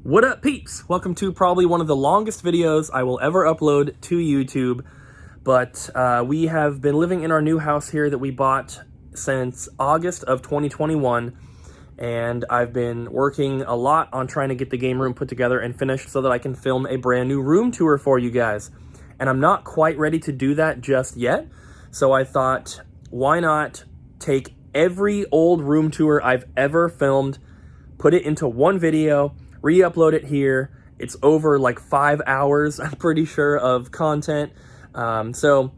What up, peeps? Welcome to probably one of the longest videos I will ever upload to YouTube, but we have been living in our new house here that we bought since August of 2021, and I've been working a lot on trying to get the game room put together and finished so that I can film a brand new room tour for you guys. And I'm not quite ready to do that just yet, so I thought, why not take every old room tour I've ever filmed, put it into one video, re-upload it here. It's over like 5 hours, I'm pretty sure, of content. So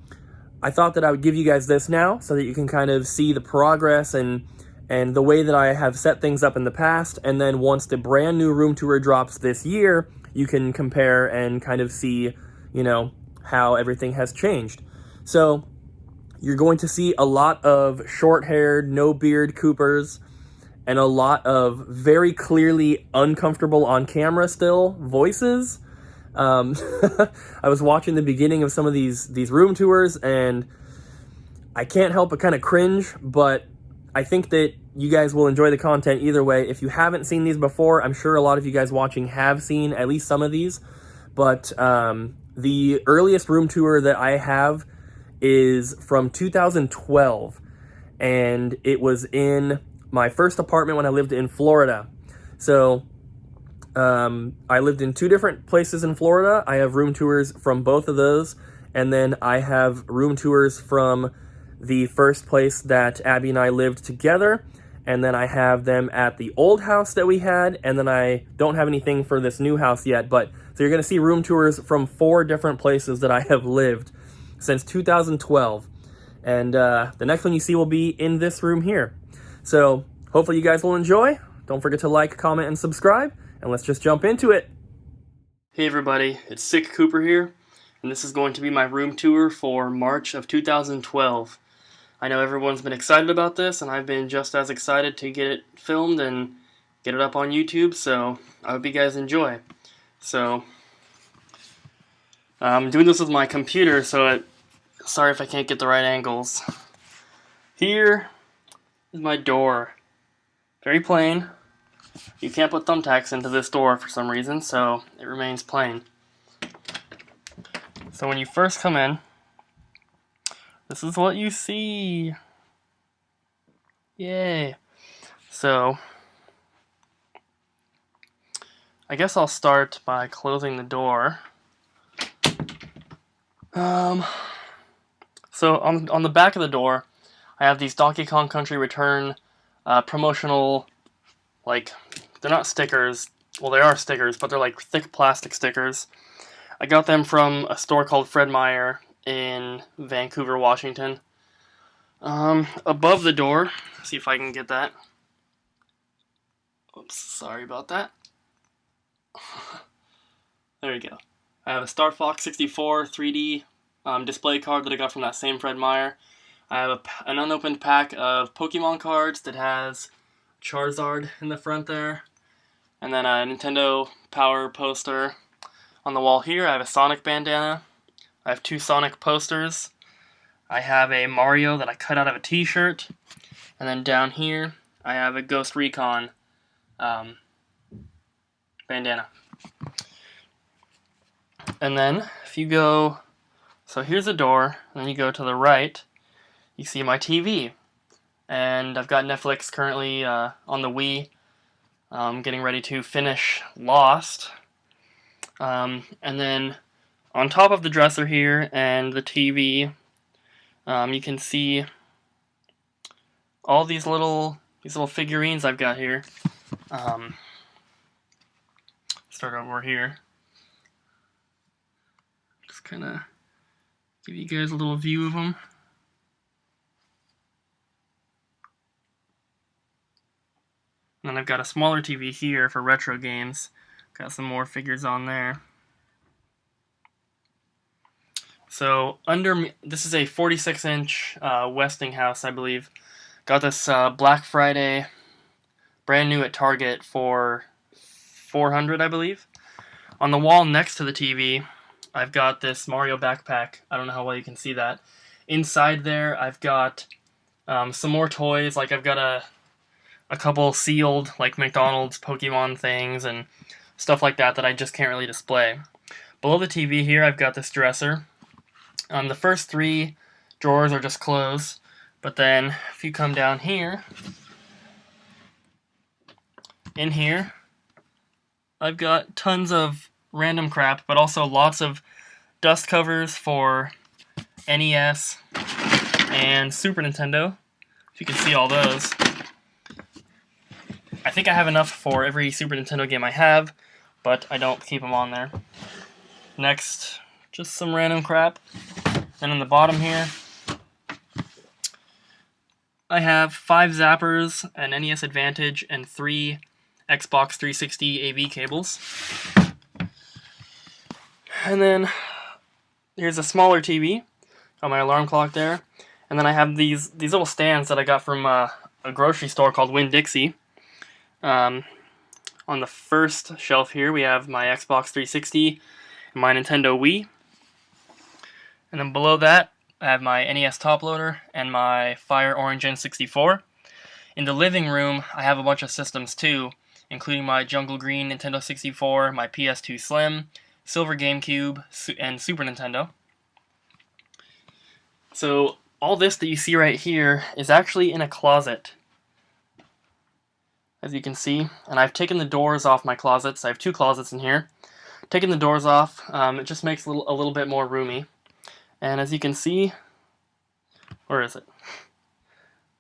I thought that I would give you guys this now so that you can kind of see the progress and the way that I have set things up in the past. And then once the brand new room tour drops this year, you can compare and kind of see, you know, how everything has changed. So you're going to see a lot of short-haired, no-beard Coopers, and a lot of very clearly uncomfortable on camera still voices. I was watching the beginning of some of these room tours, and I can't help but kind of cringe, but I think that you guys will enjoy the content either way. If you haven't seen these before, I'm sure a lot of you guys watching have seen at least some of these, but the earliest room tour that I have is from 2012, and it was in my first apartment when I lived in Florida. So I lived in 2 different places in Florida. I have room tours from both of those, and then I have room tours from the first place that Abby and I lived together, and then I have them at the old house that we had, and then I don't have anything for this new house yet, but so you're gonna see room tours from 4 different places that I have lived since 2012, and the next one you see will be in this room here. So hopefully you guys will enjoy. Don't forget to like, comment, and subscribe, and let's just jump into it. Hey everybody, it's SicCooper here, and this is going to be my room tour for March of 2012. I know everyone's been excited about this, and I've been just as excited to get it filmed and get it up on YouTube, so I hope you guys enjoy. So, I'm doing this with my computer, so sorry if I can't get the right angles. Here is my door. Very plain. You can't put thumbtacks into this door for some reason, so it remains plain. So when you first come in, this is what you see. Yay. So, I guess I'll start by closing the door. So on the back of the door, I have these Donkey Kong Country Return promotional, like, they're not stickers, well they are stickers, but they're like thick plastic stickers. I got them from a store called Fred Meyer in Vancouver, Washington. Above the door, see if I can get that. Oops, sorry about that. There we go. I have a Star Fox 64 3D display card that I got from that same Fred Meyer. I have an unopened pack of Pokemon cards that has Charizard in the front there. And then a Nintendo Power poster. On the wall here, I have a Sonic bandana. I have 2 Sonic posters. I have a Mario that I cut out of a t-shirt. And then down here, I have a Ghost Recon bandana. And then, if you go, so here's a door, and then you go to the right, you see my TV. And I've got Netflix currently on the Wii. Getting ready to finish Lost. And then on top of the dresser here and the TV, you can see all these little figurines I've got here. Start over here. Just kind of give you guys a little view of them. And then I've got a smaller TV here for retro games. Got some more figures on there. So under me, this is a 46-inch Westinghouse, I believe. Got this Black Friday, brand new at Target for $400, I believe. On the wall next to the TV, I've got this Mario backpack. I don't know how well you can see that. Inside there, I've got some more toys. Like I've got a couple sealed like McDonald's Pokemon things and stuff like that that I just can't really display. Below the TV here, I've got this dresser. The first 3 drawers are just clothes, but then if you come down here, in here, I've got tons of random crap, but also lots of dust covers for NES and Super Nintendo, if you can see all those. I think I have enough for every Super Nintendo game I have, but I don't keep them on there. Next, just some random crap. Then on the bottom here, I have 5 zappers, an NES Advantage, and 3 Xbox 360 AV cables. And then here's a smaller TV on my alarm clock there. And then I have these little stands that I got from a grocery store called Winn-Dixie. On the first shelf here, we have my Xbox 360 and my Nintendo Wii. And then below that, I have my NES top loader and my Fire Orange N64. In the living room, I have a bunch of systems too, including my Jungle Green Nintendo 64, my PS2 Slim, Silver GameCube, and Super Nintendo. So all this that you see right here is actually in a closet, as you can see. And I've taken the doors off my closets. I have 2 closets in here. Taking the doors off, it just makes a little bit more roomy. And as you can see, where is it?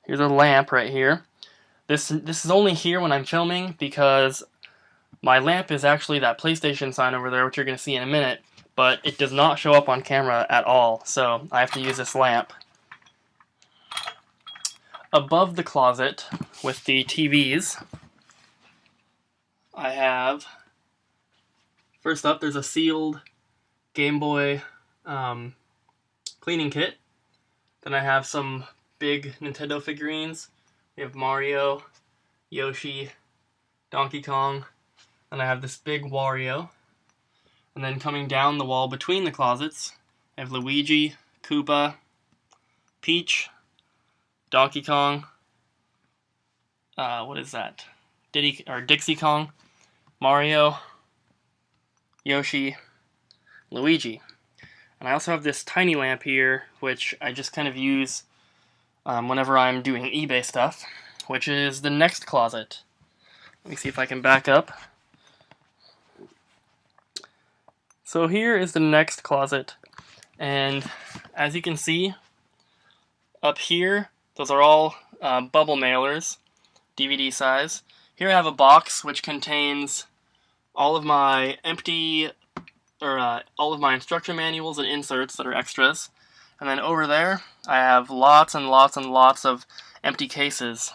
Here's a lamp right here. This is only here when I'm filming because my lamp is actually that PlayStation sign over there, which you're going to see in a minute, but it does not show up on camera at all, so I have to use this lamp. Above the closet with the TVs, I have, first up, there's a sealed Game Boy cleaning kit. Then I have some big Nintendo figurines. We have Mario, Yoshi, Donkey Kong, and I have this big Wario. And then coming down the wall between the closets, I have Luigi, Koopa, Peach, Donkey Kong, what is that? Dixie Kong, Mario, Yoshi, Luigi. And I also have this tiny lamp here, which I just kind of use whenever I'm doing eBay stuff, which is the next closet. Let me see if I can back up. So here is the next closet, and as you can see, up here, those are all bubble mailers, DVD size. Here I have a box which contains all of my all of my instruction manuals and inserts that are extras. And then over there, I have lots and lots and lots of empty cases.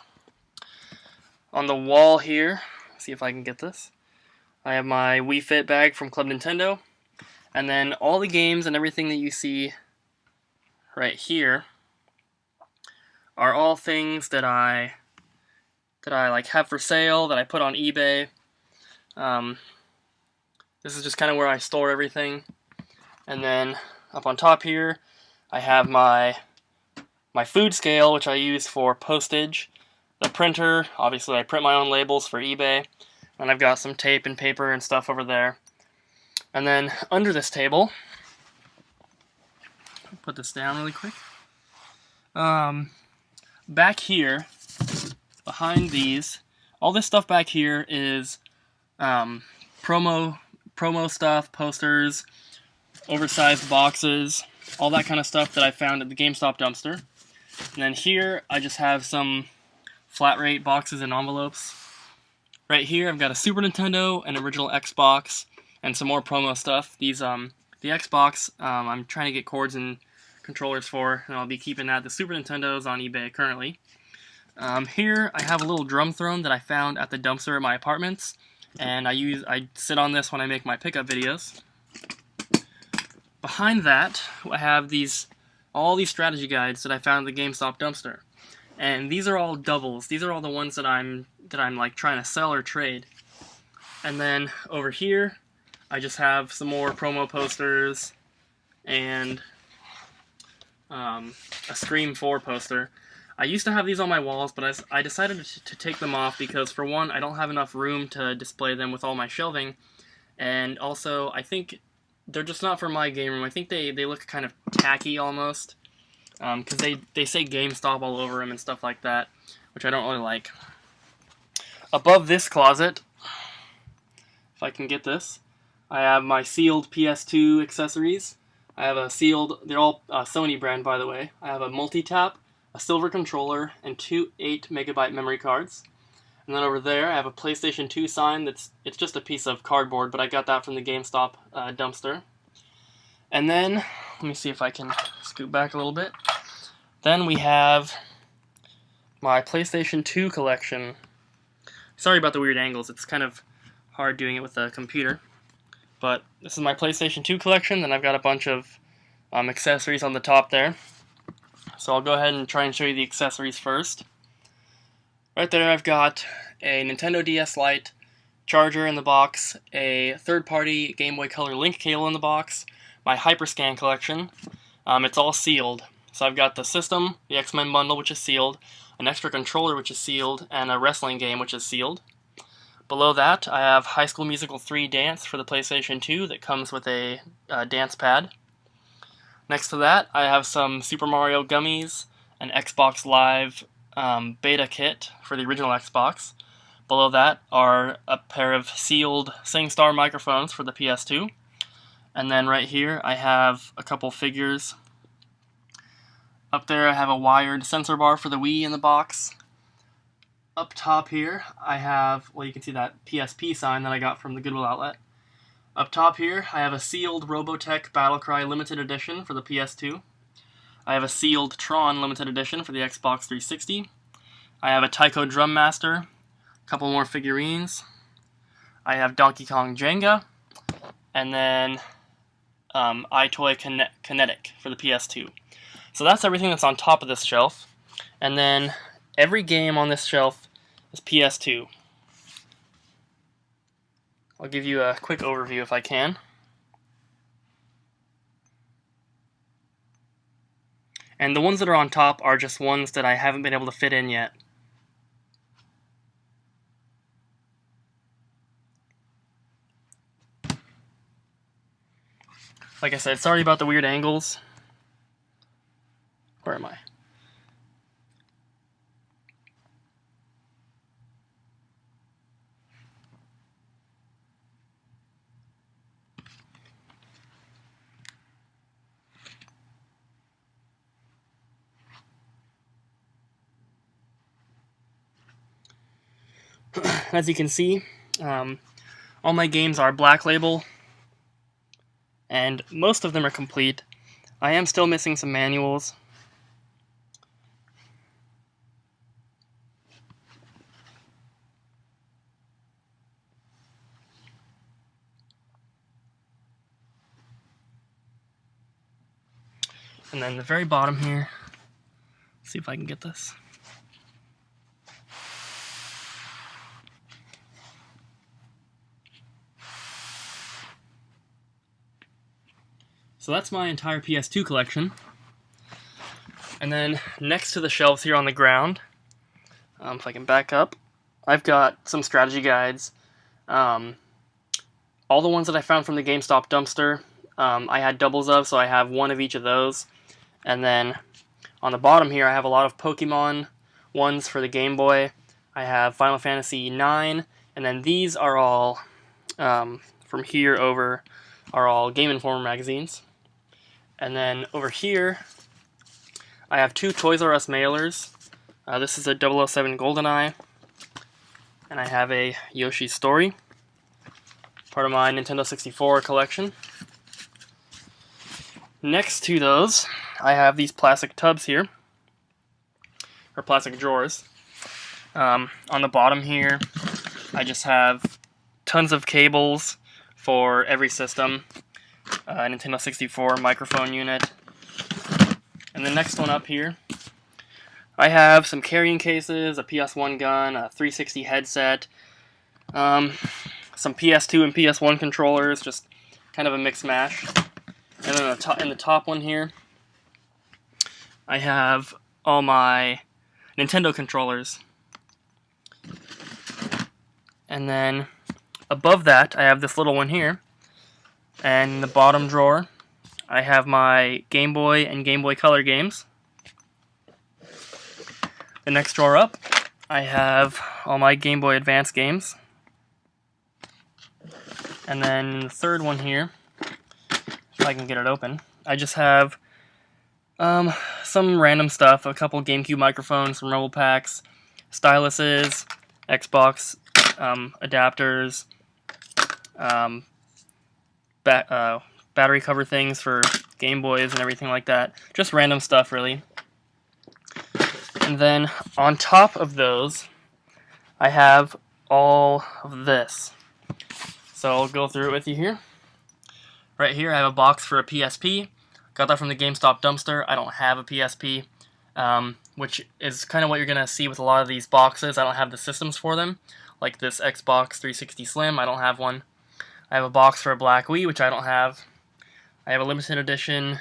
On the wall here, see if I can get this, I have my Wii Fit bag from Club Nintendo. And then all the games and everything that you see right here are all things that I like have for sale, that I put on eBay. This is just kind of where I store everything. And then up on top here, I have my food scale, which I use for postage. The printer, obviously I print my own labels for eBay. And I've got some tape and paper and stuff over there. And then under this table, I'll put this down really quick. Back here, behind these, all this stuff back here is promo stuff, posters, oversized boxes, all that kind of stuff that I found at the GameStop dumpster. And then here, I just have some flat rate boxes and envelopes. Right here, I've got a Super Nintendo, an original Xbox, and some more promo stuff. These, the Xbox, I'm trying to get cords and controllers for, and I'll be keeping that. The Super Nintendo's on eBay currently. Here, I have a little drum throne that I found at the dumpster at my apartments, and I sit on this when I make my pickup videos. Behind that, I have all these strategy guides that I found at the GameStop dumpster, and these are all doubles. These are all the ones that I'm like trying to sell or trade. And then over here, I just have some more promo posters and a Scream 4 poster. I used to have these on my walls, but I decided to take them off because, for one, I don't have enough room to display them with all my shelving, and also I think they're just not for my game room. I think they look kind of tacky almost, because they say GameStop all over them and stuff like that, which I don't really like. Above this closet, if I can get this, I have my sealed PS2 accessories. I have a sealed, they're all Sony brand, by the way. I have a multi-tap, a silver controller, and two 8-megabyte memory cards. And then over there, I have a PlayStation 2 sign it's just a piece of cardboard, but I got that from the GameStop dumpster. And then, let me see if I can scoot back a little bit. Then we have my PlayStation 2 collection. Sorry about the weird angles, it's kind of hard doing it with a computer. But this is my PlayStation 2 collection, then I've got a bunch of accessories on the top there. So I'll go ahead and try and show you the accessories first. Right there I've got a Nintendo DS Lite, charger in the box, a third-party Game Boy Color link cable in the box, my Hyperscan collection. It's all sealed. So I've got the system, the X-Men bundle, which is sealed, an extra controller, which is sealed, and a wrestling game, which is sealed. Below that, I have High School Musical 3 Dance for the PlayStation 2 that comes with a dance pad. Next to that, I have some Super Mario gummies, an Xbox Live beta kit for the original Xbox. Below that are a pair of sealed SingStar microphones for the PS2. And then right here, I have a couple figures. Up there, I have a wired sensor bar for the Wii in the box. Up top here, I have, well, you can see that PSP sign that I got from the Goodwill outlet. Up top here, I have a sealed Robotech Battlecry Limited Edition for the PS2. I have a sealed Tron Limited Edition for the Xbox 360. I have a Taiko Drum Master, a couple more figurines. I have Donkey Kong Jenga, and then iToy Kinetic for the PS2. So that's everything that's on top of this shelf. And then every game on this shelf is PS2. I'll give you a quick overview if I can. And the ones that are on top are just ones that I haven't been able to fit in yet. Like I said, sorry about the weird angles. Where am I? As you can see, all my games are Black Label, and most of them are complete. I am still missing some manuals. And then the very bottom here, let's see if I can get this. So that's my entire PS2 collection. And then next to the shelves here on the ground, if I can back up, I've got some strategy guides. All the ones that I found from the GameStop dumpster, I had doubles of, so I have one of each of those. And then on the bottom here, I have a lot of Pokemon ones for the Game Boy. I have Final Fantasy IX, and then these are all, from here over, are all Game Informer magazines. And then over here, I have two Toys R Us mailers. This is a 007 GoldenEye, and I have a Yoshi's Story, part of my Nintendo 64 collection. Next to those, I have these plastic tubs here, or plastic drawers. On the bottom here, I just have tons of cables for every system. Nintendo 64 microphone unit. And the next one up here, I have some carrying cases, a PS1 gun, a 360 headset, some PS2 and PS1 controllers, just kind of a mix mash. And then in the top one here, I have all my Nintendo controllers. And then above that, I have this little one here. And in the bottom drawer, I have my Game Boy and Game Boy Color games. The next drawer up, I have all my Game Boy Advance games. And then the third one here, if I can get it open, I just have some random stuff, a couple GameCube microphones, some rumble packs, styluses, Xbox adapters, battery cover things for Game Boys and everything like that. Just random stuff, really. And then on top of those, I have all of this. So I'll go through it with you here. Right here I have a box for a PSP. Got that from the GameStop dumpster. I don't have a PSP, which is kind of what you're going to see with a lot of these boxes. I don't have the systems for them, like this Xbox 360 Slim. I don't have one. I have a box for a Black Wii, which I don't have. I have a limited edition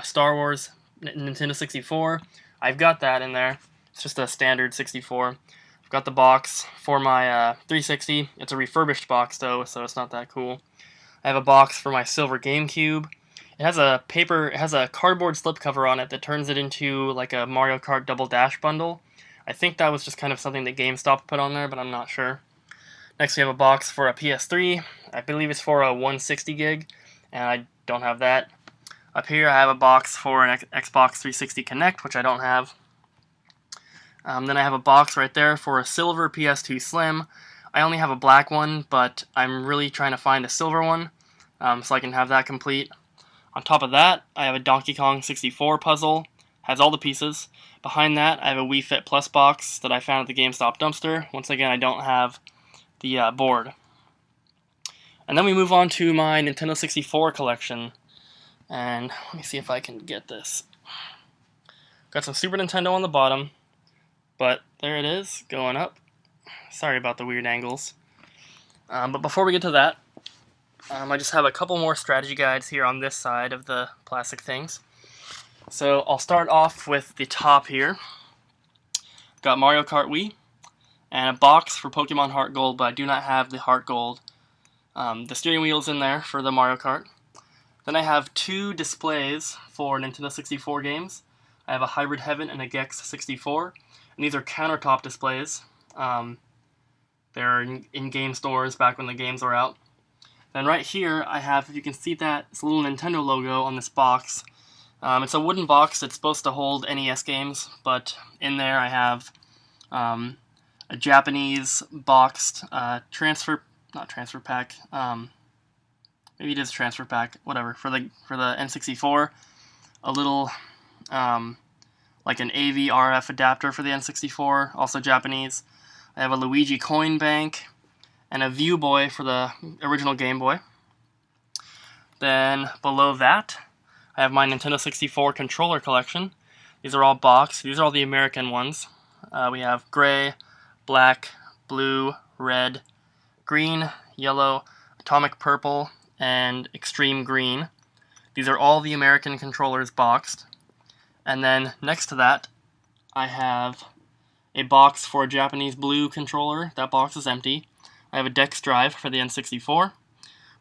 Star Wars Nintendo 64. I've got that in there. It's just a standard 64. I've got the box for my 360. It's a refurbished box though, so it's not that cool. I have a box for my silver GameCube. It has a cardboard slipcover on it that turns it into like a Mario Kart Double Dash bundle. I think that was just kind of something that GameStop put on there, but I'm not sure. Next we have a box for a PS3. I believe it's for a 160 gig, and I don't have that. Up here I have a box for an Xbox 360 Connect, which I don't have. Then I have a box right there for a silver PS2 Slim. I only have a black one, but I'm really trying to find a silver one, so I can have that complete. On top of that, I have a Donkey Kong 64 puzzle. Has all the pieces. Behind that, I have a Wii Fit Plus box that I found at the GameStop dumpster. Once again, I don't have the board. And then we move on to my Nintendo 64 collection. And let me see if I can get this. Got some Super Nintendo on the bottom, but there it is, going up. Sorry about the weird angles. But before we get to that, I just have a couple more strategy guides here on this side of the plastic things. So I'll start off with the top here. Got Mario Kart Wii, and a box for Pokemon Heart Gold, but I do not have the Heart Gold. The steering wheel's in there for the Mario Kart. Then I have two displays for Nintendo 64 games. I have a Hybrid Heaven and a Gex 64, and these are countertop displays. They're in game stores back when the games were out. Then right here I have, if you can see that, it's a little Nintendo logo on this box. It's a wooden box that's supposed to hold NES games, but in there I have a Japanese boxed transfer pack. Maybe it is transfer pack, whatever, for the N64. A little like an AV RF adapter for the N64, also Japanese. I have a Luigi coin bank and a View Boy for the original Game Boy. Then below that, I have my Nintendo 64 controller collection. These are all boxed. These are all the American ones. We have gray, black, blue, red, green, yellow, atomic purple, and extreme green. These are all the American controllers boxed. And then next to that, I have a box for a Japanese blue controller. That box is empty. I have a Dex drive for the N64.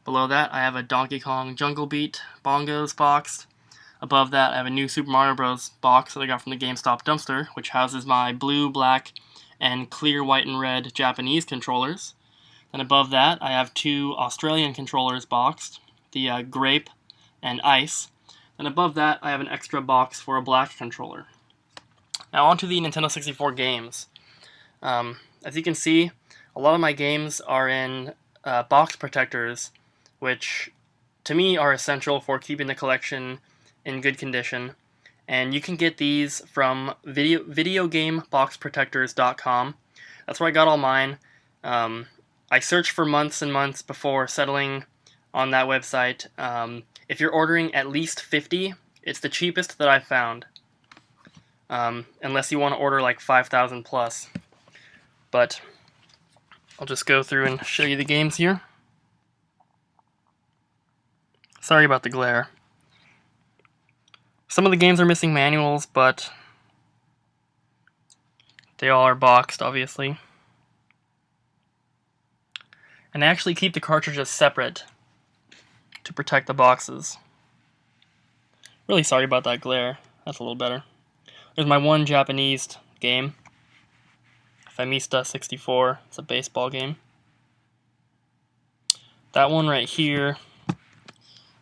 Below that, I have a Donkey Kong Jungle Beat bongos boxed. Above that, I have a new Super Mario Bros. Box that I got from the GameStop dumpster, which houses my blue, black, and clear white and red Japanese controllers. Then above that, I have two Australian controllers boxed, the Grape and Ice. Then above that, I have an extra box for a black controller. Now onto the Nintendo 64 games. As you can see, a lot of my games are in box protectors, which to me are essential for keeping the collection in good condition. And you can get these from videogameboxprotectors.com. That's where I got all mine. I searched for months and months before settling on that website. If you're ordering at least 50, it's the cheapest that I've found. Unless you want to order like 5,000 plus. But I'll just go through and show you the games here. Sorry about the glare. Some of the games are missing manuals, but They all are boxed, obviously. And I actually keep the cartridges separate to protect the boxes. Really sorry about that glare. That's a little better. There's my one Japanese game. Famista 64. It's a baseball game. That one right here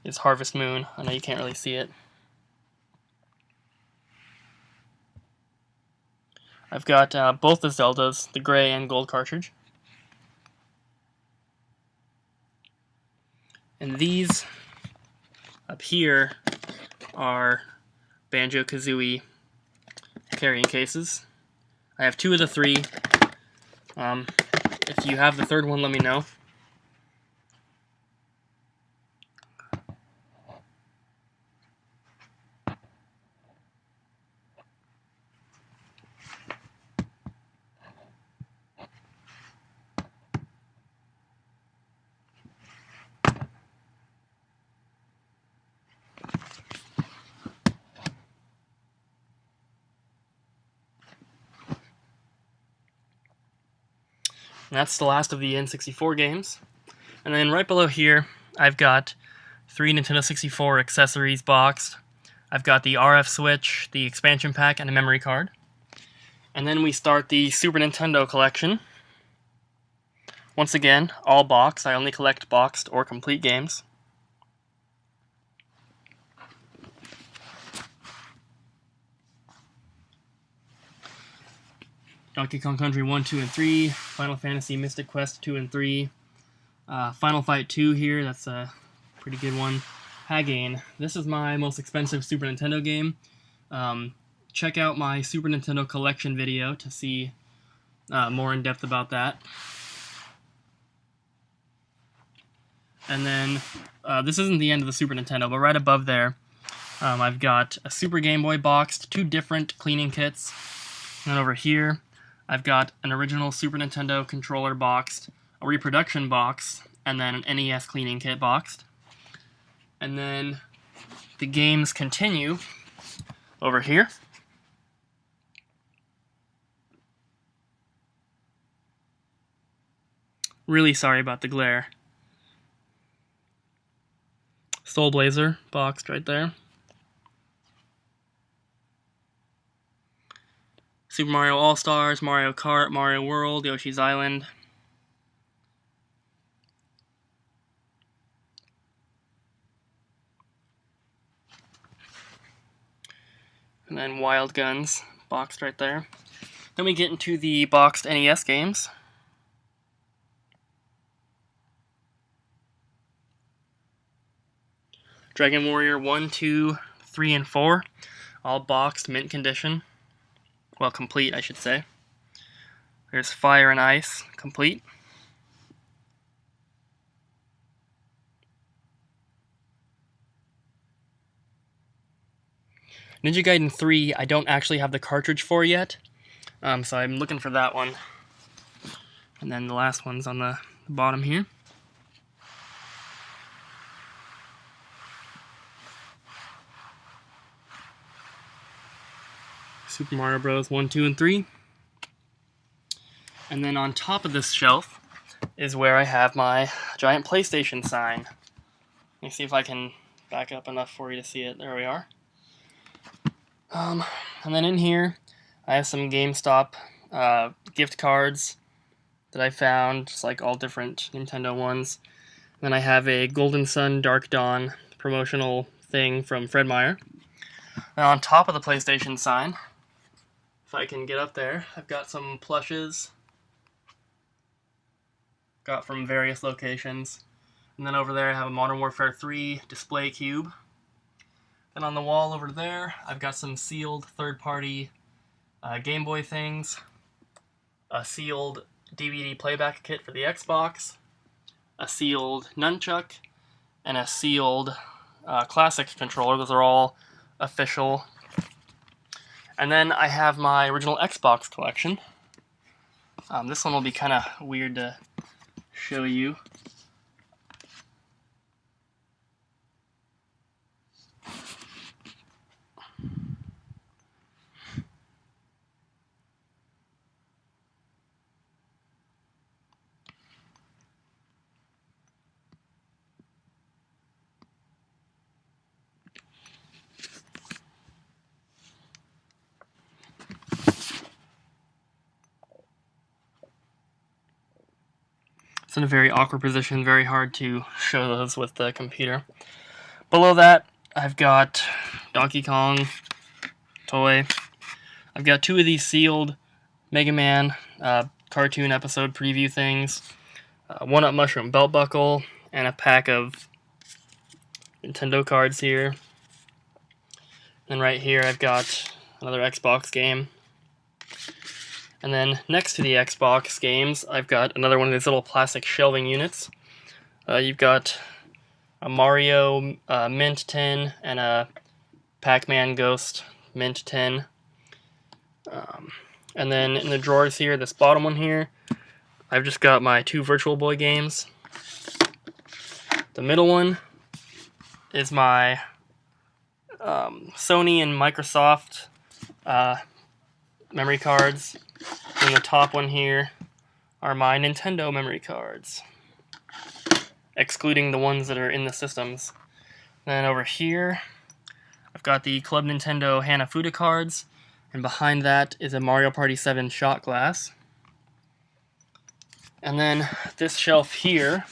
is Harvest Moon. I know you can't really see it. I've got both the Zeldas, the gray and gold cartridge. And these up here are Banjo-Kazooie carrying cases. I have 2 of the 3. If you have the third one, let me know. And that's the last of the N64 games. And then right below here, I've got 3 Nintendo 64 accessories boxed. I've got the RF switch, the expansion pack, and a memory card. And then we start the Super Nintendo collection. Once again, all boxed. I only collect boxed or complete games. Donkey Kong Country 1, 2, and 3, Final Fantasy Mystic Quest 2 and 3, Final Fight 2 here, that's a pretty good one. Hagain, this is my most expensive Super Nintendo game. Check out my Super Nintendo collection video to see more in depth about that. And then, this isn't the end of the Super Nintendo, but right above there, I've got a Super Game Boy boxed, 2 different cleaning kits. And then over here, I've got an original Super Nintendo controller boxed, a reproduction box, and then an NES cleaning kit boxed. And then the games continue over here. Really sorry about the glare. Soul Blazer boxed right there. Super Mario All-Stars, Mario Kart, Mario World, Yoshi's Island. And then Wild Guns, boxed right there. Then we get into the boxed NES games. Dragon Warrior 1, 2, 3, and 4. All boxed, mint condition. Well, complete, I should say. There's Fire and Ice, complete. Ninja Gaiden 3, I don't actually have the cartridge for yet, so I'm looking for that one. And then the last one's on the bottom here. Super Mario Bros. 1, 2, and 3. And then on top of this shelf is where I have my giant PlayStation sign. Let me see if I can back up enough for you to see it. There we are. And then in here, I have some GameStop gift cards that I found, just like all different Nintendo ones. Then I have a Golden Sun Dark Dawn promotional thing from Fred Meyer. Now on top of the PlayStation sign, if I can get up there, I've got some plushes. Got from various locations. And then over there I have a Modern Warfare 3 display cube. Then on the wall over there, I've got some sealed third-party Game Boy things, a sealed DVD playback kit for the Xbox, a sealed nunchuck, and a sealed classic controller. Those are all official. And then I have my original Xbox collection. This one will be kind of weird to show you. It's in a very awkward position, very hard to show those with the computer. Below that, I've got Donkey Kong toy. I've got 2 of these sealed Mega Man cartoon episode preview things, 1-Up Mushroom belt buckle, and a pack of Nintendo cards here. And right here I've got another Xbox game. And then next to the Xbox games, I've got another one of these little plastic shelving units. You've got a Mario Mint tin and a Pac-Man Ghost Mint tin. And then in the drawers here, this bottom one here, I've just got my 2 Virtual Boy games. The middle one is my Sony and Microsoft memory cards. And the top one here are my Nintendo memory cards, excluding the ones that are in the systems. Then over here, I've got the Club Nintendo Hanafuda cards, and behind that is a Mario Party 7 shot glass. And then this shelf here,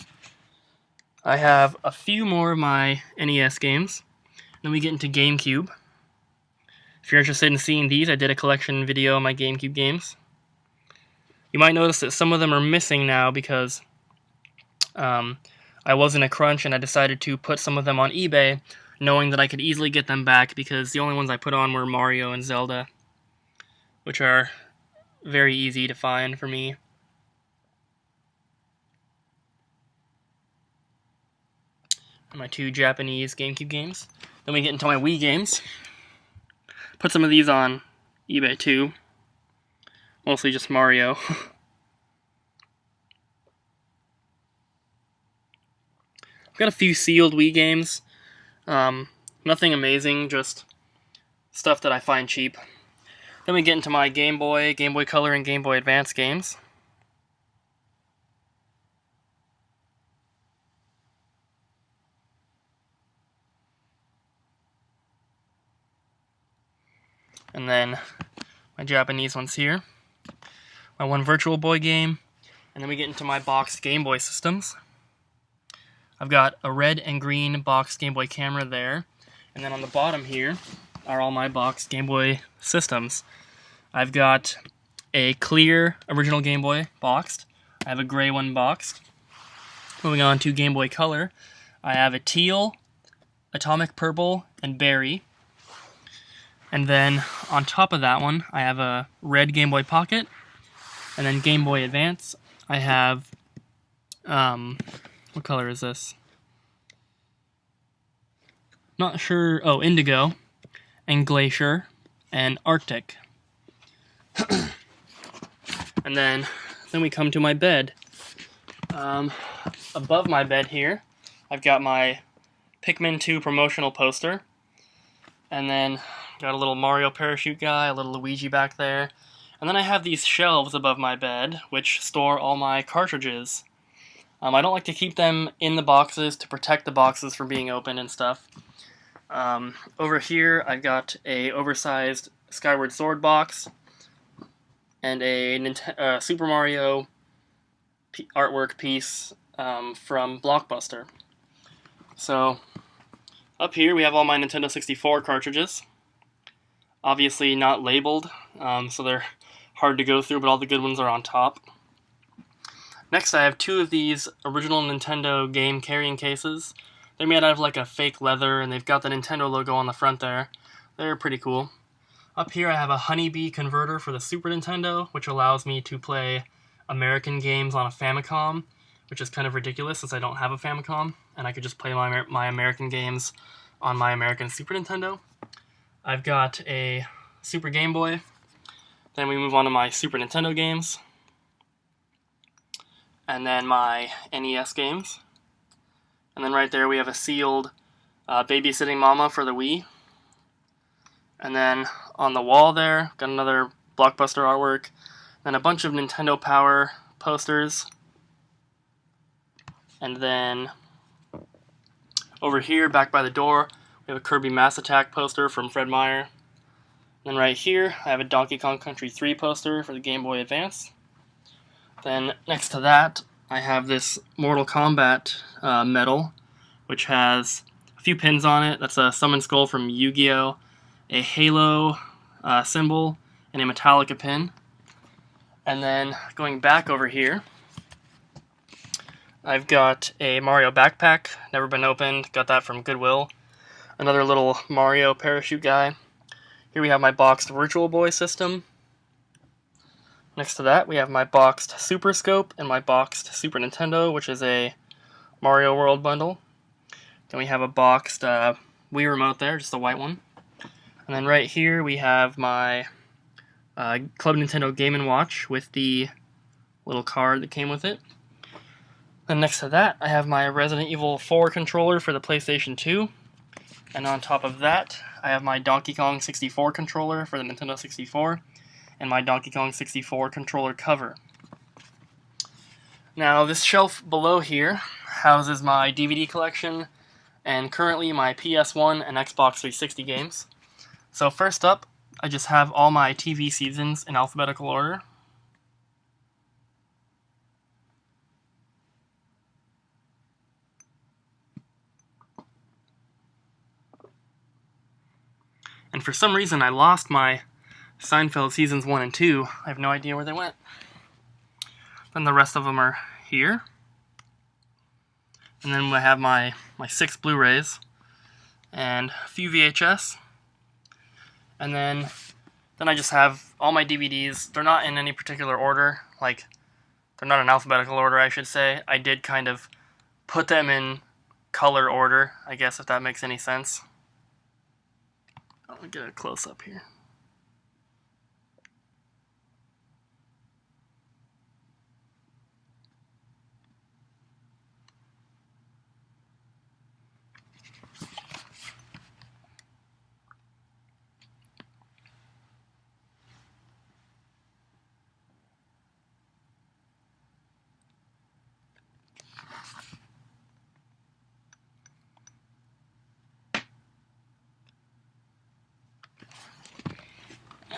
I have a few more of my NES games. Then we get into GameCube. If you're interested in seeing these, I did a collection video on my GameCube games. You might notice that some of them are missing now because I was in a crunch and I decided to put some of them on eBay, knowing that I could easily get them back because the only ones I put on were Mario and Zelda, which are very easy to find for me. And my 2 Japanese GameCube games. Then we get into my Wii games. Put some of these on eBay too. Mostly just Mario. I've got a few sealed Wii games. Nothing amazing, just stuff that I find cheap. Then we get into my Game Boy Color, and Game Boy Advance games. And then my Japanese ones here. My 1 Virtual Boy game. And then we get into my boxed Game Boy systems. I've got a red and green boxed Game Boy camera there. And then on the bottom here are all my boxed Game Boy systems. I've got a clear original Game Boy boxed. I have a gray one boxed. Moving on to Game Boy Color, I have a teal, atomic purple, and berry. And then on top of that one, I have a red Game Boy Pocket. And then Game Boy Advance, I have, what color is this? Not sure, oh, Indigo, and Glacier, and Arctic. And then we come to my bed. Above my bed here, I've got my Pikmin 2 promotional poster. And then got a little Mario parachute guy, a little Luigi back there. And then I have these shelves above my bed, which store all my cartridges. I don't like to keep them in the boxes to protect the boxes from being opened and stuff. Over here, I've got a oversized Skyward Sword box and a Super Mario artwork piece from Blockbuster. So, up here we have all my Nintendo 64 cartridges. Obviously not labeled, so they're hard to go through, but all the good ones are on top. Next, I have 2 of these original Nintendo game carrying cases. They're made out of like a fake leather, and they've got the Nintendo logo on the front there. They're pretty cool. Up here I have a Honeybee converter for the Super Nintendo, which allows me to play American games on a Famicom, which is kind of ridiculous since I don't have a Famicom, and I could just play my American games on my American Super Nintendo. I've got a Super Game Boy. Then we move on to my Super Nintendo games. And then my NES games. And then right there we have a sealed Babysitting Mama for the Wii. And then on the wall there, got another Blockbuster artwork. Then a bunch of Nintendo Power posters. And then over here, back by the door, we have a Kirby Mass Attack poster from Fred Meyer. Then right here, I have a Donkey Kong Country 3 poster for the Game Boy Advance. Then next to that, I have this Mortal Kombat medal, which has a few pins on it. That's a Summon Skull from Yu-Gi-Oh!, a Halo symbol, and a Metallica pin. And then going back over here, I've got a Mario backpack, never been opened, got that from Goodwill. Another little Mario parachute guy. Here we have my boxed Virtual Boy system. Next to that, we have my boxed Super Scope and my boxed Super Nintendo, which is a Mario World bundle. Then we have a boxed Wii remote there, just a white one. And then right here we have my Club Nintendo Game & Watch with the little card that came with it. Then next to that, I have my Resident Evil 4 controller for the PlayStation 2. And on top of that, I have my Donkey Kong 64 controller for the Nintendo 64. And my Donkey Kong 64 controller cover. Now, this shelf below here houses my DVD collection and currently my PS1 and Xbox 360 games. So first up, I just have all my TV seasons in alphabetical order. And for some reason, I lost my Seinfeld seasons 1 and 2. I have no idea where they went. Then the rest of them are here. And then I have my 6 Blu-rays and a few VHS. And then I just have all my DVDs. They're not in any particular order. Like, they're not in alphabetical order, I should say. I did kind of put them in color order, I guess, if that makes any sense. I'll get a close-up here.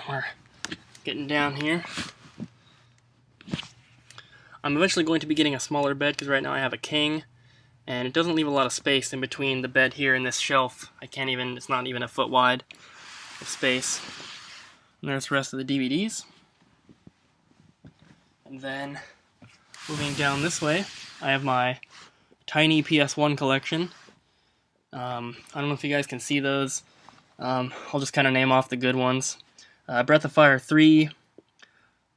We're getting down here. I'm eventually going to be getting a smaller bed because right now I have a king and it doesn't leave a lot of space in between the bed here and this shelf. It's not even a foot wide of space. And there's the rest of the DVDs. And then moving down this way, I have my tiny PS1 collection. I don't know if you guys can see those. I'll just kind of name off the good ones. Breath of Fire 3,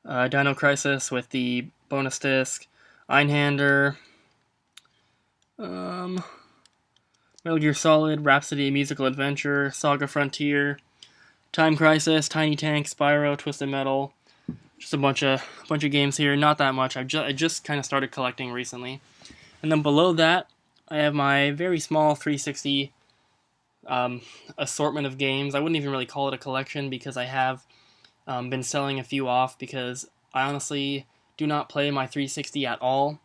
Dino Crisis with the bonus disc, Einhander, Metal Gear Solid, Rhapsody, A Musical Adventure, Saga Frontier, Time Crisis, Tiny Tank, Spyro, Twisted Metal. Just a bunch of games here. Not that much. I just kind of started collecting recently. And then below that, I have my very small 360 assortment of games. I wouldn't even really call it a collection because I have been selling a few off because I honestly do not play my 360 at all,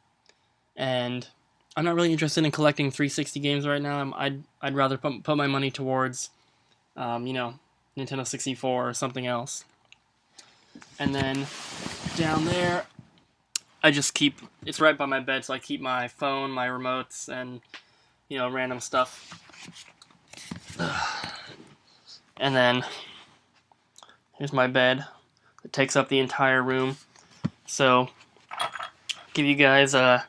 and I'm not really interested in collecting 360 games right now. I'd rather put my money towards, Nintendo 64 or something else. And then down there, I just keep, it's right by my bed, so I keep my phone, my remotes, and random stuff. And then here's my bed. It takes up the entire room. So, give you guys a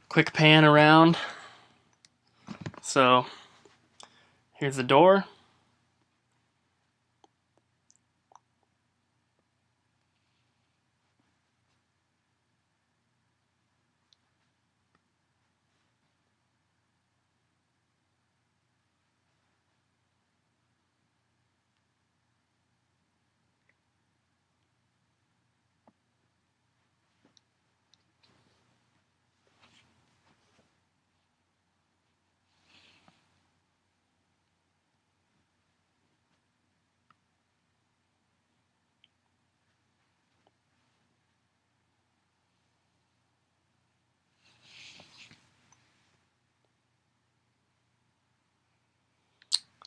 quick pan around. So, here's the door.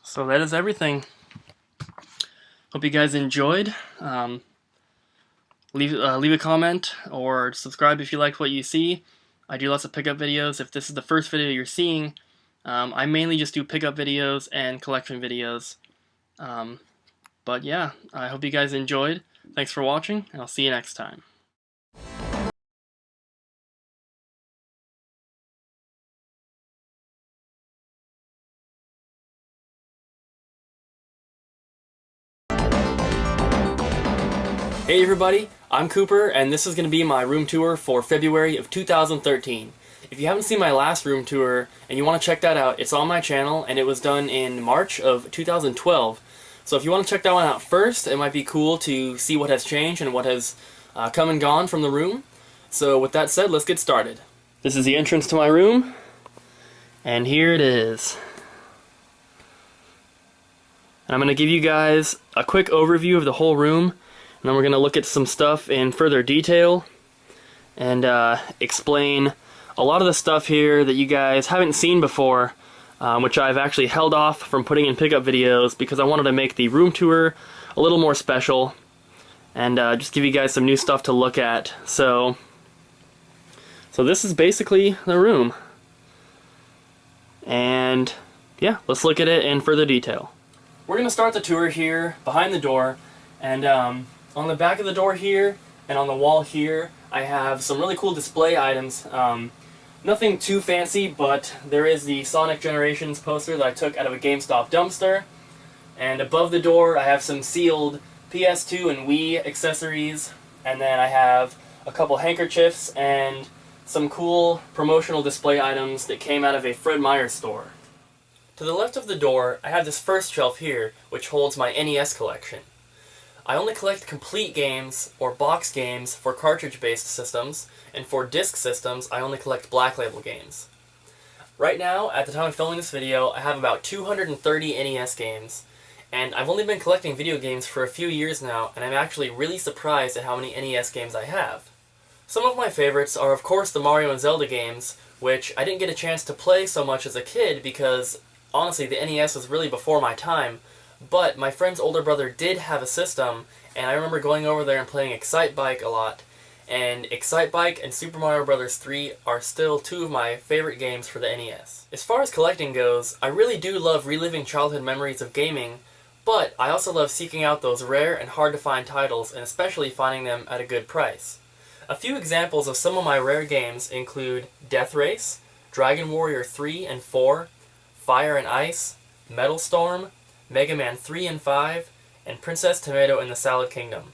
So that is everything. Hope you guys enjoyed. Leave a comment or subscribe if you liked what you see. I do lots of pickup videos. If this is the first video you're seeing, I mainly just do pickup videos and collection videos. But yeah, I hope you guys enjoyed. Thanks for watching, and I'll see you next time. Hey everybody, I'm Cooper, and this is going to be my room tour for February of 2013. If you haven't seen my last room tour and you want to check that out, it's on my channel, and it was done in March of 2012. So if you want to check that one out first, it might be cool to see what has changed and what has come and gone from the room. So with that said, let's get started. This is the entrance to my room, and here it is. And I'm going to give you guys a quick overview of the whole room. And then we're going to look at some stuff in further detail and explain a lot of the stuff here that you guys haven't seen before, which I've actually held off from putting in pickup videos because I wanted to make the room tour a little more special and just give you guys some new stuff to look at. So this is basically the room. And yeah, let's look at it in further detail. We're going to start the tour here behind the door, and on the back of the door here, and on the wall here, I have some really cool display items. Nothing too fancy, but there is the Sonic Generations poster that I took out of a GameStop dumpster. And above the door, I have some sealed PS2 and Wii accessories. And then I have a couple handkerchiefs and some cool promotional display items that came out of a Fred Meyer store. To the left of the door, I have this first shelf here, which holds my NES collection. I only collect complete games or box games for cartridge-based systems, and for disc systems, I only collect Black Label games. Right now, at the time of filming this video, I have about 230 NES games, and I've only been collecting video games for a few years now, and I'm actually really surprised at how many NES games I have. Some of my favorites are of course the Mario and Zelda games, which I didn't get a chance to play so much as a kid because, honestly, the NES was really before my time. But my friend's older brother did have a system, and I remember going over there and playing Excitebike a lot. And Excitebike and Super Mario Bros. 3 are still two of my favorite games for the NES. As far as collecting goes, I really do love reliving childhood memories of gaming, but I also love seeking out those rare and hard to find titles, and especially finding them at a good price. A few examples of some of my rare games include Death Race, Dragon Warrior 3 and 4, Fire and Ice, Metal Storm, Mega Man 3 and 5, and Princess Tomato in the Salad Kingdom.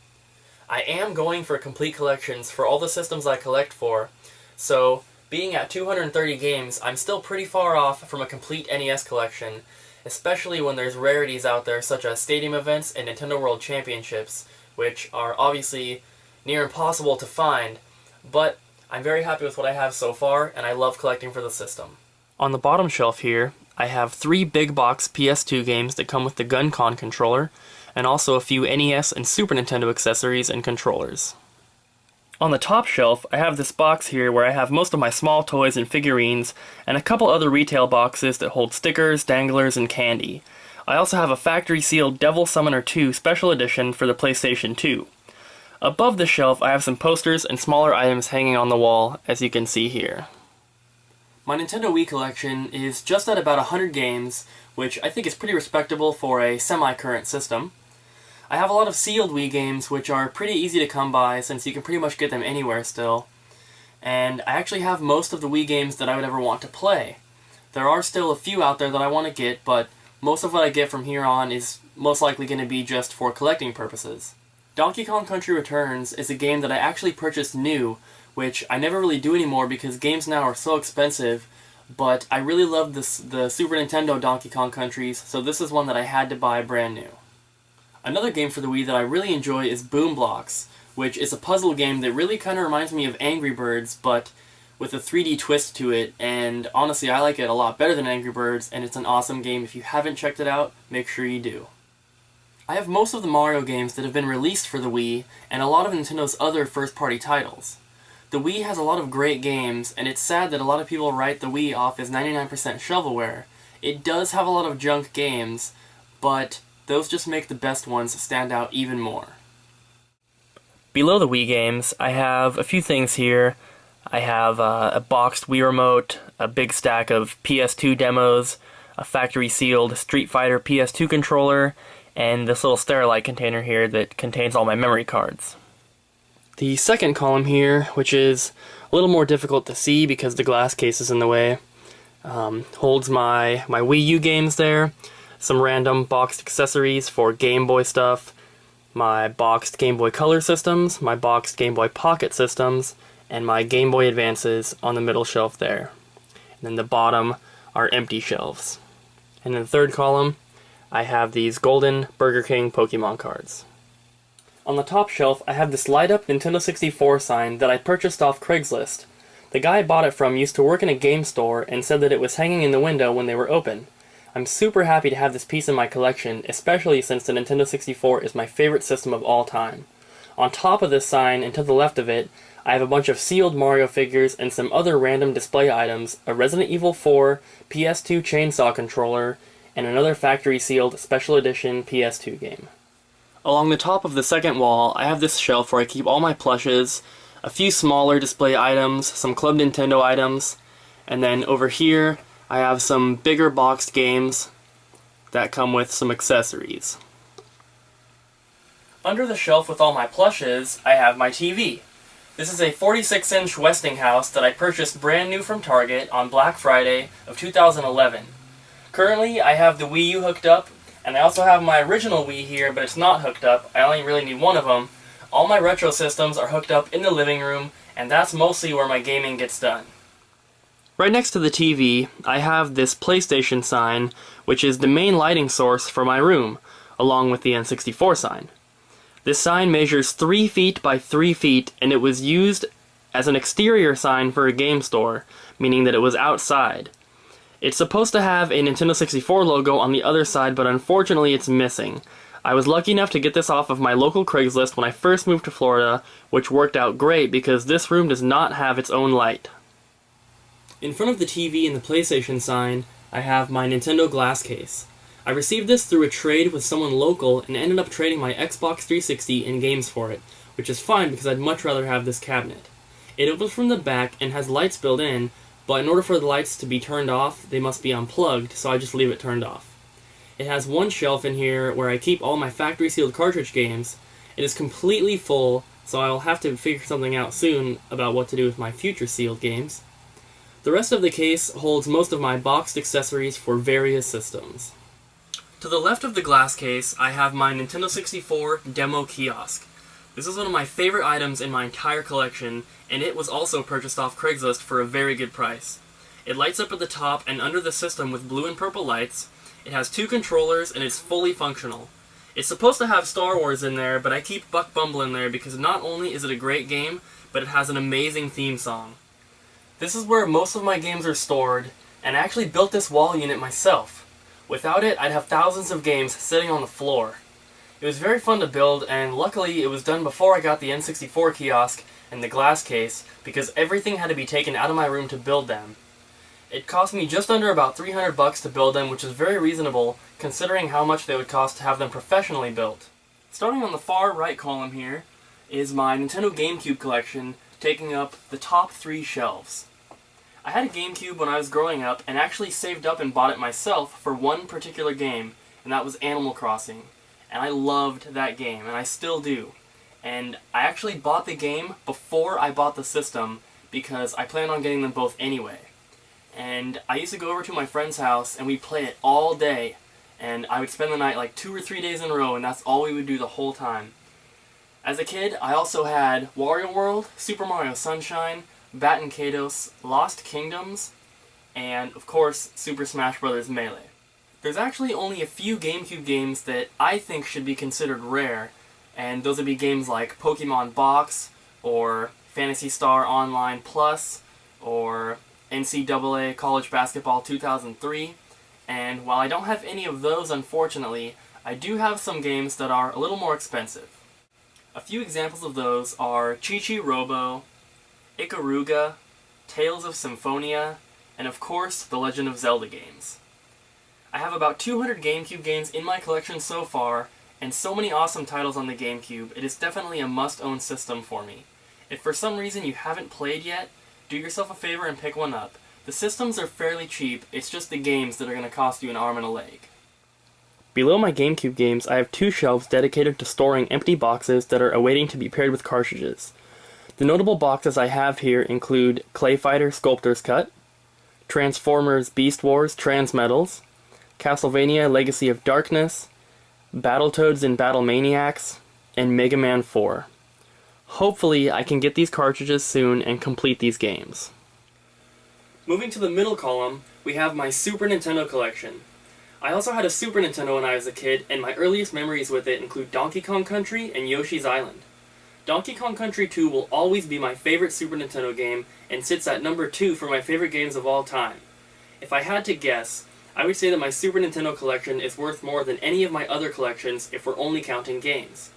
I am going for complete collections for all the systems I collect for, so being at 230 games, I'm still pretty far off from a complete NES collection, especially when there's rarities out there such as Stadium Events and Nintendo World Championships, which are obviously near impossible to find, but I'm very happy with what I have so far, and I love collecting for the system. On the bottom shelf here, I have 3 big box PS2 games that come with the GunCon controller, and also a few NES and Super Nintendo accessories and controllers. On the top shelf, I have this box here where I have most of my small toys and figurines, and a couple other retail boxes that hold stickers, danglers, and candy. I also have a factory-sealed Devil Summoner 2 Special Edition for the PlayStation 2. Above the shelf, I have some posters and smaller items hanging on the wall, as you can see here. My Nintendo Wii collection is just at about 100 games, which I think is pretty respectable for a semi-current system. I have a lot of sealed Wii games, which are pretty easy to come by since you can pretty much get them anywhere still. And I actually have most of the Wii games that I would ever want to play. There are still a few out there that I want to get, but most of what I get from here on is most likely going to be just for collecting purposes. Donkey Kong Country Returns is a game that I actually purchased new, which I never really do anymore because games now are so expensive, but I really love the Super Nintendo Donkey Kong Countries, so this is one that I had to buy brand new. Another game for the Wii that I really enjoy is Boom Blocks, which is a puzzle game that really kind of reminds me of Angry Birds, but with a 3D twist to it, and honestly I like it a lot better than Angry Birds, and it's an awesome game. If you haven't checked it out, make sure you do. I have most of the Mario games that have been released for the Wii, and a lot of Nintendo's other first-party titles. The Wii has a lot of great games, and it's sad that a lot of people write the Wii off as 99% shovelware. It does have a lot of junk games, but those just make the best ones stand out even more. Below the Wii games, I have a few things here. I have a boxed Wii remote, a big stack of PS2 demos, a factory-sealed Street Fighter PS2 controller, and this little Sterilite container here that contains all my memory cards. The second column here, which is a little more difficult to see because the glass case is in the way, holds my Wii U games there, some random boxed accessories for Game Boy stuff, my boxed Game Boy Color systems, my boxed Game Boy Pocket systems, and my Game Boy Advances on the middle shelf there. And then the bottom are empty shelves. And in the third column, I have these golden Burger King Pokemon cards. On the top shelf, I have this light-up Nintendo 64 sign that I purchased off Craigslist. The guy I bought it from used to work in a game store and said that it was hanging in the window when they were open. I'm super happy to have this piece in my collection, especially since the Nintendo 64 is my favorite system of all time. On top of this sign, and to the left of it, I have a bunch of sealed Mario figures and some other random display items, a Resident Evil 4 PS2 chainsaw controller, and another factory-sealed special edition PS2 game. Along the top of the second wall, I have this shelf where I keep all my plushes, a few smaller display items, some Club Nintendo items, and then over here, I have some bigger boxed games that come with some accessories. Under the shelf with all my plushes, I have my TV. This is a 46-inch Westinghouse that I purchased brand new from Target on Black Friday of 2011. Currently, I have the Wii U hooked up, and I also have my original Wii here, but it's not hooked up. I only really need one of them. All my retro systems are hooked up in the living room, and that's mostly where my gaming gets done. Right next to the TV, I have this PlayStation sign, which is the main lighting source for my room, along with the N64 sign. This sign measures 3 feet by 3 feet, and it was used as an exterior sign for a game store, meaning that it was outside. It's supposed to have a Nintendo 64 logo on the other side, but unfortunately it's missing. I was lucky enough to get this off of my local Craigslist when I first moved to Florida, which worked out great because this room does not have its own light. In front of the TV and the PlayStation sign, I have my Nintendo glass case. I received this through a trade with someone local and ended up trading my Xbox 360 and games for it, which is fine because I'd much rather have this cabinet. It opens from the back and has lights built in, but in order for the lights to be turned off, they must be unplugged, so I just leave it turned off. It has one shelf in here where I keep all my factory-sealed cartridge games. It is completely full, so I'll have to figure something out soon about what to do with my future sealed games. The rest of the case holds most of my boxed accessories for various systems. To the left of the glass case, I have my Nintendo 64 demo kiosk. This is one of my favorite items in my entire collection, and it was also purchased off Craigslist for a very good price. It lights up at the top and under the system with blue and purple lights. It has 2 controllers and it's fully functional. It's supposed to have Star Wars in there, but I keep Buck Bumble in there because not only is it a great game, but it has an amazing theme song. This is where most of my games are stored, and I actually built this wall unit myself. Without it, I'd have thousands of games sitting on the floor. It was very fun to build, and luckily it was done before I got the N64 kiosk and the glass case, because everything had to be taken out of my room to build them. It cost me just under about $300 to build them, which is very reasonable, considering how much they would cost to have them professionally built. Starting on the far right column here is my Nintendo GameCube collection, taking up the top 3 shelves. I had a GameCube when I was growing up, and actually saved up and bought it myself for one particular game, and that was Animal Crossing. And I loved that game, and I still do. And I actually bought the game before I bought the system, because I planned on getting them both anyway. And I used to go over to my friend's house, and we'd play it all day, and I would spend the night like 2 or 3 days in a row, and that's all we would do the whole time. As a kid, I also had Wario World, Super Mario Sunshine, Bat and Kaitos, Lost Kingdoms, and of course, Super Smash Bros. Melee. There's actually only a few GameCube games that I think should be considered rare, and those would be games like Pokemon Box, or Phantasy Star Online Plus, or NCAA College Basketball 2003, and while I don't have any of those unfortunately, I do have some games that are a little more expensive. A few examples of those are Chi-Chi Robo, Ikaruga, Tales of Symphonia, and of course, the Legend of Zelda games. I have about 200 GameCube games in my collection so far, and so many awesome titles on the GameCube, it is definitely a must-own system for me. If for some reason you haven't played yet, do yourself a favor and pick one up. The systems are fairly cheap, it's just the games that are going to cost you an arm and a leg. Below my GameCube games, I have 2 shelves dedicated to storing empty boxes that are awaiting to be paired with cartridges. The notable boxes I have here include Clay Fighter Sculptor's Cut, Transformers Beast Wars Transmetals, Castlevania Legacy of Darkness, Battletoads and Battle Maniacs, and Mega Man 4. Hopefully I can get these cartridges soon and complete these games. Moving to the middle column, we have my Super Nintendo collection. I also had a Super Nintendo when I was a kid, and my earliest memories with it include Donkey Kong Country and Yoshi's Island. Donkey Kong Country 2 will always be my favorite Super Nintendo game, and sits at number 2 for my favorite games of all time. If I had to guess, I would say that my Super Nintendo collection is worth more than any of my other collections if we're only counting games.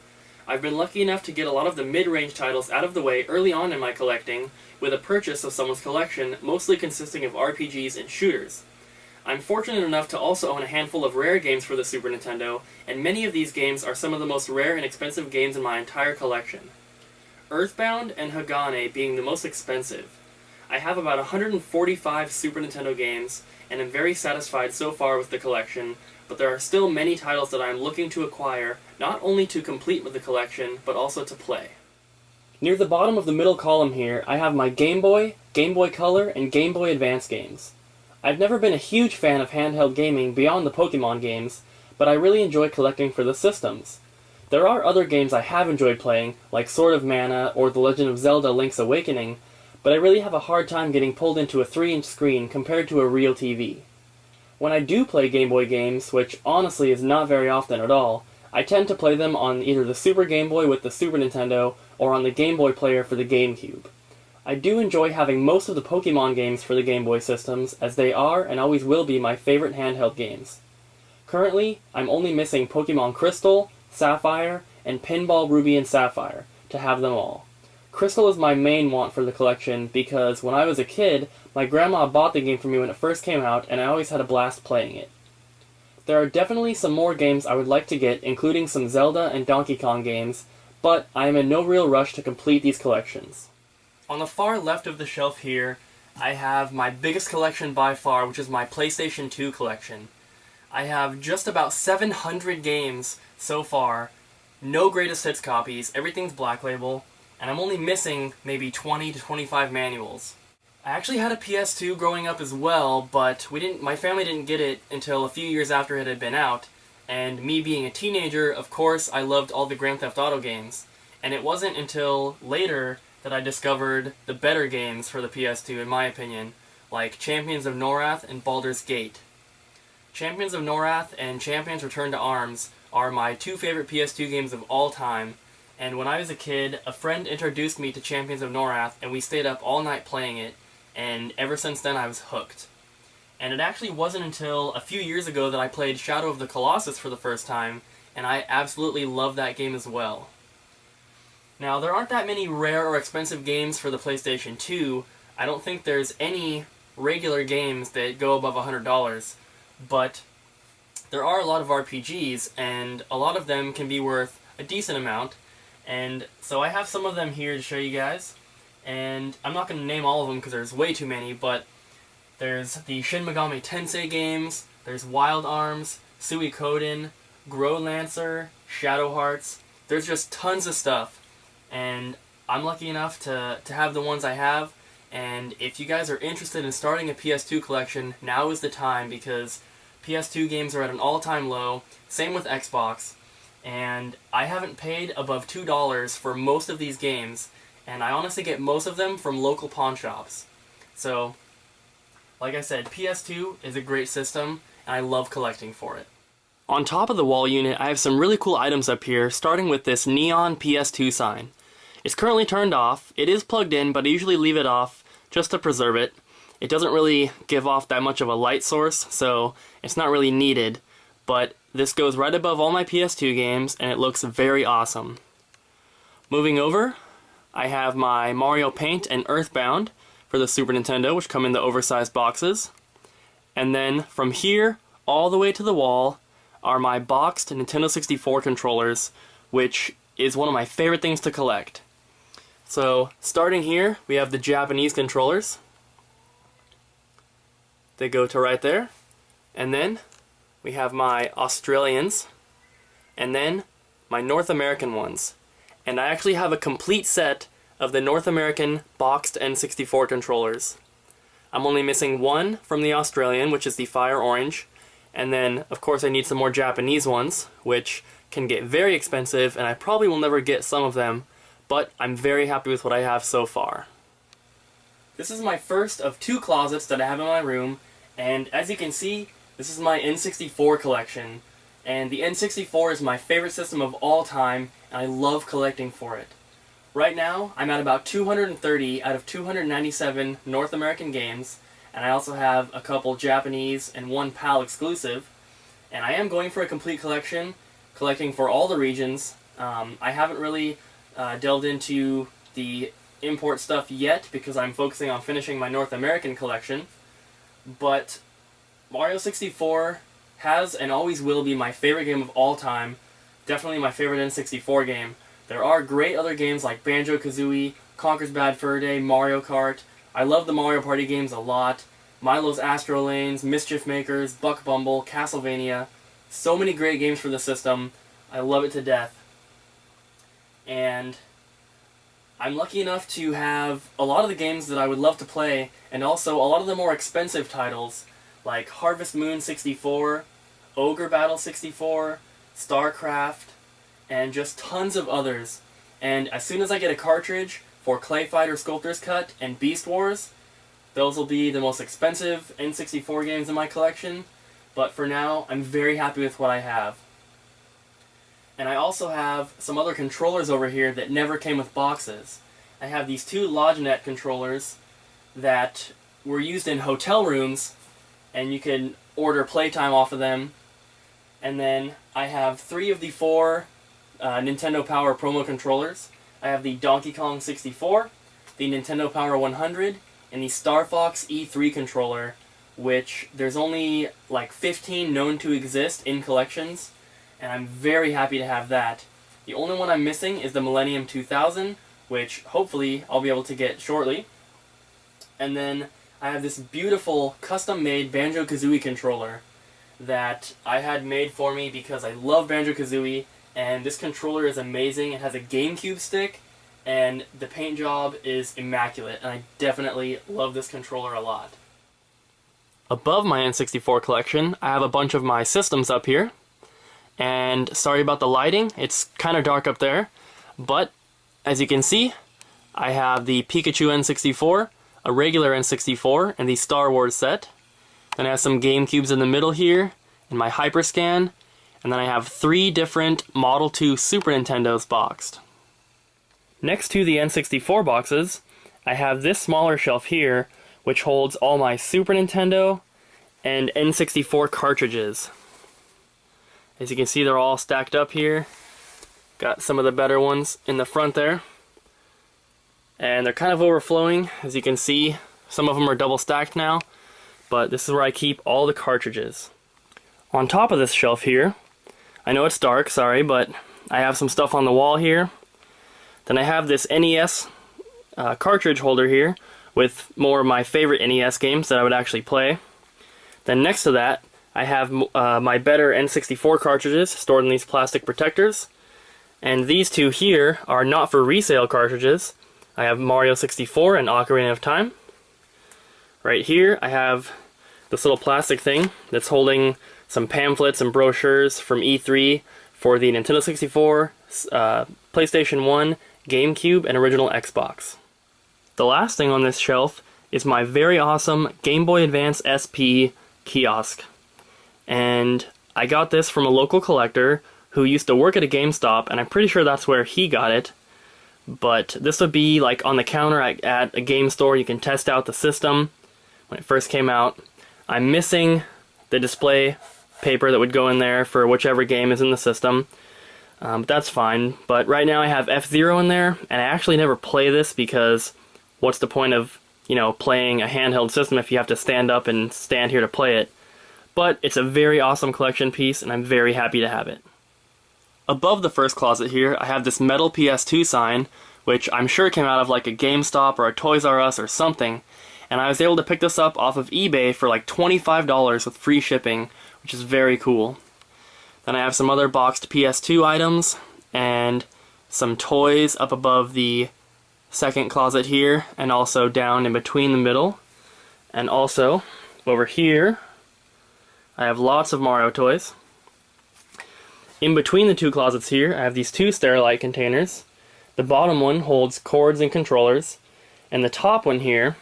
I've been lucky enough to get a lot of the mid-range titles out of the way early on in my collecting, with a purchase of someone's collection mostly consisting of RPGs and shooters. I'm fortunate enough to also own a handful of rare games for the Super Nintendo, and many of these games are some of the most rare and expensive games in my entire collection. Earthbound and Hagane being the most expensive. I have about 145 Super Nintendo games, and am very satisfied so far with the collection, but there are still many titles that I am looking to acquire, not only to complete with the collection, but also to play. Near the bottom of the middle column here, I have my Game Boy, Game Boy Color, and Game Boy Advance games. I've never been a huge fan of handheld gaming beyond the Pokemon games, but I really enjoy collecting for the systems. There are other games I have enjoyed playing, like Sword of Mana or The Legend of Zelda Link's Awakening, but I really have a hard time getting pulled into a 3-inch screen compared to a real TV. When I do play Game Boy games, which honestly is not very often at all, I tend to play them on either the Super Game Boy with the Super Nintendo, or on the Game Boy player for the GameCube. I do enjoy having most of the Pokemon games for the Game Boy systems, as they are and always will be my favorite handheld games. Currently, I'm only missing Pokemon Crystal, Sapphire, and Pinball Ruby and Sapphire to have them all. Crystal is my main want for the collection because when I was a kid, my grandma bought the game for me when it first came out, and I always had a blast playing it. There are definitely some more games I would like to get, including some Zelda and Donkey Kong games, but I am in no real rush to complete these collections. On the far left of the shelf here, I have my biggest collection by far, which is my PlayStation 2 collection. I have just about 700 games so far, no greatest hits copies, everything's Black Label, and I'm only missing maybe 20 to 25 manuals. I actually had a PS2 growing up as well, but my family didn't get it until a few years after it had been out, and me being a teenager, of course, I loved all the Grand Theft Auto games, and it wasn't until later that I discovered the better games for the PS2, in my opinion, like Champions of Norath and Baldur's Gate. Champions of Norath and Champions Return to Arms are my 2 favorite PS2 games of all time, and when I was a kid, a friend introduced me to Champions of Norath, and we stayed up all night playing it, and ever since then I was hooked. And it actually wasn't until a few years ago that I played Shadow of the Colossus for the first time, and I absolutely love that game as well. Now, there aren't that many rare or expensive games for the PlayStation 2. I don't think there's any regular games that go above $100, but there are a lot of RPGs, and a lot of them can be worth a decent amount, and so I have some of them here to show you guys, and I'm not going to name all of them because there's way too many, but there's the Shin Megami Tensei games, there's Wild Arms, Suikoden, Grow Lancer, Shadow Hearts. There's just tons of stuff, and I'm lucky enough to have the ones I have, and if you guys are interested in starting a PS2 collection, now is the time, because PS2 games are at an all-time low, same with Xbox, and I haven't paid above $2 for most of these games, and I honestly get most of them from local pawn shops. So, like I said, PS2 is a great system, and I love collecting for it. On top of the wall unit, I have some really cool items up here, starting with this neon PS2 sign. It's currently turned off. It is plugged in, but I usually leave it off just to preserve it. It doesn't really give off that much of a light source, so it's not really needed, but this goes right above all my PS2 games, and it looks very awesome. Moving over, I have my Mario Paint and Earthbound for the Super Nintendo, which come in the oversized boxes. And then from here all the way to the wall are my boxed Nintendo 64 controllers, which is one of my favorite things to collect. So starting here, we have the Japanese controllers. They go to right there. And then we have my Australians. And then my North American ones. And I actually have a complete set of the North American boxed N64 controllers. I'm only missing one from the Australian, which is the Fire Orange. And then, of course, I need some more Japanese ones, which can get very expensive, and I probably will never get some of them, but I'm very happy with what I have so far. This is my first of two closets that I have in my room, and as you can see, this is my N64 collection. And the N64 is my favorite system of all time, and I love collecting for it. Right now, I'm at about 230 out of 297 North American games, and I also have a couple Japanese and one PAL exclusive. And I am going for a complete collection, collecting for all the regions. I haven't really delved into the import stuff yet because I'm focusing on finishing my North American collection. But Mario 64 has and always will be my favorite game of all time. Definitely my favorite N64 game. There are great other games like Banjo-Kazooie, Conker's Bad Fur Day, Mario Kart. I love the Mario Party games a lot. Milo's Astro Lanes, Mischief Makers, Buck Bumble, Castlevania. So many great games for the system. I love it to death. And I'm lucky enough to have a lot of the games that I would love to play, and also a lot of the more expensive titles like Harvest Moon 64, Ogre Battle 64, StarCraft, and just tons of others. And as soon as I get a cartridge for Clay Fighter Sculptor's Cut and Beast Wars, those will be the most expensive N64 games in my collection, but for now, I'm very happy with what I have. And I also have some other controllers over here that never came with boxes. I have these two Logitech controllers that were used in hotel rooms, and you can order playtime off of them. And then I have 3 of the 4 Nintendo Power promo controllers. I have the Donkey Kong 64, the Nintendo Power 100, and the Star Fox E3 controller, which there's only like 15 known to exist in collections, and I'm very happy to have that. The only one I'm missing is the Millennium 2000, which hopefully I'll be able to get shortly. And then I have this beautiful custom-made Banjo-Kazooie controller that I had made for me because I love Banjo-Kazooie, and this controller is amazing. It has a GameCube stick, and the paint job is immaculate, and I definitely love this controller a lot. Above my N64 collection, I have a bunch of my systems up here, and sorry about the lighting, it's kind of dark up there, but as you can see, I have the Pikachu N64, a regular N64, and the Star Wars set. Then I have some GameCubes in the middle here, and my Hyperscan, and then I have 3 different Model 2 Super Nintendos boxed. Next to the N64 boxes, I have this smaller shelf here, which holds all my Super Nintendo and N64 cartridges. As you can see, they're all stacked up here. Got some of the better ones in the front there. And they're kind of overflowing. As you can see, some of them are double stacked now, but this is where I keep all the cartridges. On top of this shelf here, I know it's dark, sorry, but I have some stuff on the wall here. Then I have this NES cartridge holder here with more of my favorite NES games that I would actually play. Then next to that, I have my better N64 cartridges stored in these plastic protectors. And these two here are not for resale cartridges. I have Mario 64 and Ocarina of Time. Right here, I have this little plastic thing that's holding some pamphlets and brochures from E3 for the Nintendo 64, PlayStation 1, GameCube, and original Xbox. The last thing on this shelf is my very awesome Game Boy Advance SP kiosk. And I got this from a local collector who used to work at a GameStop, and I'm pretty sure that's where he got it. But this would be like on the counter at a game store. You can test out the system when it first came out. I'm missing the display paper that would go in there for whichever game is in the system. But that's fine. But right now I have F-Zero in there, and I actually never play this because what's the point of, playing a handheld system if you have to stand up and stand here to play it? But it's a very awesome collection piece, and I'm very happy to have it. Above the first closet here, I have this metal PS2 sign, which I'm sure came out of like a GameStop or a Toys R Us or something. And I was able to pick this up off of eBay for like $25 with free shipping, which is very cool. Then I have some other boxed PS2 items and some toys up above the second closet here, and also down in between the middle. And also over here I have lots of Mario toys. In between the two closets here I have these two Sterilite containers. The bottom one holds cords and controllers, and the top one here,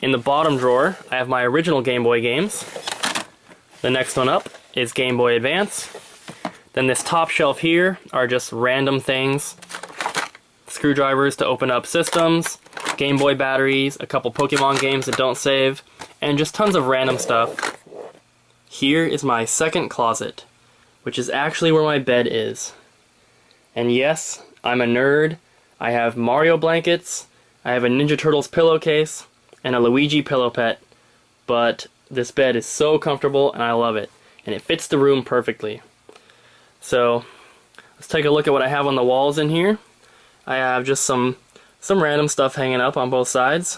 in the bottom drawer, I have my original Game Boy games. The next one up is Game Boy Advance. Then this top shelf here are just random things. Screwdrivers to open up systems, Game Boy batteries, a couple Pokemon games that don't save, and just tons of random stuff. Here is my second closet, which is actually where my bed is. And yes, I'm a nerd. I have Mario blankets, I have a Ninja Turtles pillowcase, and a Luigi pillow pet, but this bed is so comfortable and I love it, and it fits the room perfectly. So let's take a look at what I have on the walls in here. I have just some random stuff hanging up on both sides.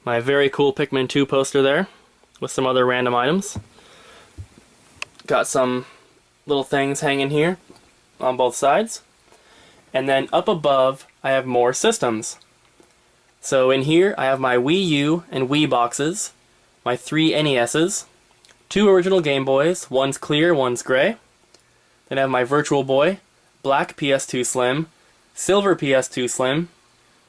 My very cool Pikmin 2 poster there with some other random items. Got some little things hanging here on both sides. And then up above, I have more systems. So in here, I have my Wii U and Wii boxes, my 3 NESs, 2 original Game Boys, one's clear, one's gray. Then I have my Virtual Boy, black PS2 Slim, silver PS2 Slim,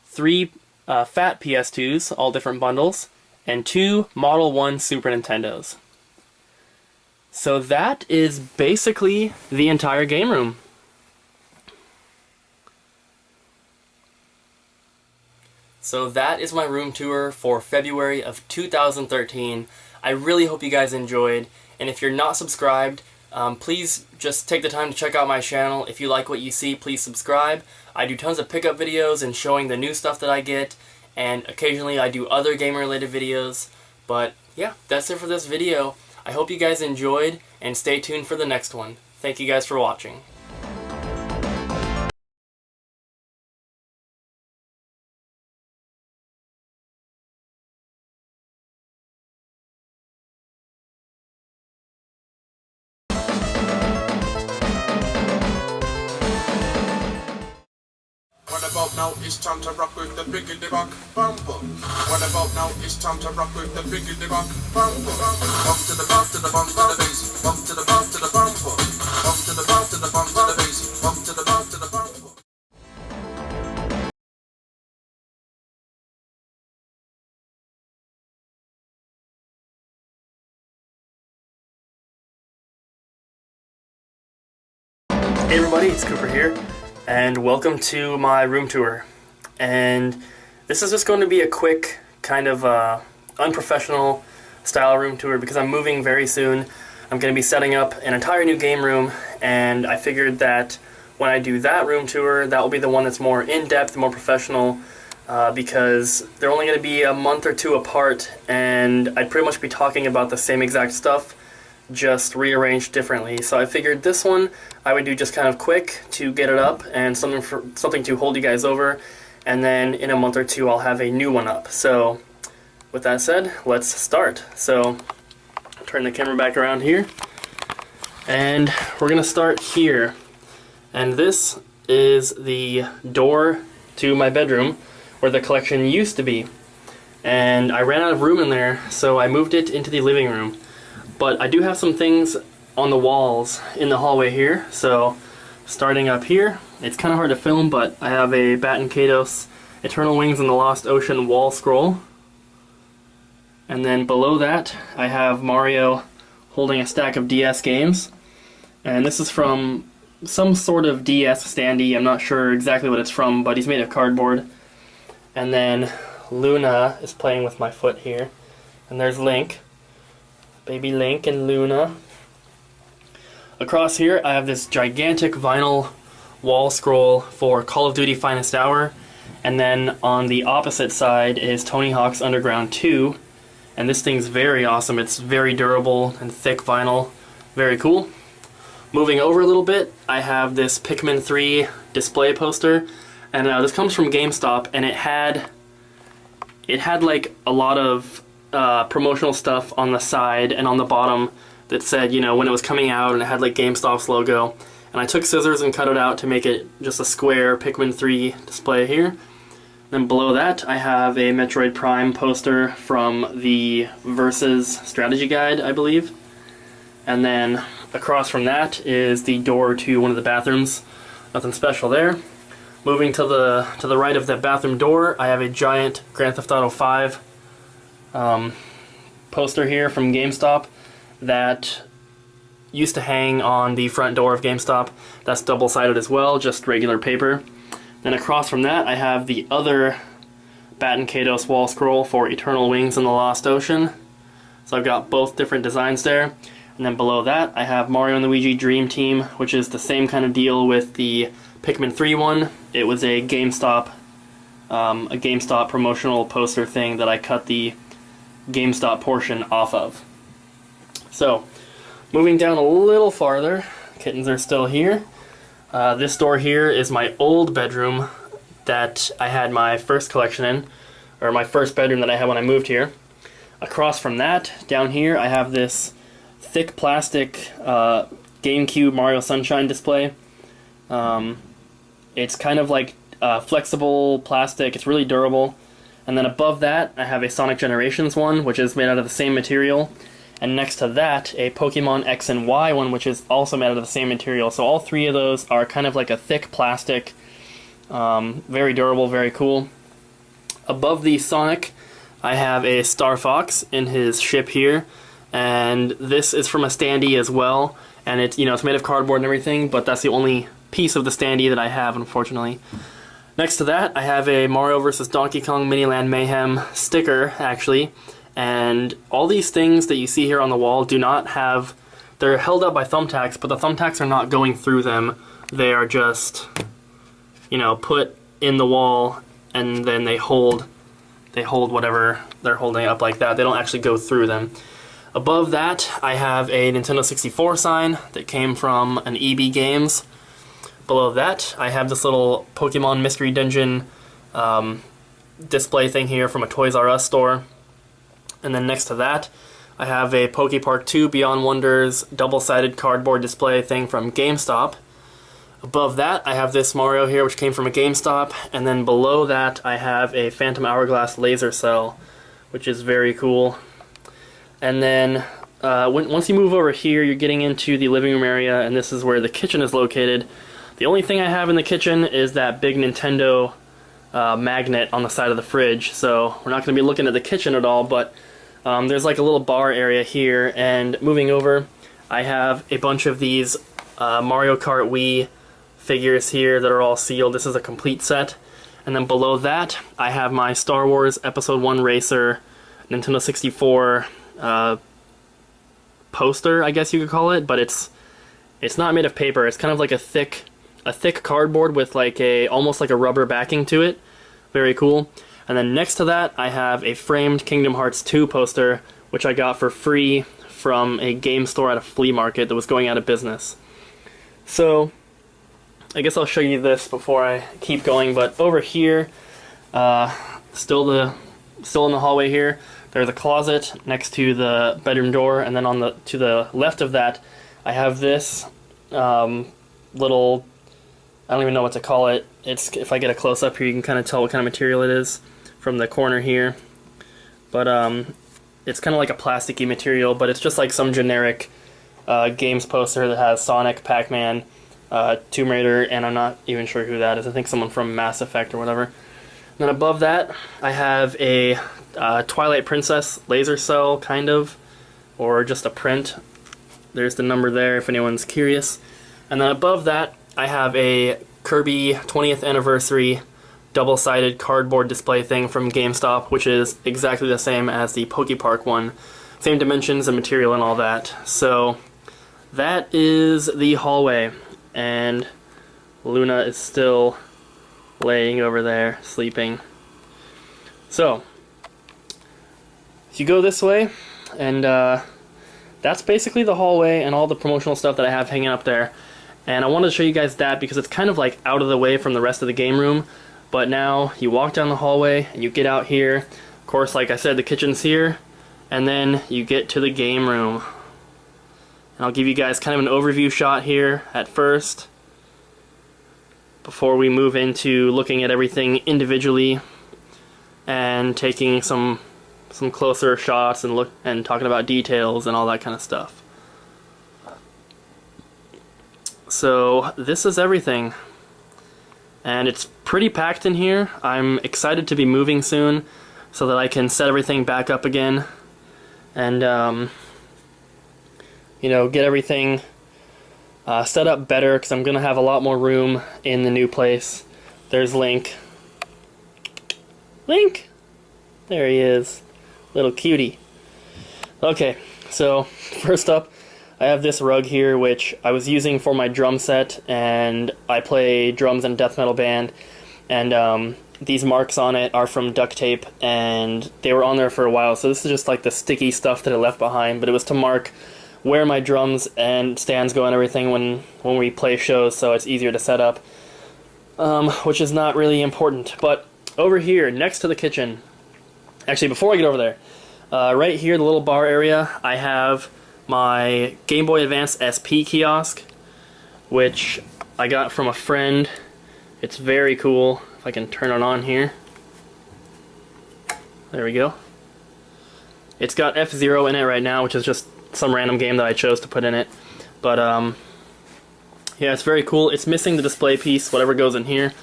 3 fat PS2s, all different bundles, and 2 Model 1 Super Nintendos. So that is basically the entire game room. So that is my room tour for February of 2013. I really hope you guys enjoyed, and if you're not subscribed, please just take the time to check out my channel. If you like what you see, please subscribe. I do tons of pickup videos and showing the new stuff that I get, and occasionally I do other game-related videos. But yeah, that's it for this video. I hope you guys enjoyed, and stay tuned for the next one. Thank you guys for watching. What about now? It's time to rock with the biggity rock bumper. What about now? It's time to rock with the biggity rock bumper. Bump to the bump to the bump to the bass. Bump to the bump to the bumper. Bump to the bump to the bump to the bass. Bump to the bump to the bumper. Hey everybody, it's Cooper here, and welcome to my room tour. And this is just going to be a quick, kind of unprofessional style room tour because I'm moving very soon. I'm going to be setting up an entire new game room, and I figured that when I do that room tour, that will be the one that's more in-depth, more professional, because they're only going to be a month or two apart, and I'd pretty much be talking about the same exact stuff, just rearranged differently. So I figured this one I would do just kind of quick to get it up and something to hold you guys over, and then in a month or two I'll have a new one up. So with that said, let's start. So turn the camera back around here, and we're gonna start here. And this is the door to my bedroom where the collection used to be, and I ran out of room in there, so I moved it into the living room. But I do have some things on the walls in the hallway here. So starting up here, it's kind of hard to film, but I have a Bat and Kados Eternal Wings in the Lost Ocean wall scroll. And then below that, I have Mario holding a stack of DS games. And this is from some sort of DS standee. I'm not sure exactly what it's from, but he's made of cardboard. And then Luna is playing with my foot here. And there's Link. Baby Link and Luna. Across here I have this gigantic vinyl wall scroll for Call of Duty Finest Hour, and then on the opposite side is Tony Hawk's Underground 2, and this thing's very awesome. It's very durable and thick vinyl, very cool. Moving over a little bit, I have this Pikmin 3 display poster, and this comes from GameStop, and it had like a lot of promotional stuff on the side and on the bottom that said, you know, when it was coming out, and it had like GameStop's logo. And I took scissors and cut it out to make it just a square Pikmin 3 display here. Then below that, I have a Metroid Prime poster from the Versus strategy guide, I believe. And then across from that is the door to one of the bathrooms. Nothing special there. Moving to the right of that bathroom door, I have a giant Grand Theft Auto 5 poster here from GameStop that used to hang on the front door of GameStop. That's double-sided as well, just regular paper. Then across from that, I have the other Batten Kaitos wall scroll for Eternal Wings in the Lost Ocean. So I've got both different designs there. And then below that, I have Mario & Luigi Dream Team, which is the same kind of deal with the Pikmin 3 one. It was a GameStop promotional poster thing that I cut the GameStop portion off of. So, moving down a little farther, kittens are still here. This door here is my old bedroom that I had my first collection in, or my first bedroom that I had when I moved here. Across from that, down here, I have this thick plastic GameCube Mario Sunshine display. It's kind of like flexible plastic, it's really durable. And then above that, I have a Sonic Generations one, which is made out of the same material. And next to that, a Pokemon X and Y one, which is also made out of the same material. So all three of those are kind of like a thick plastic, very durable, very cool. Above the Sonic, I have a Star Fox in his ship here, and this is from a standee as well. And it's, you know, it's made of cardboard and everything, but that's the only piece of the standee that I have, unfortunately. Next to that, I have a Mario vs. Donkey Kong Miniland Mayhem sticker, actually. And all these things that you see here on the wall do not have... They're held up by thumbtacks, but the thumbtacks are not going through them. They are just, you know, put in the wall, and then they hold whatever they're holding up like that. They don't actually go through them. Above that, I have a Nintendo 64 sign that came from an EB Games. Below that, I have this little Pokemon Mystery Dungeon display thing here from a Toys R Us store. And then next to that, I have a Pokepark 2 Beyond Wonders double-sided cardboard display thing from GameStop. Above that, I have this Mario here, which came from a GameStop. And then below that, I have a Phantom Hourglass laser cell, which is very cool. And then once you move over here, you're getting into the living room area, and this is where the kitchen is located. The only thing I have in the kitchen is that big Nintendo magnet on the side of the fridge, so we're not going to be looking at the kitchen at all, but there's like a little bar area here. And moving over, I have a bunch of these Mario Kart Wii figures here that are all sealed. This is a complete set. And then below that, I have my Star Wars Episode 1 Racer Nintendo 64 poster, I guess you could call it, but it's not made of paper. It's kind of like a thick cardboard with like almost like a rubber backing to it. Very cool. And then next to that, I have a framed Kingdom Hearts 2 poster, which I got for free from a game store at a flea market that was going out of business. So, I guess I'll show you this before I keep going, but over here, still in the hallway here, there's a closet next to the bedroom door, and then to the left of that, I have this little, I don't even know what to call it. If I get a close up here, you can kind of tell what kind of material it is from the corner here. But it's kind of like a plasticky material, but it's just like some generic games poster that has Sonic, Pac-Man, Tomb Raider, and I'm not even sure who that is. I think someone from Mass Effect or whatever. And then above that, I have a Twilight Princess laser cell, kind of, or just a print. There's the number there if anyone's curious. And then above that, I have a Kirby 20th Anniversary double-sided cardboard display thing from GameStop, which is exactly the same as the Pokepark one. Same dimensions and material and all that. So that is the hallway, and Luna is still laying over there, sleeping. So, if you go this way, and that's basically the hallway and all the promotional stuff that I have hanging up there. And I wanted to show you guys that because it's kind of like out of the way from the rest of the game room. But now you walk down the hallway and you get out here. Of course, like I said, the kitchen's here. And then you get to the game room. And I'll give you guys kind of an overview shot here at first, before we move into looking at everything individually and taking some closer shots and talking about details and all that kind of stuff. So this is everything, and it's pretty packed in here. I'm excited to be moving soon so that I can set everything back up again and you know, get everything set up better, because I'm gonna have a lot more room in the new place. There's Link. There he is, little cutie. Okay, so first up, I have this rug here, which I was using for my drum set, and I play drums in a death metal band, and these marks on it are from duct tape, and they were on there for a while, so this is just like the sticky stuff that I left behind, but it was to mark where my drums and stands go and everything when we play shows, so it's easier to set up, which is not really important. But over here, next to the kitchen, actually before I get over there, right here, the little bar area, I have my Game Boy Advance SP kiosk, which I got from a friend. It's very cool. If I can turn it on here. There we go. It's got F-Zero in it right now, which is just some random game that I chose to put in it. But yeah, it's very cool. It's missing the display piece, whatever goes in here.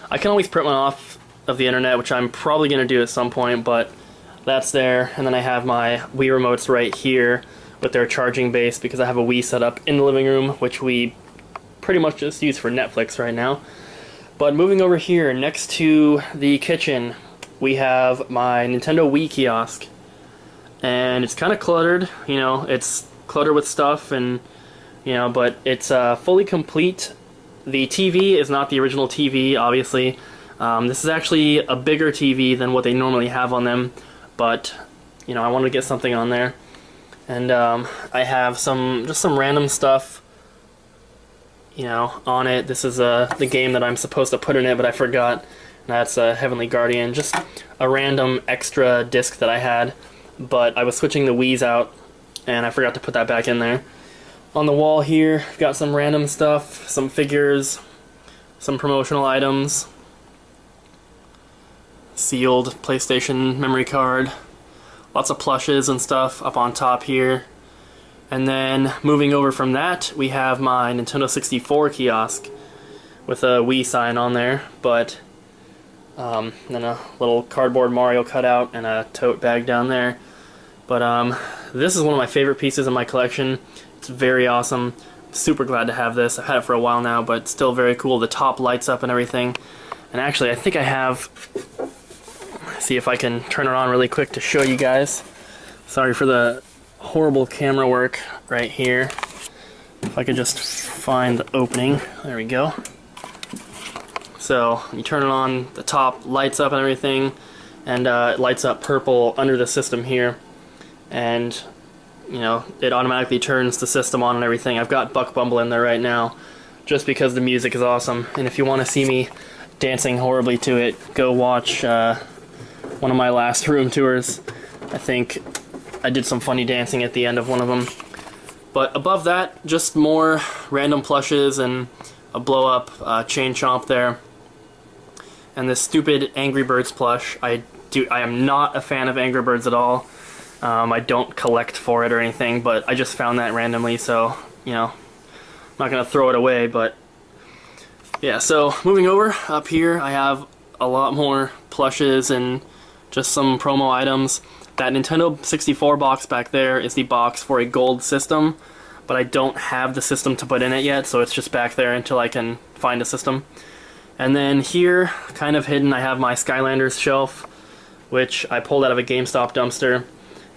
I can always print one off of the internet, which I'm probably going to do at some point, but that's there. And then I have my Wii remotes right here with their charging base, because I have a Wii set up in the living room, which we pretty much just use for Netflix right now. But moving over here, next to the kitchen, we have my Nintendo Wii kiosk. And it's kind of cluttered, you know, it's cluttered with stuff, and, you know, but it's fully complete. The TV is not the original TV, obviously. This is actually a bigger TV than what they normally have on them, but, you know, I wanted to get something on there. And I have just some random stuff, you know, on it. This is the game that I'm supposed to put in it, but I forgot. That's Heavenly Guardian, just a random extra disc that I had, but I was switching the Wii's out, and I forgot to put that back in there. On the wall here, I've got some random stuff, some figures, some promotional items, sealed PlayStation memory card, lots of plushes and stuff up on top here. And then moving over from that, we have my Nintendo 64 kiosk with a Wii sign on there, but then a little cardboard Mario cutout and a tote bag down there. But this is one of my favorite pieces in my collection. It's very awesome. Super glad to have this. I've had it for a while now, but still very cool. The top lights up and everything. And actually, I think I have... see if I can turn it on really quick to show you guys. Sorry for the horrible camera work right here. If I could just find the opening. There we go. So you turn it on, the top lights up and everything, and it lights up purple under the system here, and you know, it automatically turns the system on and everything. I've got Buck Bumble in there right now just because the music is awesome, and if you want to see me dancing horribly to it, go watch one of my last room tours. I think I did some funny dancing at the end of one of them. But above that, just more random plushes and a blow-up chain chomp there. And this stupid Angry Birds plush. I am not a fan of Angry Birds at all. I don't collect for it or anything, but I just found that randomly, so, you know, I'm not going to throw it away, but yeah, so moving over, up here I have a lot more plushes and just some promo items. That Nintendo 64 box back there is the box for a gold system, but I don't have the system to put in it yet, so it's just back there until I can find a system. And then here, kind of hidden, I have my Skylanders shelf, which I pulled out of a GameStop dumpster.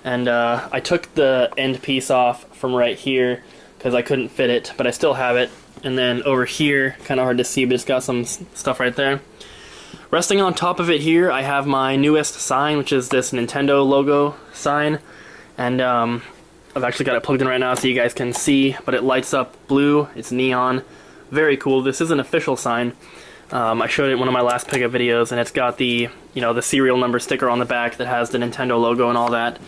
And I took the end piece off from right here because I couldn't fit it, but I still have it. And then over here, kind of hard to see, but it's got some stuff right there. Resting on top of it here, I have my newest sign, which is this Nintendo logo sign. And I've actually got it plugged in right now so you guys can see, but it lights up blue. It's neon. Very cool. This is an official sign. I showed it in one of my last pickup videos, and it's got the, you know, the serial number sticker on the back that has the Nintendo logo and all that,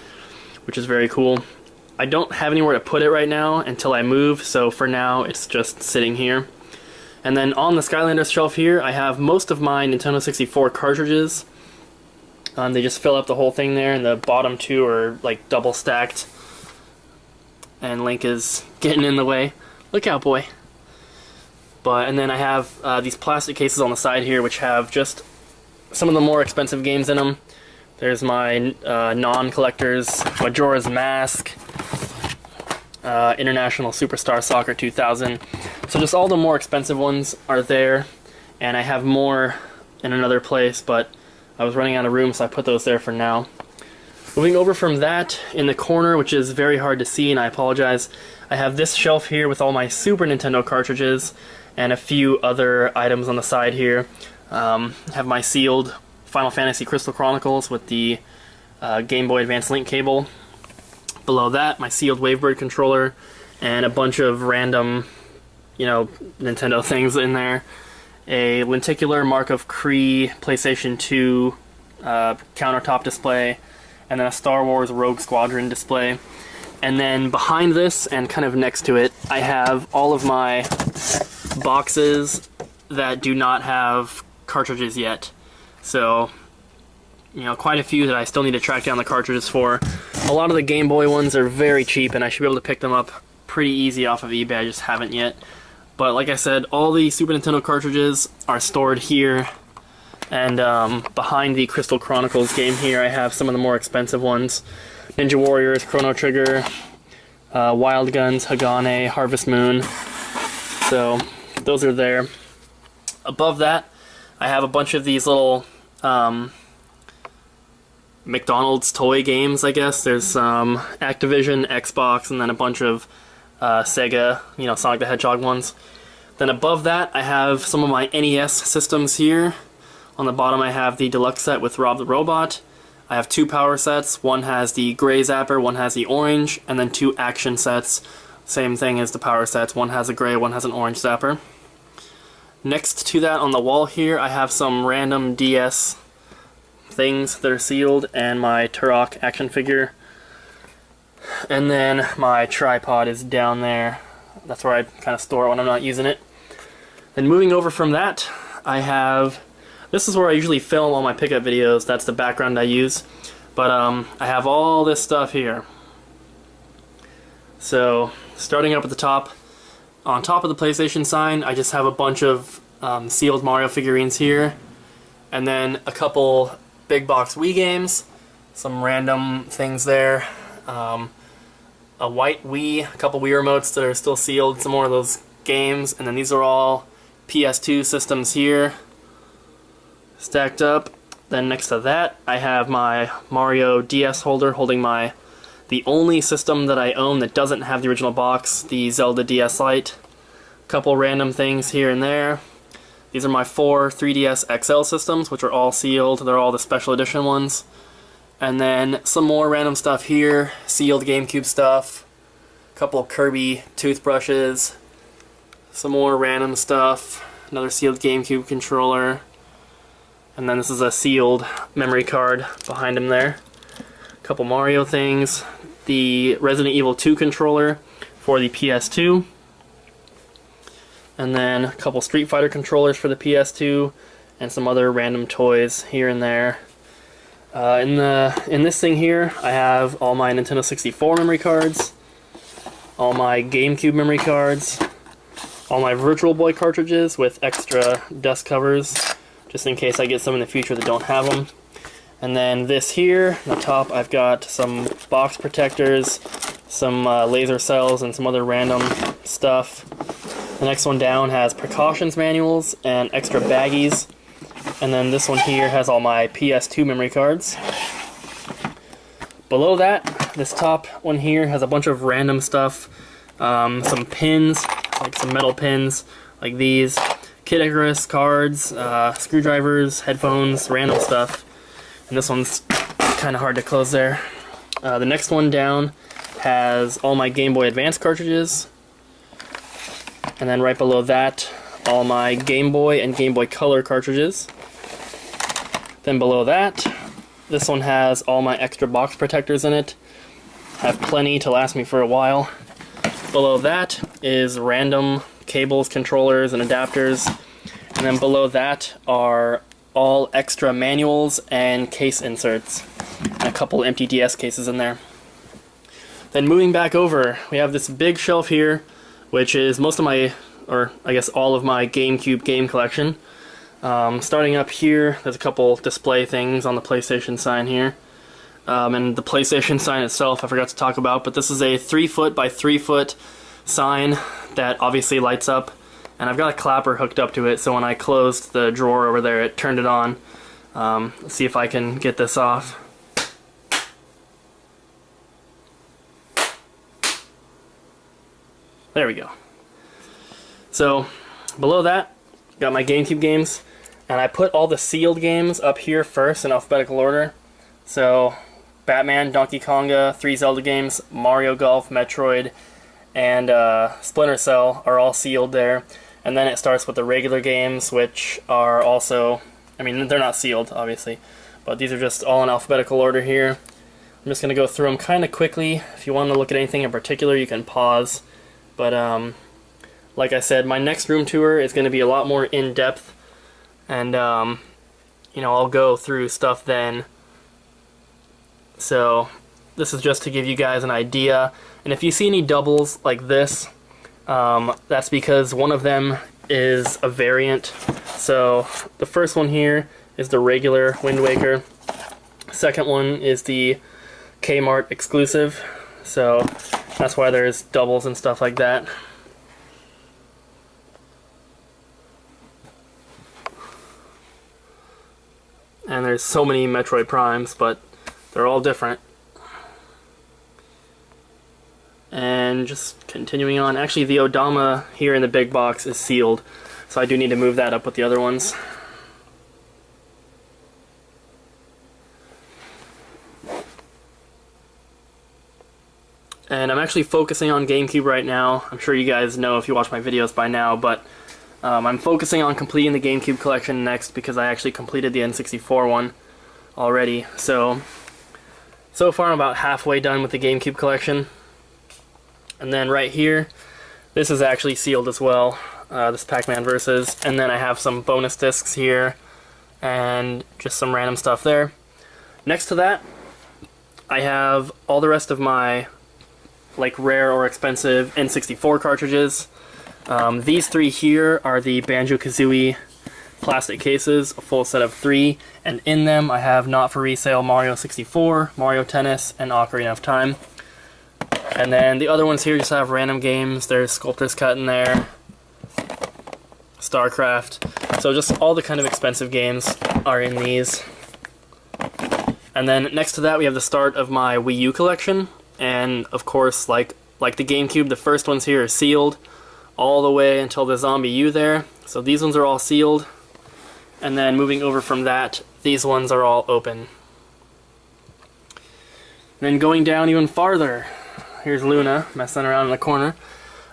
which is very cool. I don't have anywhere to put it right now until I move, so for now it's just sitting here. And then on the Skylanders shelf here, I have most of my Nintendo 64 cartridges. They just fill up the whole thing there, and the bottom two are like double stacked. And Link is getting in the way. Look out, boy. And then I have these plastic cases on the side here, which have just some of the more expensive games in them. There's my non-collectors, Majora's Mask, International Superstar Soccer 2000. So just all the more expensive ones are there, and I have more in another place, but I was running out of room, so I put those there for now. Moving over from that, in the corner, which is very hard to see, and I apologize, I have this shelf here with all my Super Nintendo cartridges, and a few other items on the side here. I have my sealed Final Fantasy Crystal Chronicles with the Game Boy Advance Link cable. Below that, my sealed Wavebird controller, and a bunch of random, you know, Nintendo things in there. A lenticular Mark of Kree PlayStation 2 countertop display, and then a Star Wars Rogue Squadron display. And then behind this, and kind of next to it, I have all of my boxes that do not have cartridges yet. So, you know, quite a few that I still need to track down the cartridges for. A lot of the Game Boy ones are very cheap, and I should be able to pick them up pretty easy off of eBay. I just haven't yet. But like I said, all the Super Nintendo cartridges are stored here. And behind the Crystal Chronicles game here, I have some of the more expensive ones. Ninja Warriors, Chrono Trigger, Wild Guns, Hagane, Harvest Moon. So those are there. Above that, I have a bunch of these little McDonald's toy games, I guess. There's Activision, Xbox, and then a bunch of Sega, you know, Sonic the Hedgehog ones. Then above that, I have some of my NES systems here. On the bottom, I have the deluxe set with Rob the Robot. I have two power sets. One has the gray zapper, one has the orange, and then two action sets. Same thing as the power sets. One has a gray, one has an orange zapper. Next to that on the wall here, I have some random DS things that are sealed, and my Turok action figure. And then my tripod is down there. That's where I kind of store it when I'm not using it. Then moving over from that, I have... This is where I usually film all my pickup videos. That's the background I use. But I have all this stuff here. So, starting up at the top, on top of the PlayStation sign, I just have a bunch of sealed Mario figurines here. And then a couple big box Wii games. Some random things there. A white Wii, a couple Wii remotes that are still sealed, some more of those games. And then these are all PS2 systems here, stacked up. Then next to that, I have my Mario DS holder holding the only system that I own that doesn't have the original box, the Zelda DS Lite. A couple random things here and there. These are my 4 3DS XL systems, which are all sealed. They're all the special edition ones. And then some more random stuff here, sealed GameCube stuff, a couple of Kirby toothbrushes, some more random stuff, another sealed GameCube controller. And then this is a sealed memory card behind him there. A couple Mario things. The Resident Evil 2 controller for the PS2. And then a couple Street Fighter controllers for the PS2. And some other random toys here and there. In this thing here, I have all my Nintendo 64 memory cards. All my GameCube memory cards. All my Virtual Boy cartridges with extra dust covers, just in case I get some in the future that don't have them. And then this here, on the top, I've got some box protectors, some laser cells, and some other random stuff. The next one down has precautions manuals and extra baggies. And then this one here has all my PS2 memory cards. Below that, this top one here has a bunch of random stuff. Some pins, like some metal pins, like these. Kid Icarus cards, screwdrivers, headphones, random stuff. And this one's kind of hard to close there. The next one down has all my Game Boy Advance cartridges. And then right below that, all my Game Boy and Game Boy Color cartridges. Then below that, this one has all my extra box protectors in it. Have plenty to last me for a while. Below that is random cables, controllers, and adapters. And then below that are all extra manuals and case inserts. And a couple empty DS cases in there. Then moving back over, we have this big shelf here, which is most of my, or I guess all of my GameCube game collection. Starting up here, there's a couple display things on the PlayStation sign here. And the PlayStation sign itself I forgot to talk about, but this is a 3-foot by 3-foot sign that obviously lights up. And I've got a clapper hooked up to it, so when I closed the drawer over there, it turned it on. Let's see if I can get this off. There we go. So, below that, got my GameCube games, and I put all the sealed games up here first in alphabetical order. So, Batman, Donkey Konga, 3 Zelda games, Mario Golf, Metroid, and Splinter Cell are all sealed there. And then it starts with the regular games, which are also, I mean, they're not sealed, obviously, but these are just all in alphabetical order here. I'm just going to go through them kind of quickly. If you want to look at anything in particular, you can pause. But, like I said, my next room tour is going to be a lot more in-depth, and, you know, I'll go through stuff then. So, this is just to give you guys an idea. And if you see any doubles like this, that's because one of them is a variant. So, the first one here is the regular Wind Waker. Second one is the Kmart exclusive. So, that's why there's doubles and stuff like that. And there's so many Metroid Primes, but they're all different. And just continuing on, actually the Odama here in the big box is sealed, so I do need to move that up with the other ones. And I'm actually focusing on GameCube right now. I'm sure you guys know if you watch my videos by now, but I'm focusing on completing the GameCube collection next because I actually completed the N64 one already. So far I'm about halfway done with the GameCube collection. And then right here, this is actually sealed as well, this Pac-Man Versus. And then I have some bonus discs here and just some random stuff there. Next to that, I have all the rest of my like rare or expensive N64 cartridges. These 3 here are the Banjo-Kazooie plastic cases, a full set of 3, and in them I have not for resale Mario 64, Mario Tennis, and Ocarina of Time. And then the other ones here just have random games. There's Sculptor's Cut in there, StarCraft, so just all the kind of expensive games are in these. And then next to that we have the start of my Wii U collection. And of course, like the GameCube, the first ones here are sealed all the way until the Zombie U there. So these ones are all sealed. And then moving over from that, these ones are all open. And then going down even farther, here's Luna messing around in the corner.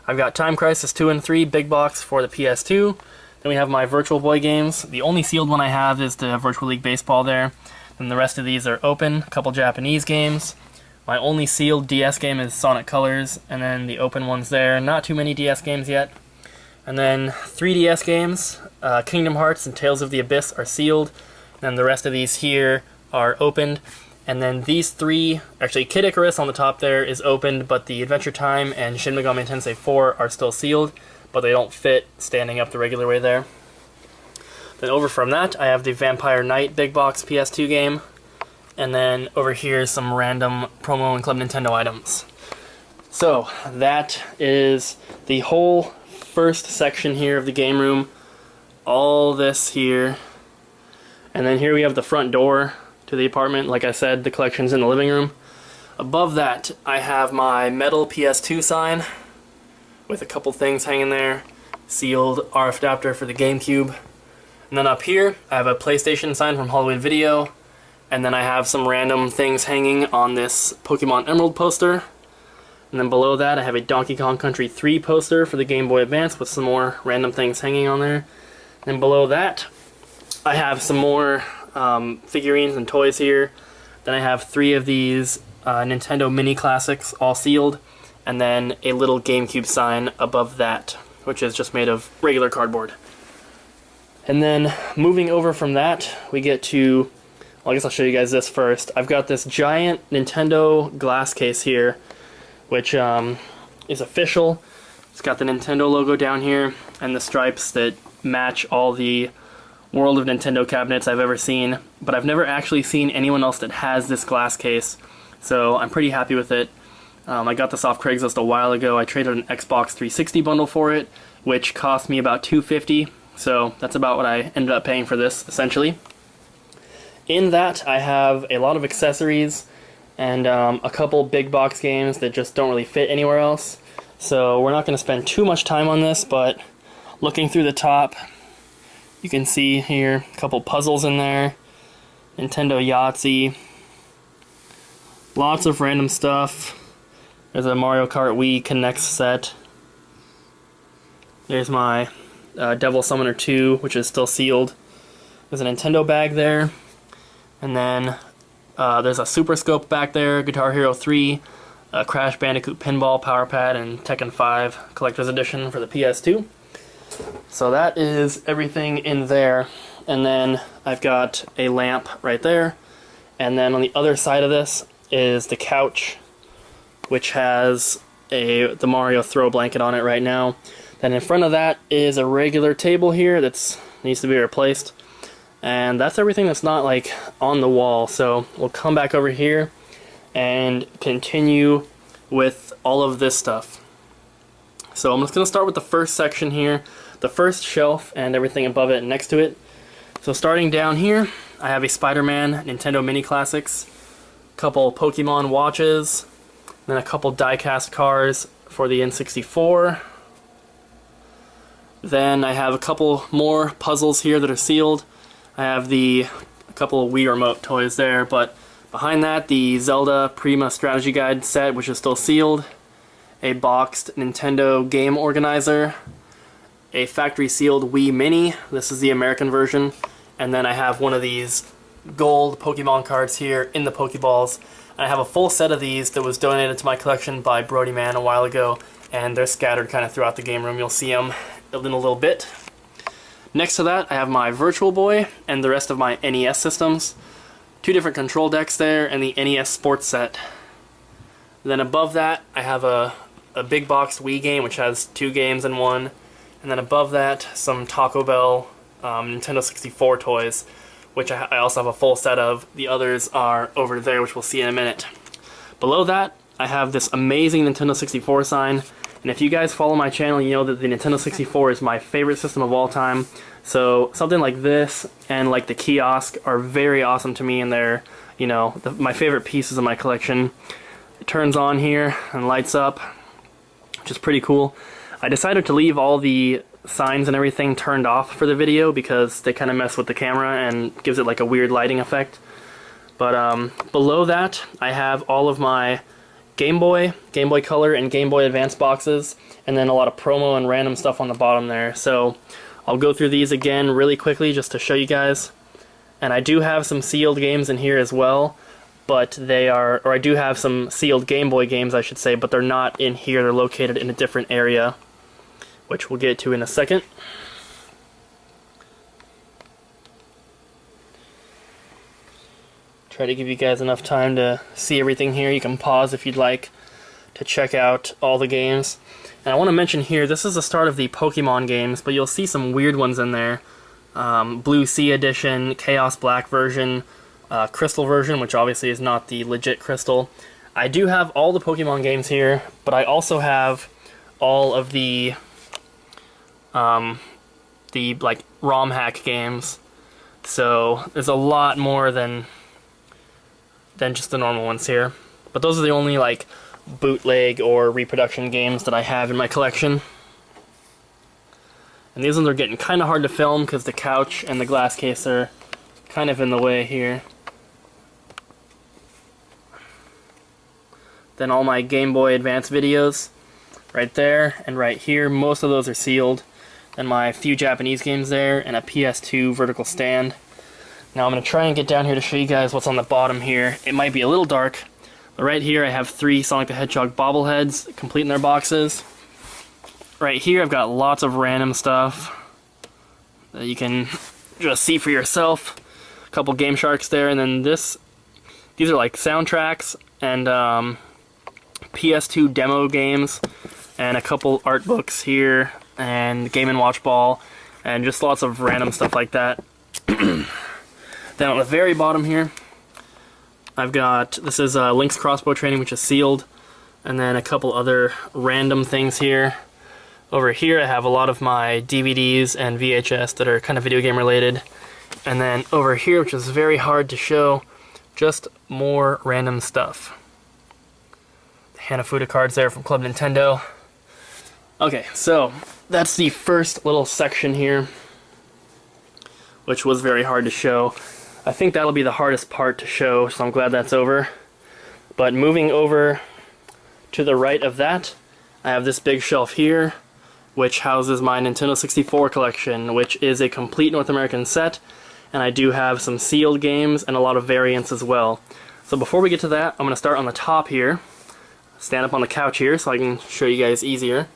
I've got Time Crisis 2 and 3, big box for the PS2. Then we have my Virtual Boy games. The only sealed one I have is the Virtual League Baseball there. And the rest of these are open, a couple Japanese games. My only sealed DS game is Sonic Colors, and then the open ones there. Not too many DS games yet. And then 3DS games, Kingdom Hearts and Tales of the Abyss are sealed. And the rest of these here are opened. And then these 3, actually Kid Icarus on the top there is opened, but the Adventure Time and Shin Megami Tensei 4 are still sealed, but they don't fit standing up the regular way there. Then over from that, I have the Vampire Knight big box PS2 game. And then over here, some random promo and Club Nintendo items. So, that is the whole first section here of the game room. All this here. And then here we have the front door to the apartment. Like I said, the collection's in the living room. Above that, I have my metal PS2 sign with a couple things hanging there. Sealed RF adapter for the GameCube. And then up here, I have a PlayStation sign from Hollywood Video. And then I have some random things hanging on this Pokemon Emerald poster. And then below that I have a Donkey Kong Country 3 poster for the Game Boy Advance with some more random things hanging on there. And below that I have some more figurines and toys here. Then I have 3 of these Nintendo Mini Classics all sealed, and then a little GameCube sign above that, which is just made of regular cardboard. And then moving over from that, we get to, well, I guess I'll show you guys this first. I've got this giant Nintendo glass case here, which is official. It's got the Nintendo logo down here and the stripes that match all the World of Nintendo cabinets I've ever seen, but I've never actually seen anyone else that has this glass case, so I'm pretty happy with it. I got this off Craigslist a while ago. I traded an Xbox 360 bundle for it, which cost me about $250, so that's about what I ended up paying for this, essentially. In that, I have a lot of accessories and a couple big box games that just don't really fit anywhere else, so we're not going to spend too much time on this, but looking through the top, you can see here a couple puzzles in there, Nintendo Yahtzee, lots of random stuff. There's a Mario Kart Wii Connect set. There's my Devil Summoner 2, which is still sealed. There's a Nintendo bag there. And then there's a Super Scope back there, Guitar Hero 3, a Crash Bandicoot Pinball Power Pad, and Tekken 5 Collector's Edition for the PS2. So that is everything in there. And then I've got a lamp right there. And then on the other side of this is the couch, which has the Mario throw blanket on it right now. Then in front of that is a regular table here that needs to be replaced. And that's everything that's not like on the wall. So we'll come back over here and continue with all of this stuff. So I'm just going to start with the first section here, the first shelf and everything above it and next to it. So starting down here, I have a Spider-Man Nintendo Mini Classics, a couple Pokemon watches, then a couple die-cast cars for the N64. Then I have a couple more puzzles here that are sealed. I have a couple of Wii Remote toys there, but behind that, the Zelda Prima Strategy Guide set, which is still sealed, a boxed Nintendo Game Organizer, a factory-sealed Wii Mini, this is the American version, and then I have one of these gold Pokemon cards here in the Pokeballs. And I have a full set of these that was donated to my collection by Brody Man a while ago, and they're scattered kind of throughout the game room. You'll see them in a little bit. Next to that, I have my Virtual Boy and the rest of my NES systems. 2 different control decks there, and the NES Sports set. Then above that, I have a big box Wii game, which has 2 games in one. And then above that, some Taco Bell Nintendo 64 toys, which I also have a full set of. The others are over there, which we'll see in a minute. Below that, I have this amazing Nintendo 64 sign. And if you guys follow my channel, you know that the Nintendo 64 is my favorite system of all time. So something like this and like the kiosk are very awesome to me, and they're, you know, my favorite pieces of my collection. It turns on here and lights up, which is pretty cool. I decided to leave all the signs and everything turned off for the video because they kind of mess with the camera and gives it like a weird lighting effect. But below that, I have all of my Game Boy Color, and Game Boy Advance boxes, and then a lot of promo and random stuff on the bottom there. So I'll go through these again really quickly just to show you guys. And I do have some sealed games in here as well, but they are, or I do have some sealed Game Boy games, I should say, but they're not in here. They're located in a different area, which we'll get to in a second. Try to give you guys enough time to see everything here. You can pause if you'd like to check out all the games. And I want to mention here, this is the start of the Pokemon games, but you'll see some weird ones in there. Blue Sea Edition, Chaos Black version, Crystal version, which obviously is not the legit Crystal. I do have all the Pokemon games here, but I also have all of the like ROM hack games. So there's a lot more than just the normal ones here. But those are the only like bootleg or reproduction games that I have in my collection. And these ones are getting kind of hard to film because the couch and the glass case are kind of in the way here. Then all my Game Boy Advance videos right there and right here. Most of those are sealed. Then my few Japanese games there and a PS2 vertical stand. Now I'm going to try and get down here to show you guys what's on the bottom here. It might be a little dark, but right here I have 3 Sonic the Hedgehog bobbleheads complete in their boxes. Right here I've got lots of random stuff that you can just see for yourself. A couple Game Sharks there, and then these are like soundtracks and PS2 demo games, and a couple art books here, and Game & Watch Ball, and just lots of random stuff like that. Then on the very bottom here, I've got, this is Link's Crossbow Training, which is sealed, and then a couple other random things here. Over here I have a lot of my DVDs and VHS that are kind of video game related. And then over here, which is very hard to show, just more random stuff. The Hanafuda cards there from Club Nintendo. Okay, so that's the first little section here, which was very hard to show. I think that'll be the hardest part to show, so I'm glad that's over. But moving over to the right of that, I have this big shelf here, which houses my Nintendo 64 collection, which is a complete North American set, and I do have some sealed games and a lot of variants as well. So before we get to that, I'm going to start on the top here. Stand up on the couch here so I can show you guys easier.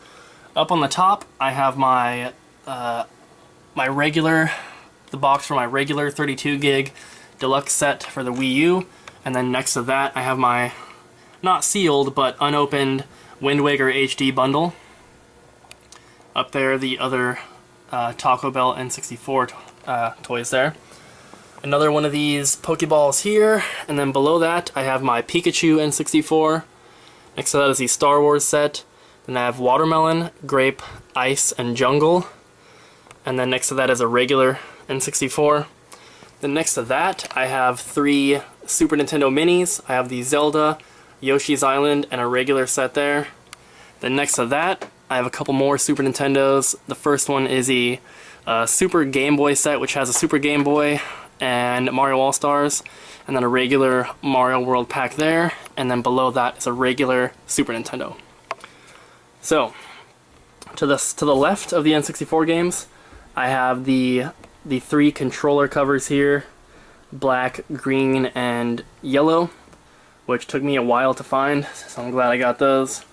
Up on the top, I have my the box for my regular 32 gig deluxe set for the Wii U, and then next to that I have my not sealed but unopened Wind Waker HD bundle. Up there, the other Taco Bell N64 toys there. Another one of these Pokeballs here, and then below that I have my Pikachu N64. Next to that is the Star Wars set. Then I have Watermelon, Grape, Ice, and Jungle. And then next to that is a regular N64. Then next to that I have 3 Super Nintendo Minis. I have the Zelda, Yoshi's Island, and a regular set there. Then next to that I have a couple more Super Nintendos. The first one is the Super Game Boy set, which has a Super Game Boy and Mario All-Stars, and then a regular Mario World pack there, and then below that is a regular Super Nintendo. So, to the left of the N64 games, I have the 3 controller covers here, black, green, and yellow, which took me a while to find, so I'm glad I got those.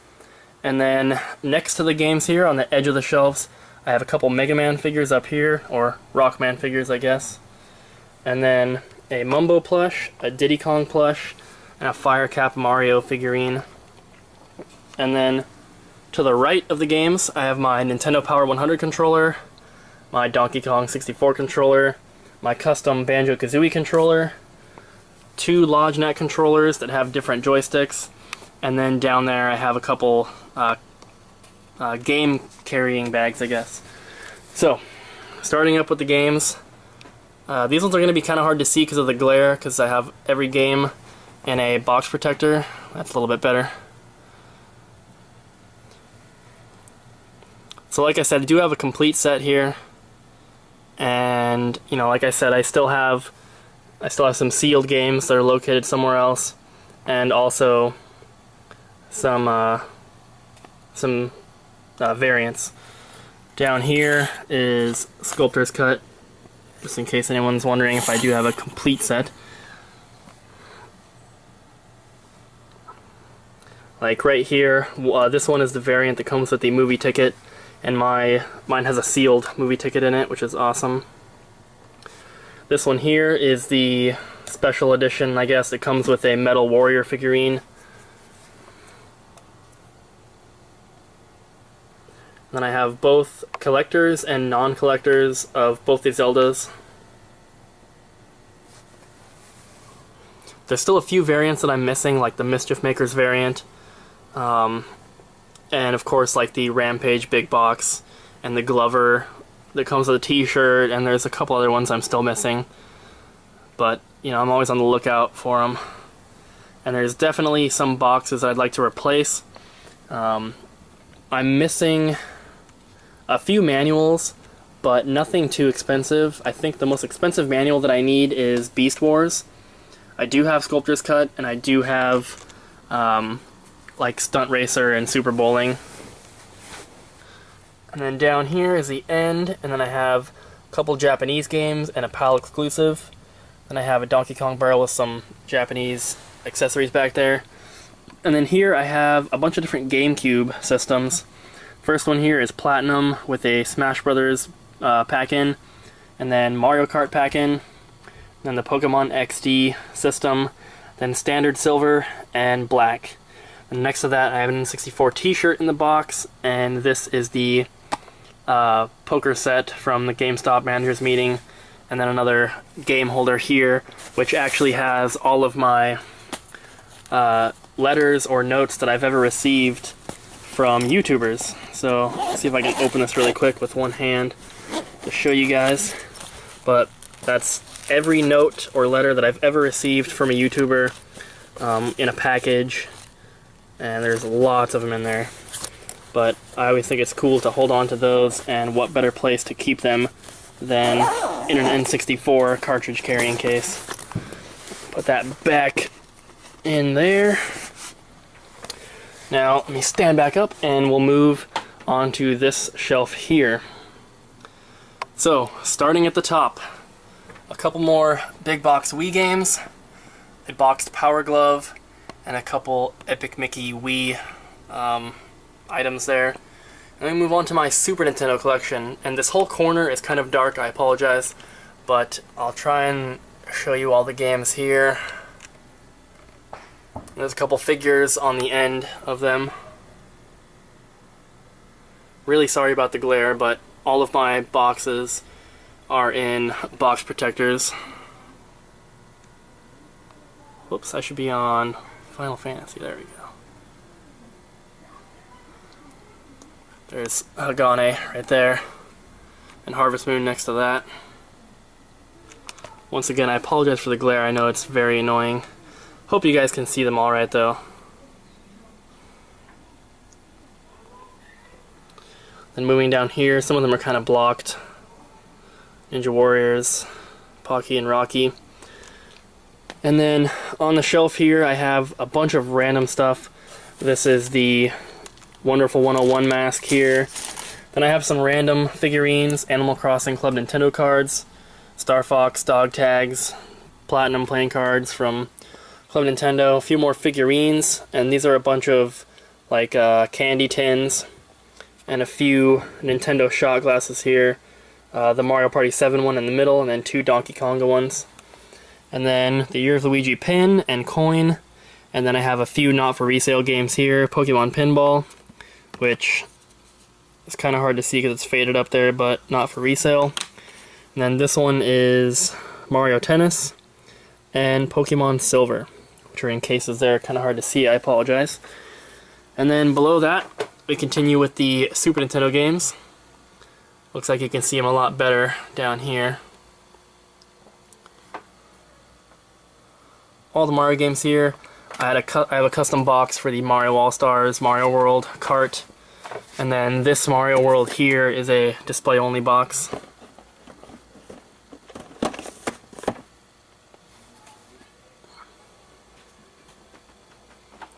And then next to the games here, on the edge of the shelves, I have a couple Mega Man figures up here, or Rockman figures, I guess. And then a Mumbo plush, a Diddy Kong plush, and a Fire Cap Mario figurine. And then to the right of the games, I have my Nintendo Power 100 controller, my Donkey Kong 64 controller, my custom Banjo-Kazooie controller, 2 LodgeNet controllers that have different joysticks, and then down there I have a couple game carrying bags, I guess. So, starting up with the games. These ones are going to be kind of hard to see because of the glare, because I have every game in a box protector. That's a little bit better. So like I said, I do have a complete set here, and you know, like I said, I still have some sealed games that are located somewhere else, and also some variants. Down here is Sculptor's Cut, just in case anyone's wondering if I do have a complete set. Like right here, this one is the variant that comes with the movie ticket, and mine has a sealed movie ticket in it, which is awesome. This one here is the special edition, I guess. It comes with a Metal Warrior figurine. Then I have both collectors and non-collectors of both the Zeldas. There's still a few variants that I'm missing, like the Mischief Makers variant, and of course like the Rampage big box, and the Glover that comes with a t-shirt, and there's a couple other ones I'm still missing. But, you know, I'm always on the lookout for them. And there's definitely some boxes I'd like to replace. I'm missing a few manuals, but nothing too expensive. I think the most expensive manual that I need is Beast Wars. I do have Sculptor's Cut, and I do have like Stunt Racer and Super Bowling. And then down here is the end, and then I have a couple Japanese games and a PAL exclusive. Then I have a Donkey Kong barrel with some Japanese accessories back there. And then here I have a bunch of different GameCube systems. First one here is Platinum with a Smash Brothers pack-in, and then Mario Kart pack-in, then the Pokemon XD system, then Standard Silver and Black. And next to that I have an N64 t-shirt in the box, and this is the poker set from the GameStop managers meeting, and then another game holder here, which actually has all of my letters or notes that I've ever received from YouTubers. So let's see if I can open this really quick with one hand to show you guys. But that's every note or letter that I've ever received from a YouTuber in a package, and there's lots of them in there. But I always think it's cool to hold on to those, and what better place to keep them than in an N64 cartridge carrying case. Put that back in there. Now let me stand back up and we'll move onto this shelf here. So starting at the top, a couple more big box Wii games, a boxed Power Glove, and a couple Epic Mickey Wii items there. And then we move on to my Super Nintendo collection, and this whole corner is kind of dark, I apologize, but I'll try and show you all the games here. There's a couple figures on the end of them. Really sorry about the glare, but all of my boxes are in box protectors. Whoops, I should be on Final Fantasy, there we go. There's Hagane right there, and Harvest Moon next to that. Once again, I apologize for the glare, I know it's very annoying. Hope you guys can see them all right though. Then moving down here, some of them are kind of blocked. Ninja Warriors, Pocky and Rocky. And then on the shelf here I have a bunch of random stuff. This is the Wonderful 101 mask here. Then I have some random figurines, Animal Crossing Club Nintendo cards, Star Fox dog tags, Platinum playing cards from Club Nintendo, a few more figurines, and these are a bunch of like candy tins, and a few Nintendo shot glasses here. The Mario Party 7 one in the middle, and then two Donkey Konga ones. And then the Year of Luigi pin and coin, and then I have a few not for resale games here. Pokemon Pinball, which is kind of hard to see because it's faded up there, but not for resale. And then this one is Mario Tennis and Pokemon Silver, which are in cases there, kind of hard to see, I apologize. And then below that, we continue with the Super Nintendo games. Looks like you can see them a lot better down here. All the Mario games here. I have a custom box for the Mario All-Stars, Mario World cart, and then this Mario World here is a display-only box.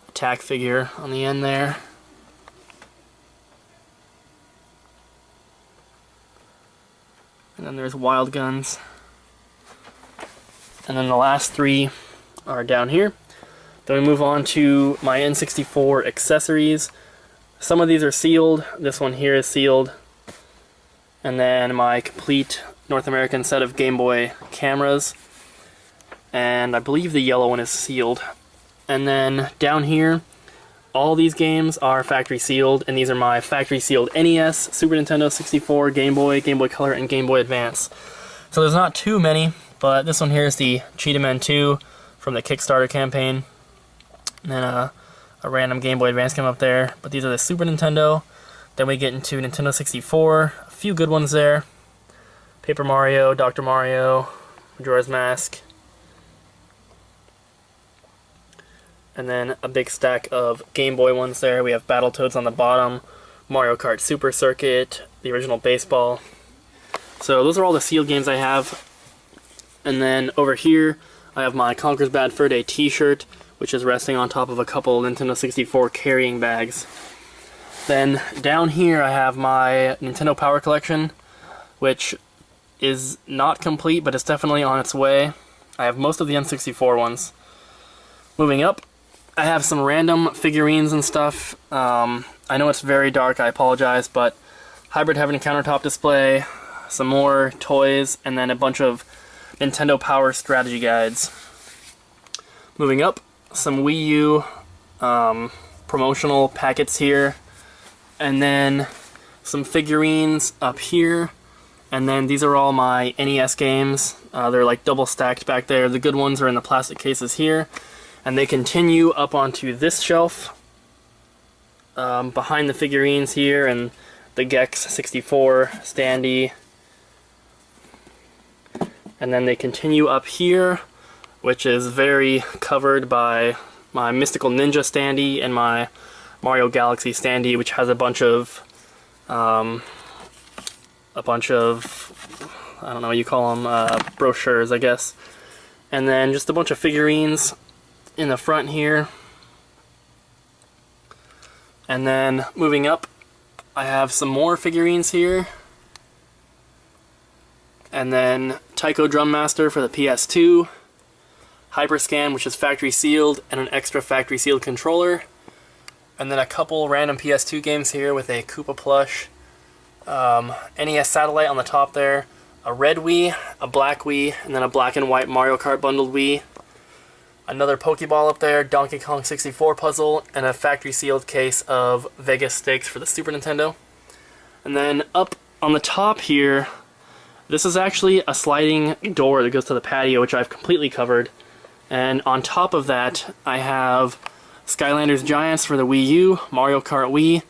Attack figure on the end there. And then there's Wild Guns. And then the last three are down here. Then we move on to my N64 accessories. Some of these are sealed. This one here is sealed. And then my complete North American set of Game Boy cameras. And I believe the yellow one is sealed. And then down here, all these games are factory sealed, and these are my factory sealed NES, Super Nintendo 64, Game Boy Color, and Game Boy Advance. So there's not too many, but this one here is the Cheetah Man 2 from the Kickstarter campaign. And then a random Game Boy Advance came up there, but these are the Super Nintendo. Then we get into Nintendo 64, a few good ones there. Paper Mario, Dr. Mario, Majora's Mask. And then a big stack of Game Boy ones there. We have Battletoads on the bottom, Mario Kart Super Circuit, the original baseball. So those are all the sealed games I have. And then over here, I have my Conker's Bad Fur Day t-shirt which is resting on top of a couple Nintendo 64 carrying bags. Then down here I have my Nintendo Power Collection, which is not complete, but it's definitely on its way. I have most of the N64 ones. Moving up, I have some random figurines and stuff. I know it's very dark, I apologize, but Hybrid Heaven countertop display, some more toys, and then a bunch of Nintendo Power strategy guides. Moving up, some Wii U promotional packets here, and then some figurines up here, and then these are all my NES games. They're like double stacked back there. The good ones are in the plastic cases here, and they continue up onto this shelf behind the figurines here, and the Gex 64 standee. And then they continue up here, which is very covered by my Mystical Ninja standee and my Mario Galaxy standee, which has a bunch of I don't know what you call them, brochures, I guess. And then just a bunch of figurines in the front here. And then moving up, I have some more figurines here. And then Taiko Drum Master for the PS2, Hyperscan, which is factory sealed, and an extra factory sealed controller. And then a couple random PS2 games here with a Koopa plush, NES Satellite on the top there, a red Wii, a black Wii, and then a black and white Mario Kart bundled Wii. Another Pokeball up there, Donkey Kong 64 puzzle, and a factory sealed case of Vegas Stakes for the Super Nintendo. And then up on the top here, this is actually a sliding door that goes to the patio, which I've completely covered. And on top of that, I have Skylanders Giants for the Wii U, Mario Kart Wii,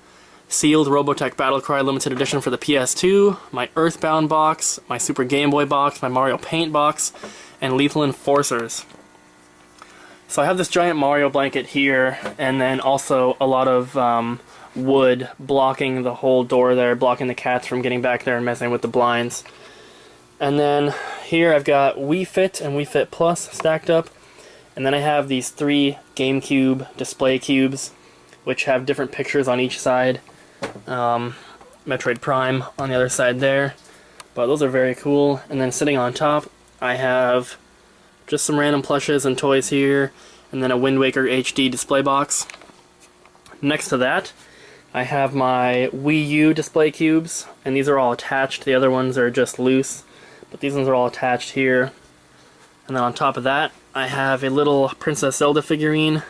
sealed Robotech Battlecry Limited Edition for the PS2, my Earthbound box, my Super Game Boy box, my Mario Paint box, and Lethal Enforcers. So I have this giant Mario blanket here, and then also a lot of wood blocking the whole door there, blocking the cats from getting back there and messing with the blinds. And then here I've got Wii Fit and Wii Fit Plus stacked up. And then I have these 3 GameCube display cubes, which have different pictures on each side. Metroid Prime on the other side there. But those are very cool. And then sitting on top, I have just some random plushes and toys here, and then a Wind Waker HD display box. Next to that, I have my Wii U display cubes, and these are all attached. The other ones are just loose, but these ones are all attached here. And then on top of that, I have a little Princess Zelda figurine,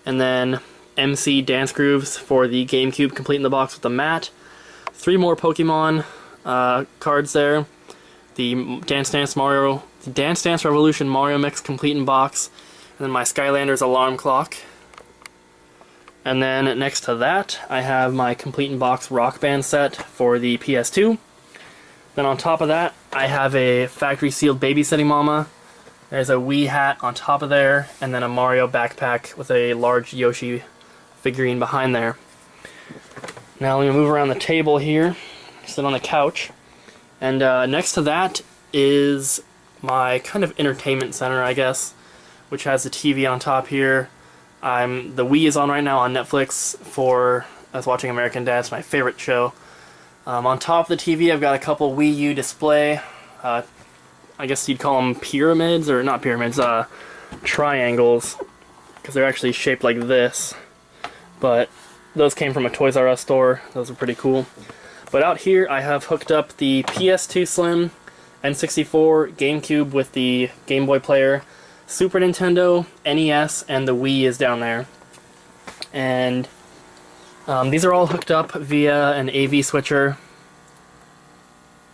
and then MC Dance Grooves for the GameCube complete in the box with the mat. 3 more Pokemon cards there. The Dance Dance Revolution Mario Mix complete in box, and then my Skylanders alarm clock. And then next to that, I have my complete in box Rock Band set for the PS2. Then on top of that, I have a factory sealed Babysitting Mama. There's a Wii hat on top of there, and then a Mario backpack with a large Yoshi figurine behind there. Now let me move around the table here, sit on the couch, and next to that is my kind of entertainment center, I guess, which has a TV on top here. The Wii is on right now on Netflix for us watching American Dad. It's my favorite show. On top of the TV, I've got a couple Wii U display. I guess you'd call them pyramids, or not pyramids, triangles, because they're actually shaped like this. But those came from a Toys R Us store. Those are pretty cool. But out here, I have hooked up the PS2 Slim, N64, GameCube with the Game Boy player, Super Nintendo, NES, and the Wii is down there. And these are all hooked up via an AV switcher,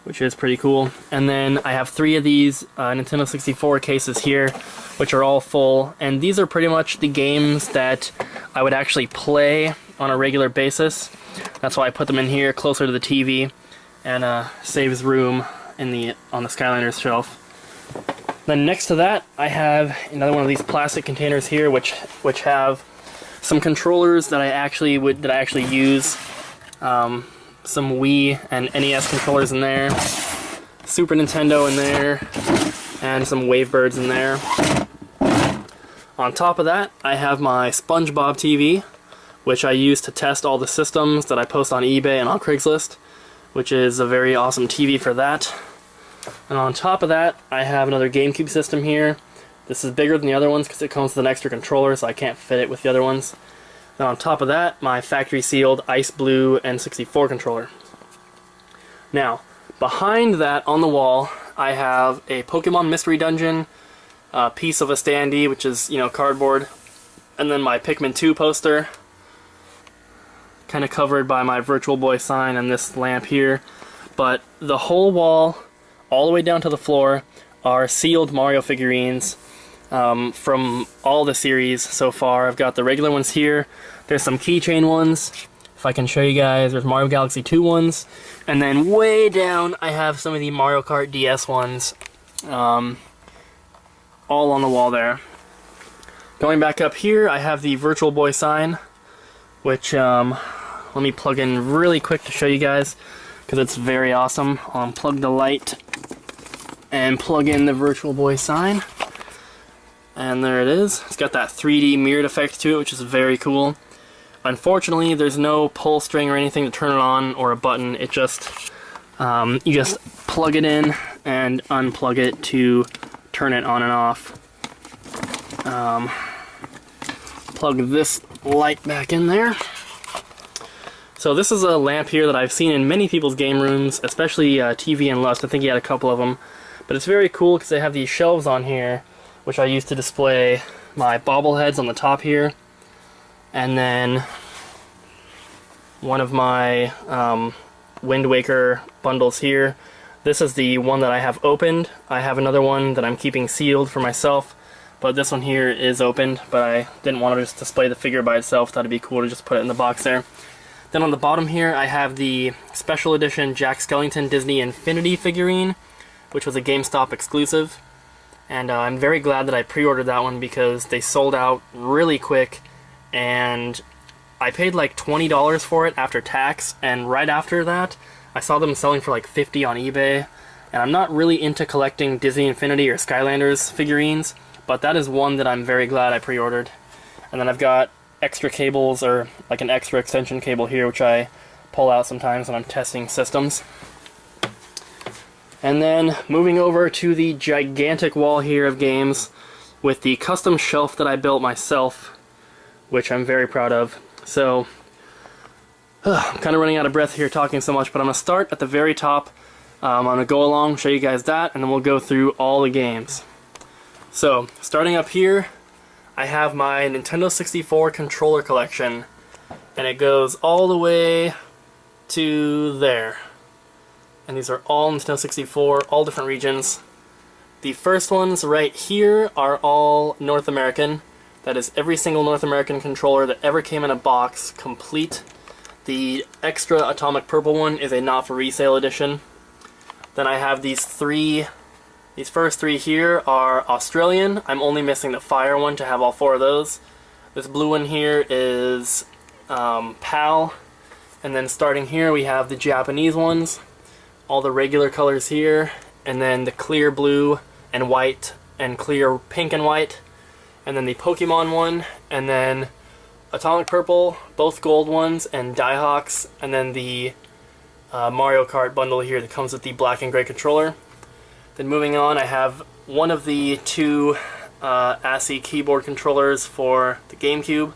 which is pretty cool. And then I have 3 of these Nintendo 64 cases here, which are all full. And these are pretty much the games that I would actually play on a regular basis. That's why I put them in here closer to the TV, and saves room on the Skylanders shelf. Then next to that, I have another one of these plastic containers here, which have some controllers that I actually use. Some Wii and NES controllers in there, Super Nintendo in there, and some Wavebirds in there. On top of that, I have my SpongeBob TV, which I use to test all the systems that I post on eBay and on Craigslist, which is a very awesome TV for that. And on top of that, I have another GameCube system here. This is bigger than the other ones because it comes with an extra controller, so I can't fit it with the other ones. And on top of that, my factory sealed Ice Blue N64 controller. Now, behind that on the wall, I have a Pokemon Mystery Dungeon, a piece of a standee, which is, you know, cardboard, and then my Pikmin 2 poster, kind of covered by my Virtual Boy sign and this lamp here. But the whole wall, all the way down to the floor, are sealed Mario figurines from all the series so far. I've got the regular ones here. There's some keychain ones. If I can show you guys, there's Mario Galaxy 2 ones. And then way down, I have some of the Mario Kart DS ones. All on the wall there. Going back up here, I have the Virtual Boy sign, which, let me plug in really quick to show you guys, because it's very awesome. I'll unplug the light and plug in the Virtual Boy sign. And there it is. It's got that 3D mirrored effect to it, which is very cool. Unfortunately, there's no pull string or anything to turn it on, or a button. It just, you just plug it in and unplug it to turn it on and off. Plug this light back in there. So this is a lamp here that I've seen in many people's game rooms, especially TV and Lust. I think he had a couple of them. But it's very cool because they have these shelves on here, which I use to display my bobbleheads on the top here. And then one of my Wind Waker bundles here. This is the one that I have opened. I have another one that I'm keeping sealed for myself, but this one here is opened, but I didn't want to just display the figure by itself. Thought it'd be cool to just put it in the box there. Then on the bottom here, I have the special edition Jack Skellington Disney Infinity figurine, which was a GameStop exclusive. And I'm very glad that I pre-ordered that one because they sold out really quick, and I paid like $20 for it after tax, and right after that I saw them selling for like $50 on eBay. And I'm not really into collecting Disney Infinity or Skylanders figurines, but that is one that I'm very glad I pre-ordered. And then I've got extra cables, or like an extra extension cable here, which I pull out sometimes when I'm testing systems. And then moving over to the gigantic wall here of games with the custom shelf that I built myself, which I'm very proud of. So, I'm kind of running out of breath here talking so much, but I'm going to start at the very top. I'm going to go along, show you guys that, and then we'll go through all the games. So, starting up here, I have my Nintendo 64 controller collection, and it goes all the way to there. And these are all Nintendo 64, all different regions. The first ones right here are all North American. That is every single North American controller that ever came in a box, complete. The extra Atomic Purple one is a not for resale edition. Then I have these first three here are Australian. I'm only missing the fire one to have all four of those. This blue one here is PAL. And then starting here we have the Japanese ones. All the regular colors here. And then the clear blue and white and clear pink and white. And then the Pokemon one. And then Atomic Purple, both gold ones, and Diehawks. And then the Mario Kart bundle here that comes with the black and gray controller. Then moving on, I have one of the two ASCII keyboard controllers for the GameCube.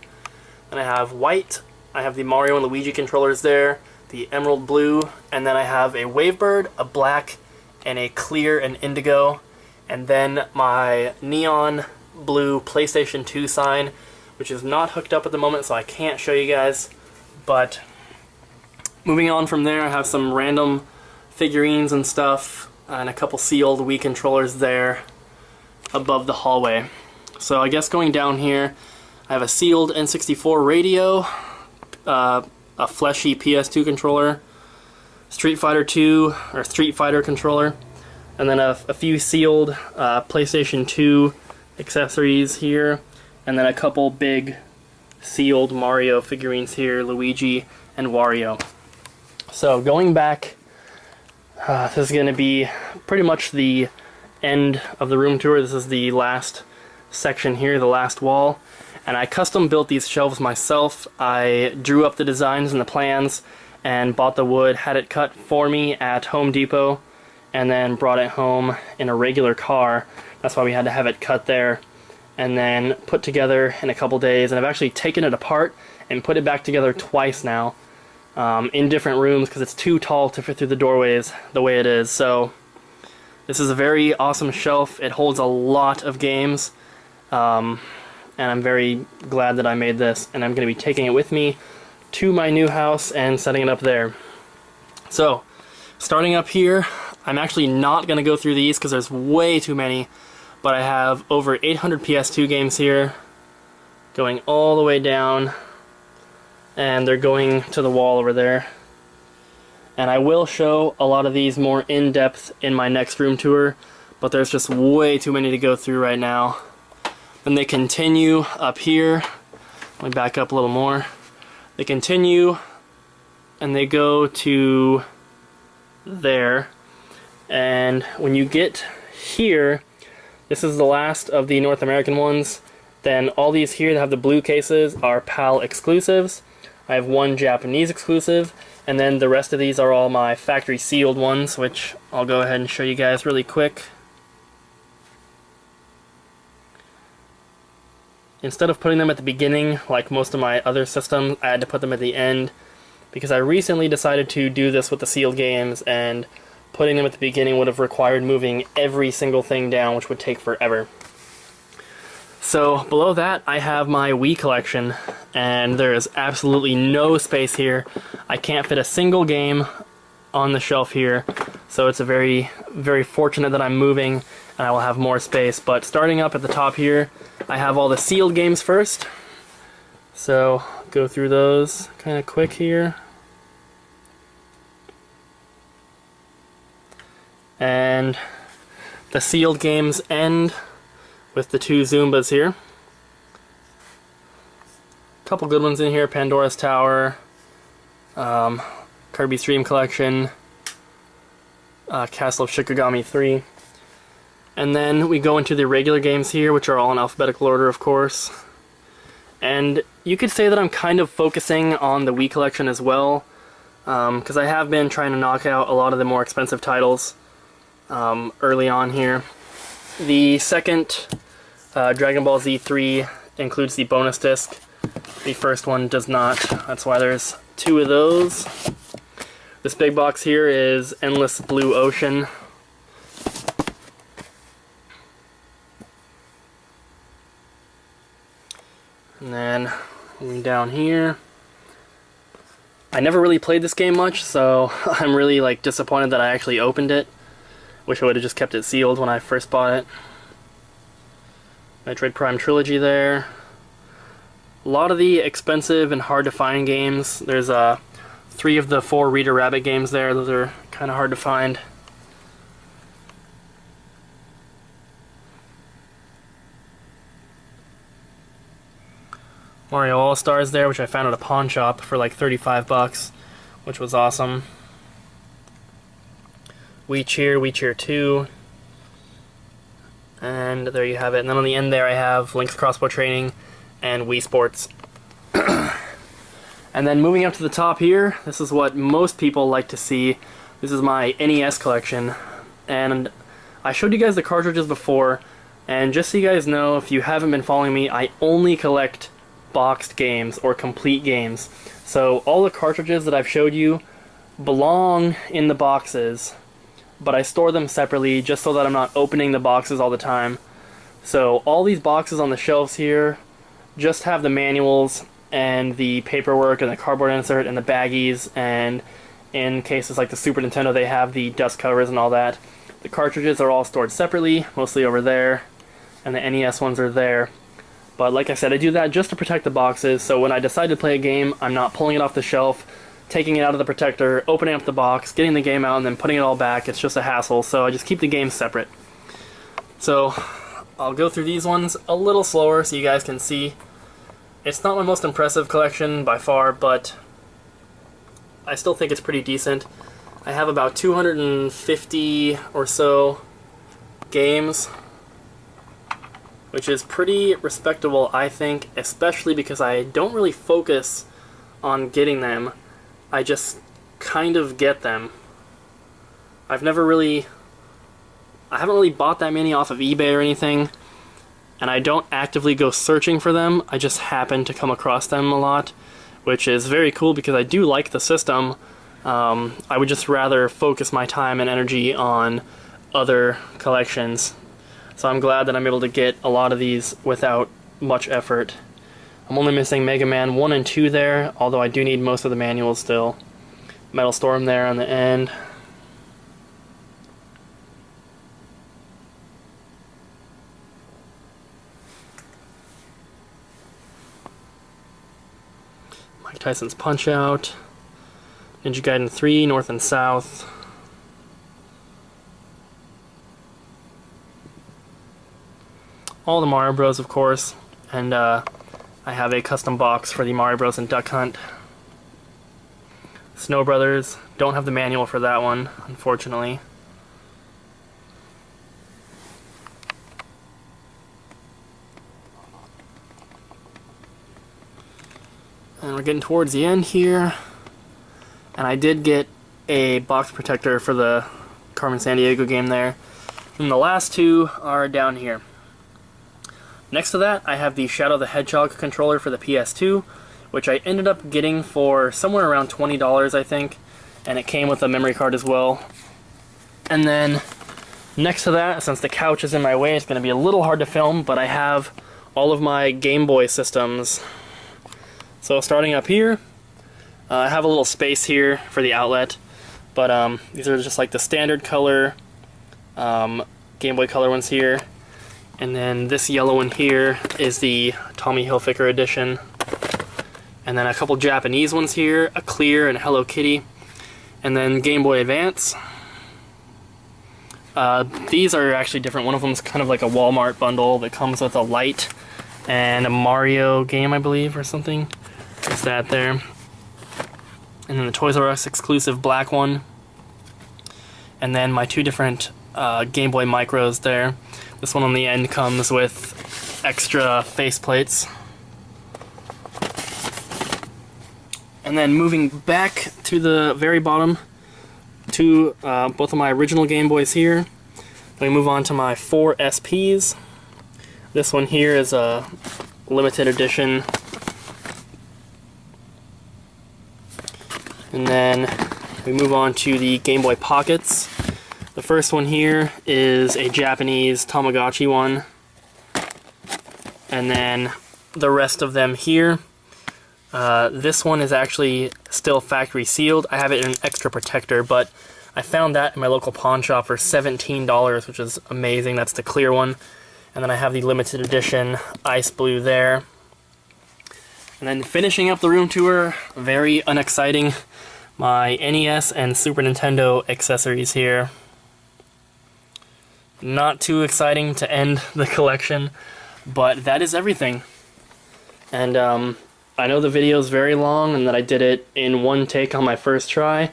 And I have white, I have the Mario and Luigi controllers there, the Emerald Blue, and then I have a Wavebird, a black, and a clear and indigo. And then my neon blue PlayStation 2 sign, which is not hooked up at the moment, so I can't show you guys. But moving on from there, I have some random figurines and stuff, and a couple sealed Wii controllers there above the hallway. So I guess going down here, I have a sealed N64 radio, a fleshy PS2 controller, Street Fighter 2 or Street Fighter controller, and then a few sealed PlayStation 2 accessories here, and then a couple big sealed Mario figurines here, Luigi and Wario. So going back, this is going to be pretty much the end of the room tour. This is the last section here, the last wall. And I custom built these shelves myself. I drew up the designs and the plans and bought the wood, had it cut for me at Home Depot, and then brought it home in a regular car. That's why we had to have it cut there, and then put together in a couple days. And I've actually taken it apart and put it back together twice now, in different rooms, because it's too tall to fit through the doorways the way it is. So this is a very awesome shelf. It holds a lot of games, and I'm very glad that I made this, and I'm going to be taking it with me to my new house and setting it up there. So starting up here, I'm actually not going to go through these because there's way too many, but I have over 800 PS2 games here going all the way down, and they're going to the wall over there. And I will show a lot of these more in depth in my next room tour, but there's just way too many to go through right now. Then they continue up here. Let me back up a little more. They continue and they go to there. And when you get here, this is the last of the North American ones. Then all these here that have the blue cases are PAL exclusives. I have one Japanese exclusive, and then the rest of these are all my factory sealed ones, which I'll go ahead and show you guys really quick. Instead of putting them at the beginning, like most of my other systems, I had to put them at the end, because I recently decided to do this with the sealed games, and putting them at the beginning would have required moving every single thing down, which would take forever. So below that, I have my Wii collection, and there is absolutely no space here. I can't fit a single game on the shelf here, so it's a very, very fortunate that I'm moving and I will have more space. But starting up at the top here, I have all the sealed games first. So go through those kind of quick here. And the sealed games end with the two Zumbas here. Couple good ones in here: Pandora's Tower, Kirby's Dream Collection, Castle of Shikigami 3. And then we go into the regular games here, which are all in alphabetical order, of course. And you could say that I'm kind of focusing on the Wii collection as well, because I have been trying to knock out a lot of the more expensive titles early on here. The second Dragon Ball Z 3 includes the bonus disc. The first one does not. That's why there's two of those. This big box here is Endless Blue Ocean. And then moving down here, I never really played this game much, so I'm really disappointed that I actually opened it. Wish I would have just kept it sealed when I first bought it. Metroid Prime Trilogy there. A lot of the expensive and hard to find games. There's 3 of the 4 Rita Rabbit games there. Those are kind of hard to find. Mario All-Stars there, which I found at a pawn shop for like 35 bucks, which was awesome. We Cheer 2. And there you have it. And then on the end there I have Link's Crossbow Training and Wii Sports. And then moving up to the top here, this is what most people like to see. This is my NES collection. And I showed you guys the cartridges before, and just so you guys know, if you haven't been following me, I only collect boxed games or complete games. So all the cartridges that I've showed you belong in the boxes, but I store them separately just so that I'm not opening the boxes all the time. So all these boxes on the shelves here just have the manuals and the paperwork and the cardboard insert and the baggies, and in cases like the Super Nintendo they have the dust covers and all that. The cartridges are all stored separately, mostly over there, and the NES ones are there. But like I said, I do that just to protect the boxes, so when I decide to play a game, I'm not pulling it off the shelf, taking it out of the protector, opening up the box, getting the game out, and then putting it all back. It's just a hassle, so I just keep the games separate. So I'll go through these ones a little slower so you guys can see. It's not my most impressive collection by far, but I still think it's pretty decent. I have about 250 or so games. which is pretty respectable, I think, especially because I don't really focus on getting them. I just kind of get them. I haven't really bought that many off of eBay or anything, and I don't actively go searching for them. I just happen to come across them a lot, which is very cool because I do like the system. I would just rather focus my time and energy on other collections. So I'm glad that I'm able to get a lot of these without much effort. I'm only missing Mega Man 1 and 2 there, although I do need most of the manuals still. Metal Storm there on the end. Mike Tyson's Punch-Out. Ninja Gaiden 3, North and South. All the Mario Bros, of course, and I have a custom box for the Mario Bros and Duck Hunt. Snow Brothers, don't have the manual for that one, unfortunately. And we're getting towards the end here. And I did get a box protector for the Carmen Sandiego game there. And the last two are down here. Next to that, I have the Shadow the Hedgehog controller for the PS2, which I ended up getting for somewhere around $20, I think. And it came with a memory card as well. And then next to that, since the couch is in my way, it's going to be a little hard to film, but I have all of my Game Boy systems. So starting up here, I have a little space here for the outlet, but these are just like the standard color Game Boy Color ones here. And then this yellow one here is the Tommy Hilfiger edition. And then a couple Japanese ones here, a clear and a Hello Kitty. And then Game Boy Advance. These are actually different. One of them is kind of like a Walmart bundle that comes with a light and a Mario game, I believe, or something. There's that there. And then the Toys R Us exclusive black one. And then my two different Game Boy Micros there. This one on the end comes with extra faceplates. And then moving back to the very bottom to both of my original Game Boys here. We move on to my 4 SPs. This one here is a limited edition. And then we move on to the Game Boy Pockets. The first one here is a Japanese Tamagotchi one. And then the rest of them here. This one is actually still factory sealed. I have it in an extra protector, but I found that in my local pawn shop for $17, which is amazing. That's the clear one. And then I have the limited edition ice blue there. And then finishing up the room tour, very unexciting, my NES and Super Nintendo accessories here. Not too exciting to end the collection, but that is everything. And I know the video is very long and that I did it in one take on my first try.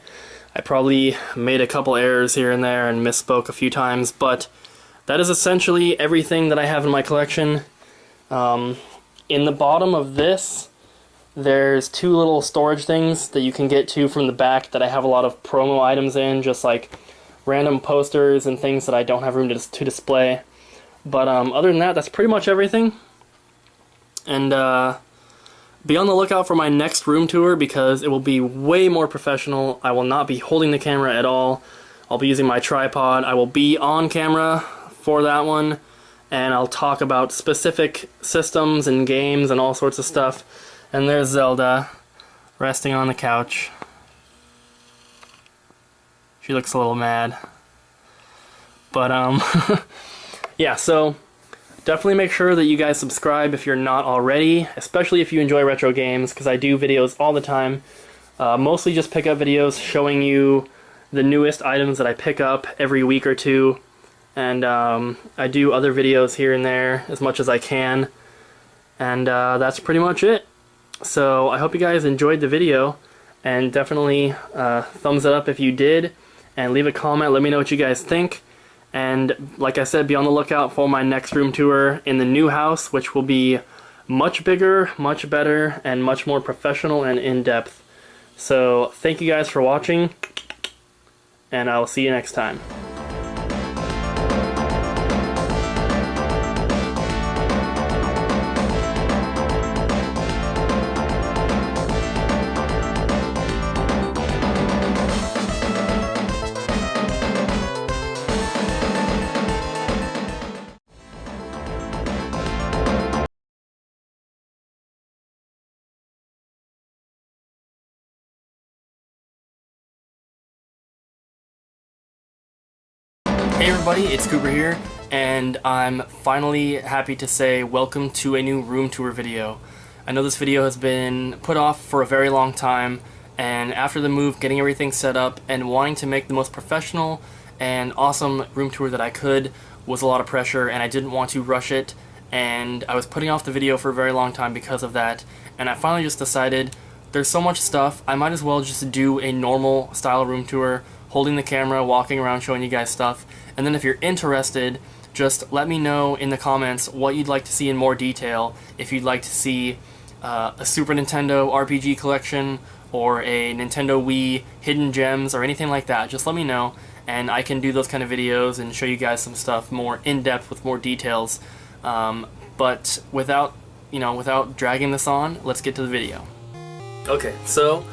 I probably made a couple errors here and there and misspoke a few times, but that is essentially everything that I have in my collection. In the bottom of this, there's 2 little storage things that you can get to from the back that I have a lot of promo items in, just like random posters and things that I don't have room to display. But other than that, that's pretty much everything. And be on the lookout for my next room tour because it will be way more professional. I will not be holding the camera at all. I'll be using my tripod. I will be on camera for that one, and I'll talk about specific systems and games and all sorts of stuff. And there's Zelda resting on the couch. She looks a little mad. But yeah, so definitely make sure that you guys subscribe if you're not already, especially if you enjoy retro games, because I do videos all the time. Mostly just pickup videos showing you the newest items that I pick up every week or two. And I do other videos here and there as much as I can. And that's pretty much it. So I hope you guys enjoyed the video, and definitely thumbs it up if you did, and leave a comment, let me know what you guys think. And like I said, be on the lookout for my next room tour in the new house, which will be much bigger, much better, and much more professional and in-depth. So thank you guys for watching, and I will see you next time. Hey everybody, it's Cooper here, and I'm finally happy to say welcome to a new room tour video. I know this video has been put off for a very long time, and after the move, getting everything set up and wanting to make the most professional and awesome room tour that I could was a lot of pressure, and I didn't want to rush it, and I was putting off the video for a very long time because of that, and I finally just decided there's so much stuff, I might as well just do a normal style room tour, holding the camera, walking around, showing you guys stuff. And then if you're interested, just let me know in the comments what you'd like to see in more detail. If you'd like to see a Super Nintendo RPG collection or a Nintendo Wii hidden gems or anything like that, just let me know, and I can do those kind of videos and show you guys some stuff more in depth with more details. But without dragging this on, let's get to the video. Okay, so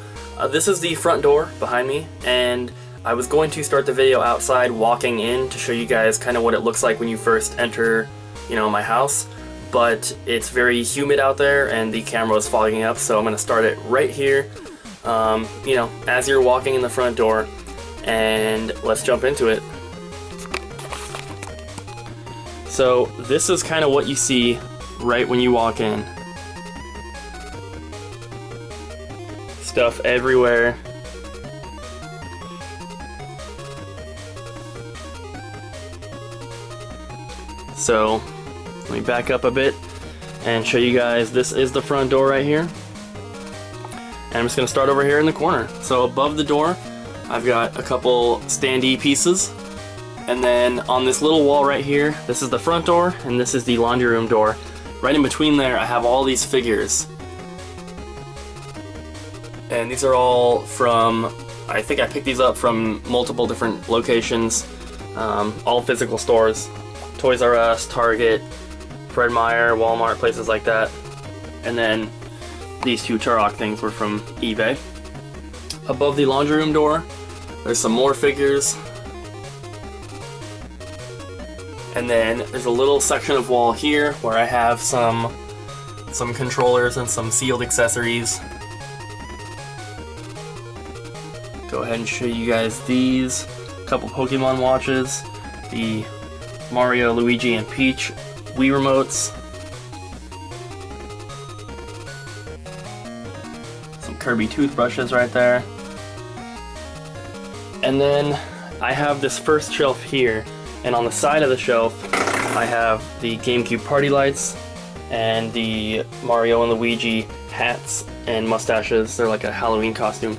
this is the front door behind me, and I was going to start the video outside walking in to show you guys kind of what it looks like when you first enter, my house, but it's very humid out there and the camera is fogging up, so I'm going to start it right here, as you're walking in the front door, and let's jump into it. So this is kind of what you see right when you walk in. Stuff everywhere. So let me back up a bit and show you guys, this is the front door right here. And I'm just going to start over here in the corner. So above the door, I've got a couple standee pieces. And then on this little wall right here, this is the front door and this is the laundry room door. Right in between there, I have all these figures. And these are all from, I think I picked these up from multiple different locations, all physical stores. Toys R Us, Target, Fred Meyer, Walmart, places like that. And then these two Turok things were from eBay. Above the laundry room door, there's some more figures. And then there's a little section of wall here where I have some controllers and some sealed accessories. Go ahead and show you guys these. A couple Pokemon watches, the Mario, Luigi, and Peach Wii remotes, some Kirby toothbrushes right there, and then I have this first shelf here, and on the side of the shelf I have the GameCube party lights and the Mario and Luigi hats and mustaches. They're like a Halloween costume,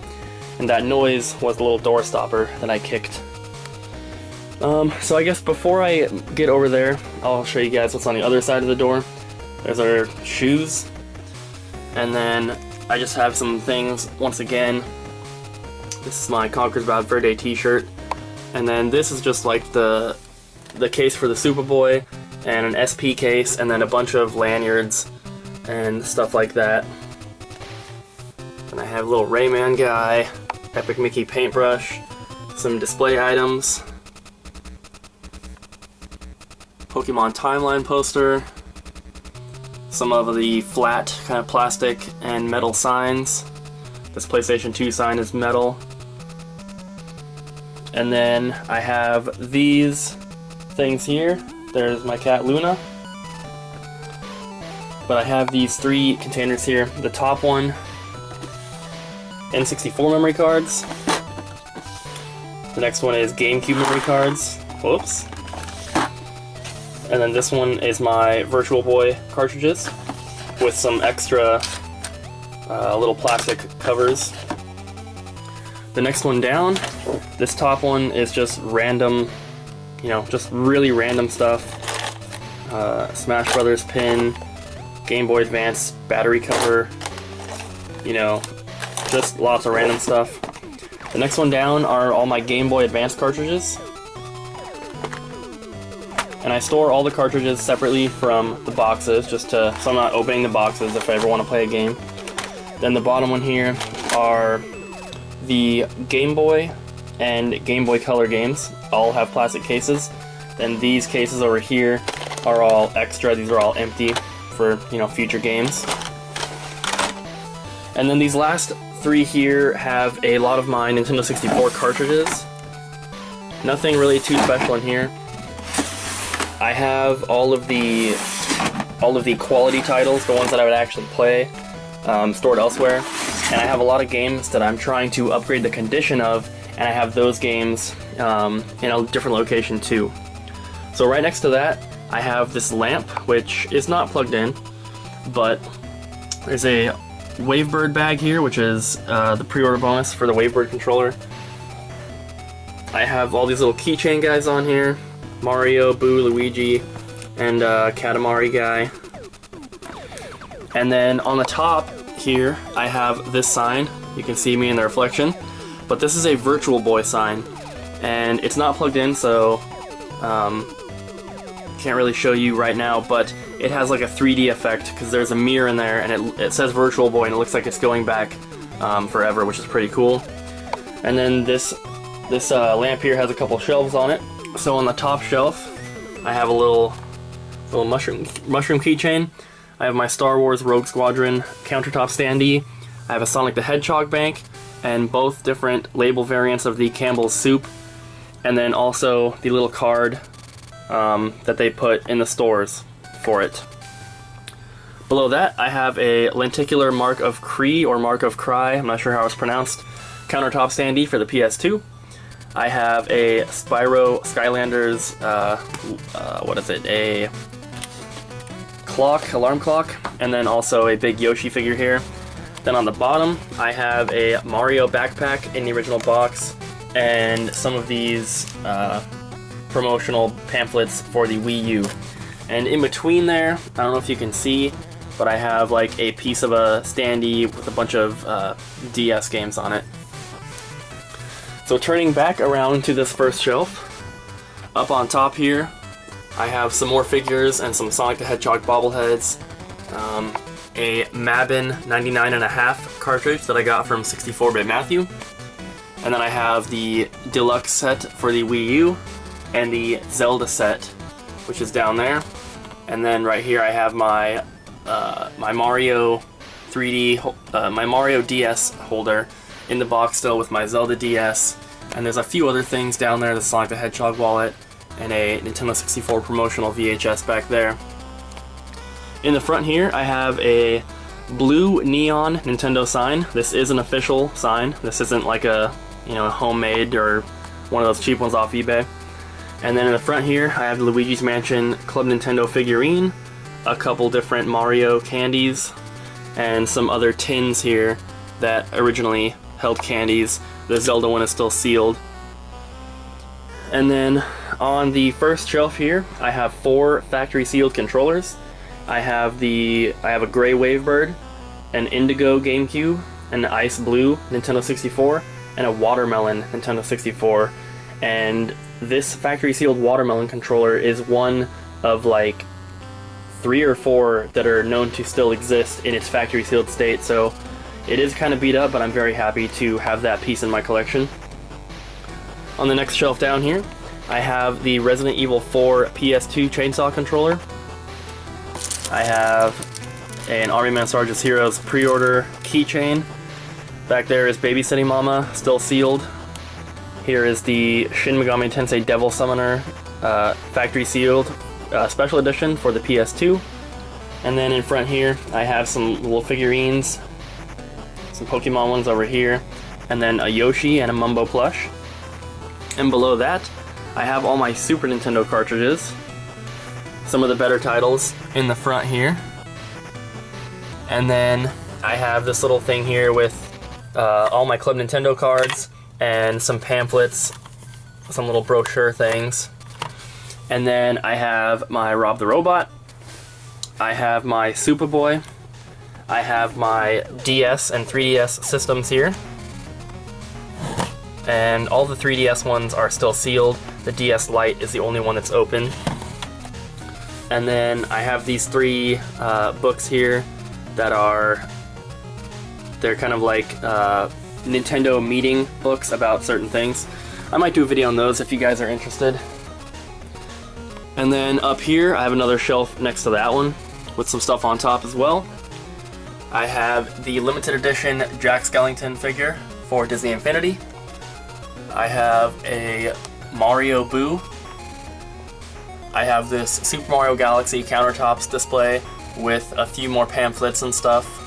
and that noise was the little door stopper that I kicked. So I guess before I get over there, I'll show you guys what's on the other side of the door. There's our shoes, and then I just have some things. Once again, this is my Conker's Bad Fur Day t-shirt, and then this is just like the case for the Superboy, and an SP case, and then a bunch of lanyards and stuff like that. And I have a little Rayman guy, Epic Mickey paintbrush, some display items, Pokemon Timeline poster, some of the flat kind of plastic and metal signs. This PlayStation 2 sign is metal. And then I have these things here. There's my cat Luna. But I have these three containers here. The top one, N64 memory cards. The next one is GameCube memory cards. Whoops. And then this one is my Virtual Boy cartridges with some extra little plastic covers. The next one down, this top one is just random, you know, just really random stuff. Smash Brothers pin, Game Boy Advance battery cover, you know, just lots of random stuff. The next one down are all my Game Boy Advance cartridges. And I store all the cartridges separately from the boxes, so I'm not opening the boxes if I ever want to play a game. Then the bottom one here are the Game Boy and Game Boy Color games. All have plastic cases. Then these cases over here are all extra. These are all empty for, you know, future games. And then these last three here have a lot of my Nintendo 64 cartridges. Nothing really too special in here. I have all of the quality titles, the ones that I would actually play, stored elsewhere. And I have a lot of games that I'm trying to upgrade the condition of, and I have those games in a different location too. So right next to that, I have this lamp, which is not plugged in, but there's a Wavebird bag here, which is the pre-order bonus for the Wavebird controller. I have all these little keychain guys on here, Mario, Boo, Luigi, and Katamari guy. And then on the top here, I have this sign. You can see me in the reflection, but this is a Virtual Boy sign, and it's not plugged in, so can't really show you right now, but it has like a 3D effect because there's a mirror in there, and it says Virtual Boy, and it looks like it's going back forever, which is pretty cool. And then this lamp here has a couple shelves on it. So on the top shelf, I have a little mushroom keychain. I have my Star Wars Rogue Squadron countertop standee. I have a Sonic the Hedgehog bank, and both different label variants of the Campbell's soup, and then also the little card that they put in the stores for it. Below that, I have a lenticular Mark of Cree, or Mark of Cry, I'm not sure how it's pronounced, countertop standee for the PS2. I have a Spyro Skylanders, what is it, a alarm clock, and then also a big Yoshi figure here. Then on the bottom, I have a Mario backpack in the original box, and some of these promotional pamphlets for the Wii U. And in between there, I don't know if you can see, but I have like a piece of a standee with a bunch of DS games on it. So turning back around to this first shelf, up on top here, I have some more figures and some Sonic the Hedgehog bobbleheads, a Mabin 99.5 cartridge that I got from 64-Bit Matthew, and then I have the deluxe set for the Wii U, and the Zelda set, which is down there. And then right here I have my my Mario 3D, my Mario DS holder in the box still with my Zelda DS, and there's a few other things down there, the Sonic the Hedgehog wallet, and a Nintendo 64 promotional VHS back there. In the front here, I have a blue neon Nintendo sign. This is an official sign. This isn't like a, you know, homemade or one of those cheap ones off eBay. And then in the front here, I have the Luigi's Mansion Club Nintendo figurine, a couple different Mario candies, and some other tins here that originally held candies. The Zelda one is still sealed. And then on the first shelf here, I have 4 factory sealed controllers. I have a gray Wavebird, an indigo GameCube, an ice blue Nintendo 64, and a watermelon Nintendo 64. And this factory sealed watermelon controller is one of like 3 or 4 that are known to still exist in its factory sealed state, so it is kind of beat up, but I'm very happy to have that piece in my collection. On the next shelf down here, I have the Resident Evil 4 PS2 chainsaw controller. I have an Army Man Sarge's Heroes pre-order keychain. Back there is Babysitting Mama, still sealed. Here is the Shin Megami Tensei Devil Summoner factory sealed special edition for the PS2. And then in front here, I have some little figurines, some Pokemon ones over here, and then a Yoshi and a Mumbo plush. And below that, I have all my Super Nintendo cartridges, some of the better titles in the front here. And then I have this little thing here with all my Club Nintendo cards and some pamphlets, some little brochure things. And then I have my Rob the Robot. I have my Superboy. I have my DS and 3DS systems here. And all the 3DS ones are still sealed. The DS Lite is the only one that's open. And then I have these 3 books here that they're kind of like Nintendo meeting books about certain things. I might do a video on those if you guys are interested. And then up here I have another shelf next to that one with some stuff on top as well. I have the limited edition Jack Skellington figure for Disney Infinity. I have a Mario Boo. I have this Super Mario Galaxy countertops display with a few more pamphlets and stuff.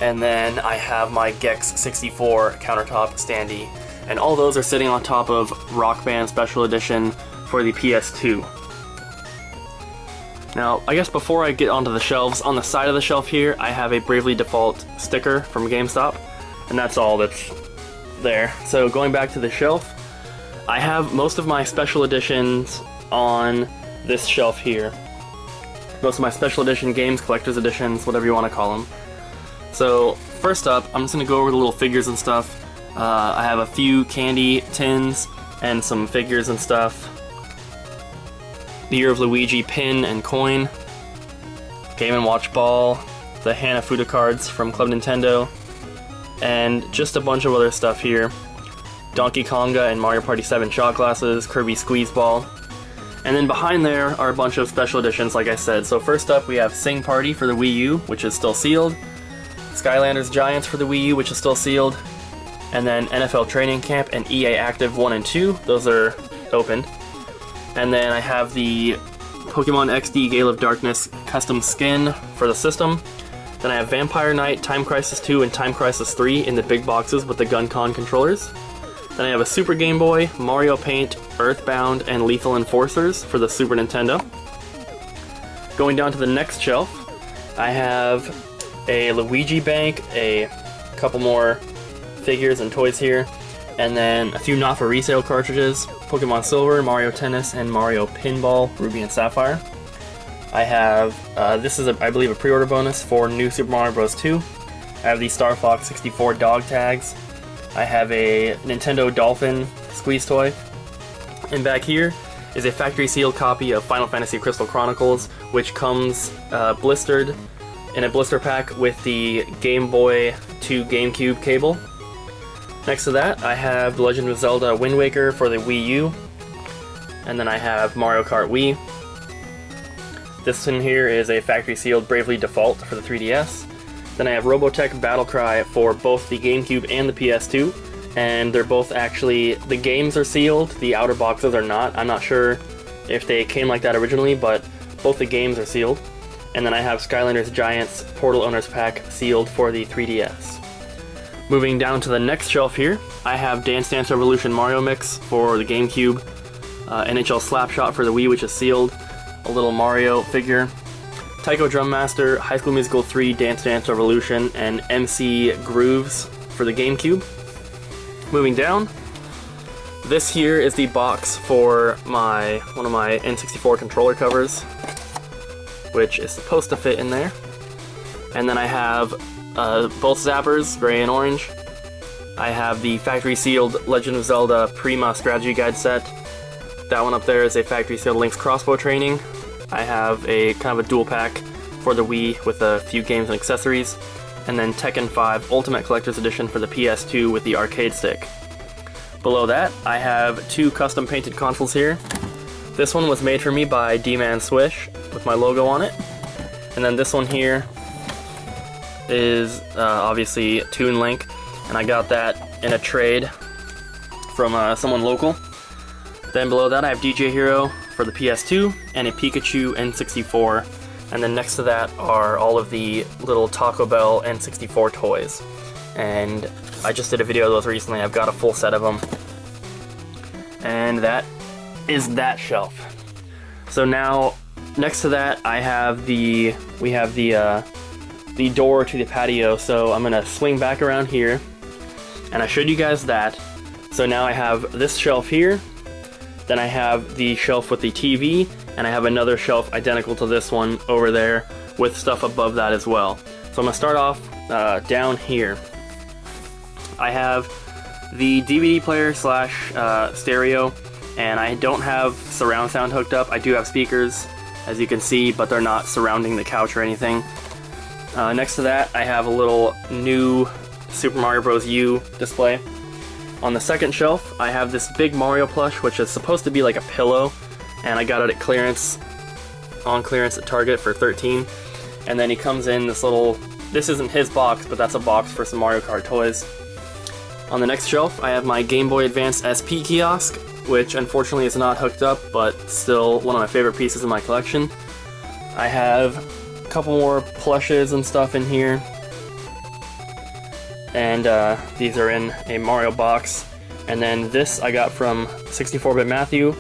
And then I have my Gex 64 countertop standee. And all those are sitting on top of Rock Band Special Edition for the PS2. Now, I guess before I get onto the shelves, on the side of the shelf here, I have a Bravely Default sticker from GameStop. And that's all that's there. So going back to the shelf, I have most of my special editions on this shelf here. Most of my special edition games, collector's editions, whatever you want to call them. So first up, I'm just going to go over the little figures and stuff. I have a few candy tins and some figures and stuff. The Year of Luigi pin and coin. Game & Watch ball. The Hanafuda cards from Club Nintendo. And just a bunch of other stuff here. Donkey Konga and Mario Party 7 shot glasses, Kirby Squeeze Ball. And then behind there are a bunch of special editions, like I said. So first up we have Sing Party for the Wii U, which is still sealed. Skylanders Giants for the Wii U, which is still sealed. And then NFL Training Camp and EA Active 1 and 2, those are opened. And then I have the Pokemon XD Gale of Darkness custom skin for the system. Then I have Vampire Knight, Time Crisis 2, and Time Crisis 3 in the big boxes with the GunCon controllers. Then I have a Super Game Boy, Mario Paint, Earthbound, and Lethal Enforcers for the Super Nintendo. Going down to the next shelf, I have a Luigi bank, a couple more figures and toys here, and then a few not for resale cartridges, Pokemon Silver, Mario Tennis, and Mario Pinball, Ruby and Sapphire. I have, this is I believe a pre-order bonus for New Super Mario Bros. 2. I have the Star Fox 64 dog tags. I have a Nintendo Dolphin squeeze toy. And back here is a factory sealed copy of Final Fantasy Crystal Chronicles, which comes blistered in a blister pack with the Game Boy to GameCube cable. Next to that, I have The Legend of Zelda Wind Waker for the Wii U. And then I have Mario Kart Wii. This one here is a factory sealed Bravely Default for the 3DS. Then I have Robotech Battlecry for both the GameCube and the PS2. And they're both actually, the games are sealed, the outer boxes are not. I'm not sure if they came like that originally, but both the games are sealed. And then I have Skylanders Giants Portal Owners Pack sealed for the 3DS. Moving down to the next shelf here, I have Dance Dance Revolution Mario Mix for the GameCube, NHL Slapshot for the Wii, which is sealed, a little Mario figure, Taiko Drum Master, High School Musical 3 Dance Dance Revolution, and MC Grooves for the GameCube. Moving down, this here is the box for one of my N64 controller covers, which is supposed to fit in there. And then I have both Zappers, gray and orange. I have the factory sealed Legend of Zelda Prima Strategy Guide set. That one up there is a factory sealed Link's Crossbow Training. I have a kind of a dual pack for the Wii with a few games and accessories. And then Tekken 5 Ultimate Collector's Edition for the PS2 with the arcade stick. Below that, I have 2 custom painted consoles here. This one was made for me by D-Man Swish with my logo on it. And then this one here is obviously Toon Link, and I got that in a trade from someone local. Then below that I have DJ Hero for the PS2 and a Pikachu N64. And then next to that are all of the little Taco Bell N64 toys. And I just did a video of those recently. I've got a full set of them. And that is that shelf. So now, next to that, we have the door to the patio. So I'm gonna swing back around here, and I showed you guys that. So now I have this shelf here. Then I have the shelf with the TV, and I have another shelf identical to this one over there with stuff above that as well. So I'm going to start off down here. I have the DVD player slash stereo, and I don't have surround sound hooked up. I do have speakers, as you can see, but they're not surrounding the couch or anything. Next to that, I have a little new Super Mario Bros. U display. On the second shelf, I have this big Mario plush, which is supposed to be like a pillow, and I got it at clearance, on clearance at Target for $13. And then he comes in this little, this isn't his box, but that's a box for some Mario Kart toys. On the next shelf, I have my Game Boy Advance SP kiosk, which unfortunately is not hooked up, but still one of my favorite pieces in my collection. I have a couple more plushes and stuff in here, and these are in a Mario box. And then this I got from 64-Bit Matthew,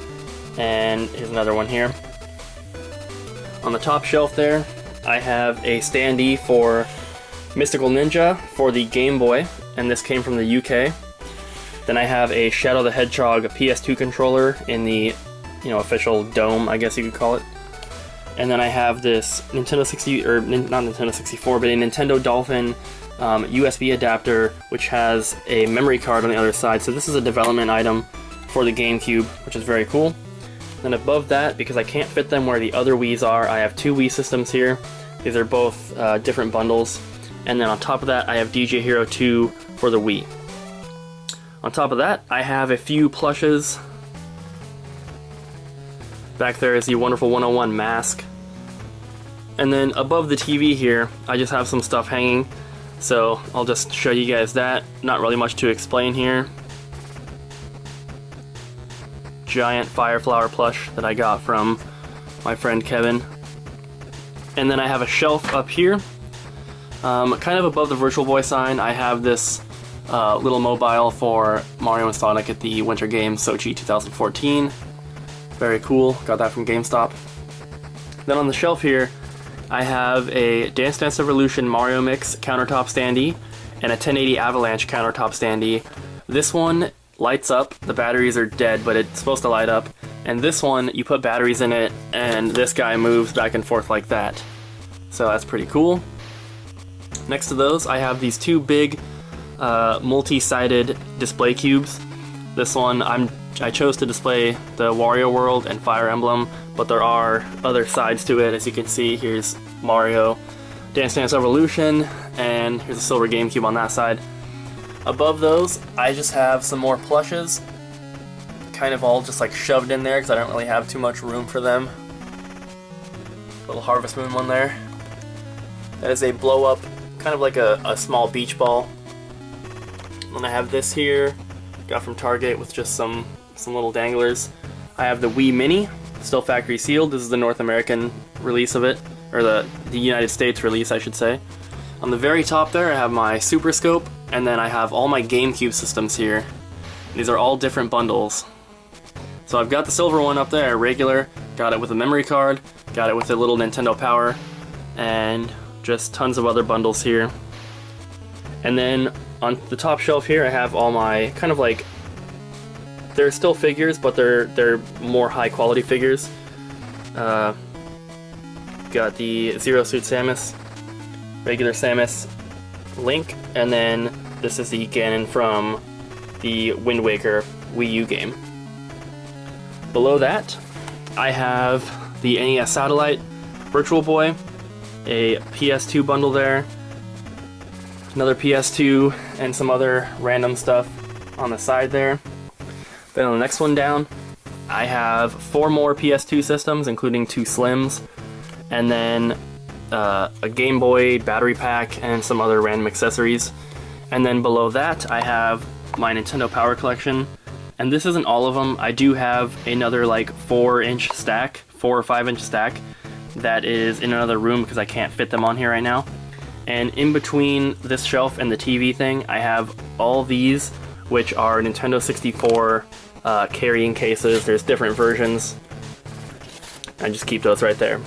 and here's another one here. On the top shelf there, I have a standee for Mystical Ninja for the Game Boy, and this came from the UK. Then I have a Shadow the Hedgehog PS2 controller in the, official dome, I guess you could call it. And then I have this Nintendo 60, or not Nintendo 64, but a Nintendo Dolphin USB adapter, which has a memory card on the other side. So this is a development item for the GameCube, which is very cool. Then above that, because I can't fit them where the other Wiis are, I have two Wii systems here. These are both different bundles. And then on top of that, I have DJ Hero 2 for the Wii. On top of that, I have a few plushes. Back there is the Wonderful 101 mask. And then above the TV here, I just have some stuff hanging. So I'll just show you guys that. Not really much to explain here. Giant Fire Flower plush that I got from my friend Kevin. And then I have a shelf up here. Kind of above the Virtual Boy sign, I have this little mobile for Mario and Sonic at the Winter Games Sochi 2014. Very cool, got that from GameStop. Then on the shelf here, I have a Dance Dance Revolution Mario Mix countertop standee and a 1080 Avalanche countertop standee. This one lights up, the batteries are dead, but it's supposed to light up. And this one, you put batteries in it, and this guy moves back and forth like that. So that's pretty cool. Next to those, I have these two big multi-sided display cubes. This one, I chose to display the Wario World and Fire Emblem, but there are other sides to it. As you can see, here's Mario, Dance Dance Revolution, and here's a silver GameCube on that side. Above those, I just have some more plushes, kind of all just like shoved in there because I don't really have too much room for them. Little Harvest Moon one there. That is a blow-up, kind of like a small beach ball. And I have this here, got from Target with just some little danglers. I have the Wii Mini, still factory sealed. This is the North American release of it, or the United States release, I should say. On the very top there, I have my Super Scope, and then I have all my GameCube systems here. These are all different bundles. So I've got the silver one up there, regular, got it with a memory card, got it with a little Nintendo Power, and just tons of other bundles here. And then on the top shelf here, I have all my kind of like, they're still figures, but they're more high quality figures. Got the Zero Suit Samus, regular Samus, Link, and then this is the Ganon from the Wind Waker Wii U game. Below that, I have the NES Satellite, Virtual Boy, a PS2 bundle there, another PS2, and some other random stuff on the side there. Then on the next one down, I have 4 more PS2 systems, including 2 Slims, and then a Game Boy battery pack and some other random accessories. And then below that, I have my Nintendo Power Collection. And this isn't all of them. I do have another like 4-inch stack, 4 or 5-inch stack, that is in another room because I can't fit them on here right now. And in between this shelf and the TV thing, I have all these, which are Nintendo 64 carrying cases. There's different versions. I just keep those right there.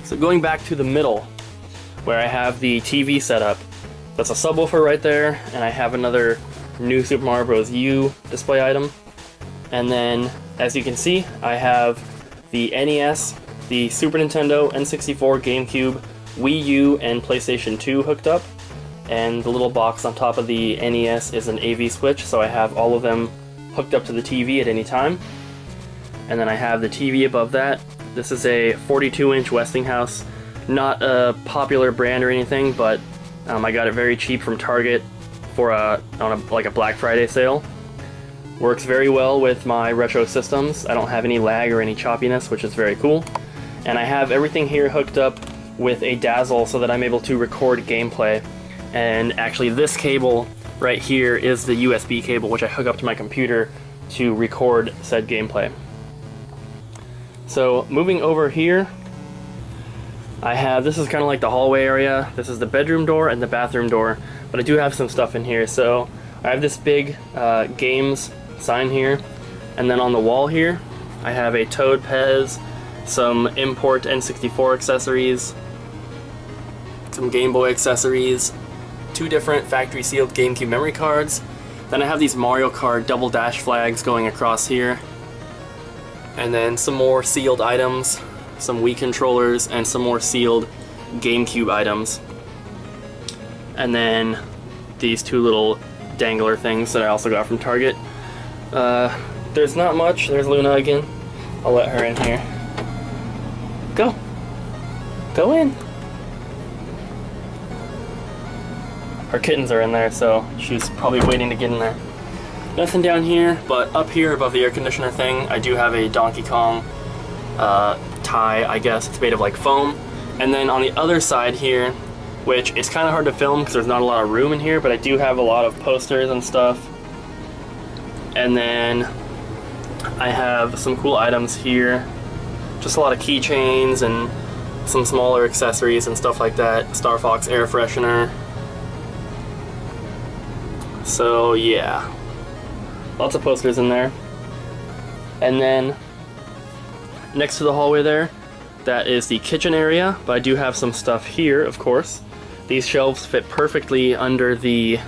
So going back to the middle, where I have the TV setup, that's a subwoofer right there, and I have another new Super Mario Bros. U display item. And then, as you can see, I have the NES, the Super Nintendo, N64, GameCube, Wii U, and PlayStation 2 hooked up. And the little box on top of the NES is an AV switch, so I have all of them hooked up to the TV at any time. And then I have the TV above that. This is a 42-inch Westinghouse, not a popular brand or anything, but I got it very cheap from Target for like a Black Friday sale. Works very well with my retro systems. I don't have any lag or any choppiness, which is very cool. And I have everything here hooked up with a Dazzle so that I'm able to record gameplay. And actually this cable right here is the USB cable, which I hook up to my computer to record said gameplay. So moving over here, this is kind of like the hallway area. This is the bedroom door and the bathroom door, but I do have some stuff in here. So I have this big games sign here, and then on the wall here I have a Toad Pez, some import N64 accessories, some Game Boy accessories, 2 different factory sealed GameCube memory cards. Then I have these Mario Kart double dash flags going across here, and then some more sealed items, some Wii controllers, and some more sealed GameCube items. And then these 2 little dangler things that I also got from Target. There's not much. There's Luna again. I'll let her in here. Go! Go in! Her kittens are in there, so she's probably waiting to get in there. Nothing down here, but up here above the air conditioner thing, I do have a Donkey Kong tie, I guess. It's made of like foam. And then on the other side here, which is kind of hard to film because there's not a lot of room in here, but I do have a lot of posters and stuff. And then I have some cool items here. Just a lot of keychains and some smaller accessories and stuff like that. Star Fox air freshener. So yeah, lots of posters in there. And then next to the hallway there, that is the kitchen area, but I do have some stuff here, of course. These shelves fit perfectly under the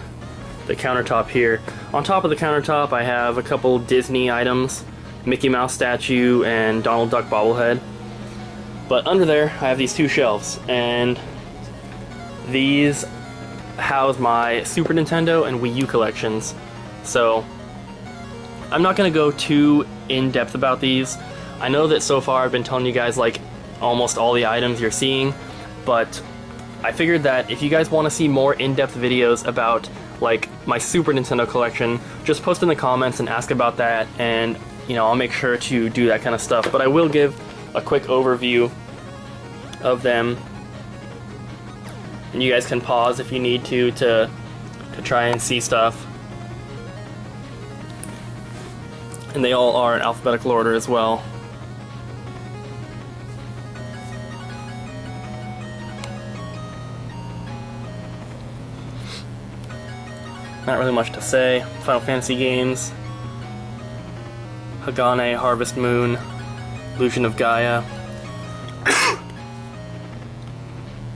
countertop here. On top of the countertop I have a couple Disney items, Mickey Mouse statue and Donald Duck bobblehead. But under there I have these 2 shelves, and these house my Super Nintendo and Wii U collections. So I'm not going to go too in-depth about these. I know that so far I've been telling you guys like almost all the items you're seeing, but I figured that if you guys want to see more in-depth videos about like my Super Nintendo collection, just post in the comments and ask about that, and you know, I'll make sure to do that kind of stuff. But I will give a quick overview of them, and you guys can pause if you need to try and see stuff. And they all are in alphabetical order as well. Not really much to say. Final Fantasy games, Hagane, Harvest Moon, Illusion of Gaia,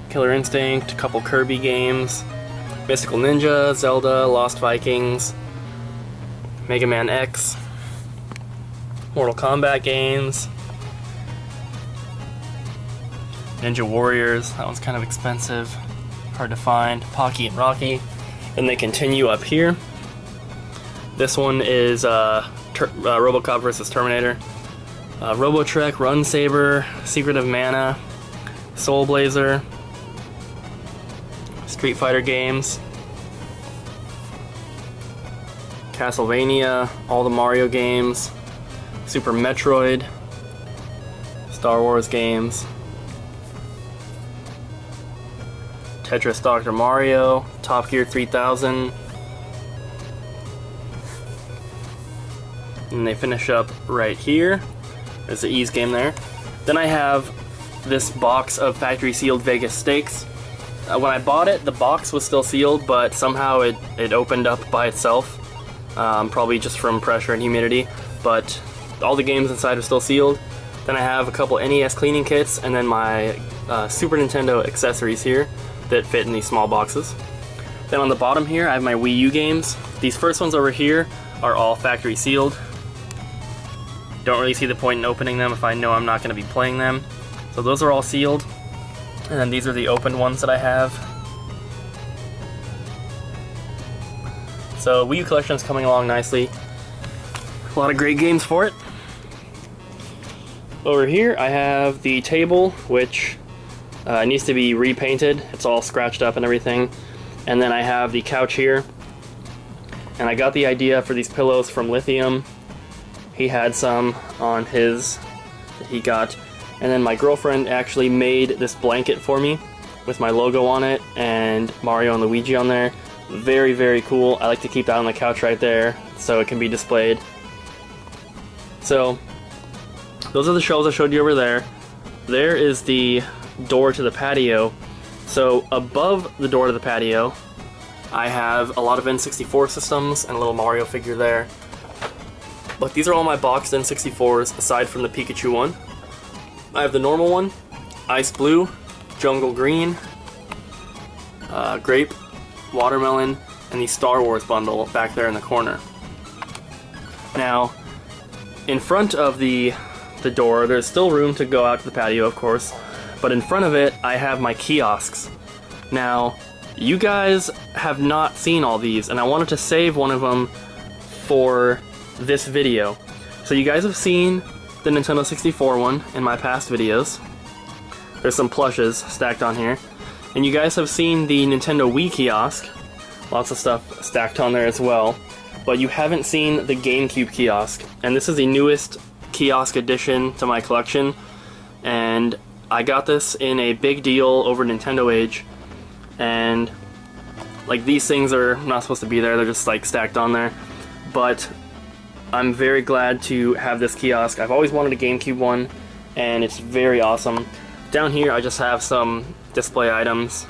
Killer Instinct, a couple Kirby games, Mystical Ninja, Zelda, Lost Vikings, Mega Man X, Mortal Kombat games, Ninja Warriors, that one's kind of expensive, hard to find, Pocky and Rocky. Then they continue up here. This one is RoboCop vs. Terminator, Robotrek, Run Saber, Secret of Mana, Soul Blazer, Street Fighter games, Castlevania, all the Mario games, Super Metroid, Star Wars games, Tetris Dr. Mario, Top Gear 3000, and they finish up right here. There's the Ease game there. Then I have this box of factory sealed Vegas steaks. When I bought it, the box was still sealed, but somehow it opened up by itself, probably just from pressure and humidity, but all the games inside are still sealed. Then I have a couple NES cleaning kits, and then my Super Nintendo accessories here that fit in these small boxes. Then on the bottom here I have my Wii U games. These first ones over here are all factory sealed. Don't really see the point in opening them if I know I'm not going to be playing them. So those are all sealed. And then these are the opened ones that I have. So Wii U collection is coming along nicely. A lot of great games for it. Over here I have the table, which needs to be repainted. It's all scratched up and everything. And then I have the couch here. And I got the idea for these pillows from Lithium. He had some on his that he got. And then my girlfriend actually made this blanket for me with my logo on it and Mario and Luigi on there. Very, very cool. I like to keep that on the couch right there so it can be displayed. So, those are the shelves I showed you over there. There is the door to the patio. So, above the door to the patio, I have a lot of N64 systems and a little Mario figure there. But these are all my boxed N64s aside from the Pikachu one. I have the normal one, Ice Blue, Jungle Green, Grape, Watermelon, and the Star Wars bundle back there in the corner. Now, in front of the door, there's still room to go out to the patio, of course, but in front of it, I have my kiosks. Now, you guys have not seen all these, and I wanted to save one of them for this video. So you guys have seen the Nintendo 64 one in my past videos. There's some plushes stacked on here. And you guys have seen the Nintendo Wii kiosk. Lots of stuff stacked on there as well. But you haven't seen the GameCube kiosk. And this is the newest kiosk addition to my collection. And I got this in a big deal over Nintendo Age. And like, these things are not supposed to be there, they're just like stacked on there. But I'm very glad to have this kiosk. I've always wanted a GameCube one, and it's very awesome. Down here I just have some display items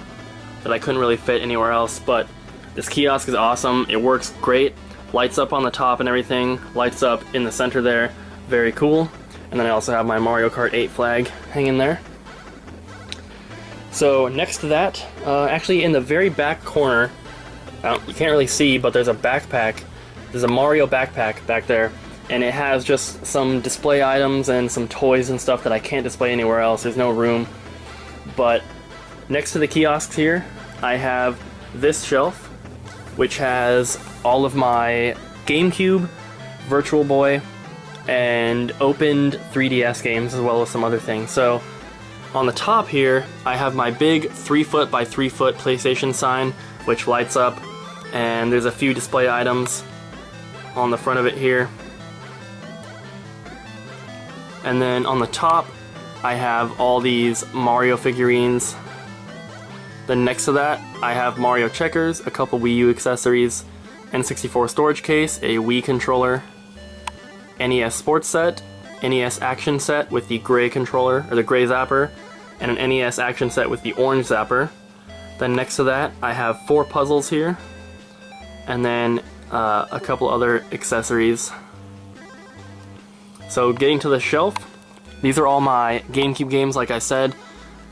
that I couldn't really fit anywhere else, but this kiosk is awesome. It works great. Lights up on the top and everything. Lights up in the center there. Very cool. And then I also have my Mario Kart 8 flag hanging there. So next to that, actually in the very back corner, you can't really see, but there's a backpack. There's a Mario backpack back there, and it has just some display items and some toys and stuff that I can't display anywhere else. There's no room. But next to the kiosks here, I have this shelf, which has all of my GameCube, Virtual Boy, and opened 3DS games, as well as some other things. So on the top here, I have my big 3-foot by 3-foot PlayStation sign, which lights up, and there's a few display items on the front of it here. And then on the top, I have all these Mario figurines. Then next to that, I have Mario Checkers, a couple Wii U accessories, N64 storage case, a Wii controller, NES Sports set, NES Action set with the gray controller, or the gray zapper, and an NES Action set with the orange zapper. Then next to that, I have 4 puzzles here, and then a couple other accessories. So getting to the shelf, these are all my GameCube games, like I said,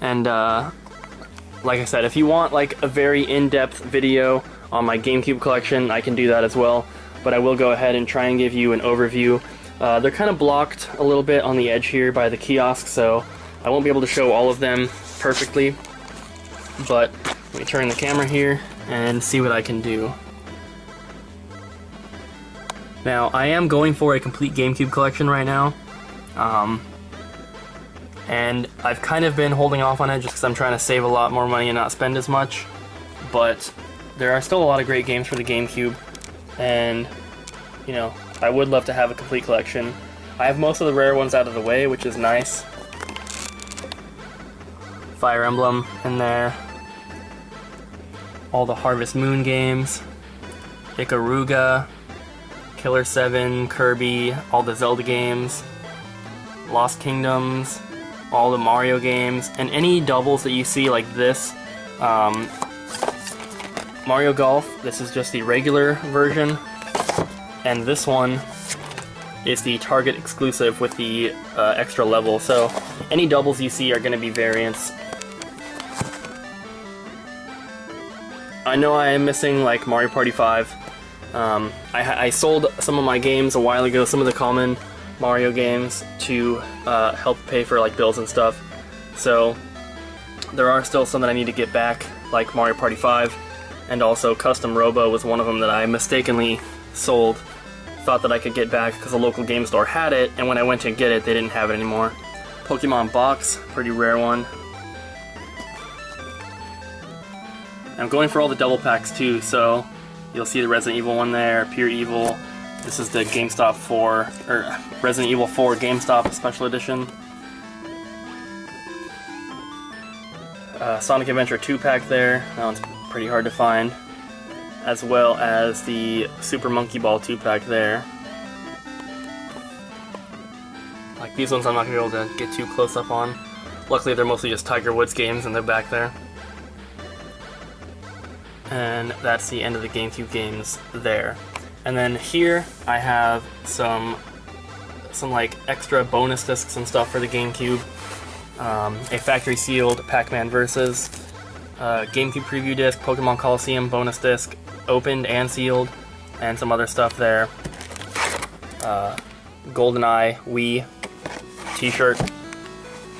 and like I said, if you want like a very in-depth video on my GameCube collection, I can do that as well, but I will go ahead and try and give you an overview. They're kind of blocked a little bit on the edge here by the kiosk, so I won't be able to show all of them perfectly, but let me turn the camera here and see what I can do. Now, I am going for a complete GameCube collection right now, and I've kind of been holding off on it just because I'm trying to save a lot more money and not spend as much, but there are still a lot of great games for the GameCube, and, you know, I would love to have a complete collection. I have most of the rare ones out of the way, which is nice. Fire Emblem in there, all the Harvest Moon games, Ikaruga, Killer 7, Kirby, all the Zelda games, Lost Kingdoms, all the Mario games, and any doubles that you see like this. Mario Golf, this is just the regular version, and this one is the Target exclusive with the extra level, so any doubles you see are going to be variants. I know I am missing like Mario Party 5. I sold some of my games a while ago, some of the common Mario games to help pay for like bills and stuff. So there are still some that I need to get back, like Mario Party 5, and also Custom Robo was one of them that I mistakenly sold. Thought that I could get back because a local game store had it, and when I went to get it, they didn't have it anymore. Pokemon Box, pretty rare one. I'm going for all the double packs too, so you'll see the Resident Evil one there, Pure Evil. This is the GameStop 4, or Resident Evil 4 GameStop Special Edition. Sonic Adventure 2-pack there, that one's pretty hard to find. As well as the Super Monkey Ball 2-pack there. Like these ones I'm not going to be able to get too close up on. Luckily they're mostly just Tiger Woods games and they're back there. And that's the end of the GameCube games there. And then here I have some like extra bonus discs and stuff for the GameCube. A factory sealed Pac-Man Versus, GameCube preview disc, Pokemon Coliseum bonus disc, opened and sealed, and some other stuff there. GoldenEye Wii t-shirt.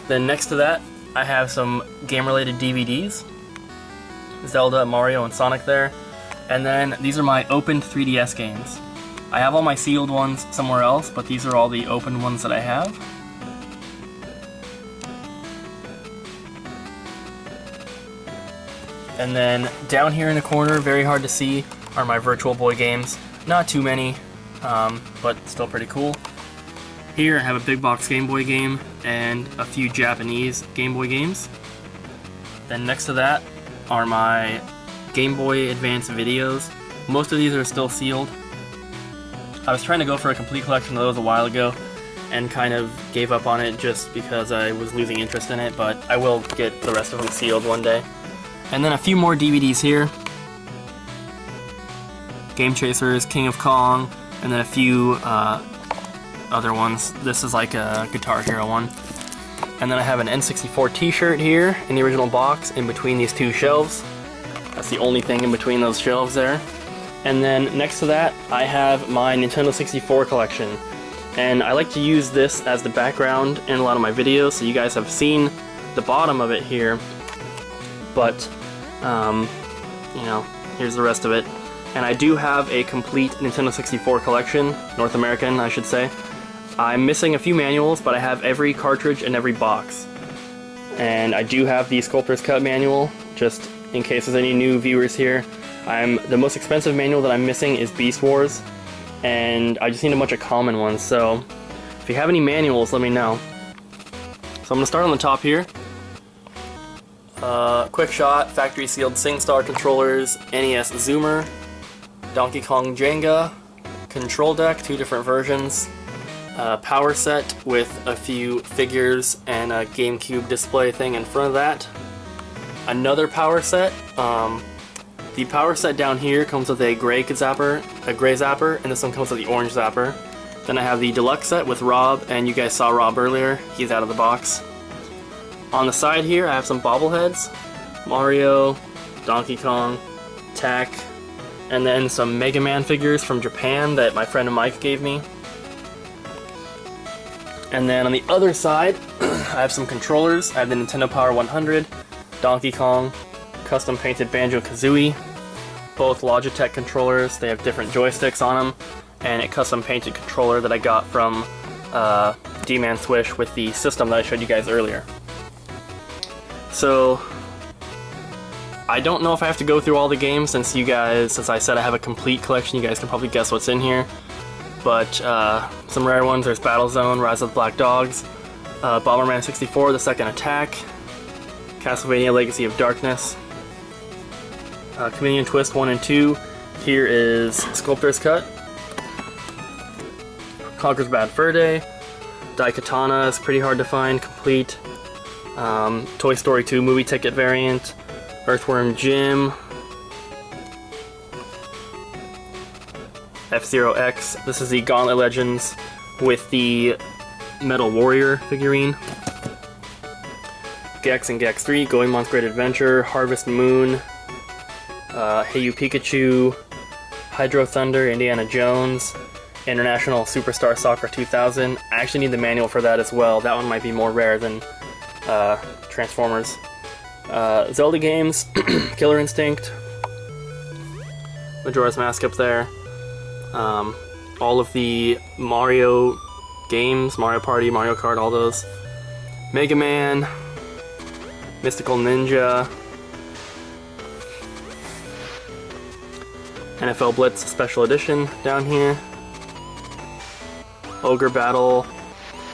Then next to that I have some game-related DVDs. Zelda, Mario, and Sonic there. And then these are my opened 3DS games. I have all my sealed ones somewhere else, but these are all the open ones that I have. And then down here in the corner, very hard to see, are my Virtual Boy games. Not too many, but still pretty cool. Here I have a big box Game Boy game and a few Japanese Game Boy games. Then next to that are my Game Boy Advance videos. Most of these are still sealed. I was trying to go for a complete collection of those a while ago and kind of gave up on it just because I was losing interest in it, but I will get the rest of them sealed one day. And then a few more DVDs here. Game Chasers, King of Kong, and then a few other ones. This is like a Guitar Hero one. And then I have an N64 t-shirt here in the original box in between these two shelves. That's the only thing in between those shelves there. And then next to that, I have my Nintendo 64 collection. And I like to use this as the background in a lot of my videos, so you guys have seen the bottom of it here. But, you know, here's the rest of it. And I do have a complete Nintendo 64 collection, North American, I should say. I'm missing a few manuals, but I have every cartridge and every box. And I do have the Sculptor's Cut manual, just in case there's any new viewers here. The most expensive manual that I'm missing is Beast Wars, and I just need a bunch of common ones, so if you have any manuals, let me know. So I'm going to start on the top here. Quick Shot, Factory Sealed SingStar controllers, NES Zoomer, Donkey Kong Jenga, Control Deck, 2 different versions, power set with a few figures and a GameCube display thing in front of that. Another power set. The power set down here comes with a gray zapper, and this one comes with the orange zapper. Then I have the deluxe set with Rob, and you guys saw Rob earlier. He's out of the box. On the side here, I have some bobbleheads. Mario, Donkey Kong, Tak, and then some Mega Man figures from Japan that my friend Mike gave me. And then on the other side, I have some controllers. I have the Nintendo Power 100, Donkey Kong, custom painted Banjo-Kazooie, both Logitech controllers. They have different joysticks on them, and a custom painted controller that I got from D-Man Swish with the system that I showed you guys earlier. So I don't know if I have to go through all the games since I said I have a complete collection. You guys can probably guess what's in here. But some rare ones, there's Battlezone, Rise of the Black Dogs, Bomberman 64, The Second Attack, Castlevania Legacy of Darkness, Chameleon Twist 1 and 2, here is Sculptor's Cut, Conker's Bad Fur Day, Daikatana is pretty hard to find, complete, Toy Story 2 movie ticket variant, Earthworm Jim, F-Zero X. This is the Gauntlet Legends with the Metal Warrior figurine. Gex and Gex 3, Goemon's Great Adventure, Harvest Moon, Hey You Pikachu, Hydro Thunder, Indiana Jones, International Superstar Soccer 2000. I actually need the manual for that as well. That one might be more rare than Transformers. Zelda games, Killer Instinct, Majora's Mask up there. All of the Mario games, Mario Party, Mario Kart, all those. Mega Man, Mystical Ninja, NFL Blitz Special Edition down here. Ogre Battle,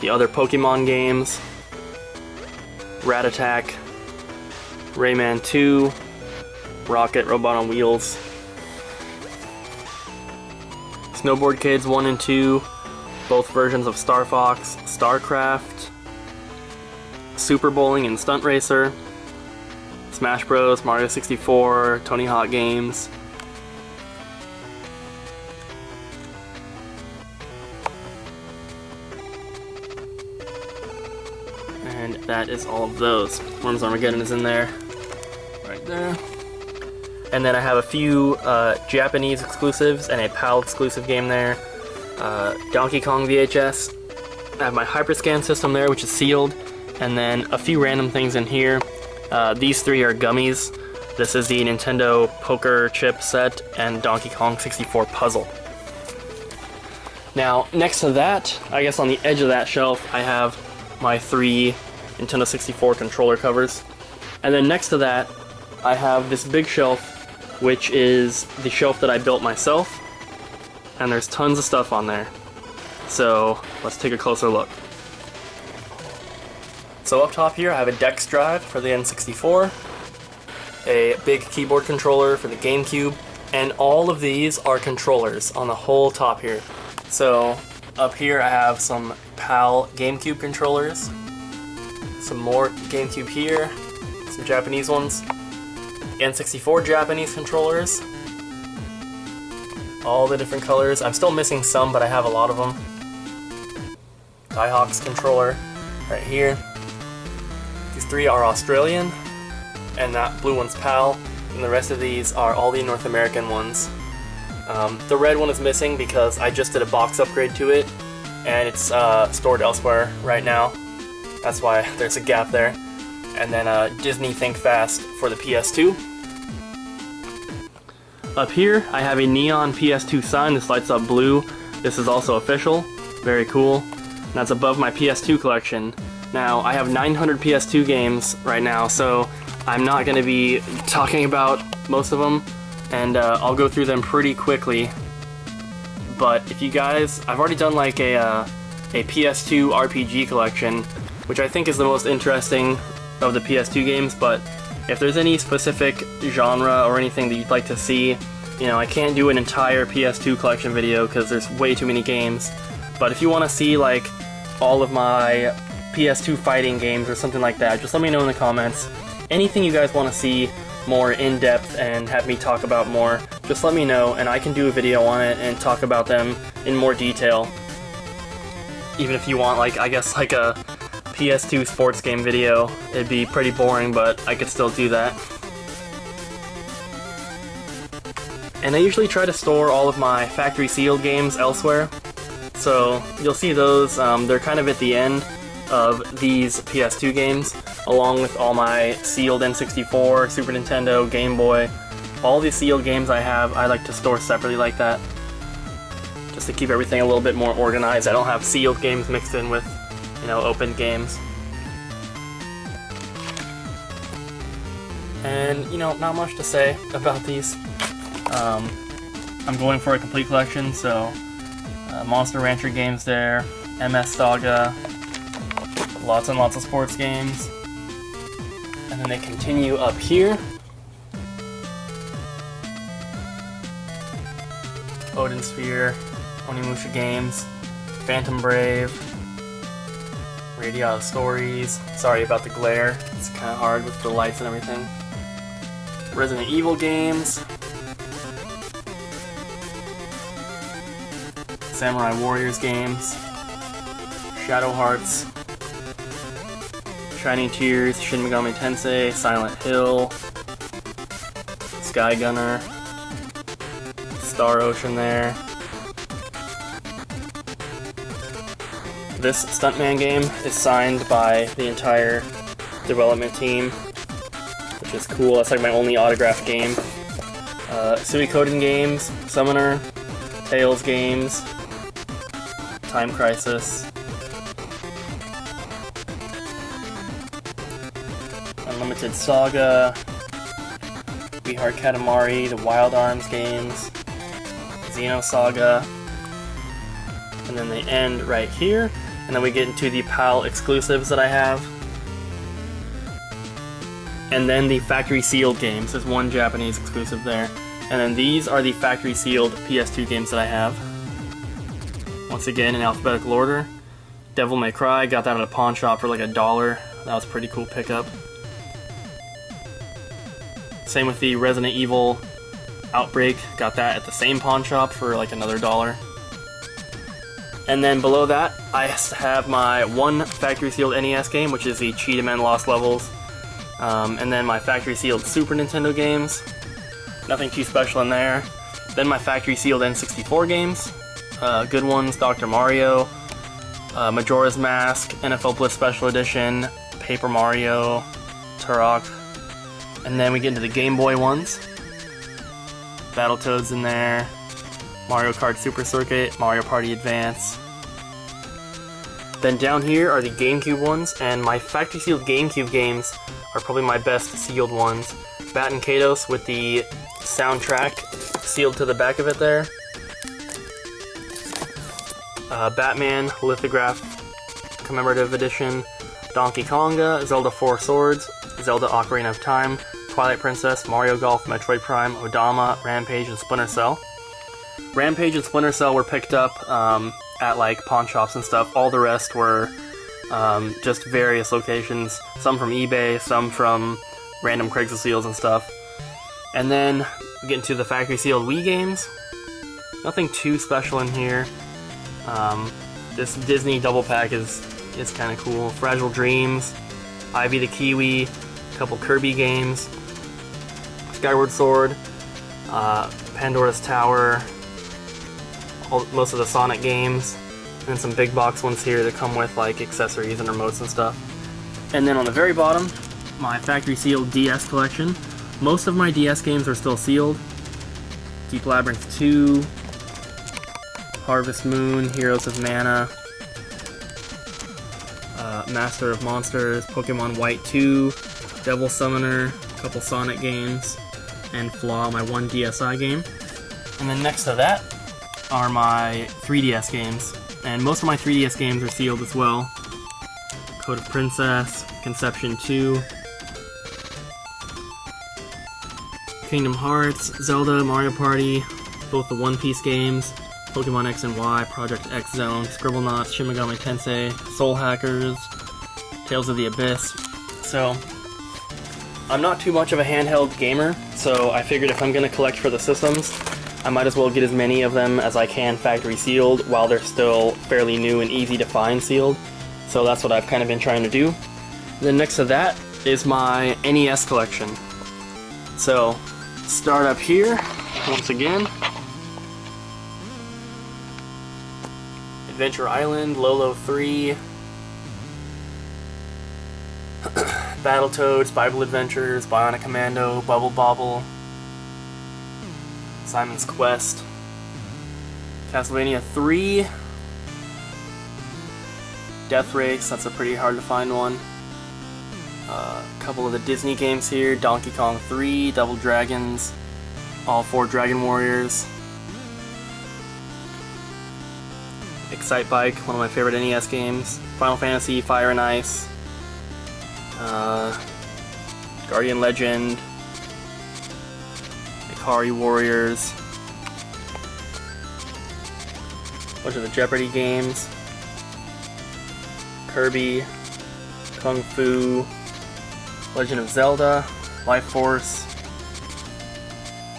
the other Pokemon games, Rat Attack, Rayman 2, Rocket Robot on Wheels, Snowboard Kids 1 and 2, both versions of Star Fox, StarCraft, Super Bowling and Stunt Racer, Smash Bros, Mario 64, Tony Hawk Games. And that is all of those. Worms Armageddon is in there, right there. And then I have a few Japanese exclusives and a PAL exclusive game there. Donkey Kong VHS. I have my Hyperscan system there, which is sealed. And then a few random things in here. These three are gummies. This is the Nintendo Poker Chip set and Donkey Kong 64 puzzle. Now, next to that, I guess on the edge of that shelf, I have my 3 Nintendo 64 controller covers. And then next to that, I have this big shelf, which is the shelf that I built myself. And there's tons of stuff on there. So let's take a closer look. So up top here, I have a Dex drive for the N64, a big keyboard controller for the GameCube, and all of these are controllers on the whole top here. So up here I have some PAL GameCube controllers, some more GameCube here, some Japanese ones, N64 Japanese controllers, all the different colors. I'm still missing some, but I have a lot of them. Diehawks controller right here. These 3 are Australian, and that blue one's PAL, and the rest of these are all the North American ones. The red one is missing because I just did a box upgrade to it, and it's stored elsewhere right now. That's why there's a gap there. And then Disney Think Fast for the PS2. Up here, I have a neon PS2 sign. This lights up blue. This is also official. Very cool. And that's above my PS2 collection. Now, I have 900 PS2 games right now, so I'm not going to be talking about most of them, and I'll go through them pretty quickly. But if you guys, I've already done like a PS2 RPG collection, which I think is the most interesting of the PS2 games, but if there's any specific genre or anything that you'd like to see, you know, I can't do an entire PS2 collection video because there's way too many games. But if you want to see like all of my PS2 fighting games or something like that, just let me know in the comments. Anything you guys want to see more in depth and have me talk about more, just let me know and I can do a video on it and talk about them in more detail. Even if you want like, I guess like a PS2 sports game video, it'd be pretty boring, but I could still do that. And I usually try to store all of my factory sealed games elsewhere, so you'll see those, they're kind of at the end of these PS2 games, along with all my sealed N64, Super Nintendo, Game Boy. All the sealed games I have, I like to store separately like that, just to keep everything a little bit more organized. I don't have sealed games mixed in with, you know, open games. And, you know, not much to say about these. I'm going for a complete collection, so Monster Rancher games there, MS Saga, lots and lots of sports games. And then they continue up here. Odin Sphere, Onimusha games, Phantom Brave, Radio Stories. Sorry about the glare, it's kind of hard with the lights and everything. Resident Evil games, Samurai Warriors games, Shadow Hearts, Shining Tears, Shin Megami Tensei, Silent Hill, Sky Gunner, Star Ocean there, This Stuntman game is signed by the entire development team, which is cool. That's like my only autographed game. Suikoden games, Summoner, Tales games, Time Crisis, Unlimited Saga, We Heart Katamari, the Wild Arms games, Xeno Saga, and then they end right here, and then we get into the PAL exclusives that I have. And then the factory sealed games. There's one Japanese exclusive there. And then these are the factory sealed PS2 games that I have. Once again, in alphabetical order. Devil May Cry, got that at a pawn shop for like $1. That was a pretty cool pickup. Same with the Resident Evil Outbreak, got that at the same pawn shop for like another $1. And then below that, I have my one factory sealed NES game, which is the Cheetah Men Lost Levels. And then my factory sealed Super Nintendo games. Nothing too special in there. Then my factory sealed N64 games. Good ones, Dr. Mario, Majora's Mask, NFL Blitz Special Edition, Paper Mario, Turok. And then we get into the Game Boy ones. Battletoads in there, Mario Kart Super Circuit, Mario Party Advance. Then down here are the GameCube ones, and my factory sealed GameCube games are probably my best sealed ones. Bat and Kados with the soundtrack sealed to the back of it there. Batman Lithograph Commemorative Edition, Donkey Konga, Zelda 4 Swords, Zelda Ocarina of Time, Twilight Princess, Mario Golf, Metroid Prime, Odama, Rampage, and Splinter Cell. Rampage and Splinter Cell were picked up at like pawn shops and stuff. All the rest were just various locations, some from eBay, some from random Craigslist deals and stuff. And then we get into the factory sealed Wii games. Nothing too special in here. This Disney double pack is kind of cool. Fragile Dreams, Ivy the Kiwi, a couple Kirby games, Skyward Sword, Pandora's Tower, most of the Sonic games, and then some big box ones here that come with like accessories and remotes and stuff. And then on the very bottom, my factory sealed DS collection. Most of my DS games are still sealed. Deep Labyrinth 2, Harvest Moon, Heroes of Mana, Master of Monsters, Pokemon White 2, Devil Summoner, a couple Sonic games, and Flaw, my one DSi game. And then next to that are my 3DS games, and most of my 3DS games are sealed as well. Code of Princess, Conception 2, Kingdom Hearts, Zelda, Mario Party, both the One Piece games, Pokemon X and Y, Project X Zone, Scribblenauts, Shin Megami Tensei, Soul Hackers, Tales of the Abyss. So, I'm not too much of a handheld gamer, so I figured if I'm going to collect for the systems, I might as well get as many of them as I can factory sealed while they're still fairly new and easy to find sealed. So that's what I've kind of been trying to do. Then next to that is my NES collection. So, start up here, once again. Adventure Island, Lolo 3, Battletoads, Bible Adventures, Bionic Commando, Bubble Bobble, Simon's Quest, Castlevania 3, Death Race, that's a pretty hard to find one. A couple of the Disney games here, Donkey Kong 3, Double Dragons, all 4 Dragon Warriors, Excite Bike, one of my favorite NES games, Final Fantasy, Fire and Ice, Guardian Legend, Ikari Warriors, a bunch of the Jeopardy games, Kirby, Kung Fu, Legend of Zelda, Life Force,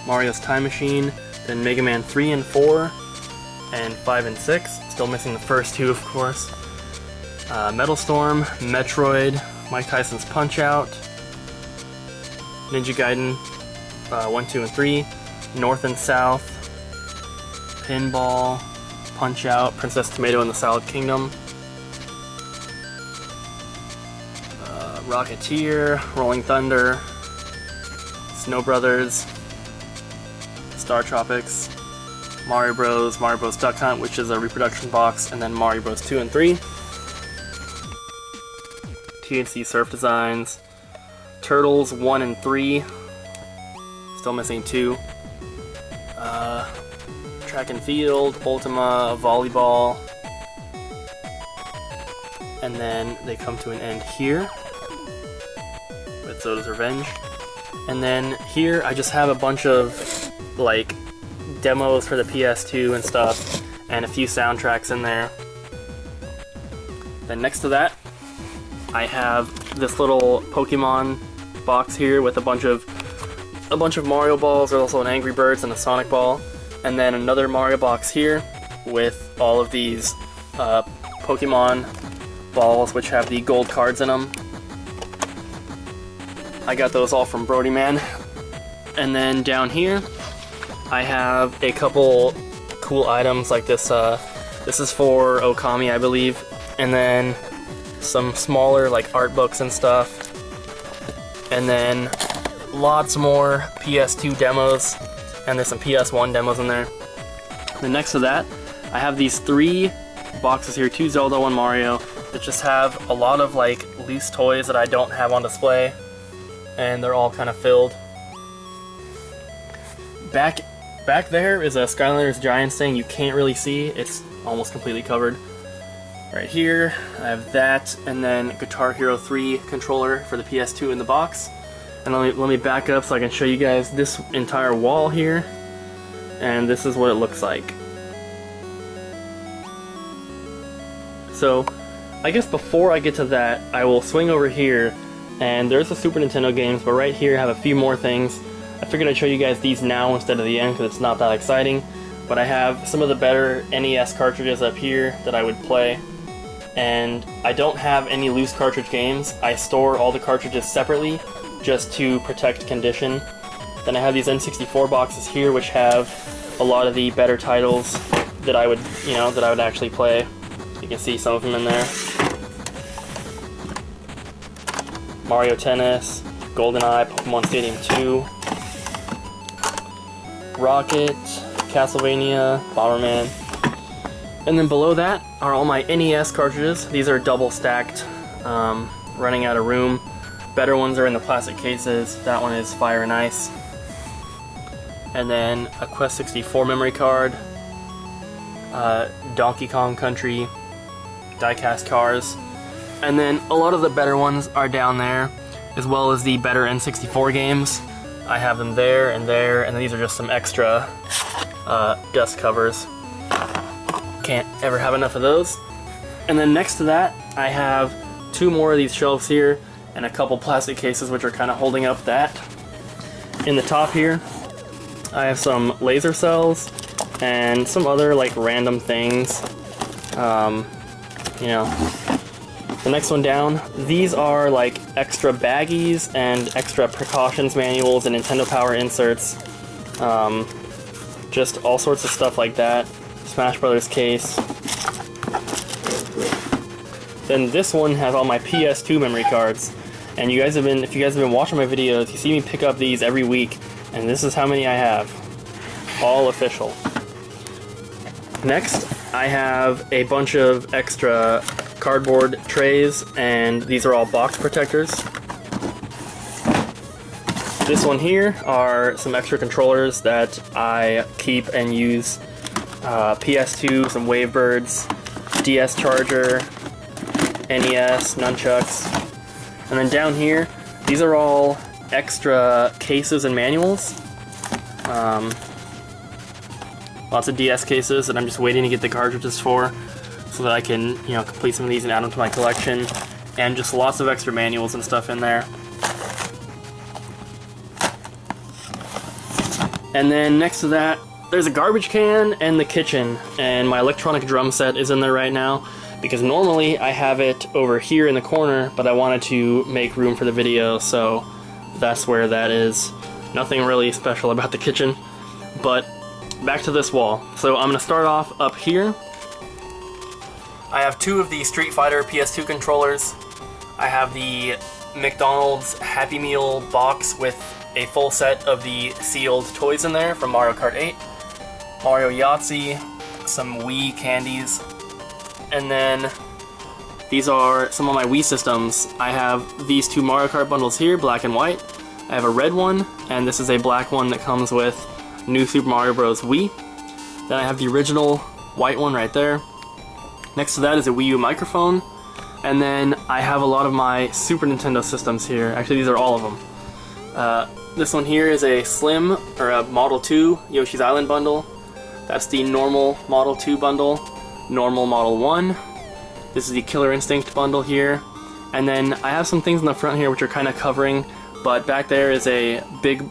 Mario's Time Machine, then Mega Man 3 and 4, and 5 and 6, still missing the first 2 of course, Metal Storm, Metroid, Mike Tyson's Punch-Out!, Ninja Gaiden 1, 2, and 3, North and South, Pinball, Punch-Out!, Princess Tomato and the Salad Kingdom, Rocketeer, Rolling Thunder, Snow Brothers, Star Tropics, Mario Bros, Duck Hunt, which is a reproduction box, and then Mario Bros 2 and 3. TNC Surf Designs, Turtles 1 and 3, still missing 2. Track and Field, Ultima, Volleyball, and then they come to an end here with Zoda's Revenge. And then here I just have a bunch of like demos for the PS2 and stuff, and a few soundtracks in there. Then next to that, I have this little Pokemon box here with a bunch of Mario balls. There's also an Angry Birds and a Sonic ball, and then another Mario box here with all of these Pokemon balls, which have the gold cards in them. I got those all from Brody Man. And then down here, I have a couple cool items like this. This is for Okami, I believe, and then some smaller like art books and stuff, and then lots more PS2 demos, and there's some PS1 demos in there. Then next to that, I have these 3 boxes here, 2 Zelda, 1 Mario, that just have a lot of like loose toys that I don't have on display, and they're all kind of filled. Back there is a Skylanders Giants thing you can't really see. It's almost completely covered. Right here, I have that, and then Guitar Hero 3 controller for the PS2 in the box. And let me back up so I can show you guys this entire wall here. And this is what it looks like. So, I guess before I get to that, I will swing over here, and there's the Super Nintendo games, but right here I have a few more things. I figured I'd show you guys these now instead of the end because it's not that exciting. But I have some of the better NES cartridges up here that I would play. And I don't have any loose cartridge games. I store all the cartridges separately just to protect condition. Then I have these N64 boxes here which have a lot of the better titles that I would, actually play. You can see some of them in there. Mario Tennis, GoldenEye, Pokemon Stadium 2, Rocket, Castlevania, Bomberman. And then below that are all my NES cartridges. These are double stacked, running out of room. Better ones are in the plastic cases. That one is Fire and Ice. And then a Quest 64 memory card, Donkey Kong Country, die-cast cars. And then a lot of the better ones are down there, as well as the better N64 games. I have them there, and then these are just some extra dust covers. Can't ever have enough of those. And then next to that, I have 2 more of these shelves here, and a couple plastic cases which are kind of holding up that. In the top here, I have some laser cells, and some other like random things. The next one down, these are like extra baggies and extra precautions manuals and Nintendo Power inserts. Just all sorts of stuff like that. Smash Brothers case. Then this one has all my PS2 memory cards. And if you guys have been watching my videos, you see me pick up these every week, and this is how many I have. All official. Next, I have a bunch of extra cardboard trays, and these are all box protectors. This one here are some extra controllers that I keep and use. PS2, some Wavebirds, DS charger, NES, nunchucks. And then down here, these are all extra cases and manuals. Lots of DS cases that I'm just waiting to get the cartridges for, so that I can, complete some of these and add them to my collection. And just lots of extra manuals and stuff in there. And then next to that, there's a garbage can and the kitchen, and my electronic drum set is in there right now, because normally I have it over here in the corner, but I wanted to make room for the video, so that's where that is. Nothing really special about the kitchen, but back to this wall. So I'm going to start off up here. I have 2 of the Street Fighter PS2 controllers. I have the McDonald's Happy Meal box with a full set of the sealed toys in there from Mario Kart 8, Mario Yahtzee, some Wii candies, and then these are some of my Wii systems. I have these two Mario Kart bundles here, black and white. I have a red one, and this is a black one that comes with New Super Mario Bros. Wii. Then I have the original white one right there. Next to that is a Wii U microphone. And then I have a lot of my Super Nintendo systems here. Actually, these are all of them. This one here is a Slim, or a Model 2 Yoshi's Island bundle. That's the normal Model 2 bundle, normal Model 1. This is the Killer Instinct bundle here. And then I have some things in the front here which are kind of covering, but back there is a big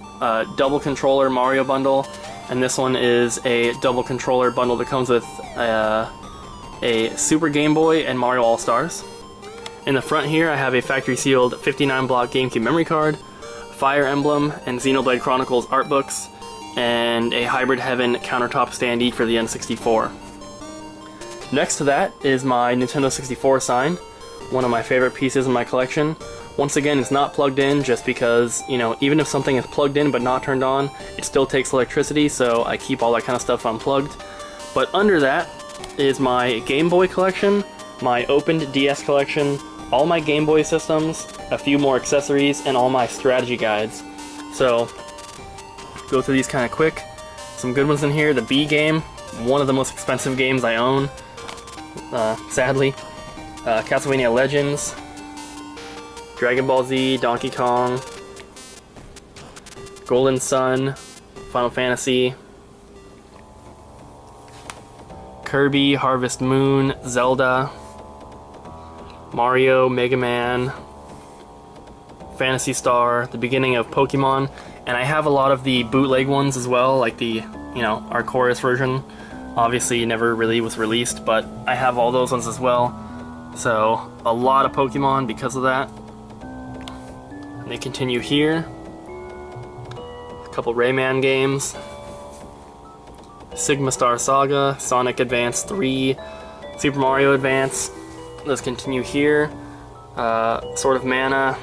double controller Mario bundle. And this one is a double controller bundle that comes with a Super Game Boy and Mario All-Stars. In the front here I have a factory sealed 59 block GameCube memory card, Fire Emblem and Xenoblade Chronicles art books, and a Hybrid Heaven countertop standee for the N64. Next to that is my Nintendo 64 sign, one of my favorite pieces in my collection. Once again, it's not plugged in just because, you know, even if something is plugged in but not turned on, it still takes electricity, so I keep all that kind of stuff unplugged. But under that is my Game Boy collection, my opened DS collection, all my Game Boy systems, a few more accessories, and all my strategy guides. So, go through these kind of quick. Some good ones in here. The B game, one of the most expensive games I own, sadly. Castlevania Legends, Dragon Ball Z, Donkey Kong, Golden Sun, Final Fantasy, Kirby, Harvest Moon, Zelda, Mario, Mega Man, Phantasy Star, the beginning of Pokemon, and I have a lot of the bootleg ones as well, like the, you know, our chorus version. Obviously never really was released, but I have all those ones as well. So, a lot of Pokemon because of that. And they continue here. A couple Rayman games. Sigma Star Saga, Sonic Advance 3, Super Mario Advance. Let's continue here. Sword of Mana.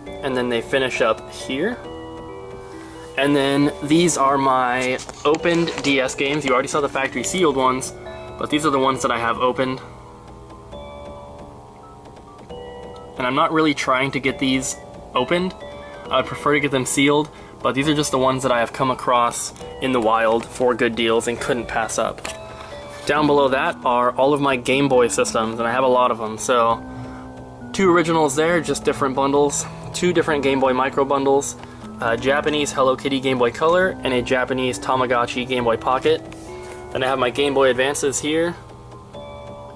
And then they finish up here. And then these are my opened DS games. You already saw the factory sealed ones, but these are the ones that I have opened. And I'm not really trying to get these opened. I would prefer to get them sealed, but these are just the ones that I have come across in the wild for good deals and couldn't pass up. Down below that are all of my Game Boy systems, and I have a lot of them. So, 2 originals there, just different bundles. 2 different Game Boy Micro bundles. A Japanese Hello Kitty Game Boy Color and a Japanese Tamagotchi Game Boy Pocket. Then I have my Game Boy Advances here.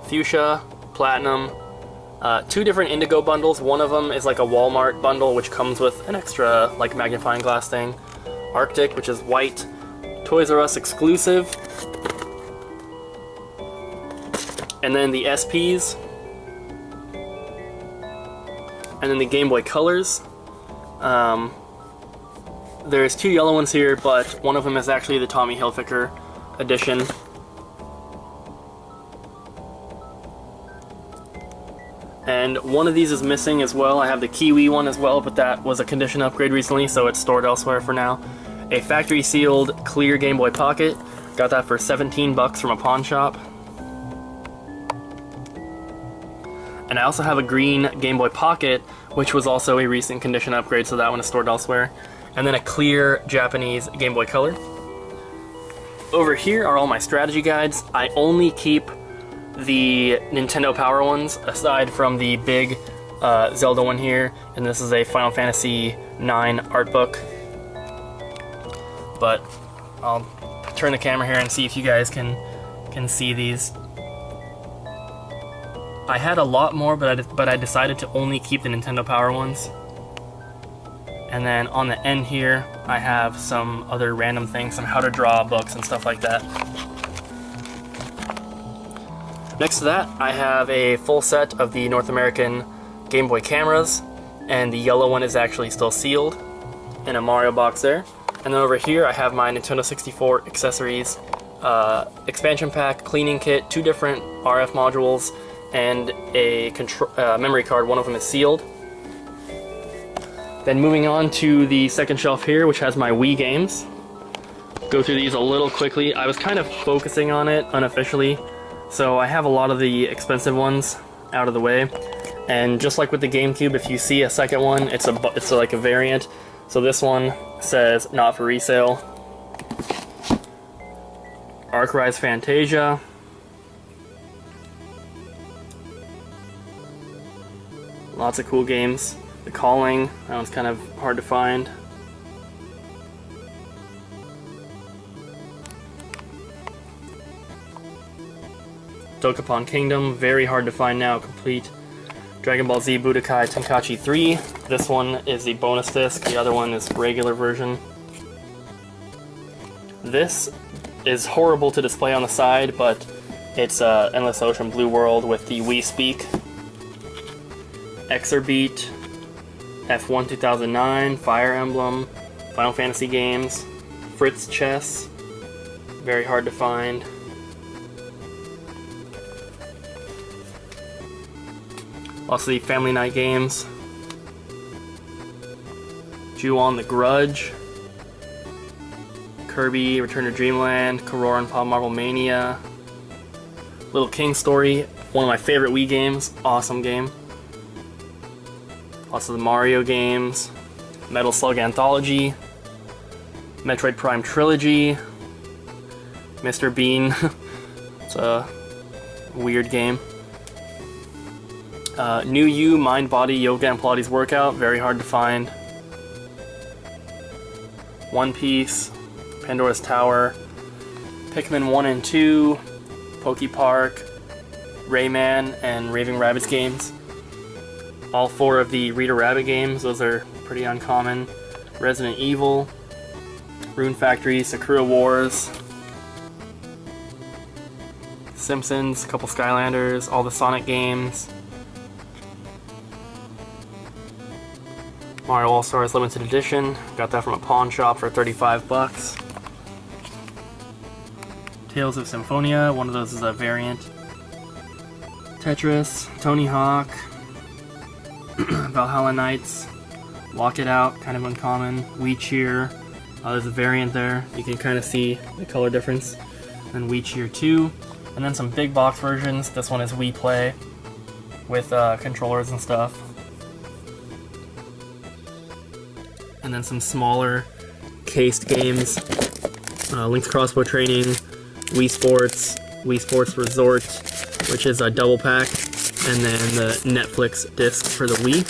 Fuchsia, Platinum. 2 different Indigo bundles. One of them is like a Walmart bundle, which comes with an extra like magnifying glass thing. Arctic, which is white. Toys R Us exclusive. And then the SPs. And then the Game Boy Colors. There's 2 yellow ones here, but one of them is actually the Tommy Hilfiger edition. And one of these is missing as well. I have the Kiwi one as well, but that was a condition upgrade recently, so it's stored elsewhere for now. A factory sealed clear Game Boy Pocket. Got that for 17 bucks from a pawn shop. And I also have a green Game Boy Pocket, which was also a recent condition upgrade, so that one is stored elsewhere. And then a clear Japanese Game Boy Color. Over here are all my strategy guides. I only keep the Nintendo Power ones, aside from the big Zelda one here, and this is a Final Fantasy IX art book. But I'll turn the camera here and see if you guys can see these. I had a lot more, but I decided to only keep the Nintendo Power ones. And then on the end here, I have some other random things, some how to draw books and stuff like that. Next to that, I have a full set of the North American Game Boy cameras, and the yellow one is actually still sealed in a Mario box there. And then over here, I have my Nintendo 64 accessories, expansion pack, cleaning kit, 2 different RF modules, and a memory card. One of them is sealed. Then moving on to the second shelf here, which has my Wii games. Go through these a little quickly. I was kind of focusing on it unofficially, so I have a lot of the expensive ones out of the way. And just like with the GameCube, if you see a second one, it's like a variant. So this one says not for resale. Arc Rise Fantasia. Lots of cool games. The Calling, that one's kind of hard to find. Dokapon Kingdom, very hard to find now, complete. Dragon Ball Z Budokai Tenkaichi 3. This one is the bonus disc, the other one is regular version. This is horrible to display on the side, but it's Endless Ocean Blue World with the Wii Speak. Exorbeat, F1 2009, Fire Emblem, Final Fantasy games, Fritz Chess, very hard to find. Also the Family Night games, Ju-On the Grudge, Kirby Return to Dreamland, Korora and Pop Marvel Mania, Little King Story, one of my favorite Wii games, awesome game. Also the Mario games, Metal Slug Anthology, Metroid Prime Trilogy, Mr. Bean, it's a weird game. New You, Mind, Body, Yoga and Pilates Workout, very hard to find. One Piece, Pandora's Tower, Pikmin 1 and 2, Poke Park, Rayman, and Raving Rabbids games. All 4 of the Rita Rabbit games, those are pretty uncommon. Resident Evil, Rune Factory, Sakura Wars, Simpsons, a couple Skylanders, all the Sonic games, Mario All-Stars Limited Edition, got that from a pawn shop for 35 bucks. Tales of Symphonia, one of those is a variant. Tetris, Tony Hawk, Valhalla Knights, Walk It Out, kind of uncommon. Wii Cheer, there's a variant there, you can kind of see the color difference. Then Wii Cheer 2, and then some big box versions. This one is Wii Play with controllers and stuff. And then some smaller cased games, Link's Crossbow Training, Wii Sports Resort, which is a double pack, and then the Netflix disc for the Wii.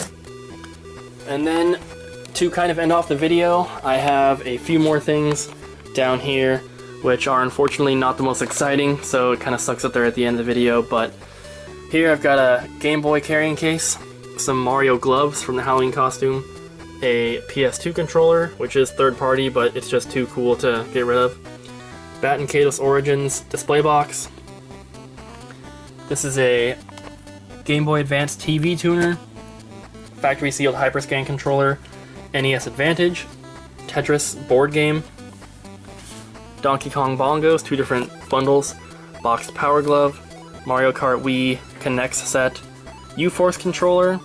And then to kind of end off the video, I have a few more things down here, which are unfortunately not the most exciting, so it kind of sucks that they're at the end of the video, but here I've got a Game Boy carrying case, some Mario gloves from the Halloween costume, a PS2 controller, which is third party, but it's just too cool to get rid of. Bat and Kados Origins display box. This is a Game Boy Advance TV tuner, factory sealed Hyperscan controller, NES Advantage, Tetris board game, Donkey Kong bongos, 2 different bundles, boxed Power Glove, Mario Kart Wii Connects set, U-Force controller.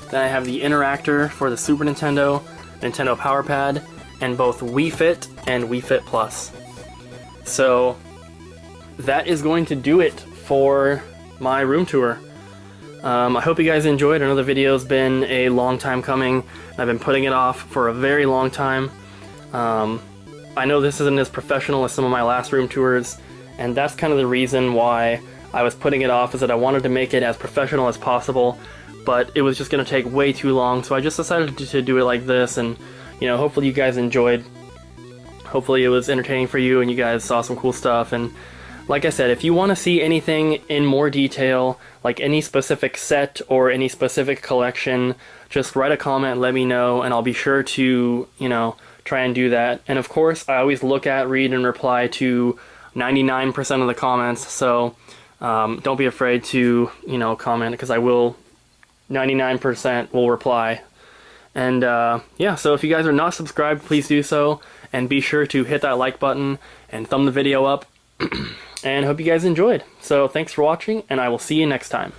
Then I have the Interactor for the Super Nintendo, Nintendo Power Pad, and both Wii Fit and Wii Fit Plus. So that is going to do it for my room tour. I hope you guys enjoyed. I know the video's been a long time coming. I've been putting it off for a very long time. I know this isn't as professional as some of my last room tours, and that's kind of the reason why I was putting it off, is that I wanted to make it as professional as possible, but it was just going to take way too long, so I just decided to do it like this, and you know, hopefully you guys enjoyed. Hopefully it was entertaining for you and you guys saw some cool stuff. And like I said, if you want to see anything in more detail, like any specific set or any specific collection, just write a comment, let me know, and I'll be sure to, you know, try and do that. And of course, I always look at, read, and reply to 99% of the comments, so don't be afraid to, you know, comment, because I will, 99% will reply. And yeah, so if you guys are not subscribed, please do so, and be sure to hit that like button and thumb the video up. And hope you guys enjoyed. So thanks for watching, and I will see you next time.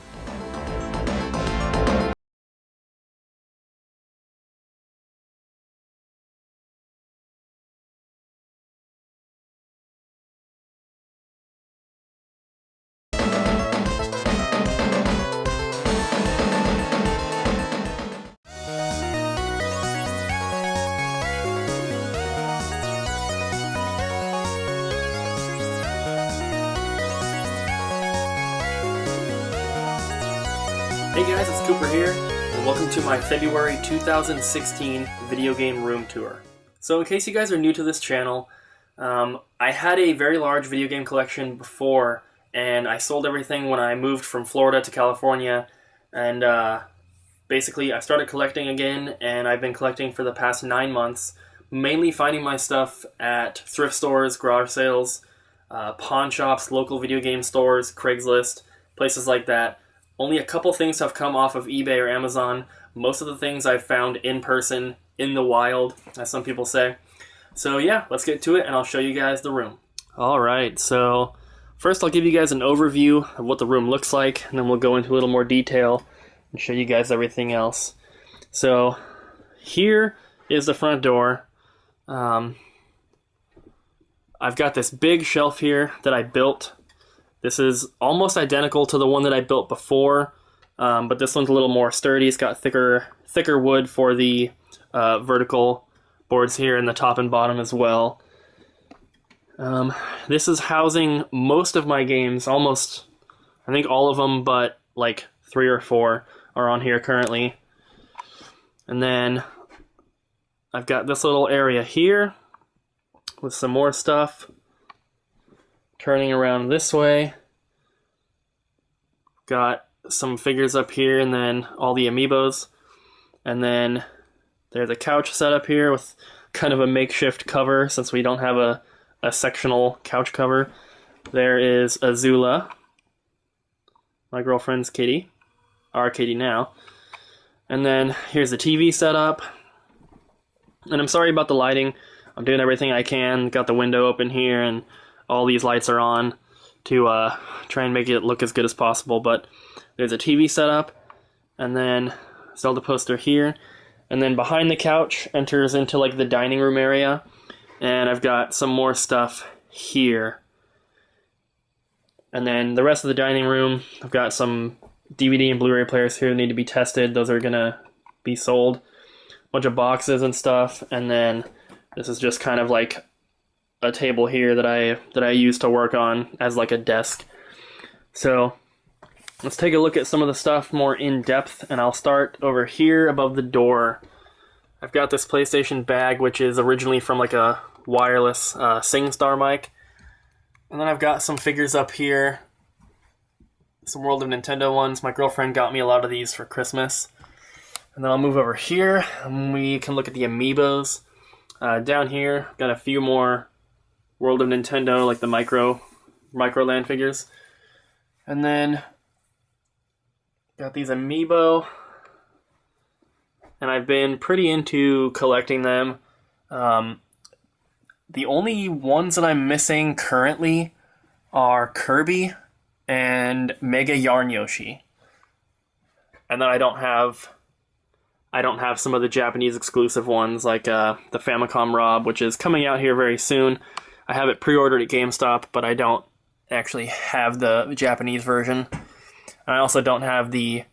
Hey guys, it's Cooper here, and welcome to my February 2016 video game room tour. So in case you guys are new to this channel, I had a very large video game collection before, and I sold everything when I moved from Florida to California, and basically I started collecting again, and I've been collecting for the past 9 months, mainly finding my stuff at thrift stores, garage sales, pawn shops, local video game stores, Craigslist, places like that. Only a couple things have come off of eBay or Amazon. Most of the things I've found in person, in the wild, as some people say. So yeah, let's get to it and I'll show you guys the room. Alright, so first I'll give you guys an overview of what the room looks like, and then we'll go into a little more detail and show you guys everything else. So here is the front door. I've got this big shelf here that I built. This is almost identical to the one that I built before, but this one's a little more sturdy. It's got thicker wood for the vertical boards here in the top and bottom as well. This is housing most of my games, almost, I think all of them, but like 3 or 4 are on here currently. And then I've got this little area here with some more stuff. Turning around this way, got some figures up here and then all the amiibos. And then there's a couch set up here with kind of a makeshift cover since we don't have a sectional couch cover. There is Azula, my girlfriend's kitty, our kitty now. And then here's the TV setup. And I'm sorry about the lighting. I'm doing everything I can. Got the window open here and all these lights are on to try and make it look as good as possible, but there's a TV setup, and then Zelda poster here, and then behind the couch enters into like the dining room area, and I've got some more stuff here. And then the rest of the dining room, I've got some DVD and Blu-ray players here that need to be tested. Those are gonna be sold. A bunch of boxes and stuff, and then this is just kind of like a table here that I use to work on as like a desk. So let's take a look at some of the stuff more in depth, and I'll start over here above the door. I've got this PlayStation bag, which is originally from like a wireless SingStar mic, and then I've got some figures up here, some World of Nintendo ones. My girlfriend got me a lot of these for Christmas. And then I'll move over here and we can look at the amiibos. Down here, got a few more World of Nintendo, like the Microland figures. And then got these amiibo, and I've been pretty into collecting them. The only ones that I'm missing currently are Kirby and Mega Yarn Yoshi. And then I don't have some of the Japanese exclusive ones like the Famicom Rob, which is coming out here very soon. I have it pre-ordered at GameStop, but I don't actually have the Japanese version. And I also don't have the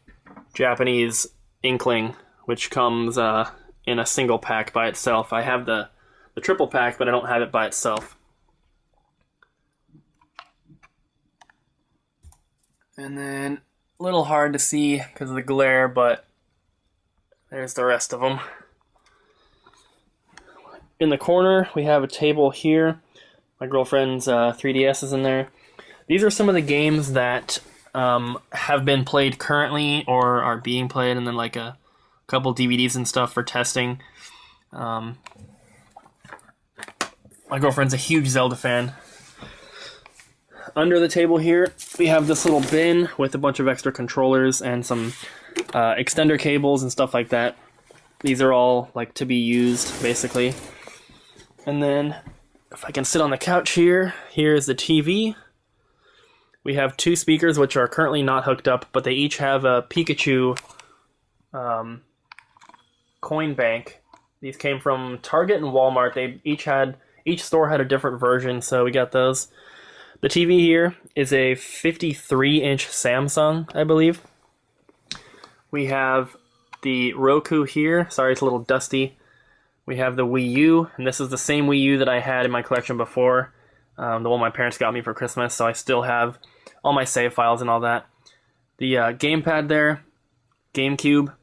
Japanese Inkling, which comes in a single pack by itself. I have the triple pack, but I don't have it by itself. And then, a little hard to see because of the glare, but there's the rest of them. In the corner, we have a table here. My girlfriend's 3DS is in there. These are some of the games that have been played currently or are being played, and then like a couple DVDs and stuff for testing. My girlfriend's a huge Zelda fan. Under the table here, we have this little bin with a bunch of extra controllers and some extender cables and stuff like that. These are all like to be used, basically. And then, if I can sit on the couch here, here's the TV. We have 2 speakers which are currently not hooked up, but they each have a Pikachu coin bank. These came from Target and Walmart. Each store had a different version, so we got those. The TV here is a 53-inch Samsung, I believe. We have the Roku here. Sorry, it's a little dusty. We have the Wii U, and this is the same Wii U that I had in my collection before, the one my parents got me for Christmas, so I still have all my save files and all that. The gamepad there GameCube,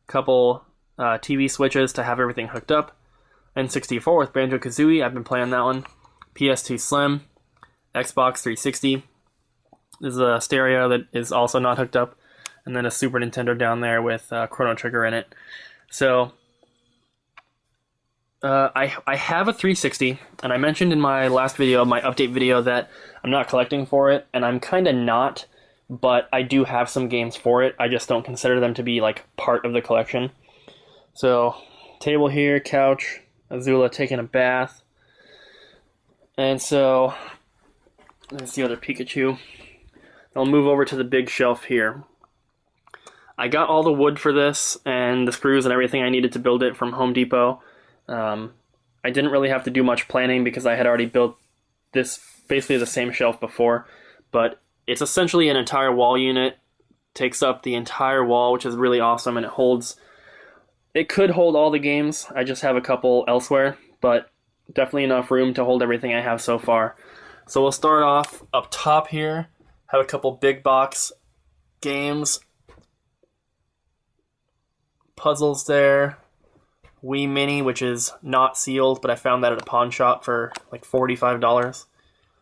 couple TV switches to have everything hooked up, N64 with Banjo-Kazooie, I've been playing that one, PS2 Slim, Xbox 360. This is a stereo that is also not hooked up, and then a Super Nintendo down there with Chrono Trigger in it. So I have a 360, and I mentioned in my last video, my update video, that I'm not collecting for it, and I'm kind of not, but I do have some games for it. I just don't consider them to be like part of the collection. So table here, couch, Azula taking a bath, and so there's the other Pikachu. I'll move over to the big shelf here. I got all the wood for this and the screws and everything I needed to build it from Home Depot. I didn't really have to do much planning because I had already built this basically the same shelf before, but it's essentially an entire wall unit, takes up the entire wall, which is really awesome, and it could hold all the games. I just have a couple elsewhere, but definitely enough room to hold everything I have so far. So we'll start off up top here, have a couple big box games, puzzles there, Wii Mini, which is not sealed, but I found that at a pawn shop for like $45.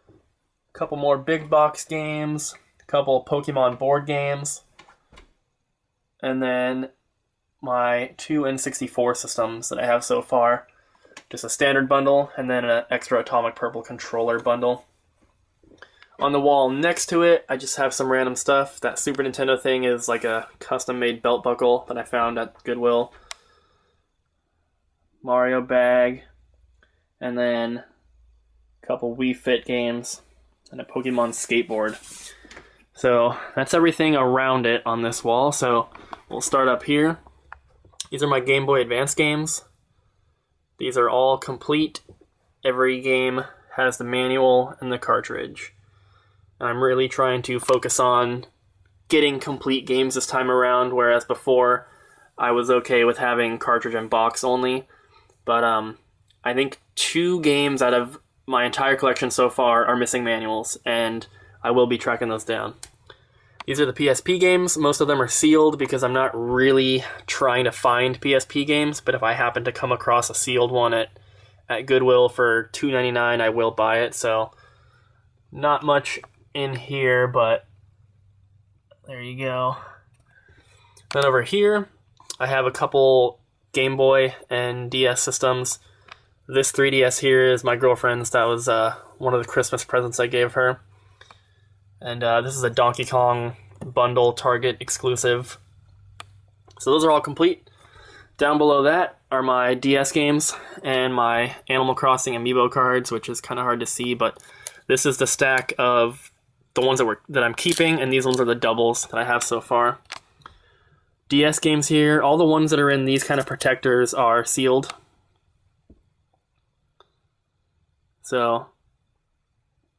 A couple more big box games, a couple Pokemon board games, and then my 2 N64 systems that I have so far. Just a standard bundle, and then an extra Atomic Purple controller bundle. On the wall next to it, I just have some random stuff. That Super Nintendo thing is like a custom-made belt buckle that I found at Goodwill. Mario bag, and then a couple Wii Fit games, and a Pokemon skateboard. So that's everything around it on this wall. So we'll start up here. These are my Game Boy Advance games. These are all complete. Every game has the manual and the cartridge. I'm really trying to focus on getting complete games this time around, whereas before I was okay with having cartridge and box only. But I think 2 games out of my entire collection so far are missing manuals, and I will be tracking those down. These are the PSP games. Most of them are sealed because I'm not really trying to find PSP games, but if I happen to come across a sealed one at Goodwill for $2.99, I will buy it. So not much in here, but there you go. Then over here, I have a couple Game Boy and DS systems. This 3DS here is my girlfriend's. That was one of the Christmas presents I gave her. And this is a Donkey Kong bundle, Target exclusive. So those are all complete. Down below that are my DS games and my Animal Crossing amiibo cards, which is kind of hard to see, but this is the stack of the ones that I'm keeping, and these ones are the doubles that I have so far. DS games here, all the ones that are in these kind of protectors are sealed. So,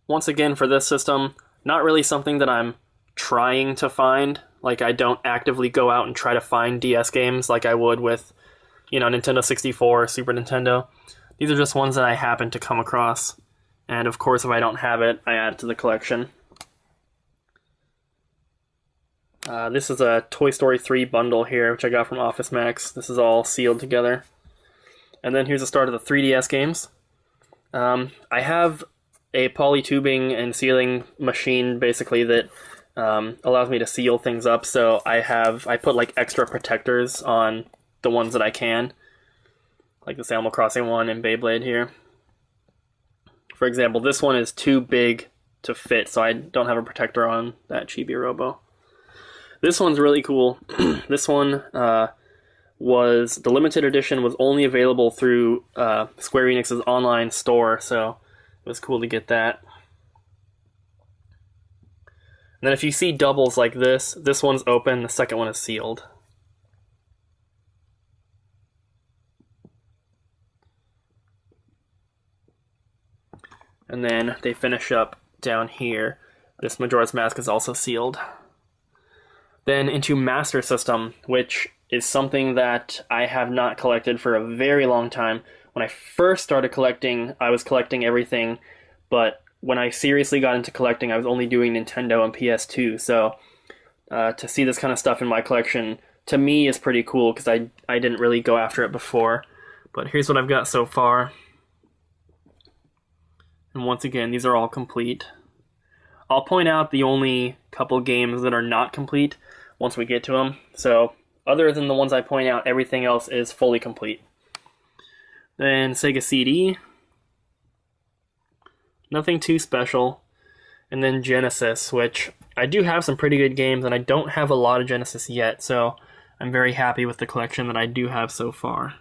once again for this system, not really something that I'm trying to find. Like, I don't actively go out and try to find DS games like I would with, Nintendo 64 or Super Nintendo. These are just ones that I happen to come across. And of course, if I don't have it, I add it to the collection. This is a Toy Story 3 bundle here, which I got from Office Max. This is all sealed together. And then here's the start of the 3DS games. I have a polytubing and sealing machine, basically, that allows me to seal things up. So I put like extra protectors on the ones that I can, like this Animal Crossing one and Beyblade here. For example, this one is too big to fit, so I don't have a protector on that Chibi Robo. This one's really cool. This one was, the limited edition was only available through Square Enix's online store, so it was cool to get that. And then if you see doubles like this one's open, the second one is sealed. And then they finish up down here. This Majora's Mask is also sealed. Then into Master System, which is something that I have not collected for a very long time. When I first started collecting, I was collecting everything, but when I seriously got into collecting, I was only doing Nintendo and PS2, so to see this kind of stuff in my collection to me is pretty cool because I didn't really go after it before. But here's what I've got so far. And once again, these are all complete. I'll point out the only couple games that are not complete once we get to them. So, other than the ones I point out, everything else is fully complete. Then Sega CD. Nothing too special. And then Genesis, which I do have some pretty good games, and I don't have a lot of Genesis yet, so I'm very happy with the collection that I do have so far.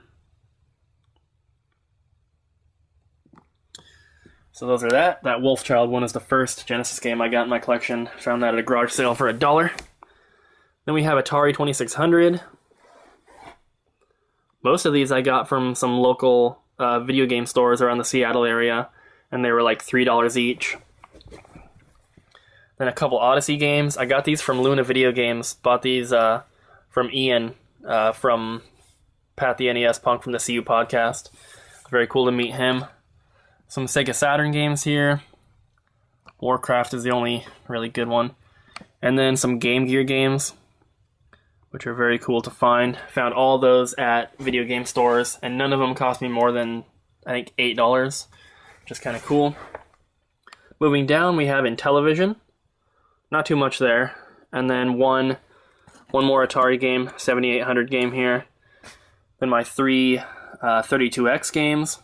So those are that. That Wolfchild one is the first Genesis game I got in my collection. Found that at a garage sale for $1. Then we have Atari 2600. Most of these I got from some local video game stores around the Seattle area, and they were like $3 each. Then a couple Odyssey games. I got these from Luna Video Games. Bought these from Ian from Pat the NES Punk from the CU podcast. Very cool to meet him. Some Sega Saturn games here. Warcraft is the only really good one. And then some Game Gear games, which are very cool to find. Found all those at video game stores, and none of them cost me more than, I think, $8, which is kind of cool. Moving down, we have Intellivision. Not too much there. And then one more Atari game, 7800 game here. Then my 3 32X games.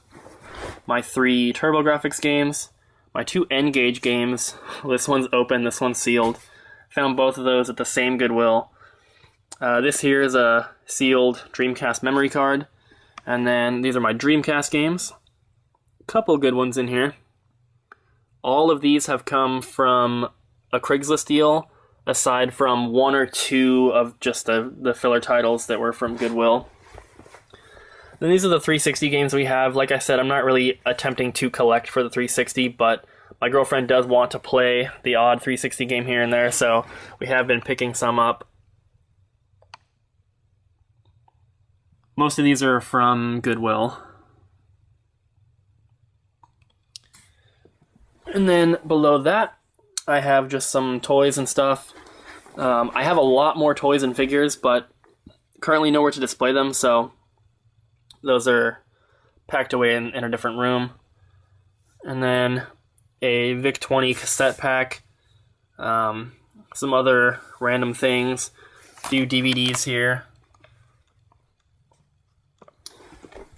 My 3 TurboGrafx games. My 2 N-Gage games. This one's open, this one's sealed. Found both of those at the same Goodwill. This here is a sealed Dreamcast memory card. And then these are my Dreamcast games. Couple good ones in here. All of these have come from a Craigslist deal, aside from 1 or 2 of just the filler titles that were from Goodwill. Then these are the 360 games we have. Like I said, I'm not really attempting to collect for the 360, but my girlfriend does want to play the odd 360 game here and there, so we have been picking some up. Most of these are from Goodwill. And then below that, I have just some toys and stuff. I have a lot more toys and figures, but currently nowhere to display them, so those are packed away in a different room. And then a VIC-20 cassette pack, some other random things, a few DVDs here.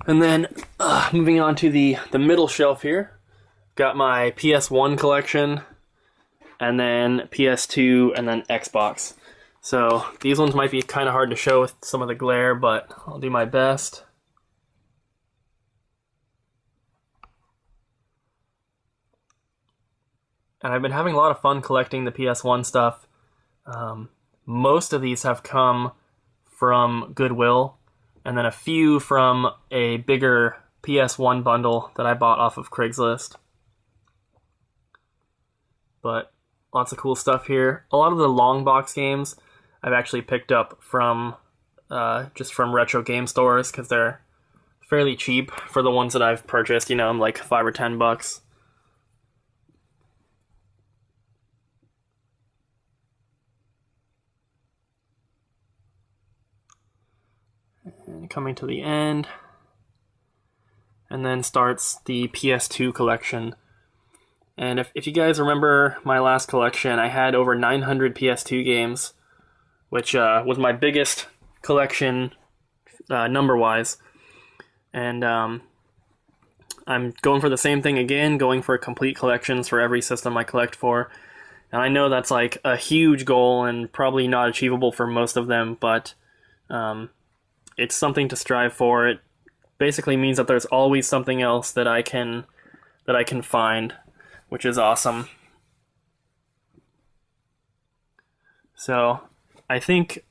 And then moving on to the middle shelf here, got my PS1 collection, and then PS2, and then Xbox. So these ones might be kind of hard to show with some of the glare, but I'll do my best. And I've been having a lot of fun collecting the PS1 stuff. Most of these have come from Goodwill, and then a few from a bigger PS1 bundle that I bought off of Craigslist. But lots of cool stuff here. A lot of the long box games I've actually picked up from just from retro game stores because they're fairly cheap for the ones that I've purchased. You know, like $5 or $10. And coming to the end, and then starts the PS2 collection. And if you guys remember my last collection, I had over 900 PS2 games, which was my biggest collection number-wise. And I'm going for the same thing again, going for complete collections for every system I collect for. And I know that's like a huge goal and probably not achievable for most of them, but it's something to strive for. It basically means that there's always something else that I can find, which is awesome. So I think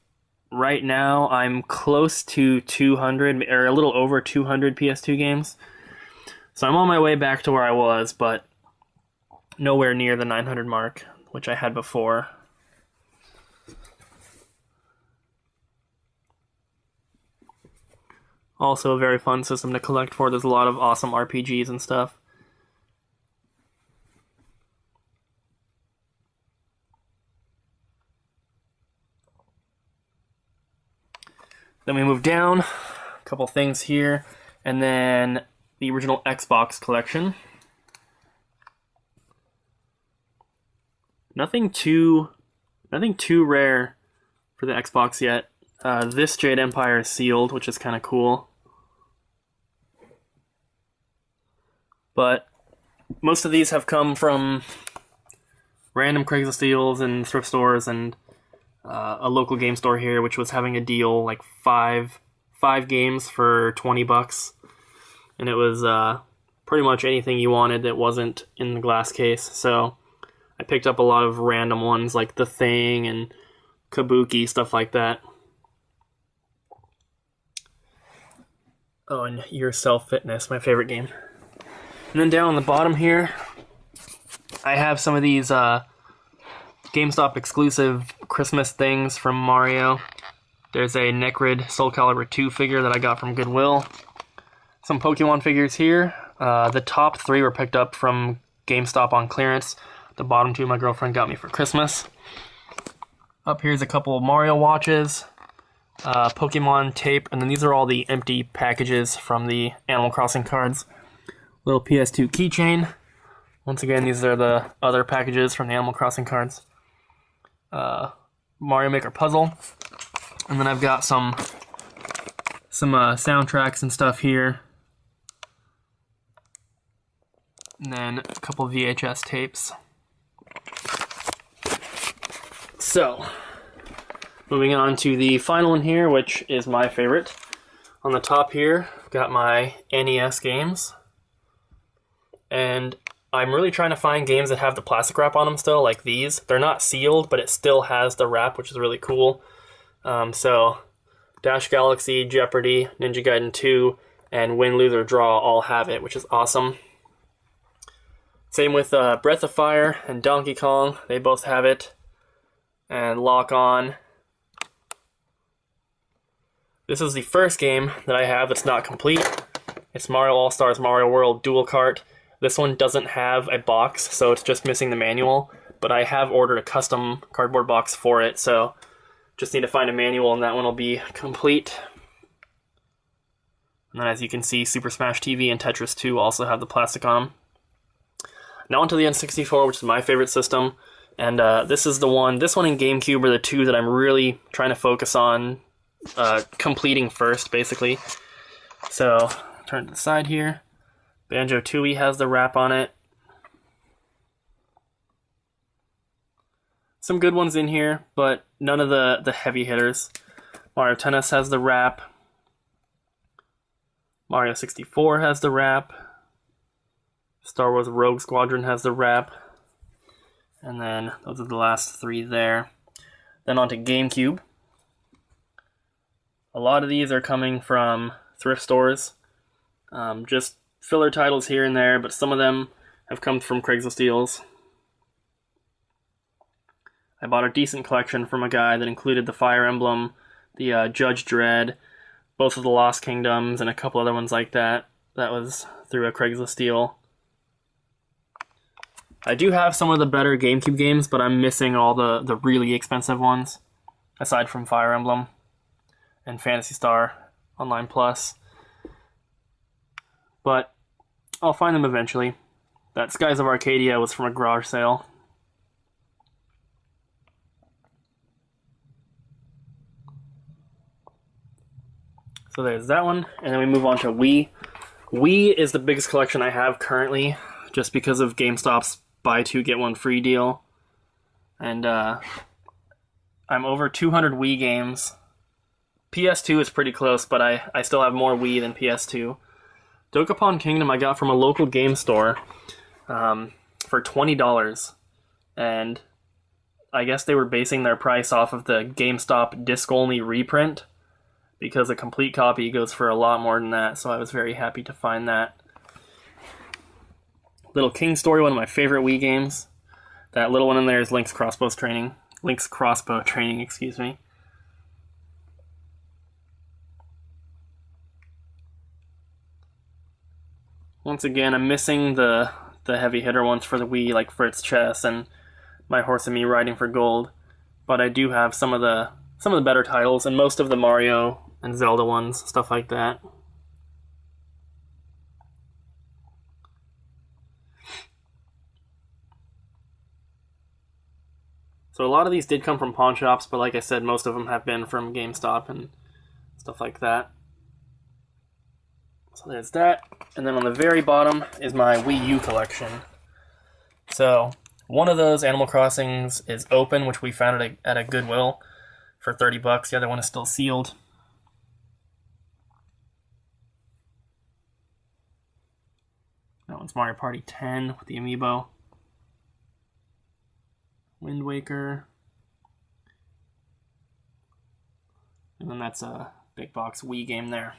right now I'm close to 200, or a little over 200 PS2 games. So I'm on my way back to where I was, but nowhere near the 900 mark, which I had before. Also a very fun system to collect for. There's a lot of awesome RPGs and stuff. Then we move down, a couple things here, and then the original Xbox collection. Nothing too rare for the Xbox yet. This Jade Empire is sealed, which is kind of cool. But most of these have come from random Craigslist deals and thrift stores and a local game store here, which was having a deal like five games for $20, and it was pretty much anything you wanted that wasn't in the glass case. So I picked up a lot of random ones like The Thing and Kabuki, stuff like that. Oh, and Yourself Fitness, my favorite game. And then down on the bottom here, I have some of these GameStop exclusive Christmas things from Mario. There's a Necrid Soul Calibur 2 figure that I got from Goodwill. Some Pokemon figures here. The top 3 were picked up from GameStop on clearance. The bottom 2 my girlfriend got me for Christmas. Up here's a couple of Mario watches, Pokemon tape, and then these are all the empty packages from the Animal Crossing cards. Little PS2 keychain. Once again, these are the other packages from the Animal Crossing cards. Mario Maker puzzle. And then I've got some soundtracks and stuff here. And then a couple of VHS tapes. So, moving on to the final one here, which is my favorite. On the top here, I've got my NES games. And I'm really trying to find games that have the plastic wrap on them still, like these. They're not sealed, but it still has the wrap, which is really cool. So, Dash Galaxy, Jeopardy, Ninja Gaiden 2, and Win, Lose, or Draw all have it, which is awesome. Same with Breath of Fire and Donkey Kong. They both have it. And Lock On. This is the first game that I have that's not complete. It's Mario All-Stars Mario World Dual Kart. This one doesn't have a box, so it's just missing the manual. But I have ordered a custom cardboard box for it, so just need to find a manual and that one will be complete. And then as you can see, Super Smash TV and Tetris 2 also have the plastic on them. Now onto the N64, which is my favorite system. And this is the one, this one and GameCube are the two that I'm really trying to focus on completing first, basically. So, turn to the side here. Banjo-Tooie has the wrap on it. Some good ones in here, but none of the heavy hitters. Mario Tennis has the wrap. Mario 64 has the wrap. Star Wars Rogue Squadron has the wrap. And then those are the last 3 there. Then on to GameCube. A lot of these are coming from thrift stores. Just filler titles here and there, but some of them have come from Craigslist deals. I bought a decent collection from a guy that included the Fire Emblem, the Judge Dredd, both of the Lost Kingdoms, and a couple other ones like that. That was through a Craigslist deal. I do have some of the better GameCube games, but I'm missing all the really expensive ones, aside from Fire Emblem and Phantasy Star Online Plus. But I'll find them eventually. That Skies of Arcadia was from a garage sale. So there's that one, and then we move on to Wii. Wii is the biggest collection I have currently, just because of GameStop's buy 2 get 1 free deal. And I'm over 200 Wii games. PS2 is pretty close, but I still have more Wii than PS2. Dokapon Kingdom I got from a local game store for $20. And I guess they were basing their price off of the GameStop disc-only reprint, because a complete copy goes for a lot more than that, so I was very happy to find that. Little King Story, one of my favorite Wii games. That little one in there is Link's Crossbow Training, excuse me. Once again, I'm missing the heavy hitter ones for the Wii, like Fritz Chess and My Horse and Me Riding for Gold. But I do have some of the some of the better titles, and most of the Mario and Zelda ones, stuff like that. So a lot of these did come from pawn shops, but like I said, most of them have been from GameStop and stuff like that. So there's that. And then on the very bottom is my Wii U collection. So one of those Animal Crossings is open, which we found at a Goodwill for 30 bucks. The other one is still sealed. That one's Mario Party 10 with the amiibo. Wind Waker. And then that's a big box Wii game there.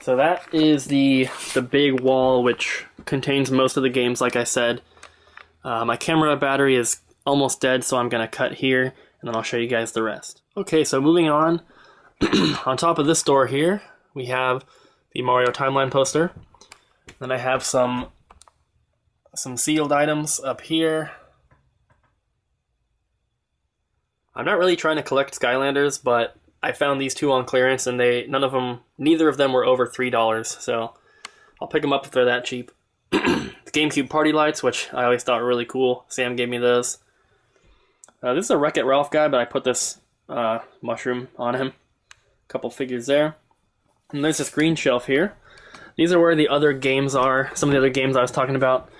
So that is the big wall, which contains most of the games, like I said. My camera battery is almost dead, so I'm going to cut here, and then I'll show you guys the rest. Okay, so moving on. On top of this store here, we have the Mario Timeline poster. Then I have some sealed items up here. I'm not really trying to collect Skylanders, but I found these two on clearance, and neither of them were over $3, so I'll pick them up if they're that cheap. The GameCube party lights, which I always thought were really cool. Sam gave me those. This is a Wreck-It Ralph guy, but I put this mushroom on him. A couple figures there. And there's this green shelf here. These are where the other games are, some of the other games I was talking about.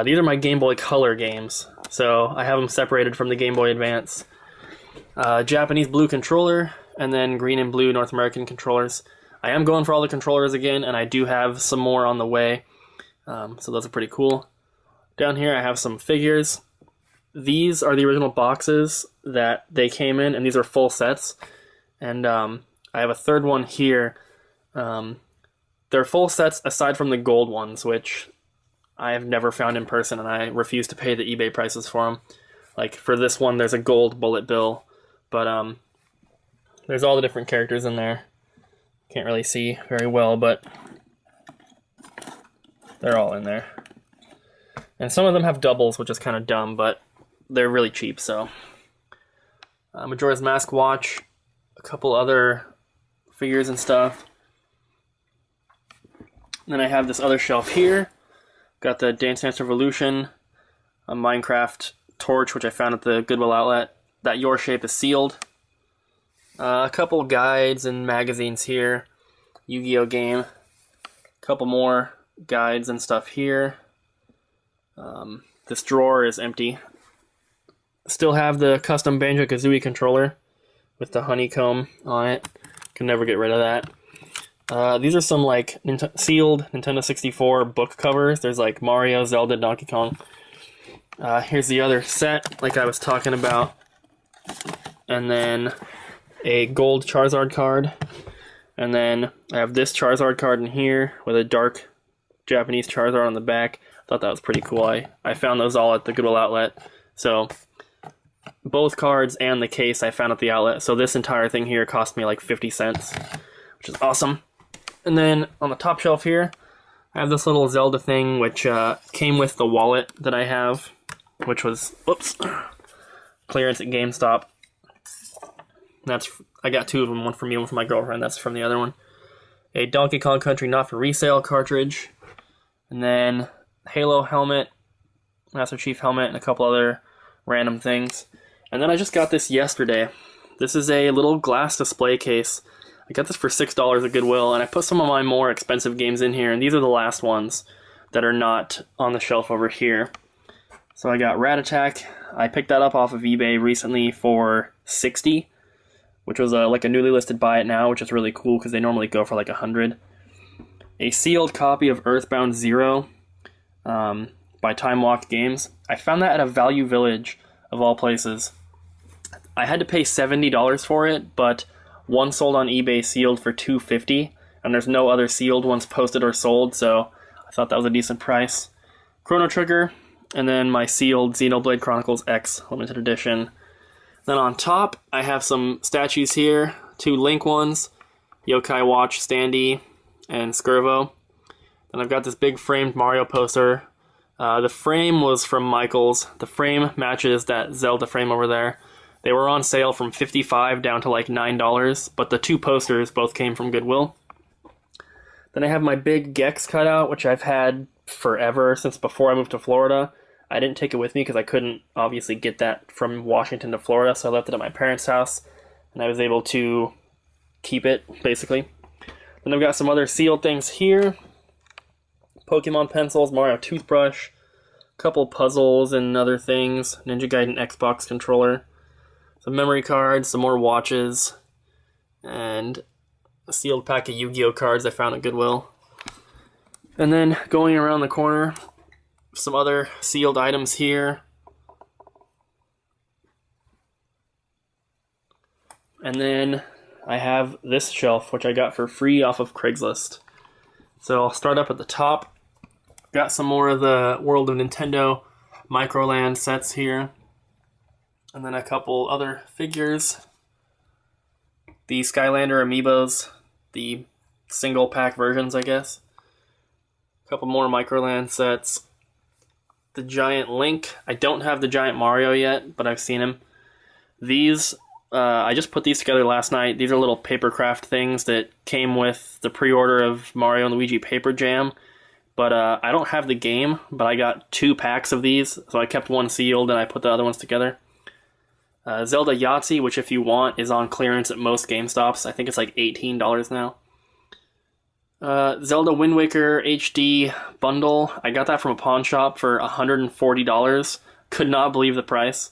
These are my Game Boy Color games, so I have them separated from the Game Boy Advance. Japanese blue controller, and then green and blue North American controllers. I am going for all the controllers again, and I do have some more on the way, so those are pretty cool. Down here I have some figures. These are the original boxes that they came in, and these are full sets. And I have a third one here. They're full sets aside from the gold ones, which I have never found in person, and I refuse to pay the eBay prices for them. Like for this one, there's a gold bullet bill. But there's all the different characters in there. Can't really see very well, but they're all in there. And some of them have doubles, which is kind of dumb, but they're really cheap, so. Majora's Mask watch, a couple other figures and stuff. And then I have this other shelf here. Got the Dance Dance Revolution, a Minecraft torch, which I found at the Goodwill outlet. That Your Shape is sealed. A couple guides and magazines here. Yu-Gi-Oh game. A couple more guides and stuff here. This drawer is empty. Still have the custom Banjo-Kazooie controller with the honeycomb on it. Can never get rid of that. These are some like sealed Nintendo 64 book covers. There's like Mario, Zelda, Donkey Kong. Here's the other set, like I was talking about. And then a gold Charizard card. And then I have this Charizard card in here with a dark Japanese Charizard on the back. I thought that was pretty cool. I found those all at the Goodwill outlet. So both cards and the case I found at the outlet. So this entire thing here cost me like 50 cents, which is awesome. And then on the top shelf here, I have this little Zelda thing, which came with the wallet that I have, which was, whoops, clearance at GameStop. I got two of them, one for me, one for my girlfriend. That's from the other one. A Donkey Kong Country Not For Resale cartridge. And then Halo helmet, Master Chief helmet, and a couple other random things. And then I just got this yesterday. This is a little glass display case. I got this for $6 at Goodwill, and I put some of my more expensive games in here, and these are the last ones that are not on the shelf over here. So I got Rat Attack. I picked that up off of eBay recently for $60, which was like a newly listed buy it now, which is really cool because they normally go for like $100. A sealed copy of Earthbound Zero by Time Walk Games. I found that at a Value Village, of all places. I had to pay $70 for it, but one sold on eBay sealed for $250, and there's no other sealed ones posted or sold, so I thought that was a decent price. Chrono Trigger, and then my sealed Xenoblade Chronicles X limited edition. Then on top, I have some statues here, two Link ones, Yokai Watch Standee, and Skirvo. Then I've got this big framed Mario poster. The frame was from Michaels. The frame matches that Zelda frame over there. They were on sale from $55 down to like $9, but the 2 posters both came from Goodwill. Then I have my big Gex cutout, which I've had forever, since before I moved to Florida. I didn't take it with me because I couldn't obviously get that from Washington to Florida, so I left it at my parents' house, and I was able to keep it, basically. Then I've got some other sealed things here. Pokemon pencils, Mario toothbrush, a couple puzzles and other things, Ninja Gaiden Xbox controller, some memory cards, some more watches, and a sealed pack of Yu-Gi-Oh cards I found at Goodwill. And then going around the corner, some other sealed items here. And then I have this shelf, which I got for free off of Craigslist. So I'll start up at the top. Got some more of the World of Nintendo Microland sets here. And then a couple other figures. The Skylander amiibos, the single pack versions, I guess. A couple more Microland sets. The giant Link. I don't have the giant Mario yet, but I've seen him. These, I just put these together last night. These are little paper craft things that came with the pre-order of Mario and Luigi Paper Jam. But I don't have the game, but I got 2 packs of these, so I kept one sealed and I put the other ones together. Zelda Yahtzee, which if you want is on clearance at most GameStops. I think it's like $18 now. Zelda Wind Waker HD bundle. I got that from a pawn shop for $140. Could not believe the price.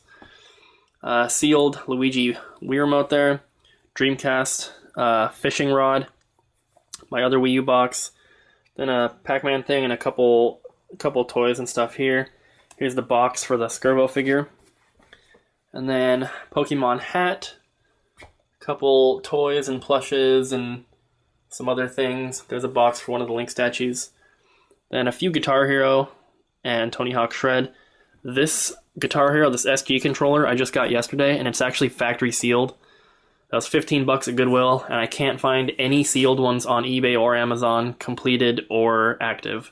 Sealed Luigi Wii Remote there. Dreamcast fishing rod. My other Wii U box. Then a Pac-Man thing and a couple toys and stuff here. Here's the box for the Skirbo figure. And then Pokemon hat. A couple toys and plushes and some other things. There's a box for one of the Link statues. Then a few Guitar Hero and Tony Hawk Shred. This Guitar Hero, this SG controller, I just got yesterday, and it's actually factory sealed. That was $15 at Goodwill, and I can't find any sealed ones on eBay or Amazon, completed or active.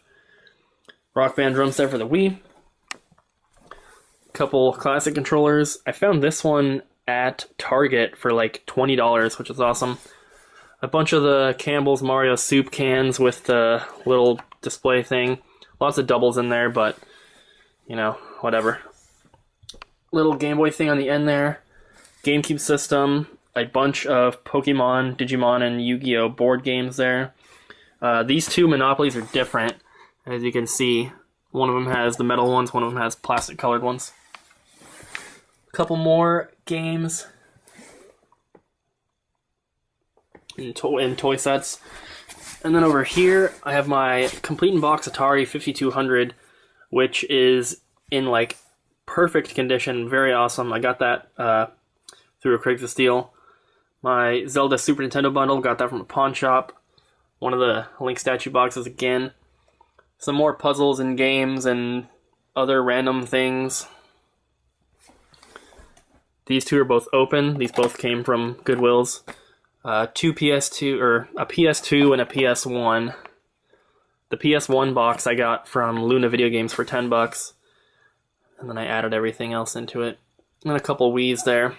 Rock Band drum set for the Wii. Couple classic controllers. I found this one at Target for like $20, which is awesome. A bunch of the Campbell's Mario soup cans with the little display thing. Lots of doubles in there, but, you know, whatever. Little Game Boy thing on the end there. GameCube system. A bunch of Pokemon, Digimon, and Yu-Gi-Oh! Board games there. These 2 Monopolies are different, as you can see. One of them has the metal ones, one of them has plastic colored ones. A couple more games and toy sets. And then over here, I have my complete in box Atari 5200, which is in like perfect condition, very awesome. I got that through a Craigslist deal. My Zelda Super Nintendo bundle, got that from a pawn shop. One of the Link statue boxes again. Some more puzzles and games and other random things. These 2 are both open. These both came from Goodwill's. 2 PS2, or a PS2 and a PS1. The PS1 box I got from Luna Video Games for $10. And then I added everything else into it. And then a couple Wii's there.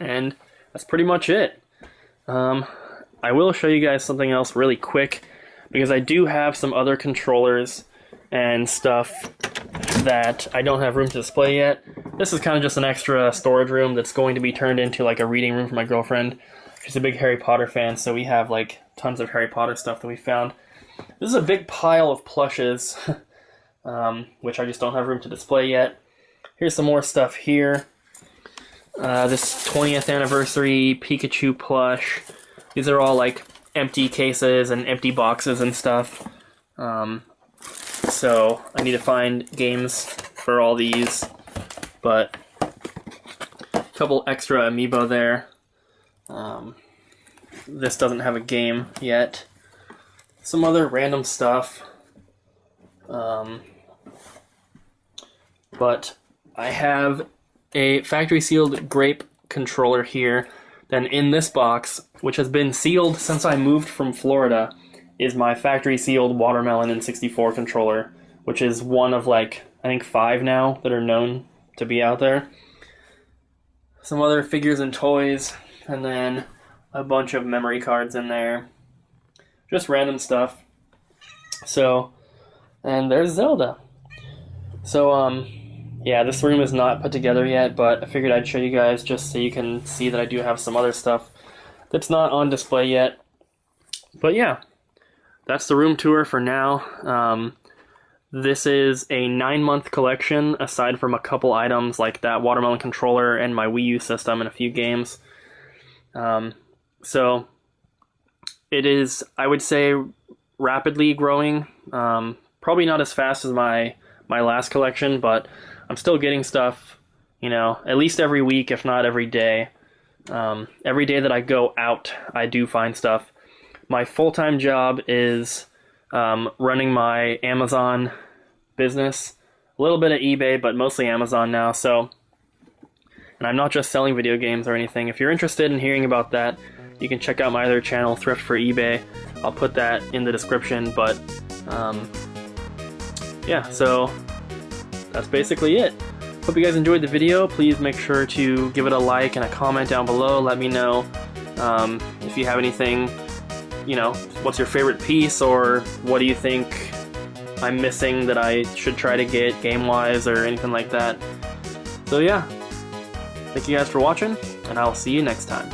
And that's pretty much it. I will show you guys something else really quick, because I do have some other controllers and stuff that I don't have room to display yet. This is kind of just an extra storage room that's going to be turned into like a reading room for my girlfriend. She's a big Harry Potter fan, so we have like tons of Harry Potter stuff that we found. This is a big pile of plushes, which I just don't have room to display yet. Here's some more stuff here. This 20th anniversary Pikachu plush. These are all like empty cases and empty boxes and stuff. So I need to find games for all these, but a couple extra amiibo there. This doesn't have a game yet. Some other random stuff. But I have a factory sealed grape controller here. Then in this box, which has been sealed since I moved from Florida, is my factory sealed watermelon N64 controller, which is one of like, I think 5 now that are known to be out there. some other figures and toys, and then a bunch of memory cards in there. Just random stuff. So, and there's Zelda. So, yeah, this room is not put together yet, but I figured I'd show you guys just so you can see that I do have some other stuff that's not on display yet. But yeah, that's the room tour for now. This is a 9-month collection, aside from a couple items like that watermelon controller and my Wii U system and a few games. So it is, I would say, rapidly growing. Probably not as fast as my last collection, but I'm still getting stuff, you know, at least every week, if not every day. Every day that I go out, I do find stuff. My full-time job is running my Amazon business, a little bit of eBay, but mostly Amazon now. So, and I'm not just selling video games or anything. If you're interested in hearing about that, you can check out my other channel, Thrift for eBay. I'll put that in the description. But yeah, so that's basically it. Hope you guys enjoyed the video. Please make sure to give it a like and a comment down below. Let me know if you have anything, you know, what's your favorite piece, or what do you think I'm missing that I should try to get game-wise or anything like that. So yeah, thank you guys for watching, and I'll see you next time.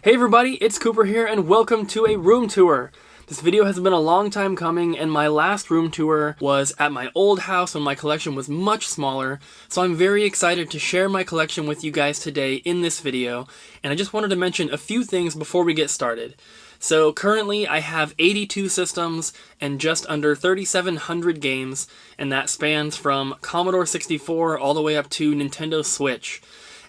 Hey everybody, it's Cooper here, and welcome to a room tour. This video has been a long time coming, and my last room tour was at my old house when my collection was much smaller, so I'm very excited to share my collection with you guys today in this video, and I just wanted to mention a few things before we get started. So currently I have 82 systems and just under 3,700 games, and that spans from Commodore 64 all the way up to Nintendo Switch.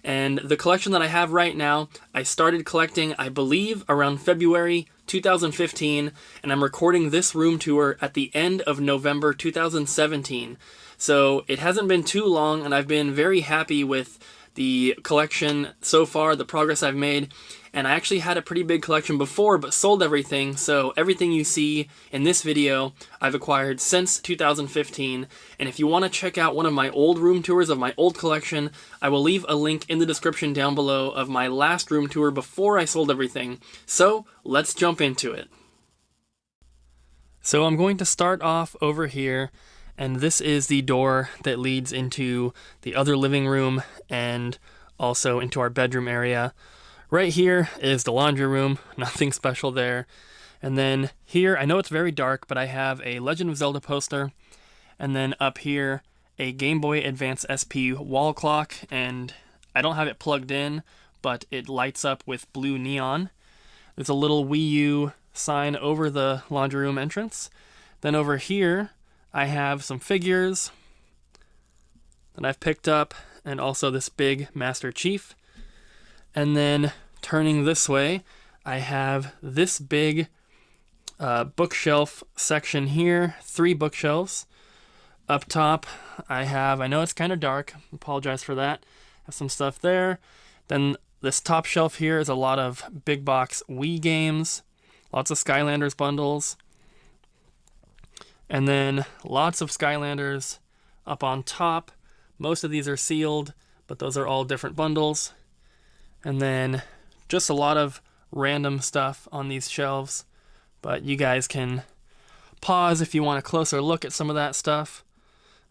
And the collection that I have right now, I started collecting, I believe, around February 2015, and I'm recording this room tour at the end of November 2017. So it hasn't been too long, and I've been very happy with the collection so far, the progress I've made. And I actually had a pretty big collection before, but sold everything, so everything you see in this video, I've acquired since 2015, and if you want to check out one of my old room tours of my old collection, I will leave a link in the description down below of my last room tour before I sold everything. So, let's jump into it. So I'm going to start off over here, and this is the door that leads into the other living room, and also into our bedroom area. Right here is the laundry room, nothing special there. And then here, I know it's very dark, but I have a Legend of Zelda poster. And then up here, a Game Boy Advance SP wall clock, and I don't have it plugged in, but it lights up with blue neon. There's a little Wii U sign over the laundry room entrance. Then over here, I have some figures that I've picked up, and also this big Master Chief. And then turning this way, I have this big bookshelf section here, 3 bookshelves. Up top, I know it's kind of dark, apologize for that, have some stuff there. Then this top shelf here is a lot of big box Wii games, lots of Skylanders bundles, and then lots of Skylanders up on top. Most of these are sealed, but those are all different bundles. And then just a lot of random stuff on these shelves, but you guys can pause if you want a closer look at some of that stuff.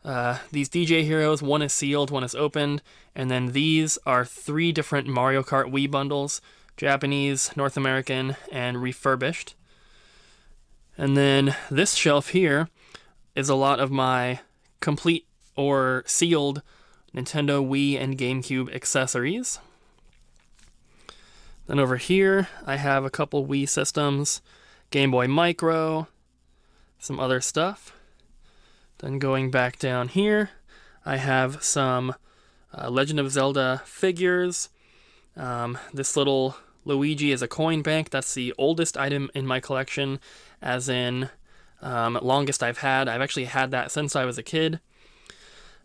These DJ Heroes, one is sealed, one is opened, and then these are 3 different Mario Kart Wii bundles, Japanese, North American, and refurbished. And then this shelf here is a lot of my complete or sealed Nintendo Wii and GameCube accessories. Then over here, I have a couple Wii systems, Game Boy Micro, some other stuff. Then going back down here, I have some Legend of Zelda figures. This little Luigi is a coin bank. That's the oldest item in my collection, as in longest I've had. I've actually had that since I was a kid.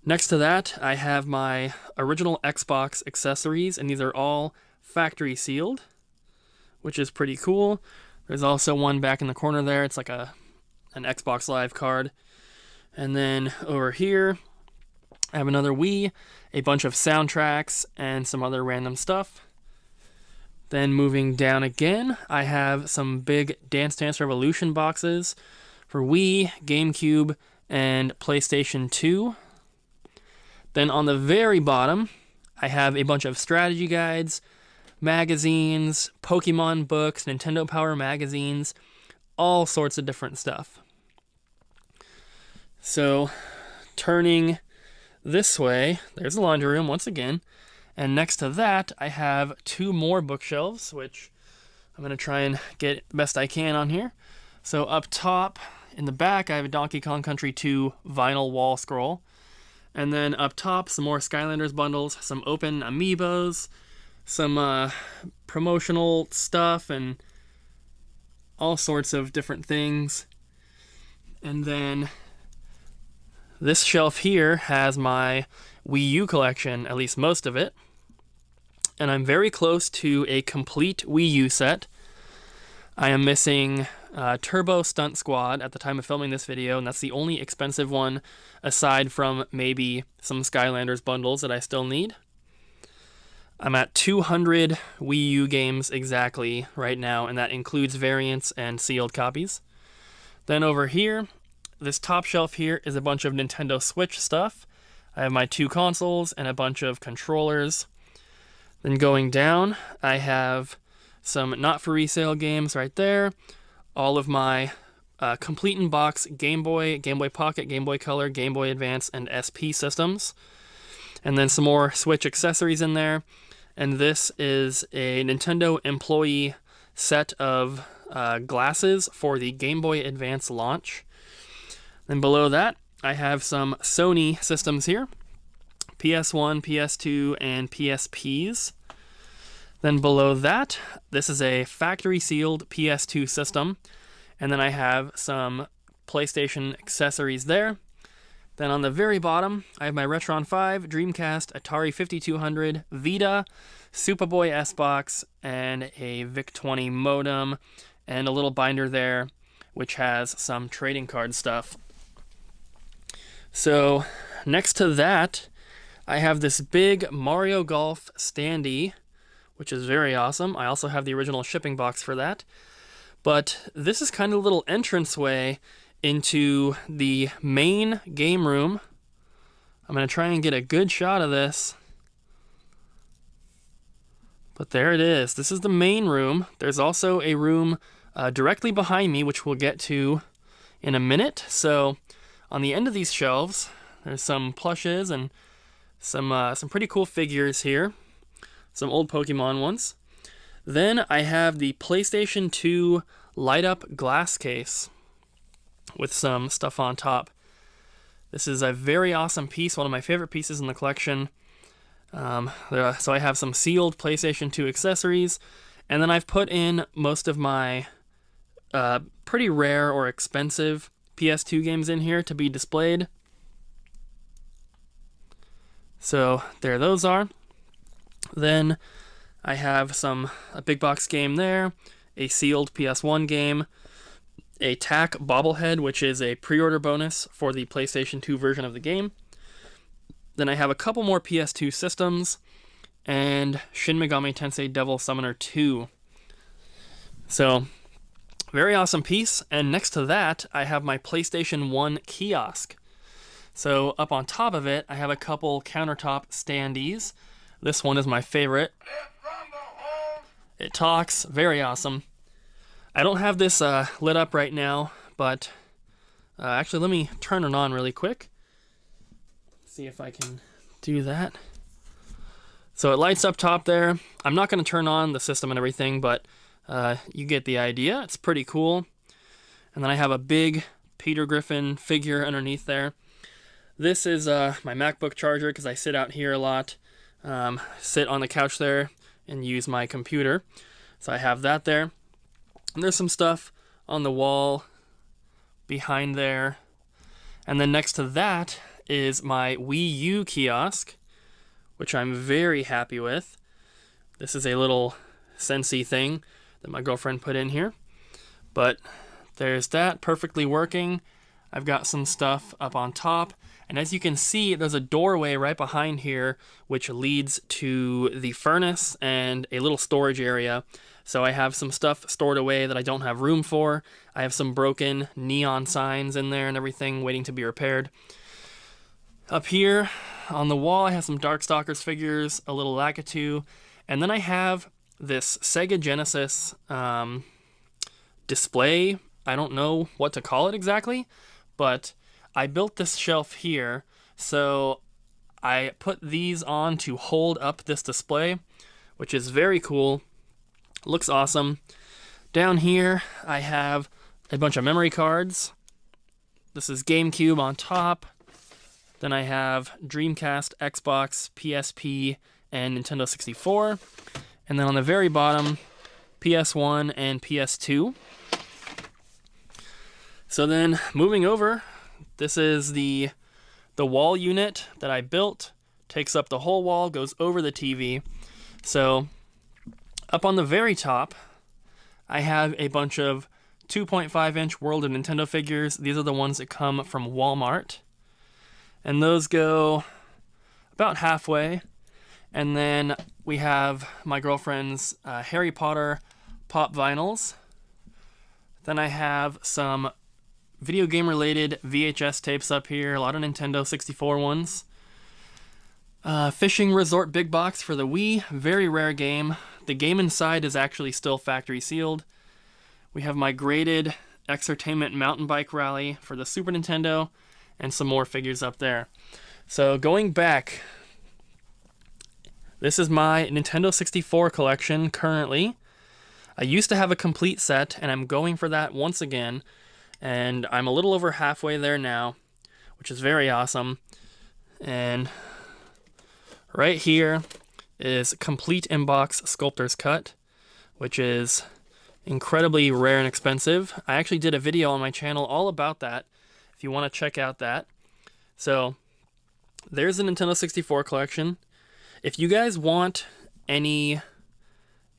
Next to that, I have my original Xbox accessories, and these are all factory sealed, which is pretty cool. There's also one back in the corner there. It's like a an Xbox Live card. And then over here, I have another Wii, a bunch of soundtracks, and some other random stuff. Then moving down again, I have some big Dance Dance Revolution boxes for Wii, GameCube, and PlayStation 2. Then on the very bottom, I have a bunch of strategy guides, magazines, Pokemon books, Nintendo Power magazines, all sorts of different stuff. So, turning this way, there's the laundry room once again, and next to that, I have 2 more bookshelves, which I'm going to try and get the best I can on here. So up top, in the back, I have a Donkey Kong Country 2 vinyl wall scroll. And then up top, some more Skylanders bundles, some open amiibos, some promotional stuff, and all sorts of different things. And then this shelf here has my Wii U collection, at least most of it. And I'm very close to a complete Wii U set. I am missing Turbo Stunt Squad at the time of filming this video, and that's the only expensive one aside from maybe some Skylanders bundles that I still need. I'm at 200 Wii U games exactly right now, and that includes variants and sealed copies. Then over here, this top shelf here is a bunch of Nintendo Switch stuff. I have my 2 consoles and a bunch of controllers. Then going down, I have some not-for-resale games right there. All of my complete in-box Game Boy, Game Boy Pocket, Game Boy Color, Game Boy Advance, and SP systems. And then some more Switch accessories in there. And this is a Nintendo employee set of glasses for the Game Boy Advance launch. Then below that, I have some Sony systems here. PS1, PS2, and PSPs. Then below that, this is a factory-sealed PS2 system. And then I have some PlayStation accessories there. Then on the very bottom, I have my Retron 5, Dreamcast, Atari 5200, Vita, Superboy S-Box, and a VIC-20 modem, and a little binder there, which has some trading card stuff. So, next to that, I have this big Mario Golf standee, which is very awesome. I also have the original shipping box for that. But this is kind of a little entranceway into the main game room. I'm going to try and get a good shot of this. But there it is. This is the main room. There's also a room directly behind me, which we'll get to in a minute. So on the end of these shelves, there's some plushes and some pretty cool figures here. Some old Pokemon ones. Then I have the PlayStation 2 light-up glass case with some stuff on top. This is a very awesome piece, one of my favorite pieces in the collection. So I have some sealed PlayStation 2 accessories, and then I've put in most of my pretty rare or expensive PS2 games in here to be displayed. So there those are. Then I have a big box game there, a sealed PS1 game, a TAC bobblehead, which is a pre-order bonus for the PlayStation 2 version of the game. Then I have a couple more PS2 systems, and Shin Megami Tensei Devil Summoner 2. So, very awesome piece, and next to that, I have my PlayStation 1 kiosk. So, up on top of it, I have a couple countertop standees. This one is my favorite. It talks, very awesome. I don't have this lit up right now, but actually let me turn it on really quick. See if I can do that. So it lights up top there. I'm not going to turn on the system and everything, but you get the idea. It's pretty cool. And then I have a big Peter Griffin figure underneath there. This is my MacBook charger because I sit out here a lot. Sit on the couch there and use my computer. So I have that there. And there's some stuff on the wall behind there. And then next to that is my Wii U kiosk, which I'm very happy with. This is a little Sensi thing that my girlfriend put in here. But There's that, perfectly working. I've got some stuff up on top. And as you can see, there's a doorway right behind here, which leads to the furnace and a little storage area. So I have some stuff stored away that I don't have room for. I have some broken neon signs in there and everything waiting to be repaired. Up here on the wall, I have some Darkstalkers figures, a little Lakitu, and then I have this Sega Genesis display. I don't know what to call it exactly, but I built this shelf here, so I put these on to hold up this display, which is very cool. Looks awesome. Down here, I have a bunch of memory cards. This is GameCube on top. Then I have Dreamcast, Xbox, PSP, and Nintendo 64. And then on the very bottom, PS1 and PS2. So then, moving over, this is the wall unit that I built. Takes up the whole wall, goes over the TV. So, up on the very top, I have a bunch of 2.5-inch World of Nintendo figures. These are the ones that come from Walmart. And those go about halfway. And then we have my girlfriend's Harry Potter pop vinyls. Then I have some video game related VHS tapes up here, a lot of Nintendo 64 ones. Fishing Resort Big Box for the Wii, very rare game. The game inside is actually still factory sealed. We have my graded Exertainment Mountain Bike Rally for the Super Nintendo, and some more figures up there. So going back, this is my Nintendo 64 collection currently. I used to have a complete set, and I'm going for that once again. And I'm a little over halfway there now, which is very awesome. And right here is Complete Inbox Sculptor's Cut, which is incredibly rare and expensive. I actually did a video on my channel all about that, if you want to check out that. So there's the Nintendo 64 collection. If you guys want any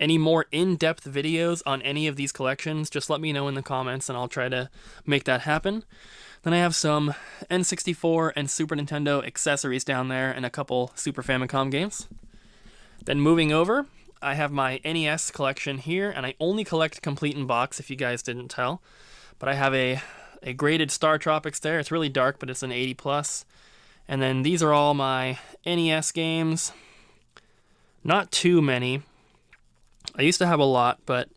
more in-depth videos on any of these collections, just let me know in the comments and I'll try to make that happen. Then I have some N64 and Super Nintendo accessories down there and a couple Super Famicom games. Then moving over, I have my NES collection here, and I only collect Complete in Box, if you guys didn't tell. But I have a graded Star Tropics there. It's really dark, but it's an 80+. And then these are all my NES games. Not too many. I used to have a lot, but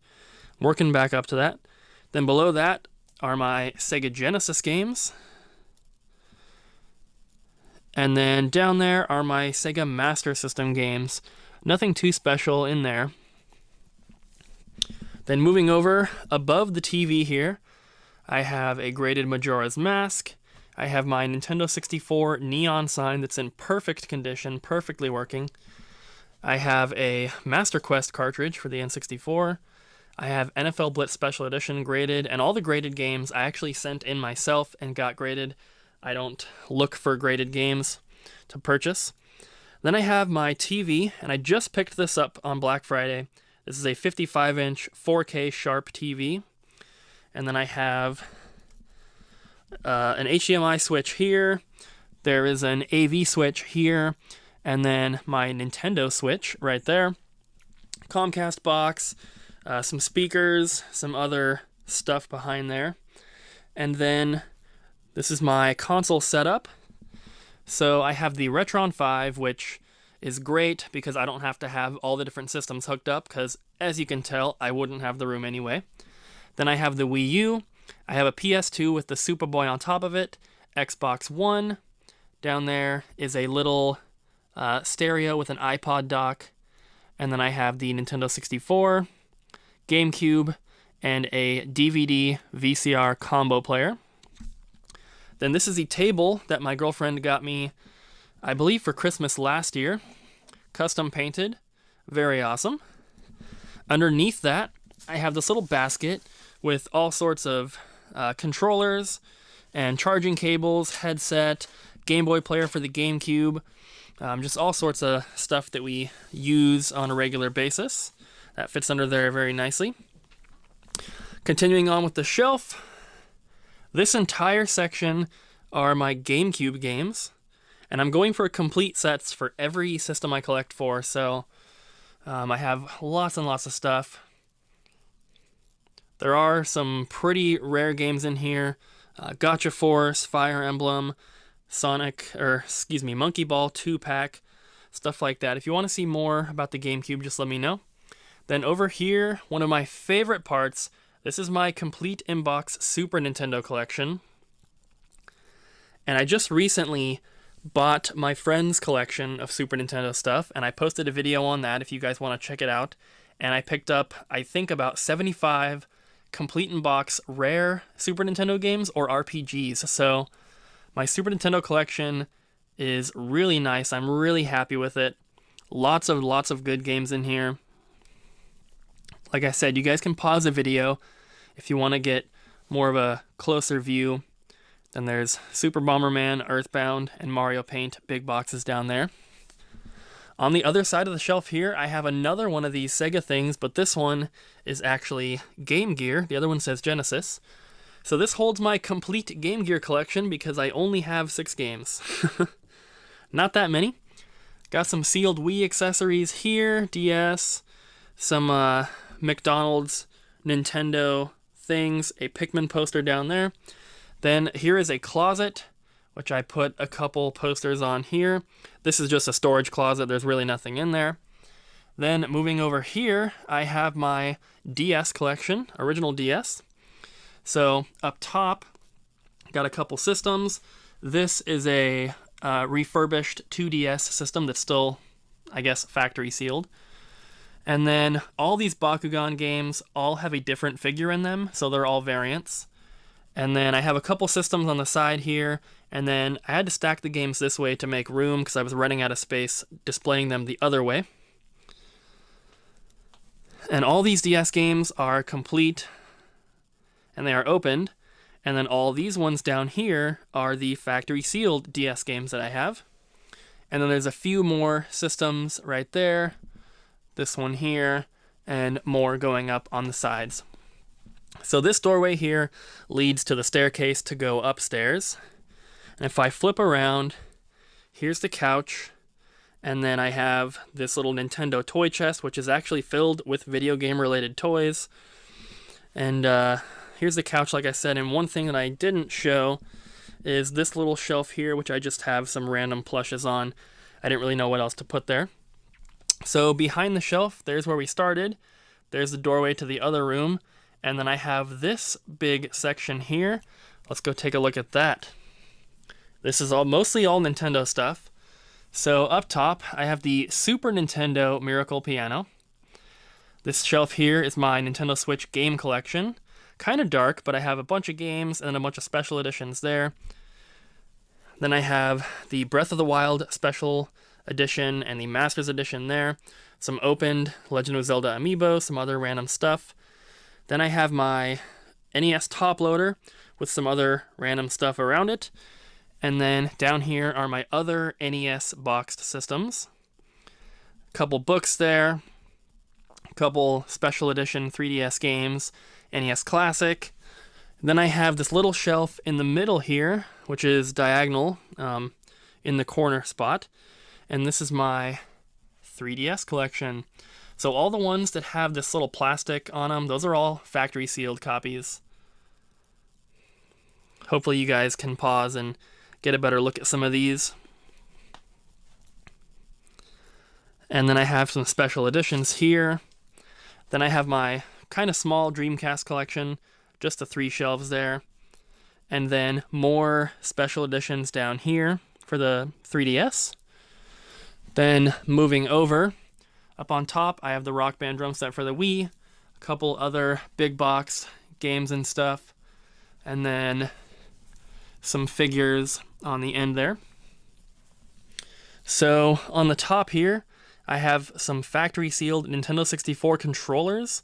working back up to that. Then below that are my Sega Genesis games. And then down there are my Sega Master System games. Nothing too special in there. Then moving over above the TV here, I have a graded Majora's Mask. I have my Nintendo 64 neon sign that's in perfect condition, perfectly working. I have a Master Quest cartridge for the N64. I have NFL Blitz Special Edition graded, and all the graded games I actually sent in myself and got graded. I don't look for graded games to purchase. Then I have my TV, and I just picked this up on Black Friday. This is a 55-inch 4K Sharp TV. And then I have an HDMI switch here. There is an AV switch here. And then my Nintendo Switch right there. Comcast box, some speakers, some other stuff behind there. And then this is my console setup. So I have the Retron 5, which is great because I don't have to have all the different systems hooked up, because as you can tell, I wouldn't have the room anyway. Then I have the Wii U. I have a PS2 with the Superboy on top of it. Xbox One. Down there is a little stereo with an iPod dock. And then I have the Nintendo 64, GameCube, and a DVD VCR combo player. Then this is the table that my girlfriend got me, I believe, for Christmas last year. Custom painted. Very awesome. Underneath that, I have this little basket with all sorts of controllers and charging cables, headset, Game Boy player for the GameCube, just all sorts of stuff that we use on a regular basis. That fits under there very nicely. Continuing on with the shelf, This entire section are my GameCube games, and I'm going for complete sets for every system I collect for, so I have lots and lots of stuff. There are some pretty rare games in here. Gotcha Force, Fire Emblem, Monkey Ball 2-pack, stuff like that. If you want to see more about the GameCube, just let me know. Then over here, one of my favorite parts, this is my complete inbox Super Nintendo collection. And I just recently bought my friend's collection of Super Nintendo stuff, and I posted a video on that if you guys want to check it out. And I picked up, I think, about 75 complete in-box rare Super Nintendo games or RPGs. So my Super Nintendo collection is really nice. I'm really happy with it. Lots of good games in here. Like I said, you guys can pause the video if you want to get more of a closer view. Then there's Super Bomberman, Earthbound, and Mario Paint big boxes down there. On the other side of the shelf here, I have another one of these Sega things, but this one is actually Game Gear. The other one says Genesis. So this holds my complete Game Gear collection because I only have 6 games. Not that many. Got some sealed Wii accessories here, DS, some McDonald's, Nintendo things, a Pikmin poster down there. Then here is a closet, which I put a couple posters on here. This is just a storage closet. There's really nothing in there. Then moving over here, I have my DS collection, original DS. So up top, got a couple systems. This is a refurbished 2DS system that's still, I guess, factory sealed. And then all these Bakugan games all have a different figure in them, so they're all variants. And then I have a couple systems on the side here, and then I had to stack the games this way to make room because I was running out of space displaying them the other way. And all these DS games are complete, and they are opened. And then all these ones down here are the factory sealed DS games that I have. And then there's a few more systems right there, this one here, and more going up on the sides. So this doorway here leads to the staircase to go upstairs. And if I flip around, here's the couch, and then I have this little Nintendo toy chest, which is actually filled with video game related toys. And here's the couch, like I said, and one thing that I didn't show is this little shelf here, which I just have some random plushes on. I didn't really know what else to put there. So behind the shelf, there's where we started. There's the doorway to the other room. And then I have this big section here. Let's go take a look at that. This is mostly all Nintendo stuff. So up top, I have the Super Nintendo Miracle Piano. This shelf here is my Nintendo Switch game collection. Kind of dark, but I have a bunch of games and a bunch of special editions there. Then I have the Breath of the Wild Special Edition and the Masters Edition there. Some opened Legend of Zelda amiibo, some other random stuff. Then I have my NES top loader with some other random stuff around it. And then down here are my other NES boxed systems. A couple books there. A couple special edition 3DS games. NES Classic. Then I have this little shelf in the middle here, which is diagonal in the corner spot. And this is my 3DS collection. So all the ones that have this little plastic on them, those are all factory sealed copies. Hopefully you guys can pause and get a better look at some of these. And then I have some special editions here. Then I have my kind of small Dreamcast collection, just the 3 shelves there. And then more special editions down here for the 3DS. Then moving over, up on top, I have the Rock Band drum set for the Wii, a couple other big box games and stuff, and then some figures on the end there. So on the top here, I have some factory sealed Nintendo 64 controllers.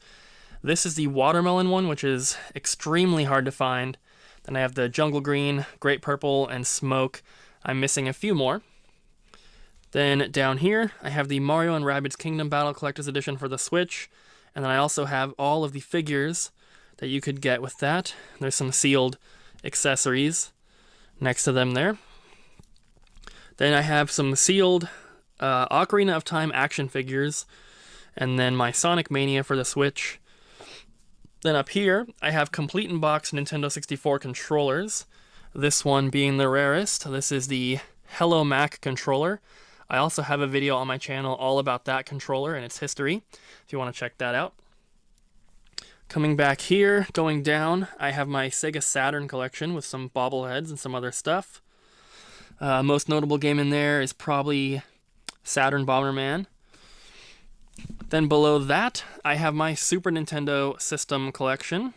This is the watermelon one, which is extremely hard to find. Then I have the Jungle Green, Great Purple, and Smoke. I'm missing a few more. Then down here, I have the Mario and Rabbids Kingdom Battle Collector's Edition for the Switch. And then I also have all of the figures that you could get with that. There's some sealed accessories next to them there. Then I have some sealed Ocarina of Time action figures, and then my Sonic Mania for the Switch. Then up here, I have complete in box Nintendo 64 controllers. This one being the rarest. This is the Hello Mac controller. I also have a video on my channel all about that controller and its history, if you want to check that out. Coming back here, going down, I have my Sega Saturn collection with some bobbleheads and some other stuff. Most notable game in there is probably Saturn Bomberman. Then below that, I have my Super Nintendo system collection.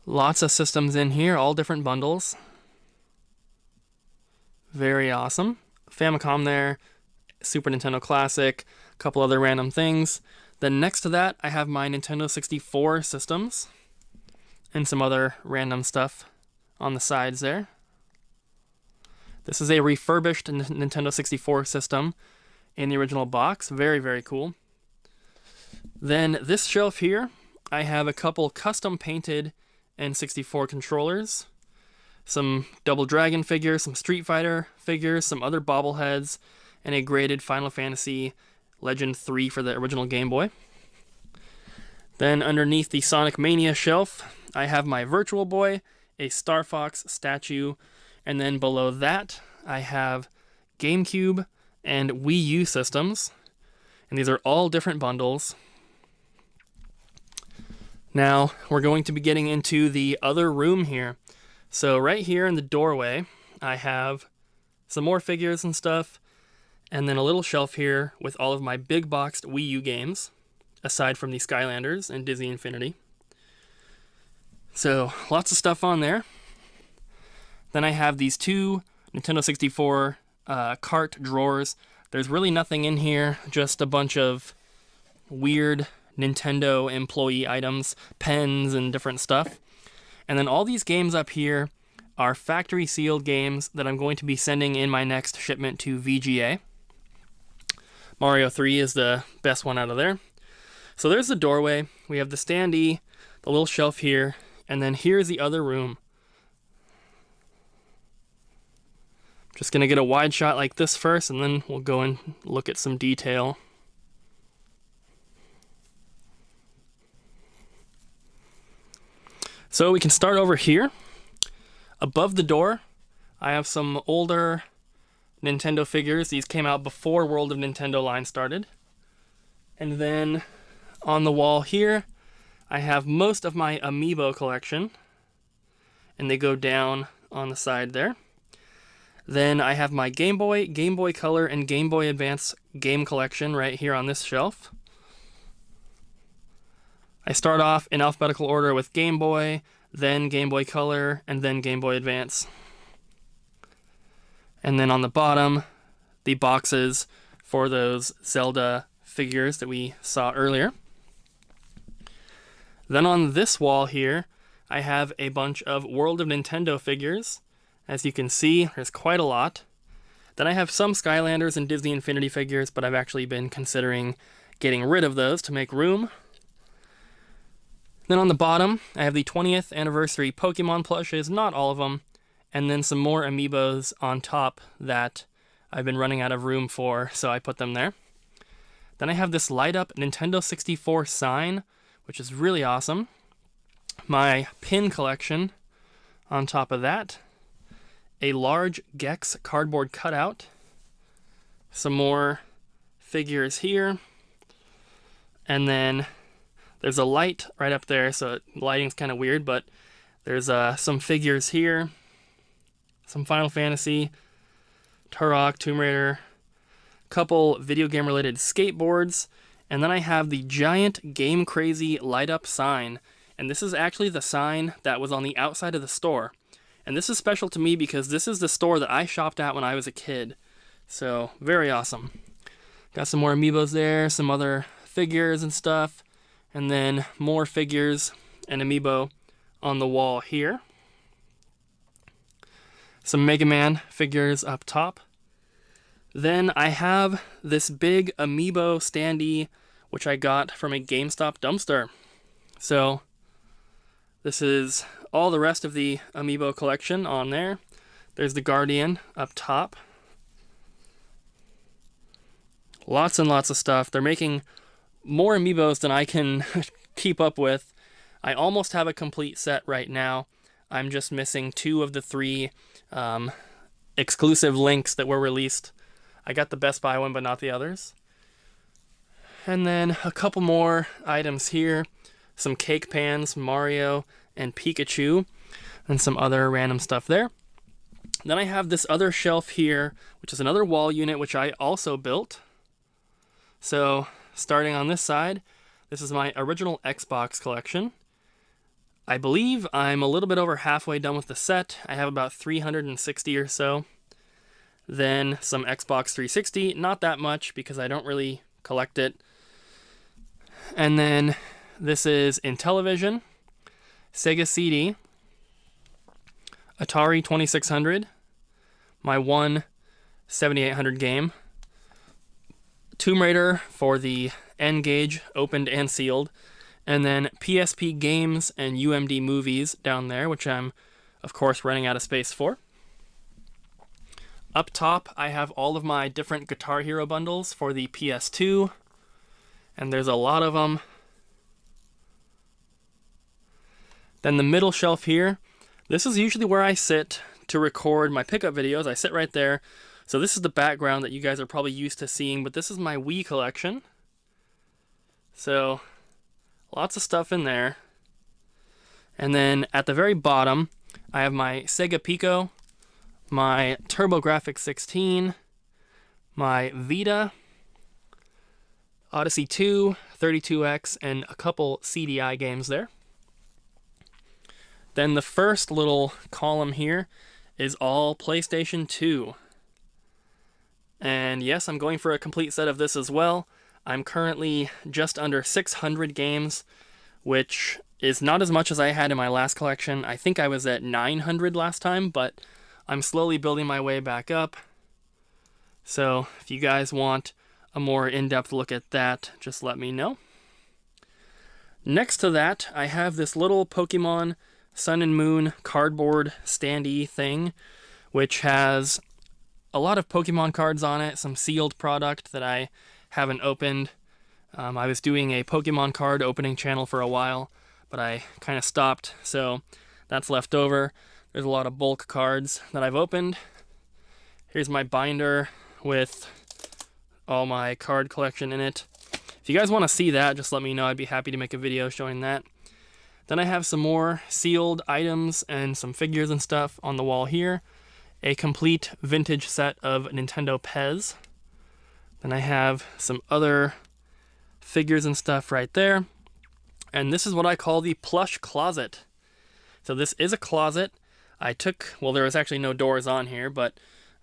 Lots of systems in here, all different bundles. Very awesome. Famicom there, Super Nintendo Classic, a couple other random things. Then next to that, I have my Nintendo 64 systems and some other random stuff on the sides there. This is a refurbished Nintendo 64 system in the original box. Very, very cool. Then this shelf here, I have a couple custom painted N64 controllers, some Double Dragon figures, some Street Fighter figures, some other bobbleheads, and a graded Final Fantasy Legend 3 for the original Game Boy. Then underneath the Sonic Mania shelf, I have my Virtual Boy, a Star Fox statue, and then below that, I have GameCube and Wii U systems, and these are all different bundles. Now, we're going to be getting into the other room here. So right here in the doorway, I have some more figures and stuff, and then a little shelf here with all of my big boxed Wii U games, aside from the Skylanders and Disney Infinity. So, lots of stuff on there. Then I have these two Nintendo 64 cart drawers. There's really nothing in here, just a bunch of weird Nintendo employee items, pens, and different stuff. And then all these games up here are factory sealed games that I'm going to be sending in my next shipment to VGA. Mario 3 is the best one out of there. So there's the doorway. We have the standee, the little shelf here, and then here's the other room. Just gonna get a wide shot like this first, and then we'll go and look at some detail. So we can start over here. Above the door, I have some older Nintendo figures. These came out before World of Nintendo line started. And then on the wall here, I have most of my Amiibo collection, and they go down on the side there. Then I have my Game Boy, Game Boy Color, and Game Boy Advance game collection right here on this shelf. I start off in alphabetical order with Game Boy, then Game Boy Color, and then Game Boy Advance. And then on the bottom, the boxes for those Zelda figures that we saw earlier. Then on this wall here, I have a bunch of World of Nintendo figures. As you can see, there's quite a lot. Then I have some Skylanders and Disney Infinity figures, but I've actually been considering getting rid of those to make room. Then on the bottom, I have the 20th anniversary Pokemon plushes, not all of them, and then some more Amiibos on top that I've been running out of room for, so I put them there. Then I have this light-up Nintendo 64 sign, which is really awesome. My pin collection on top of that. A large Gex cardboard cutout. Some more figures here. And then there's a light right up there, so lighting's kind of weird, but there's some figures here. Some Final Fantasy, Turok, Tomb Raider, couple video game related skateboards, and then I have the giant Game Crazy light up sign, and this is actually the sign that was on the outside of the store. And this is special to me because this is the store that I shopped at when I was a kid. So, very awesome. Got some more Amiibos there, some other figures and stuff, and then more figures and Amiibo on the wall here. Some Mega Man figures up top. Then I have this big Amiibo standee, which I got from a GameStop dumpster. So, This is all the rest of the amiibo collection on there. There's the Guardian up top. Lots and lots of stuff. They're making more amiibos than I can keep up with. I almost have a complete set right now. I'm just missing 2 of the 3 exclusive links that were released. I got the Best Buy one, but not the others. And then a couple more items here. Some cake pans, Mario and Pikachu, and some other random stuff there. Then I have this other shelf here, which is another wall unit, which I also built. So, starting on this side, this is my original Xbox collection. I believe I'm a little bit over halfway done with the set. I have about 360 or so. Then some Xbox 360, not that much because I don't really collect it. And then this is Intellivision, Sega CD, Atari 2600, my one 7800 game, Tomb Raider for the N-Gage, opened and sealed, and then PSP games and UMD movies down there, which I'm, of course, running out of space for. Up top, I have all of my different Guitar Hero bundles for the PS2, and there's a lot of them. Then the middle shelf here, this is usually where I sit to record my pickup videos. I sit right there. So this is the background that you guys are probably used to seeing, but this is my Wii collection. So lots of stuff in there. And then at the very bottom, I have my Sega Pico, my TurboGrafx 16, my Vita, Odyssey 2, 32X, and a couple CDI games there. Then the first little column here is all PlayStation 2. And yes, I'm going for a complete set of this as well. I'm currently just under 600 games, which is not as much as I had in my last collection. I think I was at 900 last time, but I'm slowly building my way back up. So if you guys want a more in-depth look at that, just let me know. Next to that, I have this little Pokemon Sun and Moon cardboard standee thing, which has a lot of Pokemon cards on it, some sealed product that I haven't opened. I was doing a Pokemon card opening channel for a while, but I kind of stopped, so that's left over. There's a lot of bulk cards that I've opened. Here's my binder with all my card collection in it. If you guys want to see that, just let me know. I'd be happy to make a video showing that. Then I have some more sealed items and some figures and stuff on the wall here. A complete vintage set of Nintendo Pez. Then I have some other figures and stuff right there. And this is what I call the plush closet. So this is a closet. Well, there was actually no doors on here, but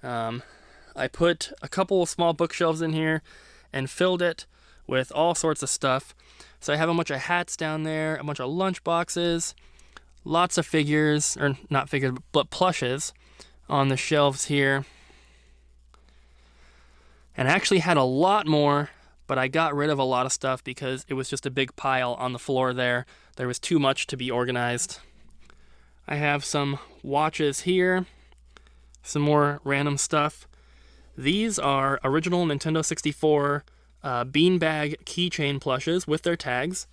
I put a couple of small bookshelves in here and filled it with all sorts of stuff. So I have a bunch of hats down there, a bunch of lunch boxes, lots of figures, or not figures, but plushes on the shelves here. And I actually had a lot more, but I got rid of a lot of stuff because it was just a big pile on the floor there. There was too much to be organized. I have some watches here, some more random stuff. These are original Nintendo 64 beanbag keychain plushes with their tags.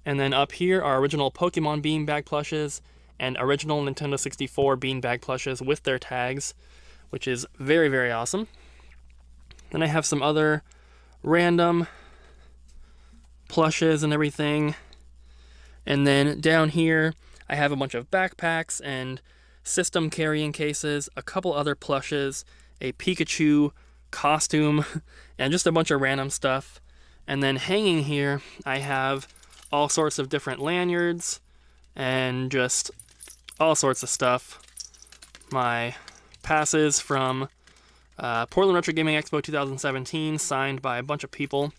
And then up here are original Pokemon beanbag plushes and original Nintendo 64 beanbag plushes with their tags, which is very, very awesome. Then I have some other random plushes and everything. And then down here, I have a bunch of backpacks and system carrying cases, a couple other plushes, a Pikachu costume, and just a bunch of random stuff. And then hanging here, I have all sorts of different lanyards and just all sorts of stuff. My passes from Portland Retro Gaming Expo 2017, signed by a bunch of people.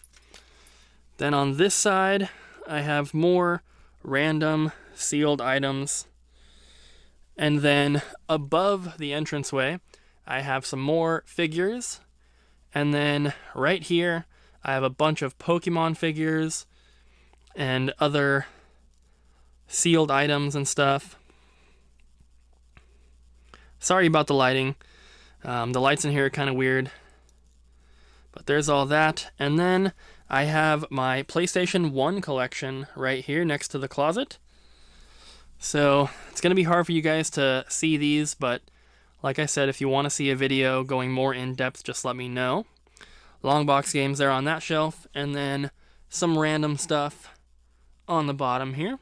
Then on this side, I have more random sealed items. And then above the entranceway, I have some more figures. And then right here, I have a bunch of Pokemon figures and other sealed items and stuff. Sorry about the lighting. The lights in here are kind of weird. But there's all that. And then I have my PlayStation 1 collection right here next to the closet. So it's going to be hard for you guys to see these, but like I said, if you want to see a video going more in depth, just let me know. Long box games there on that shelf, and then some random stuff on the bottom here.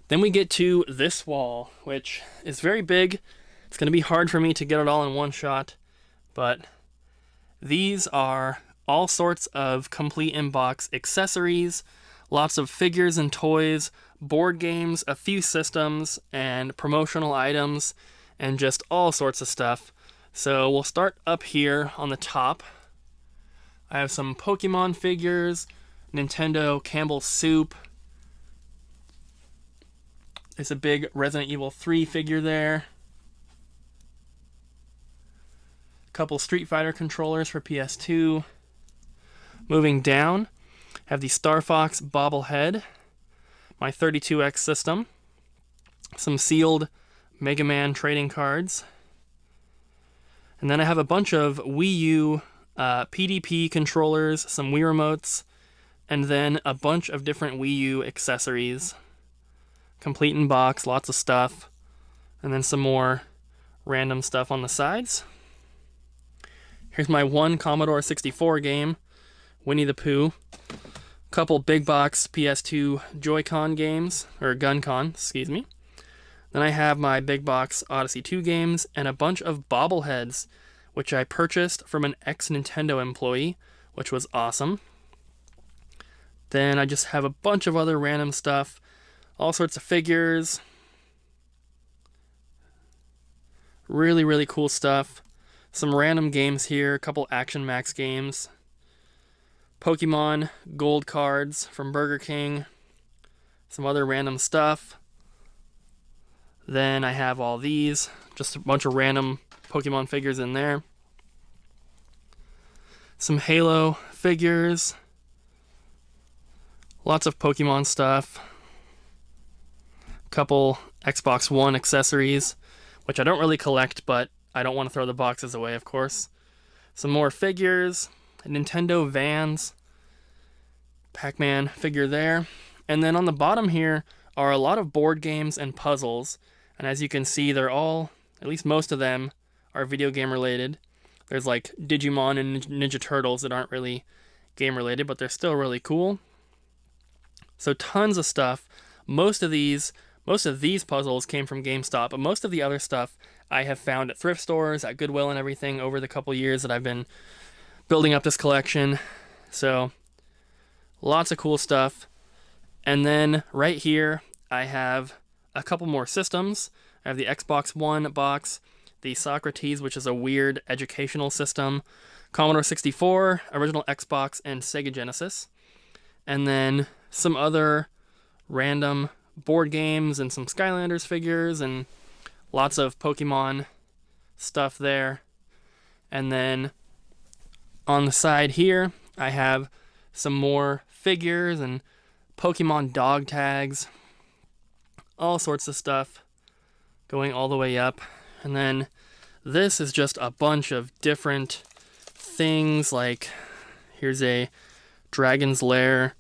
Then we get to this wall, which is very big. It's going to be hard for me to get it all in one shot, but these are all sorts of complete in-box accessories, lots of figures and toys, board games, a few systems, and promotional items, and just all sorts of stuff. So we'll start up here on the top. I have some Pokemon figures, Nintendo Campbell's Soup. There's a big Resident Evil 3 figure there. A couple Street Fighter controllers for PS2. Moving down, have the Star Fox bobblehead, my 32X system, some sealed Mega Man trading cards, and then I have a bunch of Wii U PDP controllers, some Wii remotes, and then a bunch of different Wii U accessories. Complete in box, lots of stuff, and then some more random stuff on the sides. Here's my one Commodore 64 game, Winnie the Pooh. Couple big box PS2 Joy-Con games, or Gun-Con, excuse me. Then I have my big box Odyssey 2 games and a bunch of bobbleheads, which I purchased from an ex-Nintendo employee, which was awesome. Then I just have a bunch of other random stuff, all sorts of figures. Really, really cool stuff. Some random games here, a couple Action Max games. Pokemon gold cards from Burger King, some other random stuff. Then I have all these, just a bunch of random Pokemon figures in there. Some Halo figures, lots of Pokemon stuff. Couple Xbox One accessories, which I don't really collect, but I don't want to throw the boxes away, of course. Some more figures. Nintendo Vans, Pac-Man figure there. And then on the bottom here are a lot of board games and puzzles. And as you can see, they're all, at least most of them, are video game related. There's like Digimon and Ninja Turtles that aren't really game related, but they're still really cool. So tons of stuff. Most of these puzzles came from GameStop, but most of the other stuff I have found at thrift stores, at Goodwill and everything over the couple years that I've been building up this collection. So lots of cool stuff. And then right here I have a couple more systems. I have the Xbox One box, the Socrates, which is a weird educational system, Commodore 64, original Xbox, and Sega Genesis. And then some other random board games and some Skylanders figures and lots of Pokemon stuff there. And then on the side here, I have some more figures and Pokemon dog tags, all sorts of stuff going all the way up. And then this is just a bunch of different things, like here's a Dragon's Lair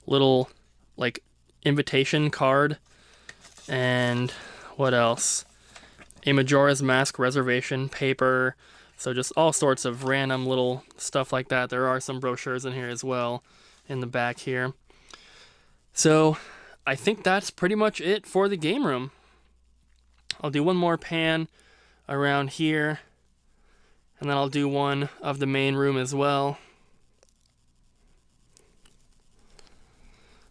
little like invitation card, and what else? A Majora's Mask reservation paper. So just all sorts of random little stuff like that. There are some brochures in here as well in the back here. So I think that's pretty much it for the game room. I'll do one more pan around here, and then I'll do one of the main room as well.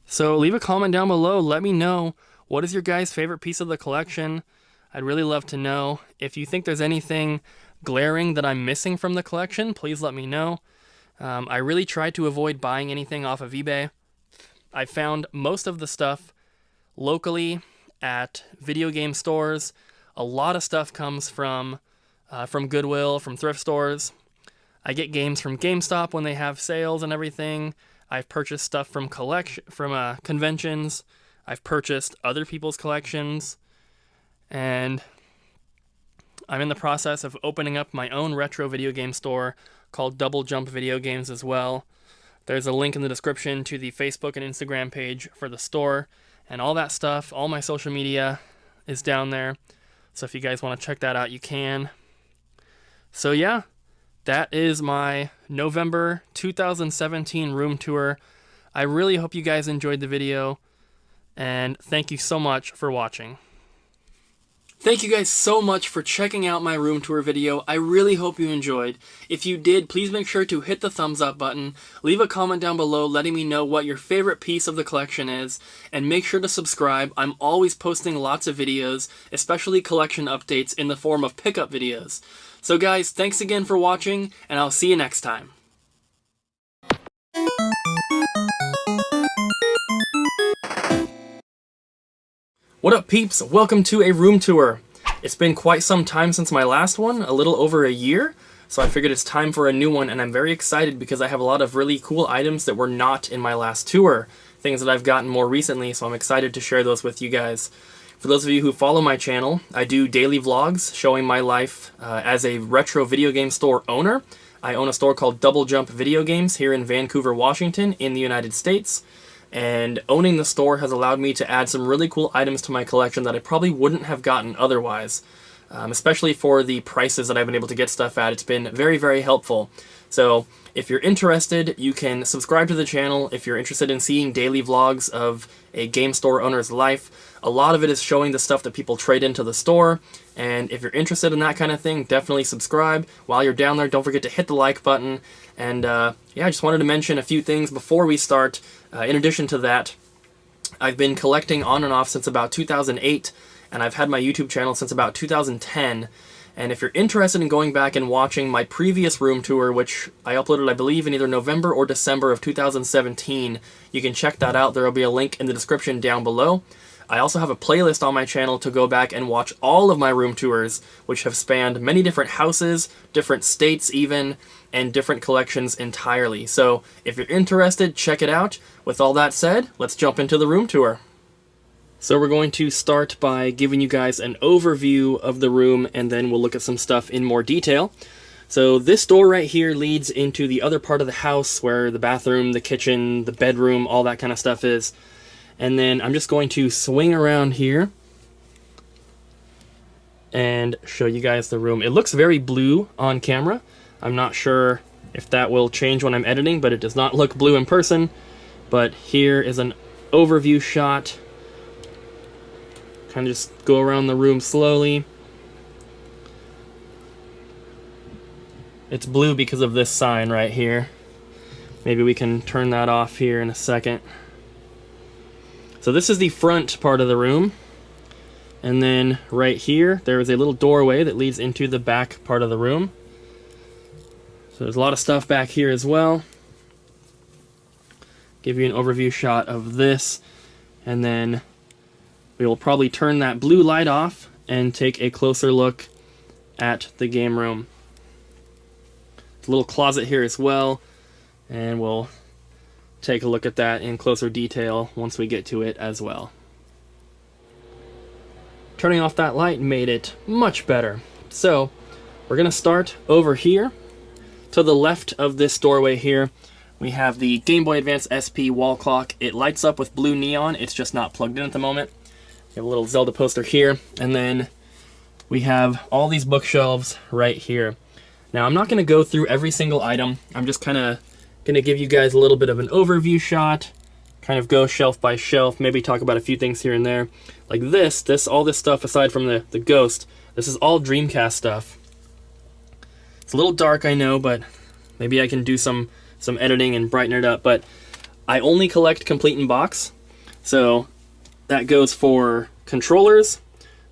So leave a comment down below. Let me know, what is your guys' favorite piece of the collection? I'd really love to know. If you think there's anything glaring that I'm missing from the collection, please let me know. I really try to avoid buying anything off of eBay. I found most of the stuff locally at video game stores. A lot of stuff comes from Goodwill, from thrift stores. I get games from GameStop when they have sales and everything. I've purchased stuff from conventions. I've purchased other people's collections, and I'm in the process of opening up my own retro video game store called Double Jump Video Games as well. There's a link in the description to the Facebook and Instagram page for the store, and all that stuff, all my social media is down there. So if you guys want to check that out, you can. So yeah, that is my November 2017 room tour. I really hope you guys enjoyed the video, and thank you so much for watching. Thank you guys so much for checking out my room tour video. I really hope you enjoyed. If you did, please make sure to hit the thumbs up button, leave a comment down below letting me know what your favorite piece of the collection is, and make sure to subscribe. I'm always posting lots of videos, especially collection updates in the form of pickup videos. So guys, thanks again for watching, and I'll see you next time. What up peeps, welcome to a room tour. It's been quite some time since my last one, a little over a year, so I figured it's time for a new one, and I'm very excited because I have a lot of really cool items that were not in my last tour, things that I've gotten more recently, so I'm excited to share those with you guys. For those of you who follow my channel, I do daily vlogs showing my life as a retro video game store owner. I own a store called Double Jump Video Games here in Vancouver, Washington in the United States. And owning the store has allowed me to add some really cool items to my collection that I probably wouldn't have gotten otherwise. Especially for the prices that I've been able to get stuff at. It's been very, very helpful. So if you're interested, you can subscribe to the channel if you're interested in seeing daily vlogs of a game store owner's life. A lot of it is showing the stuff that people trade into the store, and if you're interested in that kind of thing, definitely subscribe. While you're down there, don't forget to hit the like button. And yeah, I just wanted to mention a few things before we start. In addition to that, I've been collecting on and off since about 2008, and I've had my YouTube channel since about 2010. And if you're interested in going back and watching my previous room tour, which I uploaded, I believe, in either November or December of 2017, you can check that out. There will be a link in the description down below. I also have a playlist on my channel to go back and watch all of my room tours, which have spanned many different houses, different states even, and different collections entirely. So if you're interested, check it out. With all that said, let's jump into the room tour. So we're going to start by giving you guys an overview of the room, and then we'll look at some stuff in more detail. So this door right here leads into the other part of the house where the bathroom, the kitchen, the bedroom, all that kind of stuff is. And then I'm just going to swing around here and show you guys the room. It looks very blue on camera. I'm not sure if that will change when I'm editing, but it does not look blue in person. But here is an overview shot. Kind of just go around the room slowly. It's blue because of this sign right here. Maybe we can turn that off here in a second. So this is the front part of the room, and then right here there is a little doorway that leads into the back part of the room. So there's a lot of stuff back here as well. Give you an overview shot of this, and then we will probably turn that blue light off and take a closer look at the game room. There's a little closet here as well, and we'll take a look at that in closer detail once we get to it as well. Turning off that light made it much better. So we're going to start over here. To the left of this doorway here, we have the Game Boy Advance SP wall clock. It lights up with blue neon. It's just not plugged in at the moment. We have a little Zelda poster here, and then we have all these bookshelves right here. Now I'm not going to go through every single item. I'm just kind of going to give you guys a little bit of an overview shot, kind of go shelf by shelf, maybe talk about a few things here and there. Like all this stuff aside from the Ghost, this is all Dreamcast stuff. It's a little dark, I know, but maybe I can do some editing and brighten it up. But I only collect complete in box, so that goes for controllers,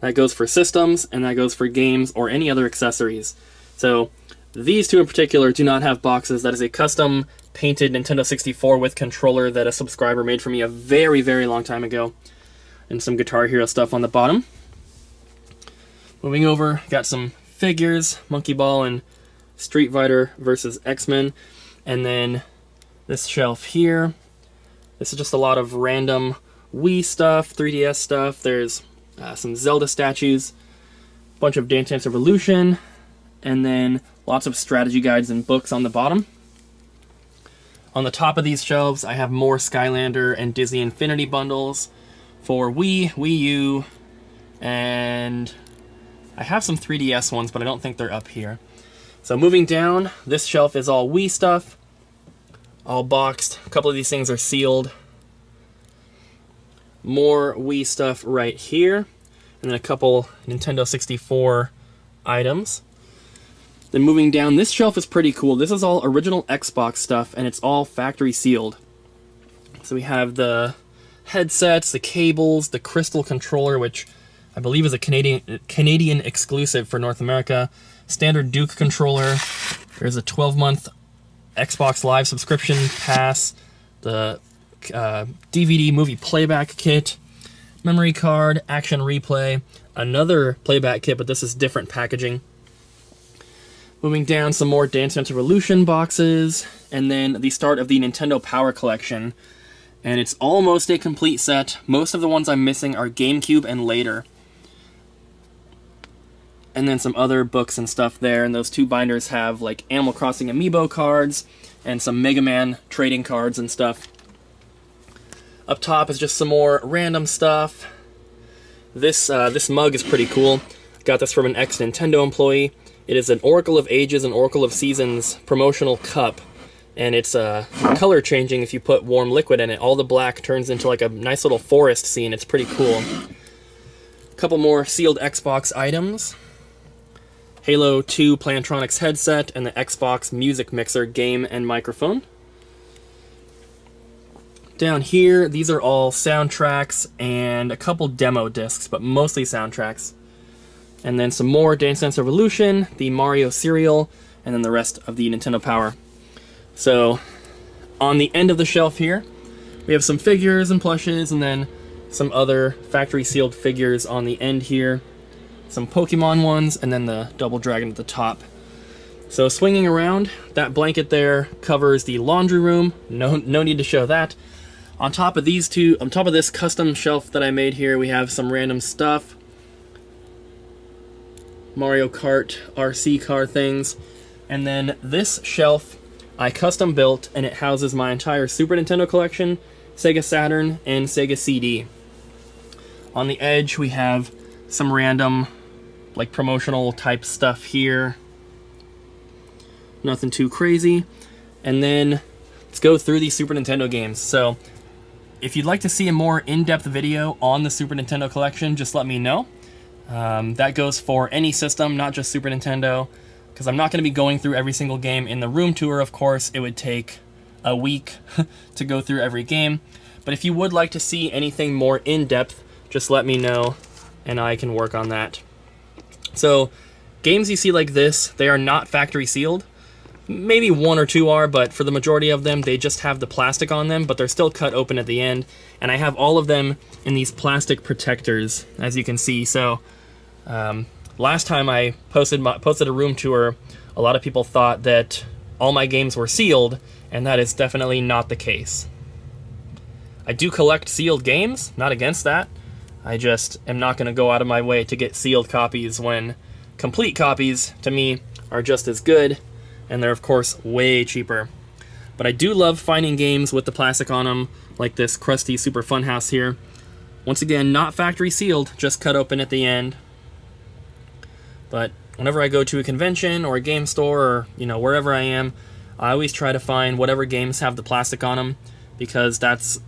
that goes for systems, and that goes for games or any other accessories. So these two in particular do not have boxes. That is a custom painted Nintendo 64 with controller that a subscriber made for me a very, very long time ago. And some Guitar Hero stuff on the bottom. Moving over, got some figures, Monkey Ball and Street Fighter versus X-Men. And then this shelf here. This is just a lot of random Wii stuff, 3DS stuff. There's some Zelda statues, a bunch of Dance Dance Revolution, and then lots of strategy guides and books on the bottom. On the top of these shelves, I have more Skylander and Disney Infinity bundles for Wii, Wii U, and I have some 3DS ones, but I don't think they're up here. So moving down, this shelf is all Wii stuff, all boxed. A couple of these things are sealed. More Wii stuff right here, and then a couple Nintendo 64 items. Then moving down, this shelf is pretty cool. This is all original Xbox stuff, and it's all factory sealed. So we have the headsets, the cables, the Crystal controller, which I believe is a Canadian exclusive for North America. Standard Duke controller. There's a 12-month Xbox Live subscription pass. The DVD movie playback kit. Memory card, action replay. Another playback kit, but this is different packaging. Moving down, some more Dance Dance Revolution boxes, and then the start of the Nintendo Power Collection. And it's almost a complete set. Most of the ones I'm missing are GameCube and later. And then some other books and stuff there, and those two binders have like Animal Crossing amiibo cards and some Mega Man trading cards and stuff. Up top is just some more random stuff. This mug is pretty cool. Got this from an ex-Nintendo employee. It is an Oracle of Ages and Oracle of Seasons promotional cup, and it's color changing if you put warm liquid in it. All the black turns into like a nice little forest scene. It's pretty cool. A couple more sealed Xbox items. Halo 2 Plantronics headset and the Xbox Music Mixer game and microphone. Down here, these are all soundtracks and a couple demo discs, but mostly soundtracks. And then some more Dance Dance Revolution, the Mario cereal, and then the rest of the Nintendo Power. So, on the end of the shelf here, we have some figures and plushes, and then some other factory sealed figures on the end here. Some Pokemon ones, and then the Double Dragon at the top. So swinging around, that blanket there covers the laundry room. No need to show that. On top of these two, on top of this custom shelf that I made here, we have some random stuff. Mario Kart RC car things. And then this shelf I custom built, and it houses my entire Super Nintendo collection, Sega Saturn, and Sega CD. On the edge we have some random like promotional type stuff here. Nothing too crazy. And then let's go through these Super Nintendo games. So if you'd like to see a more in-depth video on the Super Nintendo collection, just let me know. That goes for any system, not just Super Nintendo, because I'm not going to be going through every single game in the room tour, of course. It would take a week to go through every game. But if you would like to see anything more in-depth, just let me know, and I can work on that. So, games you see like this, they are not factory sealed. Maybe one or two are, but for the majority of them, they just have the plastic on them, but they're still cut open at the end. And I have all of them in these plastic protectors, as you can see. So, last time I posted a room tour, a lot of people thought that all my games were sealed, and that is definitely not the case. I do collect sealed games, not against that. I just am not going to go out of my way to get sealed copies when complete copies, to me, are just as good, and they're of course way cheaper. But I do love finding games with the plastic on them, like this crusty Super Funhouse here. Once again, not factory sealed, just cut open at the end. But whenever I go to a convention or a game store or, wherever I am, I always try to find whatever games have the plastic on them, because that's,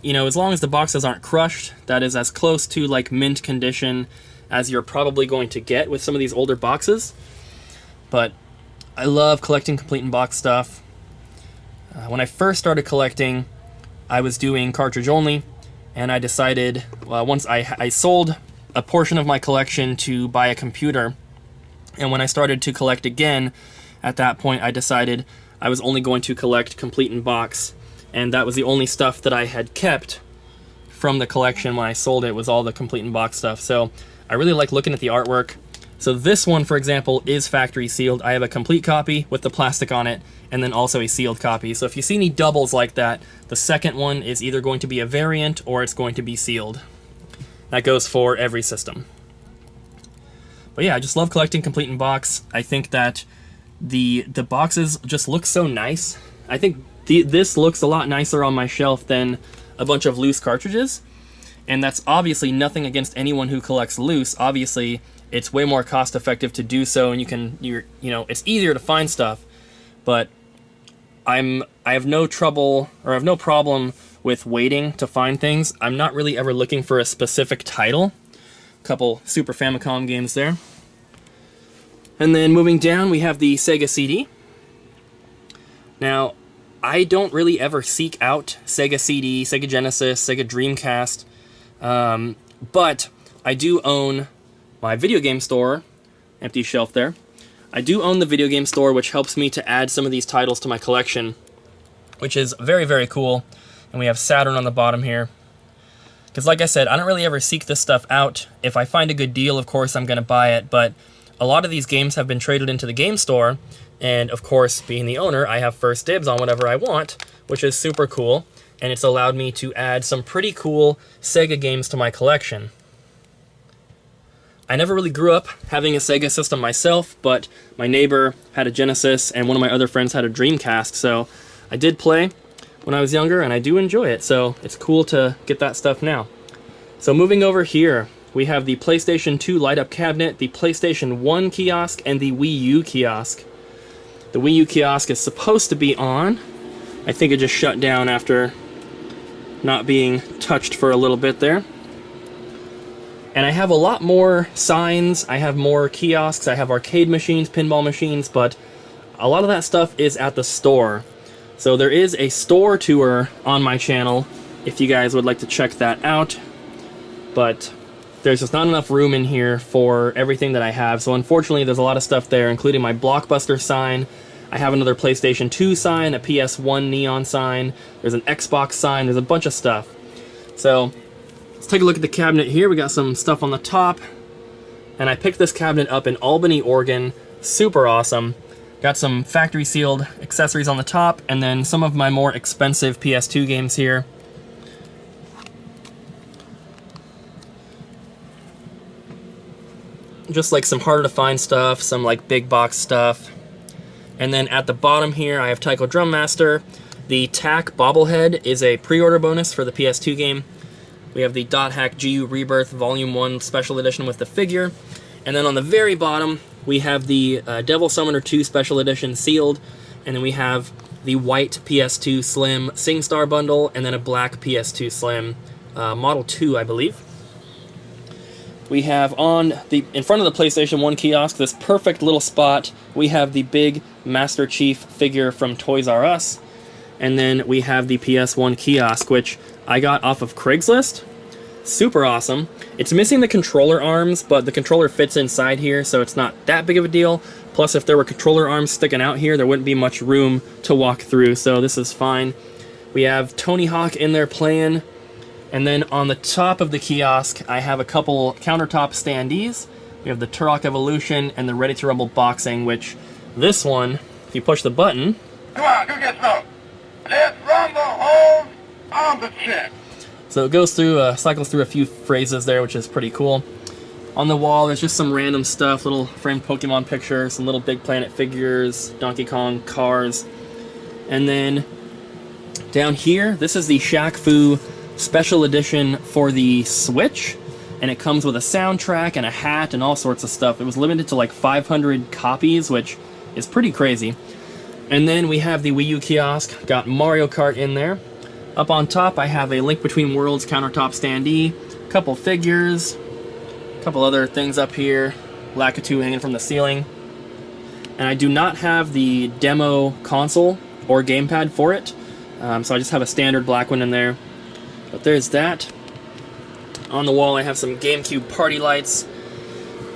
as long as the boxes aren't crushed, that is as close to like mint condition as you're probably going to get with some of these older boxes. But I love collecting complete in box stuff. When I first started collecting, I was doing cartridge only, and I decided, once I sold a portion of my collection to buy a computer, and when I started to collect again, at that point I decided I was only going to collect complete in box, and that was the only stuff that I had kept from the collection when I sold it, was all the complete in box stuff. So I really like looking at the artwork. So this one, for example, is factory sealed. I have a complete copy with the plastic on it, and then also a sealed copy. So if you see any doubles like that, the second one is either going to be a variant or it's going to be sealed. That goes for every system. But yeah, I just love collecting complete in box. I think that the boxes just look so nice. I think this looks a lot nicer on my shelf than a bunch of loose cartridges. And that's obviously nothing against anyone who collects loose. Obviously, it's way more cost effective to do so, and you know, it's easier to find stuff. But I have no trouble, or I have no problem with waiting to find things. I'm not really ever looking for a specific title. A couple Super Famicom games there. And then moving down, we have the Sega CD. Now, I don't really ever seek out Sega CD, Sega Genesis, Sega Dreamcast, but I do own my video game store, empty shelf there. I do own the video game store, which helps me to add some of these titles to my collection, which is very, very cool. And we have Saturn on the bottom here. Because like I said, I don't really ever seek this stuff out. If I find a good deal, of course, I'm going to buy it, but a lot of these games have been traded into the game store, and of course, being the owner, I have first dibs on whatever I want, which is super cool, and it's allowed me to add some pretty cool Sega games to my collection. I never really grew up having a Sega system myself, but my neighbor had a Genesis, and one of my other friends had a Dreamcast, so I did play when I was younger, and I do enjoy it, so it's cool to get that stuff now. So moving over here, we have the PlayStation 2 light-up cabinet, the PlayStation 1 kiosk, and the Wii U kiosk. The Wii U kiosk is supposed to be on. I think it just shut down after not being touched for a little bit there. And I have a lot more signs, I have more kiosks, I have arcade machines, pinball machines, but a lot of that stuff is at the store. So there is a store tour on my channel if you guys would like to check that out. But there's just not enough room in here for everything that I have. So unfortunately, there's a lot of stuff there, including my Blockbuster sign. I have another PlayStation 2 sign, a PS1 neon sign. There's an Xbox sign. There's a bunch of stuff. So let's take a look at the cabinet here. We got some stuff on the top. And I picked this cabinet up in Albany, Oregon. Super awesome. Got some factory sealed accessories on the top, and then some of my more expensive PS2 games here. Just like some harder to find stuff, some like big box stuff. And then at the bottom here, I have Taiko Drum Master. The TAC bobblehead is a pre-order bonus for the PS2 game. We have the Dot Hack GU Rebirth Volume 1 Special Edition with the figure. And then on the very bottom, we have the Devil Summoner 2 Special Edition sealed. And then we have the white PS2 Slim SingStar bundle, and then a black PS2 Slim Model 2, I believe. We have in front of the PlayStation 1 kiosk, this perfect little spot, we have the big Master Chief figure from Toys R Us. And then we have the PS1 kiosk, which I got off of Craigslist. Super awesome. It's missing the controller arms, but the controller fits inside here, so it's not that big of a deal. Plus, if there were controller arms sticking out here, there wouldn't be much room to walk through, so this is fine. We have Tony Hawk in there playing. And then on the top of the kiosk, I have a couple countertop standees. We have the Turok Evolution and the Ready to Rumble Boxing, which this one, if you push the button... Come on, go get some. Let's rumble home on the chin. So it goes through, cycles through a few phrases there, which is pretty cool. On the wall, there's just some random stuff, little framed Pokemon pictures, some little Big Planet figures, Donkey Kong cars. And then down here, this is the Shaq Fu Special Edition for the Switch, and it comes with a soundtrack and a hat and all sorts of stuff. It was limited to like 500 copies, which is pretty crazy. And then we have the Wii U kiosk, got Mario Kart in there. Up on top, I have a Link Between Worlds countertop standee, a couple figures, a couple other things up here, Lakitu hanging from the ceiling. And I do not have the demo console or gamepad for it, so I just have a standard black one in there. But there's that. On the wall I have some GameCube party lights.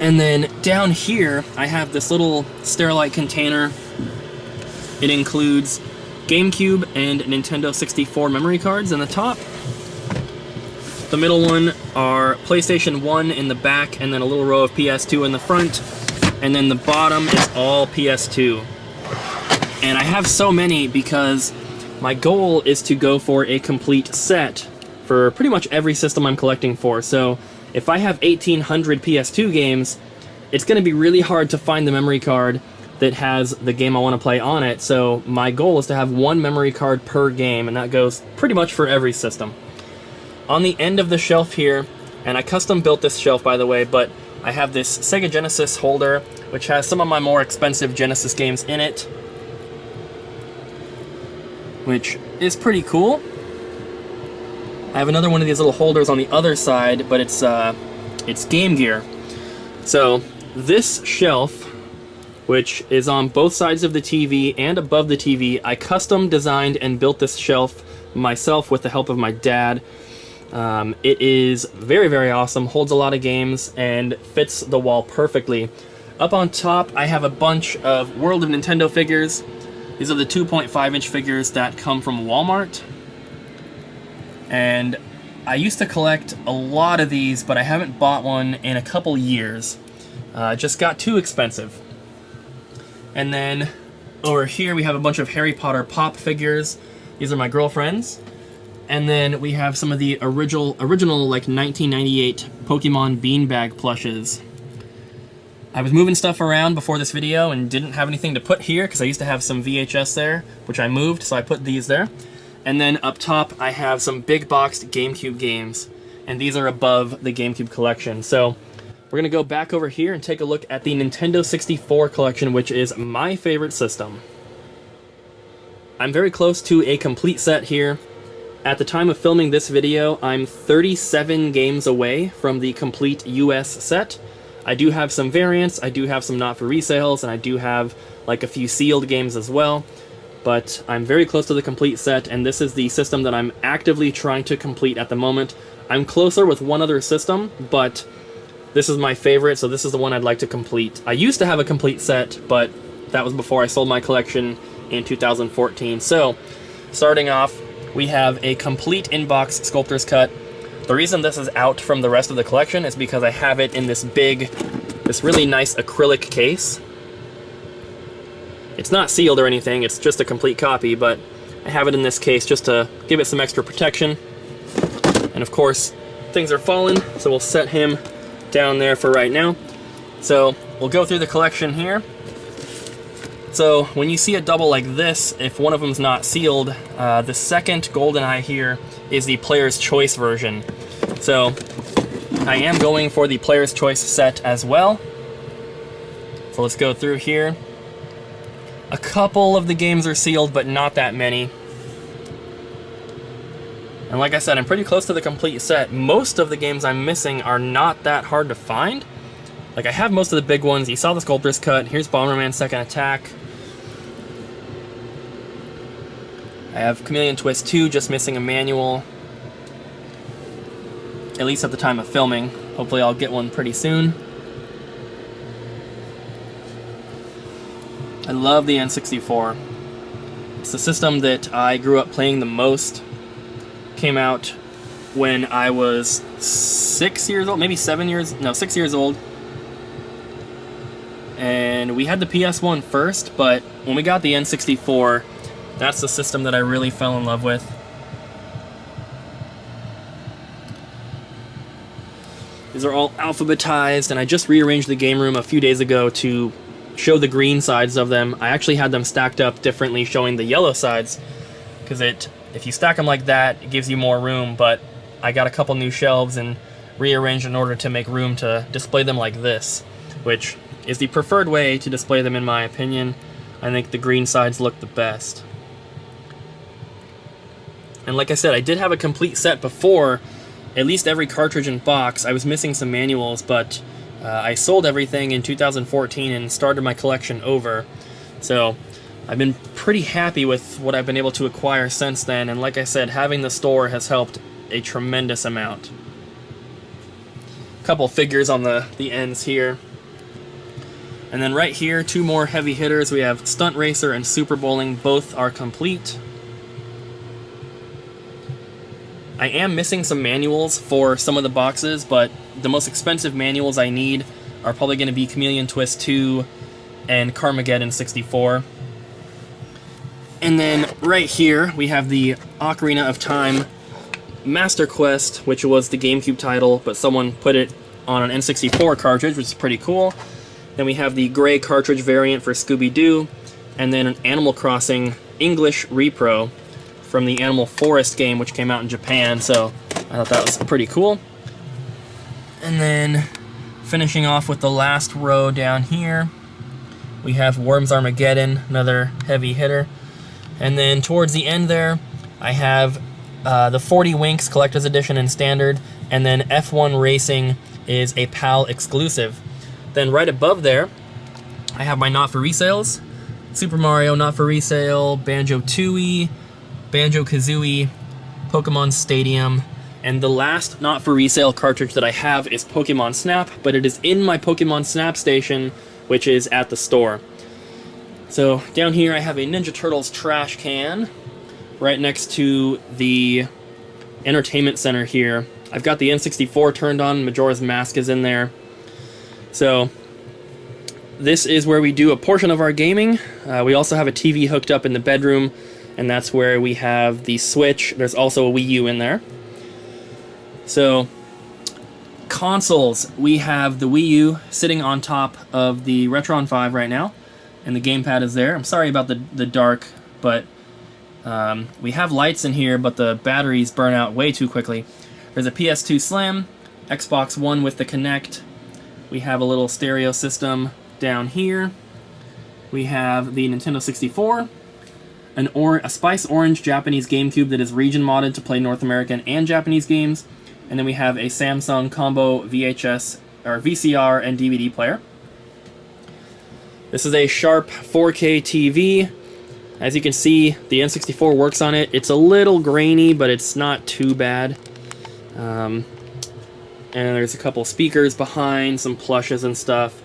And then down here I have this little Sterilite container. It includes GameCube and Nintendo 64 memory cards in the top. The middle one are PlayStation 1 in the back, and then a little row of PS2 in the front, and then the bottom is all PS2. And I have so many because my goal is to go for a complete set for pretty much every system I'm collecting for. So if I have 1,800 PS2 games, it's going to be really hard to find the memory card that has the game I want to play on it. So my goal is to have one memory card per game, and that goes pretty much for every system. On the end of the shelf here, and I custom built this shelf by the way, but I have this Sega Genesis holder which has some of my more expensive Genesis games in it, which is pretty cool. I have another one of these little holders on the other side, but it's Game Gear. So this shelf, which is on both sides of the TV and above the TV, I custom designed and built this shelf myself with the help of my dad. It is very, very awesome, holds a lot of games, and fits the wall perfectly. Up on top, I have a bunch of World of Nintendo figures. These are the 2.5-inch figures that come from Walmart. And I used to collect a lot of these, but I haven't bought one in a couple years. It just got too expensive. And then over here we have a bunch of Harry Potter pop figures. These are my girlfriend's. And then we have some of the original like 1998 Pokemon beanbag plushes. I was moving stuff around before this video and didn't have anything to put here because I used to have some VHS there, which I moved, so I put these there. And then up top I have some big boxed GameCube games, and these are above the GameCube collection. So we're gonna go back over here and take a look at the Nintendo 64 collection, which is my favorite system. I'm very close to a complete set here. At the time of filming this video, I'm 37 games away from the complete US set. I do have some variants, I do have some not for resales, and I do have like a few sealed games as well. But I'm very close to the complete set, and this is the system that I'm actively trying to complete at the moment. I'm closer with one other system, but this is my favorite, so this is the one I'd like to complete. I used to have a complete set, but that was before I sold my collection in 2014. So, starting off, we have a complete in-box Sculptor's Cut. The reason this is out from the rest of the collection is because I have it in this really nice acrylic case. It's not sealed or anything, it's just a complete copy, but I have it in this case just to give it some extra protection. And of course, things are falling, so we'll set him down there for right now. So we'll go through the collection here. So when you see a double like this, if one of them's not sealed, the second GoldenEye here is the Player's Choice version. So I am going for the Player's Choice set as well. So let's go through here. A couple of the games are sealed, but not that many. And like I said, I'm pretty close to the complete set. Most of the games I'm missing are not that hard to find. Like, I have most of the big ones. You saw the Sculptor's Cut. Here's Bomberman Second Attack. I have Chameleon Twist 2, just missing a manual. At least at the time of filming. Hopefully I'll get one pretty soon. I love the N64. It's the system that I grew up playing the most. Came out when I was 6 years old, maybe 6 years old. And we had the PS1 first, but when we got the N64, that's the system that I really fell in love with. These are all alphabetized, and I just rearranged the game room a few days ago to show the green sides of them. I actually had them stacked up differently, showing the yellow sides, because if you stack them like that, it gives you more room, but I got a couple new shelves and rearranged in order to make room to display them like this, which is the preferred way to display them in my opinion. I think the green sides look the best. And like I said, I did have a complete set before, at least every cartridge and box. I was missing some manuals, but I sold everything in 2014 and started my collection over. So I've been pretty happy with what I've been able to acquire since then, and like I said, having the store has helped a tremendous amount. A couple figures on the ends here. And then right here, two more heavy hitters. We have Stunt Racer and Super Bowling. Both are complete. I am missing some manuals for some of the boxes, but the most expensive manuals I need are probably going to be Chameleon Twist 2 and Carmageddon 64. And then right here we have the Ocarina of Time Master Quest, which was the GameCube title, but someone put it on an N64 cartridge, which is pretty cool. Then we have the gray cartridge variant for Scooby-Doo, and then an Animal Crossing English repro from the Animal Forest game, which came out in Japan, so I thought that was pretty cool. And then finishing off with the last row down here, we have Worms Armageddon, another heavy hitter. And then towards the end there, I have the 40 Winks Collector's Edition in Standard, and then F1 Racing is a PAL exclusive. Then right above there, I have my not for resales. Super Mario not for resale, Banjo-Tooie, Banjo-Kazooie, Pokemon Stadium, and the last not for resale cartridge that I have is Pokemon Snap, but it is in my Pokemon Snap station, which is at the store. So down here I have a Ninja Turtles trash can right next to the entertainment center here. I've got the N64 turned on, Majora's Mask is in there. So this is where we do a portion of our gaming. We also have a TV hooked up in the bedroom, and that's where we have the Switch. There's also a Wii U in there. So consoles, we have the Wii U sitting on top of the Retron 5 right now, and the gamepad is there. I'm sorry about the dark, but we have lights in here, but the batteries burn out way too quickly. There's a PS2 Slim, Xbox One with the Kinect. We have a little stereo system down here. We have the Nintendo 64, a Spice Orange Japanese GameCube that is region modded to play North American and Japanese games, and then we have a Samsung combo VHS or VCR and DVD player. This is a Sharp 4K TV. As you can see, the N64 works on it. It's a little grainy, but it's not too bad. And there's a couple speakers behind, some plushes and stuff.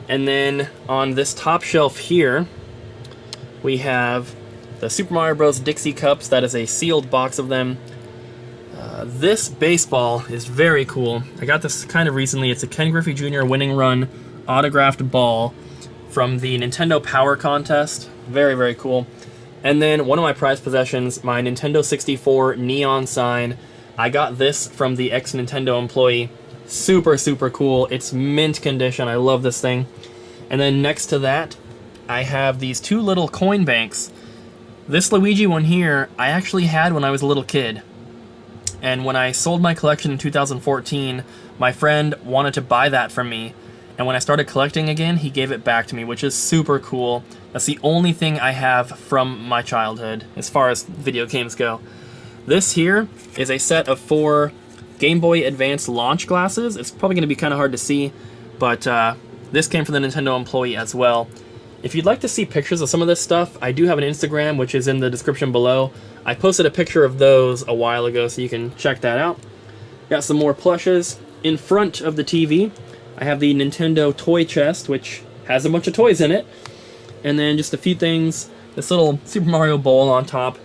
And then on this top shelf here, we have the Super Mario Bros. Dixie Cups. That is a sealed box of them. This baseball is very cool. I got this kind of recently. It's a Ken Griffey Jr. Winning Run autographed ball from the Nintendo Power Contest. Very, very cool. And then one of my prized possessions, my Nintendo 64 neon sign. I got this from the ex-Nintendo employee. Super, super cool. It's mint condition. I love this thing. And then next to that, I have these two little coin banks. This Luigi one here, I actually had when I was a little kid. And when I sold my collection in 2014, my friend wanted to buy that from me. And when I started collecting again, he gave it back to me, which is super cool. That's the only thing I have from my childhood as far as video games go. This here is a set of 4 Game Boy Advance launch glasses. It's probably going to be kind of hard to see, but this came from the Nintendo employee as well. If you'd like to see pictures of some of this stuff, I do have an Instagram, which is in the description below. I posted a picture of those a while ago, so you can check that out. Got some more plushes. In front of the TV, I have the Nintendo toy chest, which has a bunch of toys in it. And then just a few things. This little Super Mario bowl on top.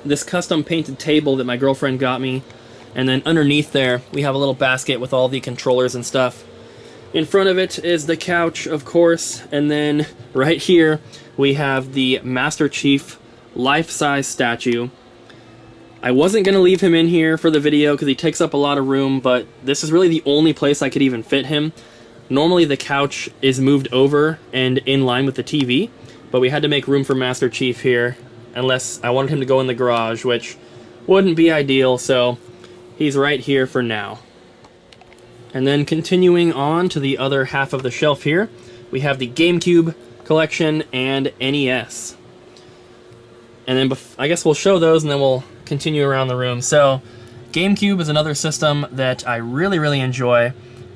This custom painted table that my girlfriend got me. And then underneath there, we have a little basket with all the controllers and stuff. In front of it is the couch, of course. And then right here, we have the Master Chief life-size statue. I wasn't going to leave him in here for the video because he takes up a lot of room, but this is really the only place I could even fit him. Normally the couch is moved over and in line with the TV, but we had to make room for Master Chief here, unless I wanted him to go in the garage, which wouldn't be ideal, so he's right here for now. And then continuing on to the other half of the shelf here, we have the GameCube collection and NES. And then I guess we'll show those and then we'll continue around the room. So GameCube is another system that I really, really enjoy,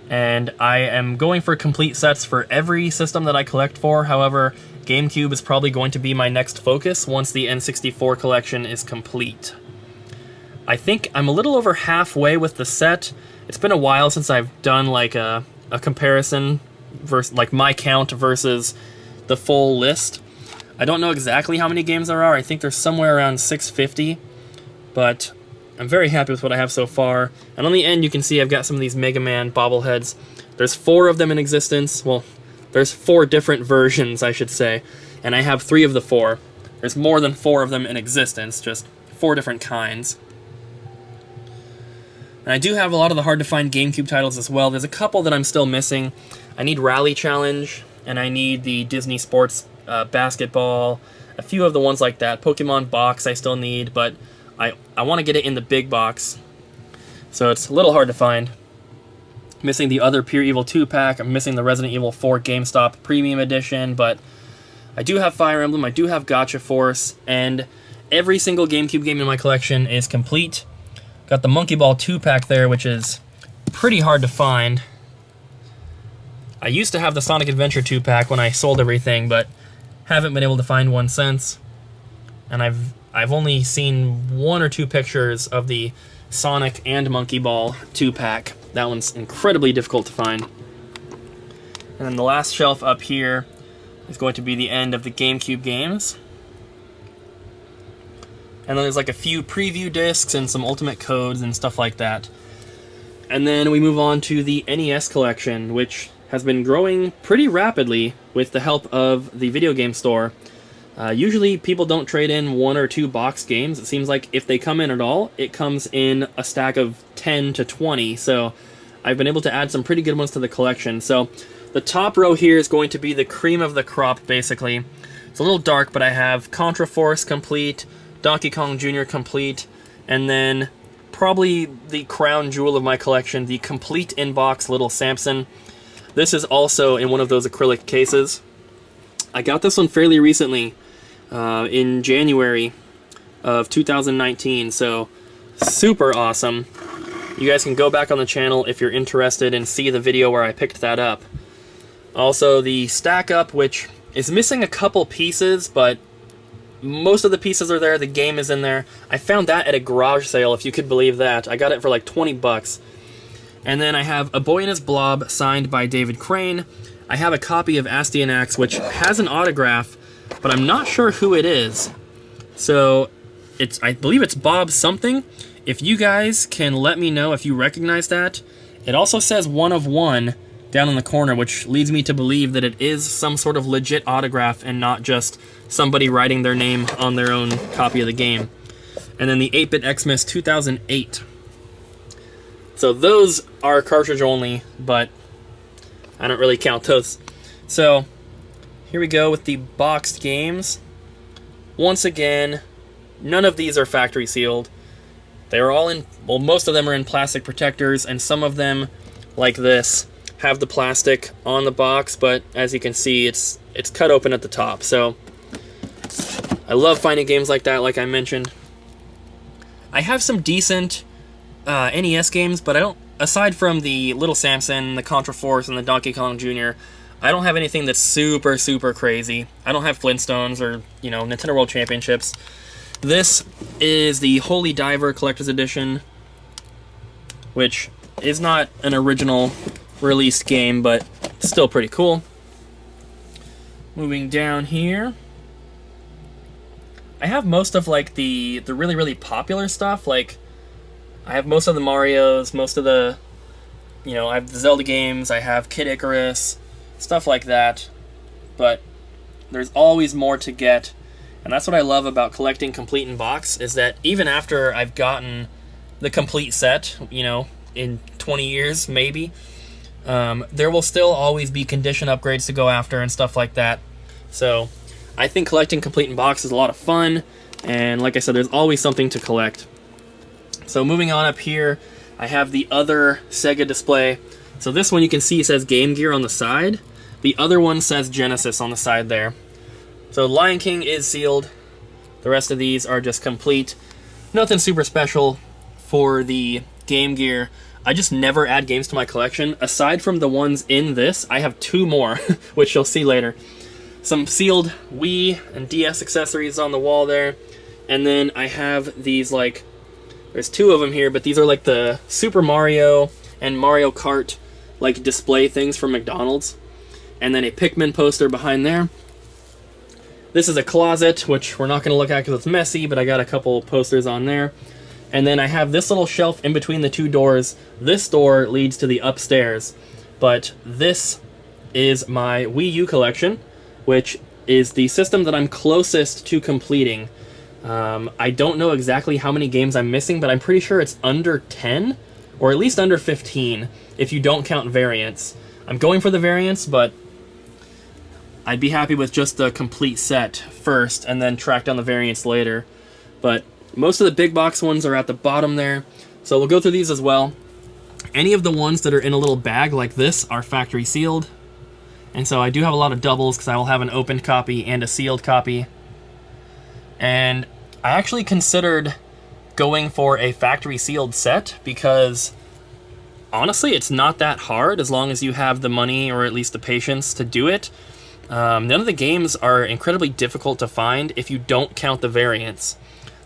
and I am going for complete sets for every system that I collect for. However, GameCube is probably going to be my next focus once the N64 collection is complete. I think I'm a little over halfway with the set. It's been a while since I've done like a comparison versus like my count versus the full list. I don't know exactly how many games there are. I think there's somewhere around 650. But I'm very happy with what I have so far. And on the end, you can see I've got some of these Mega Man bobbleheads. There's 4 of them in existence. Well, there's 4 different versions, I should say. And I have 3 of the 4. There's more than 4 of them in existence, just 4 different kinds. And I do have a lot of the hard-to-find GameCube titles as well. There's a couple that I'm still missing. I need Rally Challenge, and I need the Disney Sports Basketball, a few of the ones like that. Pokemon Box I still need, but I want to get it in the big box, so it's a little hard to find. Missing the other Pure Evil 2-pack. I'm missing the Resident Evil 4 GameStop Premium Edition, but I do have Fire Emblem, I do have Gotcha Force, and every single GameCube game in my collection is complete. Got the Monkey Ball 2-pack there, which is pretty hard to find. I used to have the Sonic Adventure 2-pack when I sold everything, but haven't been able to find one since. And I've only seen 1 or 2 pictures of the Sonic and Monkey Ball 2-pack. That one's incredibly difficult to find. And then the last shelf up here is going to be the end of the GameCube games. And then there's like a few preview discs and some ultimate codes and stuff like that. And then we move on to the NES collection, which has been growing pretty rapidly with the help of the video game store. Usually people don't trade in 1 or 2 boxed games. It seems like if they come in at all, it comes in a stack of 10 to 20. So I've been able to add some pretty good ones to the collection. So the top row here is going to be the cream of the crop, basically. It's a little dark, but I have Contra Force complete, Donkey Kong Jr. complete, and then probably the crown jewel of my collection, the complete in-box Little Samson. This is also in one of those acrylic cases. I got this one fairly recently, in January of 2019, so super awesome. You guys can go back on the channel if you're interested and see the video where I picked that up. Also, the Stack Up, which is missing a couple pieces, but most of the pieces are there. The game is in there. I found that at a garage sale, if you could believe that. I got it for like 20 bucks. And then I have A Boy and His Blob, signed by David Crane. I have a copy of Astyanax, which has an autograph, but I'm not sure who it is. So, I believe it's Bob something. If you guys can let me know if you recognize that. It also says 1 of 1 down in the corner, which leads me to believe that it is some sort of legit autograph and not just somebody writing their name on their own copy of the game. And then the 8-Bit Xmas 2008. So those are cartridge only, but I don't really count those. So here we go with the boxed games. Once again, none of these are factory sealed. They are all in, well, most of them are in plastic protectors, and some of them, like this, have the plastic on the box, but as you can see, it's cut open at the top. So I love finding games like that, like I mentioned. I have some decent NES games, but I don't, aside from the Little Samson, the Contra Force, and the Donkey Kong Jr., I don't have anything that's super, super crazy. I don't have Flintstones or, you know, Nintendo World Championships. This is the Holy Diver Collector's Edition, which is not an original released game, but still pretty cool. Moving down here, I have most of like the really, really popular stuff. Like, I have most of the Marios, most of the, you know, I have the Zelda games, I have Kid Icarus, stuff like that. But there's always more to get. And that's what I love about collecting complete in box, is that even after I've gotten the complete set, you know, in 20 years maybe, there will still always be condition upgrades to go after and stuff like that. So I think collecting complete in box is a lot of fun, and like I said, there's always something to collect. So moving on up here, I have the other Sega display. So this one you can see says Game Gear on the side. The other one says Genesis on the side there. So Lion King is sealed. The rest of these are just complete. Nothing super special for the Game Gear. I just never add games to my collection. Aside from the ones in this, I have 2 more, which you'll see later. Some sealed Wii and DS accessories on the wall there. And then I have these, like, there's 2 of them here, but these are like the Super Mario and Mario Kart, like, display things from McDonald's. And then a Pikmin poster behind there. This is a closet, which we're not going to look at because it's messy, but I got a couple posters on there. And then I have this little shelf in between the two doors. This door leads to the upstairs. But this is my Wii U collection, which is the system that I'm closest to completing. I don't know exactly how many games I'm missing, but I'm pretty sure it's under 10, or at least under 15, if you don't count variants. I'm going for the variants, but I'd be happy with just the complete set first, and then track down the variants later. But most of the big box ones are at the bottom there, so we'll go through these as well. Any of the ones that are in a little bag like this are factory sealed, and so I do have a lot of doubles because I will have an opened copy and a sealed copy. And I actually considered going for a factory sealed set because honestly it's not that hard as long as you have the money or at least the patience to do it. None of the games are incredibly difficult to find if you don't count the variants.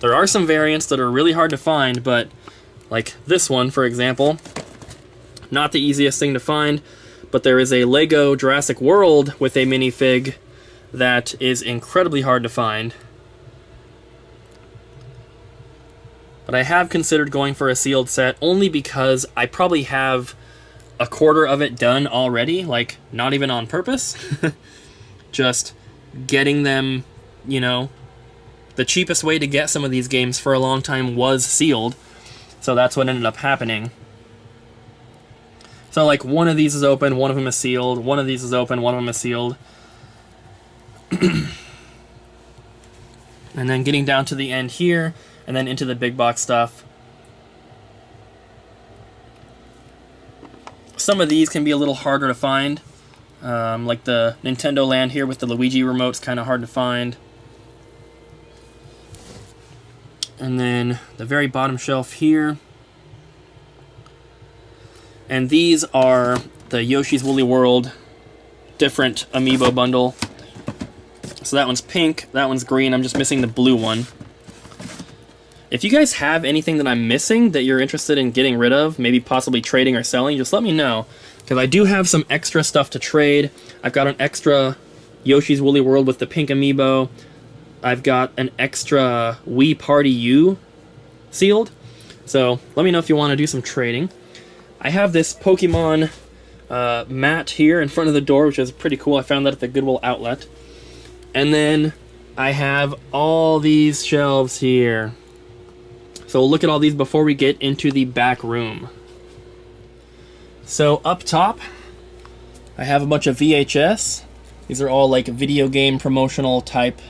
There are some variants that are really hard to find, but like this one, for example, not the easiest thing to find, but there is a Lego Jurassic World with a minifig that is incredibly hard to find. But I have considered going for a sealed set only because I probably have a quarter of it done already, like not even on purpose. Just getting them, you know, the cheapest way to get some of these games for a long time was sealed, so that's what ended up happening. So like one of these is open, one of them is sealed, one of these is open, one of them is sealed. And then getting down to the end here, and then into the big box stuff. Some of these can be a little harder to find, like the Nintendo Land here with the Luigi remote's kind of hard to find. And then the very bottom shelf here. And these are the Yoshi's Woolly World different amiibo bundle. So that one's pink, that one's green, I'm just missing the blue one. If you guys have anything that I'm missing that you're interested in getting rid of, maybe possibly trading or selling, just let me know. Because I do have some extra stuff to trade. I've got an extra Yoshi's Woolly World with the pink amiibo. I've got an extra Wii Party U sealed. So let me know if you want to do some trading. I have this Pokemon mat here in front of the door, which is pretty cool. I found that at the Goodwill outlet. And then I have all these shelves here. So we'll look at all these before we get into the back room. So up top, I have a bunch of VHS. These are all like video game promotional type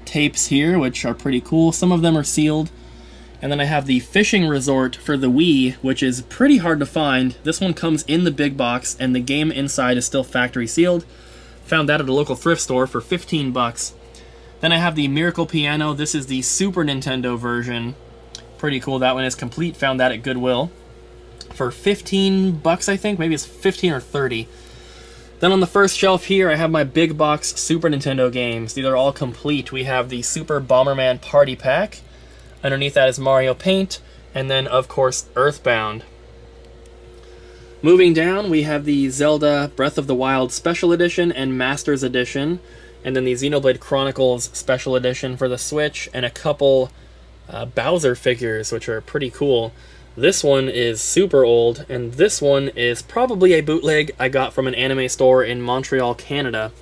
tapes here, which are pretty cool. Some of them are sealed. And then I have the Fishing Resort for the Wii, which is pretty hard to find. This one comes in the big box, and the game inside is still factory sealed. Found that at a local thrift store for 15 bucks. Then I have the Miracle Piano. This is the Super Nintendo version. Pretty cool. That one is complete. Found that at Goodwill for 15 bucks, I think. Maybe it's 15 or 30. Then on the first shelf here, I have my big box Super Nintendo games. These are all complete. We have the Super Bomberman Party Pack. Underneath that is Mario Paint. And then, of course, Earthbound. Moving down, we have the Zelda Breath of the Wild Special Edition and Masters Edition. And then the Xenoblade Chronicles Special Edition for the Switch. And a couple Bowser figures, which are pretty cool. This one is super old, and this one is probably a bootleg I got from an anime store in Montreal, Canada.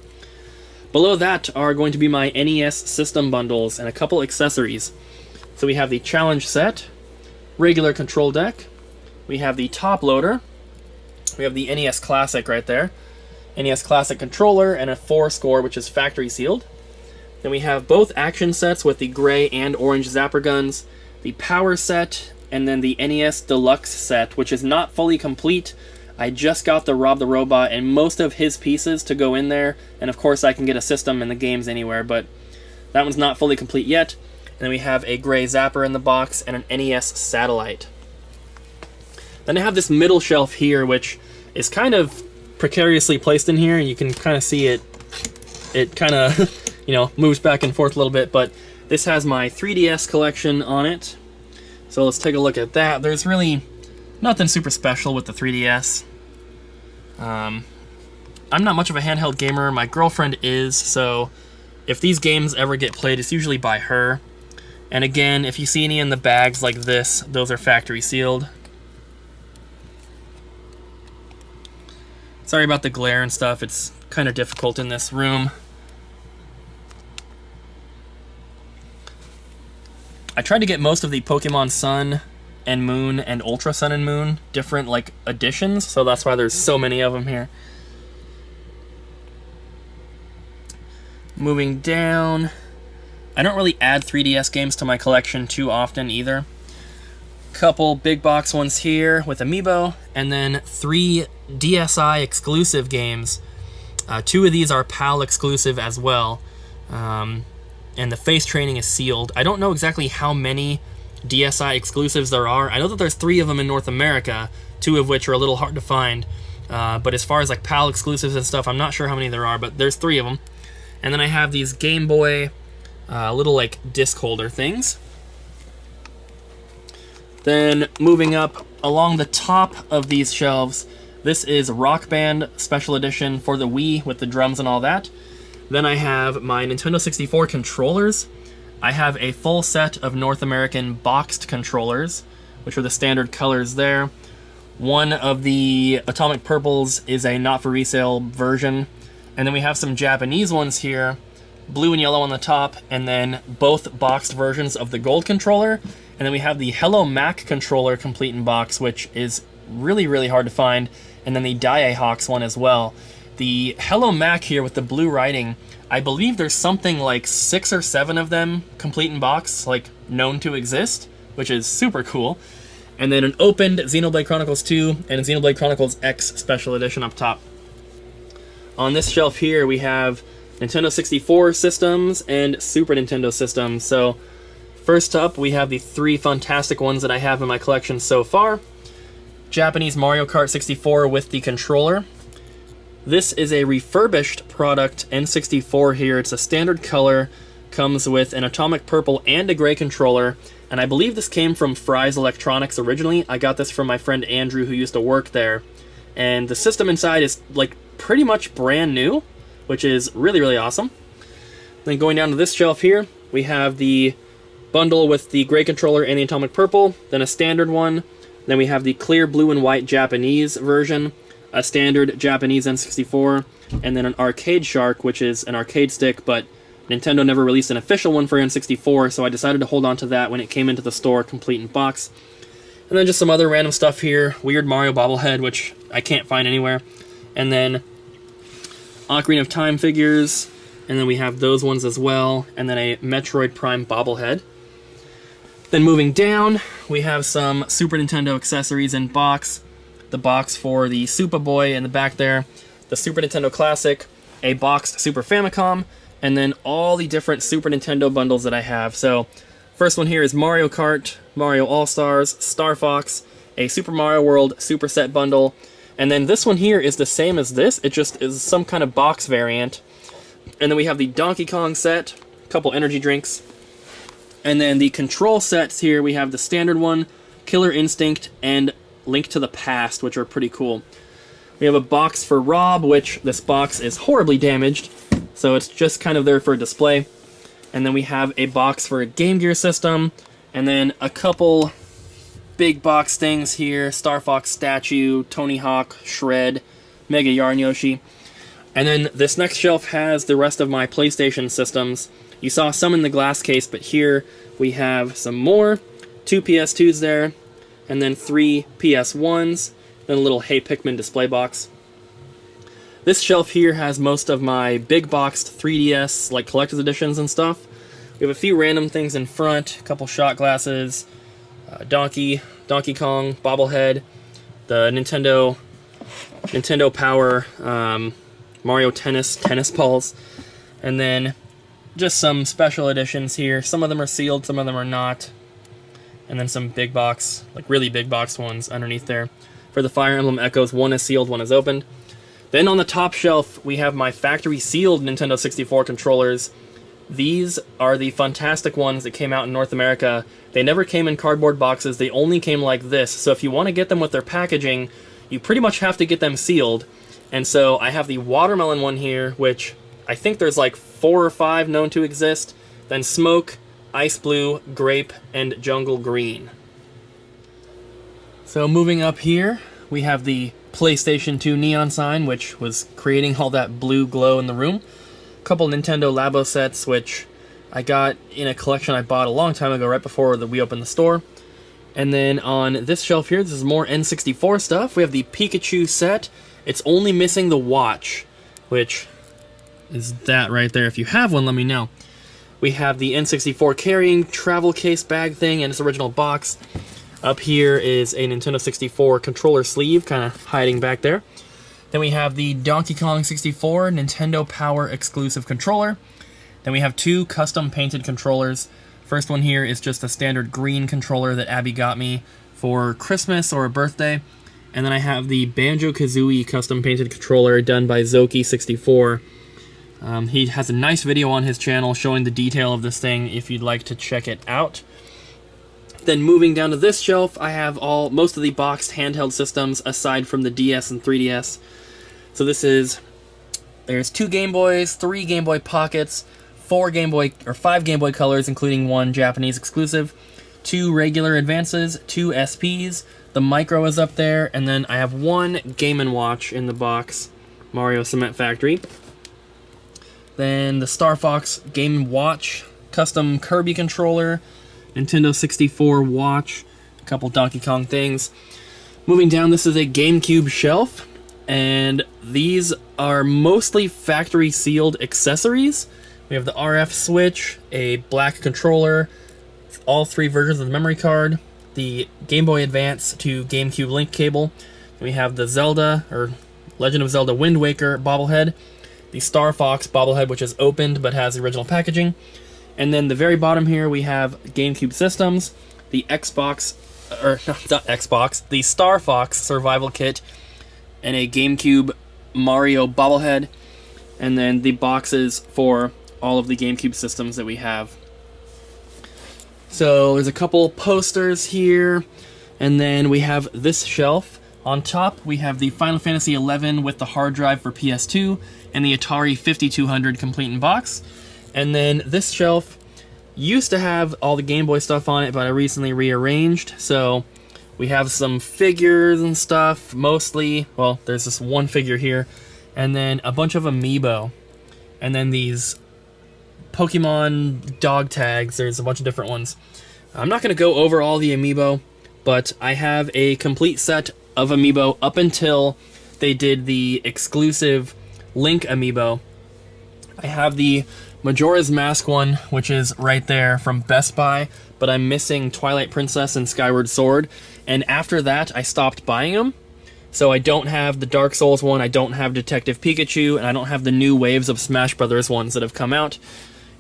Below that are going to be my NES system bundles and a couple accessories. So we have the Challenge Set, regular control deck, we have the top loader, we have the NES Classic right there, NES Classic controller, and a 4-score, which is factory sealed. Then we have both action sets with the gray and orange zapper guns, the power set, and then the NES Deluxe set, which is not fully complete. I just got the Rob the Robot and most of his pieces to go in there, and of course I can get a system in the games anywhere, but that one's not fully complete yet. And then we have a gray zapper in the box and an NES Satellite. Then I have this middle shelf here, which is kind of precariously placed in here, and you can kind of see it kind of moves back and forth a little bit, but this has my 3DS collection on it. So let's take a look at that. There's really nothing super special with the 3DS. I'm not much of a handheld gamer. My girlfriend is, so if these games ever get played, it's usually by her. And again, if you see any in the bags like this, those are factory sealed. Sorry about the glare and stuff, it's kind of difficult in this room. I tried to get most of the Pokemon Sun and Moon and Ultra Sun and Moon different like editions, so that's why there's so many of them here. Moving down, I don't really add 3DS games to my collection too often either. Couple big box ones here with Amiibo, and then 3 DSi exclusive games. 2 of these are PAL exclusive as well, and the face training is sealed. I don't know exactly how many DSi exclusives there are. I know that there's 3 of them in North America, 2 of which are a little hard to find, but as far as like PAL exclusives and stuff, I'm not sure how many there are, but there's 3 of them. And then I have these Game Boy little like disc holder things. Then moving up along the top of these shelves, this is Rock Band Special Edition for the Wii with the drums and all that. Then I have my Nintendo 64 controllers. I have a full set of North American boxed controllers, which are the standard colors there. One of the Atomic Purples is a not for resale version. And then we have some Japanese ones here, blue and yellow on the top, and then both boxed versions of the gold controller. And then we have the Hello Mac controller complete in box, which is really, really hard to find. And then the Diehawks one as well. The Hello Mac here with the blue writing, I believe there's something like 6 or 7 of them complete in box, like known to exist, which is super cool. And then an opened Xenoblade Chronicles 2 and a Xenoblade Chronicles X Special Edition up top. On this shelf here, we have Nintendo 64 systems and Super Nintendo systems. So first up, we have the 3 fantastic ones that I have in my collection so far. Japanese Mario Kart 64 with the controller. This is a refurbished product N64 here. It's a standard color, comes with an atomic purple and a gray controller, and I believe this came from Fry's Electronics originally. I got this from my friend Andrew, who used to work there. And the system inside is like pretty much brand new, which is really, really awesome. Then going down to this shelf here, we have the bundle with the gray controller and the atomic purple, then a standard one. Then we have the clear blue and white Japanese version, a standard Japanese N64, and then an Arcade Shark, which is an arcade stick, but Nintendo never released an official one for N64, so I decided to hold on to that when it came into the store, complete in box. And then just some other random stuff here, weird Mario bobblehead, which I can't find anywhere. And then Ocarina of Time figures, and then we have those ones as well, and then a Metroid Prime bobblehead. Then moving down, we have some Super Nintendo accessories in box. The box for the Superboy in the back there, the Super Nintendo Classic, a boxed Super Famicom, and then all the different Super Nintendo bundles that I have. So, first one here is Mario Kart, Mario All-Stars, Star Fox, a Super Mario World Super Set bundle, and then this one here is the same as this, it just is some kind of box variant. And then we have the Donkey Kong set, a couple energy drinks, and then the control sets here, we have the standard one, Killer Instinct, and Link to the Past, which are pretty cool. We have a box for Rob, which this box is horribly damaged, so it's just kind of there for display. And then we have a box for a Game Gear system, and then a couple big box things here, Star Fox statue, Tony Hawk, Shred, Mega Yarn Yoshi. And then this next shelf has the rest of my PlayStation systems. You saw some in the glass case, but here we have some more. 2 PS2s there, and then 3 PS1s, then a little Hey Pikmin display box. This shelf here has most of my big boxed 3DS, like collector's editions and stuff. We have a few random things in front, a couple shot glasses, Donkey Kong, bobblehead, the Nintendo Power, Mario tennis balls, and then just some special editions here. Some of them are sealed, some of them are not. And then some big box, like really big box ones underneath there. For the Fire Emblem Echoes, one is sealed, one is opened. Then on the top shelf, we have my factory sealed Nintendo 64 controllers. These are the fantastic ones that came out in North America. They never came in cardboard boxes, they only came like this. So if you want to get them with their packaging, you pretty much have to get them sealed. And so I have the watermelon one here, which I think there's like 4 or 5 known to exist. Then Smoke, ice blue, grape, and jungle green. So moving up here, we have the PlayStation 2 neon sign, which was creating all that blue glow in the room. A couple Nintendo Labo sets, which I got in a collection I bought a long time ago, right before we opened the store. And then on this shelf here, this is more N64 stuff. We have the Pikachu set. It's only missing the watch, which is that right there. If you have one, let me know. We have the N64 carrying travel case bag thing and its original box. Up here is a Nintendo 64 controller sleeve, kind of hiding back there. Then we have the Donkey Kong 64 Nintendo Power exclusive controller. Then we have two custom painted controllers. First one here is just a standard green controller that Abby got me for Christmas or a birthday. And then I have the Banjo-Kazooie custom painted controller done by Zoki64. He has a nice video on his channel showing the detail of this thing if you'd like to check it out. Then moving down to this shelf, I have most of the boxed handheld systems aside from the DS and 3DS. So there's 2 Game Boys, 3 Game Boy Pockets, 5 Game Boy Colors, including 1 Japanese exclusive, 2 regular Advances, 2 SPs, the Micro is up there, and then I have 1 Game & Watch in the box, Mario Cement Factory. Then the Star Fox Game & Watch, custom Kirby controller, Nintendo 64 watch, a couple Donkey Kong things. Moving down, this is a GameCube shelf, and these are mostly factory sealed accessories. We have the RF switch, a black controller, all 3 versions of the memory card, the Game Boy Advance to GameCube link cable. We have the Zelda, or Legend of Zelda Wind Waker bobblehead, the Star Fox bobblehead, which is opened but has the original packaging. And then the very bottom here, we have GameCube systems, the the Star Fox survival kit, and a GameCube Mario bobblehead, and then the boxes for all of the GameCube systems that we have. So there's a couple posters here, and then we have this shelf. On top, we have the Final Fantasy XI with the hard drive for PS2, and the Atari 5200 complete in box. And then this shelf used to have all the Game Boy stuff on it, but I recently rearranged. So we have some figures and stuff, mostly. Well, there's this one figure here, and then a bunch of Amiibo. And then these Pokemon dog tags. There's a bunch of different ones. I'm not going to go over all the Amiibo, but I have a complete set of Amiibo up until they did the exclusive Link Amiibo. I have the Majora's Mask one, which is right there from Best Buy, but I'm missing Twilight Princess and Skyward Sword, and after that I stopped buying them. So I don't have the Dark Souls one, I don't have Detective Pikachu, and I don't have the new waves of Smash Brothers ones that have come out.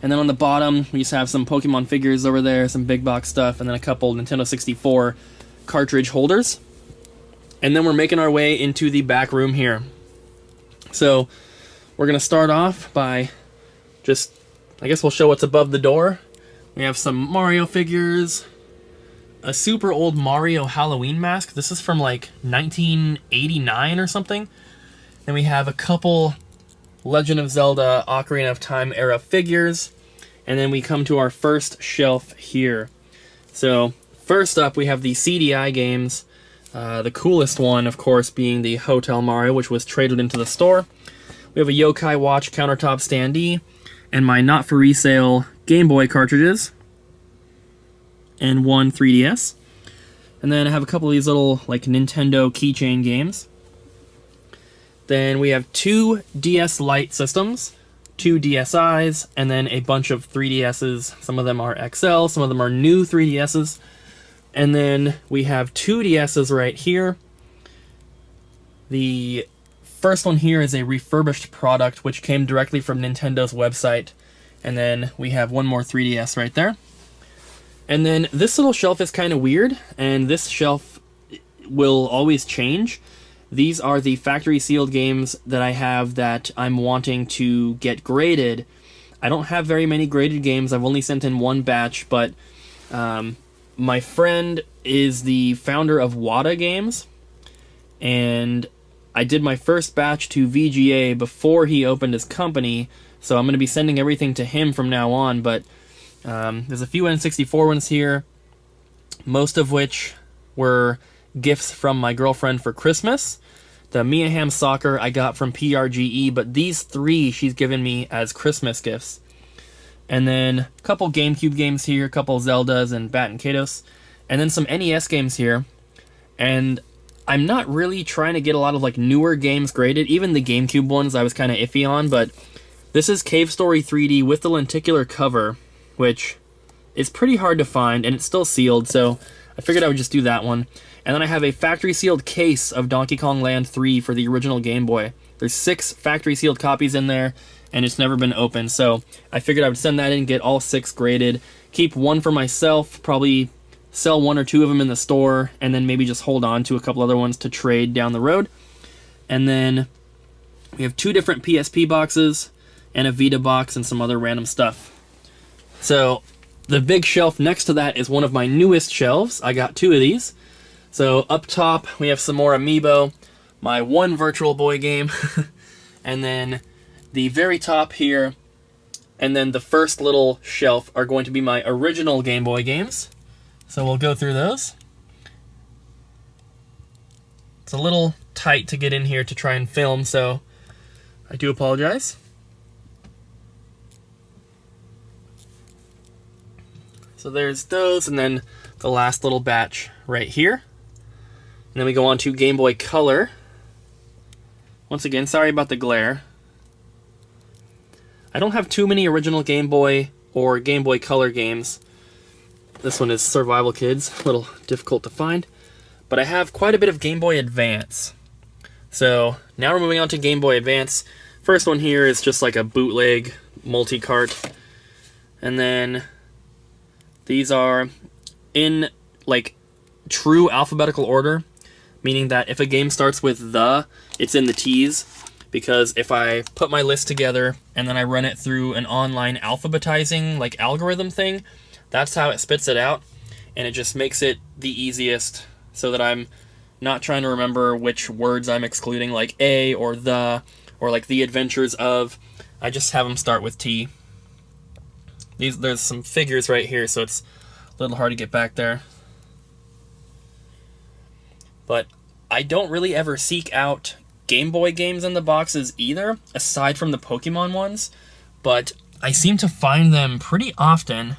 And then on the bottom, we just have some Pokemon figures over there, some big box stuff, and then a couple Nintendo 64 cartridge holders. And then we're making our way into the back room here. So we're going to start off by I guess we'll show what's above the door. We have some Mario figures, a super old Mario Halloween mask. This is from like 1989 or something. Then we have a couple Legend of Zelda Ocarina of Time era figures. And then we come to our first shelf here. So first up, we have the CDI games. The coolest one, of course, being the Hotel Mario, which was traded into the store. We have a Yokai Watch countertop standee, and my not-for-resale Game Boy cartridges, and 1 3DS. And then I have a couple of these little, like, Nintendo keychain games. Then we have 2 DS Lite systems, 2 DSIs, and then a bunch of 3DSs. Some of them are XL, some of them are new 3DSs. And then we have 2 DSs right here. The first one here is a refurbished product, which came directly from Nintendo's website. And then we have 1 more 3DS right there. And then this little shelf is kind of weird, and this shelf will always change. These are the factory sealed games that I have that I'm wanting to get graded. I don't have very many graded games. I've only sent in 1 batch, but my friend is the founder of Wada Games, and I did my first batch to VGA before he opened his company, so I'm going to be sending everything to him from now on, but There's a few N64 ones here, most of which were gifts from my girlfriend for Christmas. The Mia Hamm Soccer I got from PRGE, but these 3 she's given me as Christmas gifts. And then a couple GameCube games here, a couple Zeldas and Bat and Kados, and then some NES games here. And I'm not really trying to get a lot of like newer games graded. Even the GameCube ones I was kind of iffy on, but this is Cave Story 3D with the lenticular cover, which is pretty hard to find, and it's still sealed, so I figured I would just do that one. And then I have a factory-sealed case of Donkey Kong Land 3 for the original Game Boy. There's 6 factory-sealed copies in there, and it's never been opened, so I figured I would send that in, get all 6 graded, keep 1 for myself, probably sell 1 or 2 of them in the store, and then maybe just hold on to a couple other ones to trade down the road. And then we have 2 different PSP boxes, and a Vita box, and some other random stuff. So the big shelf next to that is one of my newest shelves. I got 2 of these. So up top we have some more Amiibo, my 1 Virtual Boy game, and then the very top here, and then the first little shelf are going to be my original Game Boy games. So we'll go through those. It's a little tight to get in here to try and film, so I do apologize. So there's those, and then the last little batch right here. And then we go on to Game Boy Color. Once again, sorry about the glare. I don't have too many original Game Boy or Game Boy Color games. This one is Survival Kids, a little difficult to find. But I have quite a bit of Game Boy Advance. So now we're moving on to Game Boy Advance. First one here is just like a bootleg multi-cart. And then these are in like true alphabetical order, meaning that if a game starts with the, it's in the T's, because if I put my list together and then I run it through an online alphabetizing like algorithm thing, that's how it spits it out, and it just makes it the easiest so that I'm not trying to remember which words I'm excluding, like a or the, or like the adventures of. I just have them start with T. There's some figures right here, so it's a little hard to get back there. But I don't really ever seek out Game Boy games in the boxes either, aside from the Pokemon ones, but I seem to find them pretty often.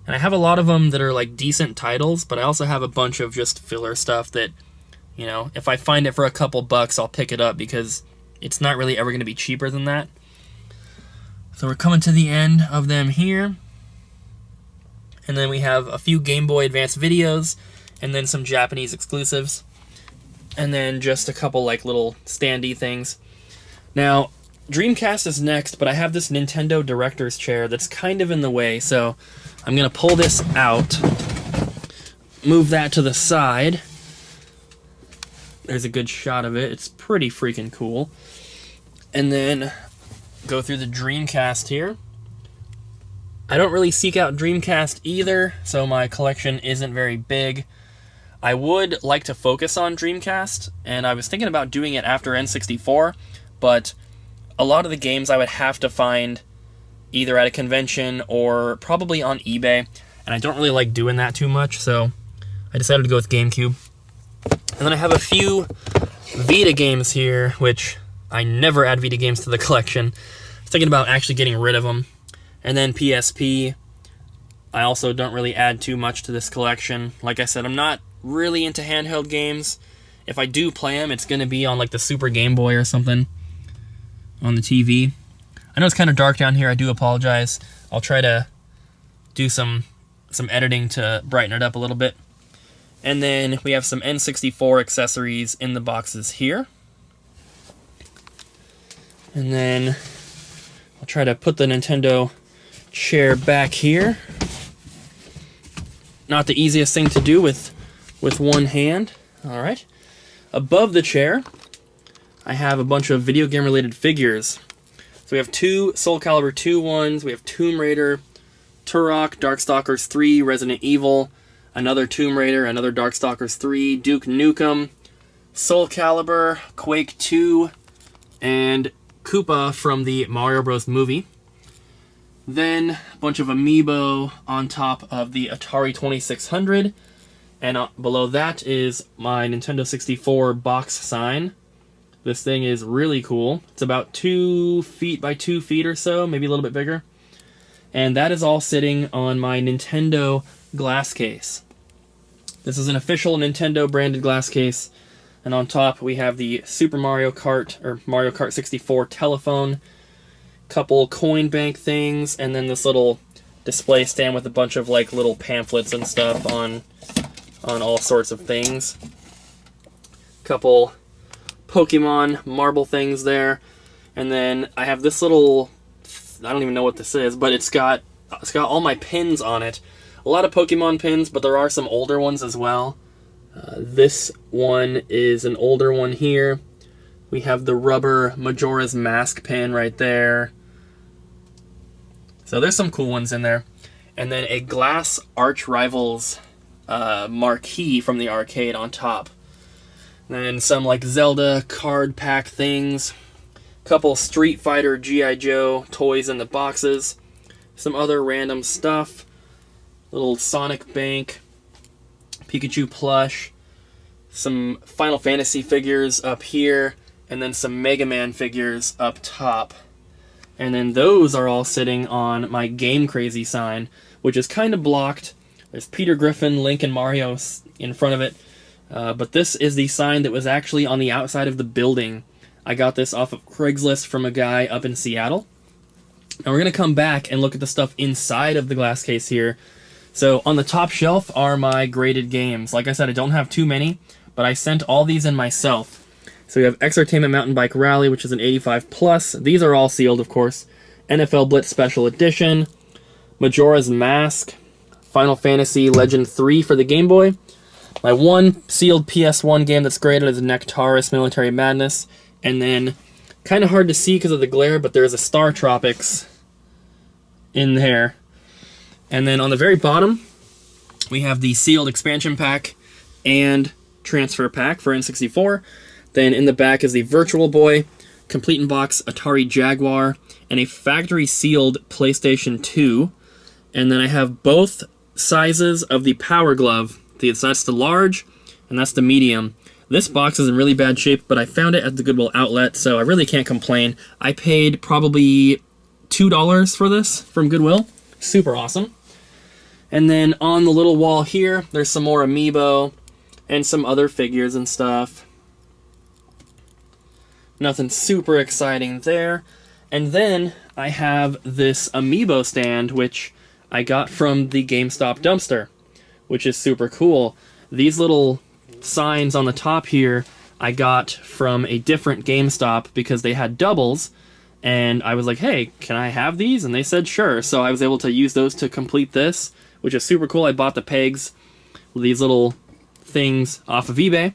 And I have a lot of them that are like decent titles, but I also have a bunch of just filler stuff that, you know, if I find it for a couple bucks, I'll pick it up because it's not really ever going to be cheaper than that. So we're coming to the end of them here. And then we have a few Game Boy Advance videos, and then some Japanese exclusives. And then just a couple like little standee things. Now, Dreamcast is next, but I have this Nintendo Director's Chair that's kind of in the way, so I'm going to pull this out, move that to the side. There's a good shot of it. It's pretty freaking cool. And then go through the Dreamcast here. I don't really seek out Dreamcast either, so my collection isn't very big. I would like to focus on Dreamcast, and I was thinking about doing it after N64, but a lot of the games I would have to find either at a convention or probably on eBay, and I don't really like doing that too much, so I decided to go with GameCube. And then I have a few Vita games here, which I never add Vita games to the collection. I was thinking about actually getting rid of them. And then PSP, I also don't really add too much to this collection. Like I said, I'm not really into handheld games. If I do play them, it's going to be on like the Super Game Boy or something on the TV. I know it's kind of dark down here. I do apologize. I'll try to do some editing to brighten it up a little bit. And then we have some N64 accessories in the boxes here. And then I'll try to put the Nintendo chair back here. Not the easiest thing to do with one hand. All right. Above the chair, I have a bunch of video game related figures. So we have 2 Soul Calibur 2 ones, we have Tomb Raider, Turok, Darkstalkers 3, Resident Evil, another Tomb Raider, another Darkstalkers 3, Duke Nukem, Soul Calibur, Quake 2, and Koopa from the Mario Bros. Movie. Then a bunch of amiibo on top of the Atari 2600. And below that is my Nintendo 64 box sign. This thing is really cool. It's about 2 feet by 2 feet or so, maybe a little bit bigger. And that is all sitting on my Nintendo glass case. This is an official Nintendo branded glass case. And on top we have the Super Mario Kart, or Mario Kart 64 telephone, couple coin bank things, and then this little display stand with a bunch of like little pamphlets and stuff on all sorts of things. Couple Pokemon marble things there. And then I have this little, I don't even know what this is, but it's got all my pins on it. A lot of Pokemon pins, but there are some older ones as well. This one is an older one here. We have the rubber Majora's Mask pin right there. So there's some cool ones in there. And then a glass Arch Rivals marquee from the arcade on top. And then some like Zelda card pack things. Couple Street Fighter G.I. Joe toys in the boxes. Some other random stuff. Little Sonic Bank. Pikachu plush. Some Final Fantasy figures up here. And then some Mega Man figures up top. And then those are all sitting on my Game Crazy sign, which is kind of blocked. There's Peter Griffin, Link, and Mario in front of it. But this is the sign that was actually on the outside of the building. I got this off of Craigslist from a guy up in Seattle. Now we're going to come back and look at the stuff inside of the glass case here. So on the top shelf are my graded games. Like I said, I don't have too many, but I sent all these in myself. So we have Exertainment Mountain Bike Rally, which is an 85+. These are all sealed, of course. NFL Blitz Special Edition. Majora's Mask. Final Fantasy Legend 3 for the Game Boy. My one sealed PS1 game that's graded is Nectaris Military Madness. And then, kind of hard to see because of the glare, but there's a Star Tropics in there. And then on the very bottom, we have the sealed expansion pack and transfer pack for N64. Then in the back is the Virtual Boy, Complete in Box Atari Jaguar, and a factory sealed PlayStation 2. And then I have both sizes of the Power Glove. That's the large, and that's the medium. This box is in really bad shape, but I found it at the Goodwill outlet, so I really can't complain. I paid probably $2 for this from Goodwill. Super awesome. And then on the little wall here, there's some more amiibo and some other figures and stuff. Nothing super exciting there. And then I have this amiibo stand, which I got from the GameStop dumpster, which is super cool. These little signs on the top here I got from a different GameStop because they had doubles, and I was like, hey, can I have these? And they said sure, so I was able to use those to complete this, which is super cool. I bought the pegs, these little things off of eBay,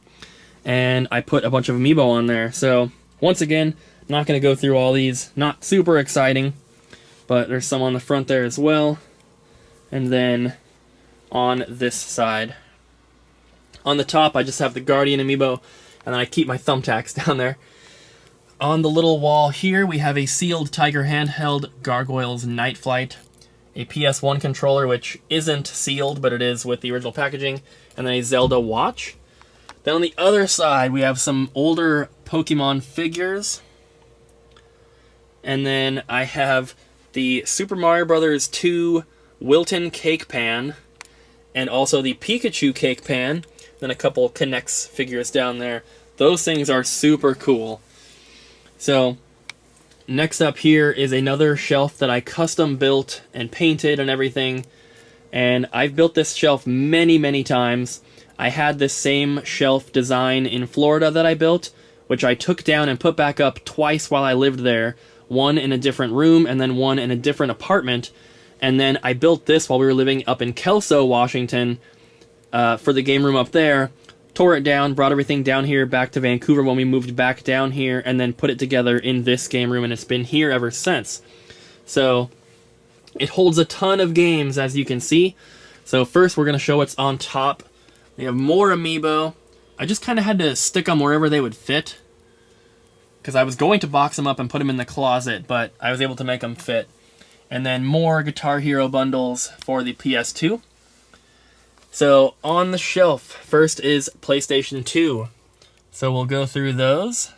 and I put a bunch of amiibo on there. So once again, not going to go through all these, not super exciting, but there's some on the front there as well. And then on this side, on the top, I just have the Guardian amiibo, and then I keep my thumbtacks down there. On the little wall here, we have a sealed Tiger handheld Gargoyles Night Flight, a PS1 controller, which isn't sealed, but it is with the original packaging, and then a Zelda watch. Then on the other side, we have some older Pokemon figures. And then I have the Super Mario Bros. 2 Wilton cake pan, and also the Pikachu cake pan, then a couple K'NEX figures down there. Those things are super cool. So, next up here is another shelf that I custom built and painted and everything. And I've built this shelf many, many times. I had this same shelf design in Florida that I built, which I took down and put back up twice while I lived there. One in a different room, and then one in a different apartment. And then I built this while we were living up in Kelso, Washington, for the game room up there. Tore it down, brought everything down here back to Vancouver when we moved back down here, and then put it together in this game room, and it's been here ever since. So, it holds a ton of games, as you can see. So first we're going to show what's on top. We have more amiibo. I just kind of had to stick them wherever they would fit, because I was going to box them up and put them in the closet, but I was able to make them fit. and then more Guitar Hero bundles for the PS2. So on the shelf, first is PlayStation 2. So we'll go through those.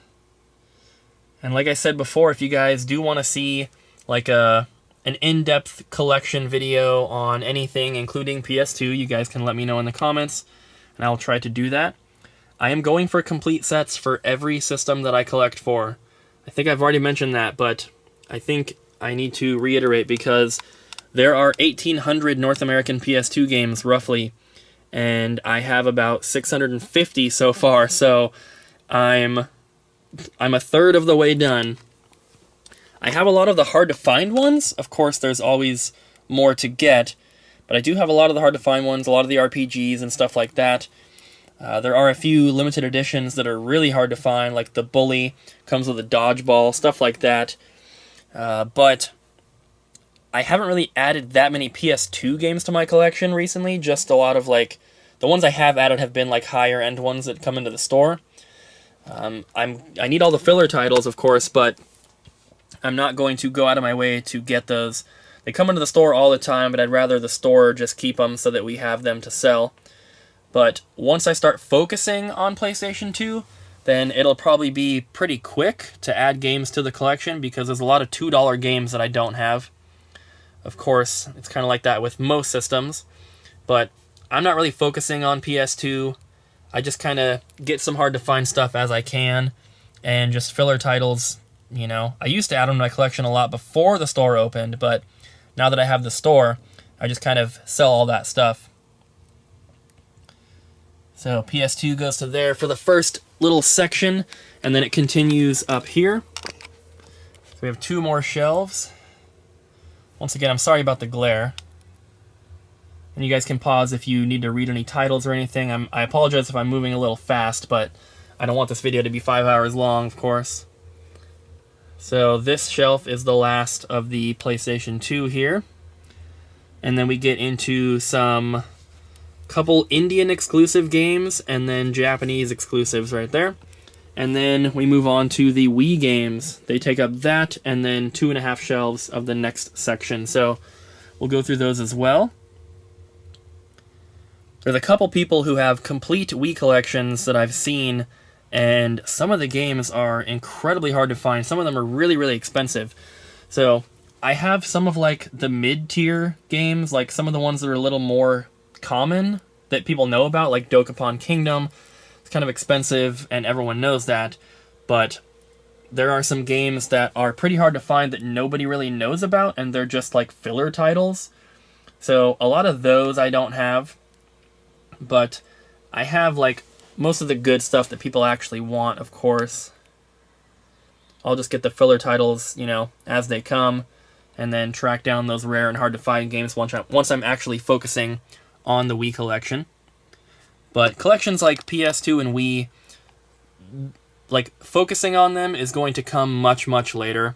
And like I said before, if you guys do want to see like an in-depth collection video on anything, including PS2, you guys can let me know in the comments, and I'll try to do that. I am going for complete sets for every system that I collect for. I think I've already mentioned that, but I think I need to reiterate because there are 1,800 North American PS2 games, roughly, and I have about 650 so far, so I'm a third of the way done. I have a lot of the hard-to-find ones. Of course, there's always more to get, but I do have a lot of the hard-to-find ones, a lot of the RPGs and stuff like that. There are a few limited editions that are really hard to find, like the Bully, comes with a dodgeball, stuff like that. But I haven't really added that many PS2 games to my collection recently, just a lot of like, the ones I have added have been like higher end ones that come into the store. I need all the filler titles, of course, but I'm not going to go out of my way to get those. They come into the store all the time, but I'd rather the store just keep them so that we have them to sell. But once I start focusing on PlayStation 2, then it'll probably be pretty quick to add games to the collection because there's a lot of $2 games that I don't have. Of course, it's kind of like that with most systems, but I'm not really focusing on PS2. I just kind of get some hard-to-find stuff as I can, and just filler titles, you know. I used to add them to my collection a lot before the store opened, but now that I have the store, I just kind of sell all that stuff. So PS2 goes to there for the first little section, and then it continues up here. So we have two more shelves. Once again, I'm sorry about the glare. And you guys can pause if you need to read any titles or anything. I apologize if I'm moving a little fast, but I don't want this video to be 5 hours long, of course. So this shelf is the last of the PlayStation 2 here. And then we get into some couple Indian exclusive games and then Japanese exclusives right there. And then we move on to the Wii games. They take up that and then 2.5 shelves of the next section. So we'll go through those as well. There's a couple people who have complete Wii collections that I've seen, and some of the games are incredibly hard to find. Some of them are really, really expensive. So I have some of like the mid-tier games, like some of the ones that are a little more common that people know about, like Dokapon Kingdom. It's kind of expensive and everyone knows that, but there are some games that are pretty hard to find that nobody really knows about, and they're just like filler titles. So a lot of those I don't have, but I have like most of the good stuff that people actually want, of course. I'll just get the filler titles, you know, as they come, and then track down those rare and hard to find games once I'm actually focusing on the Wii collection. But collections like PS2 and Wii, like focusing on them is going to come much, much later.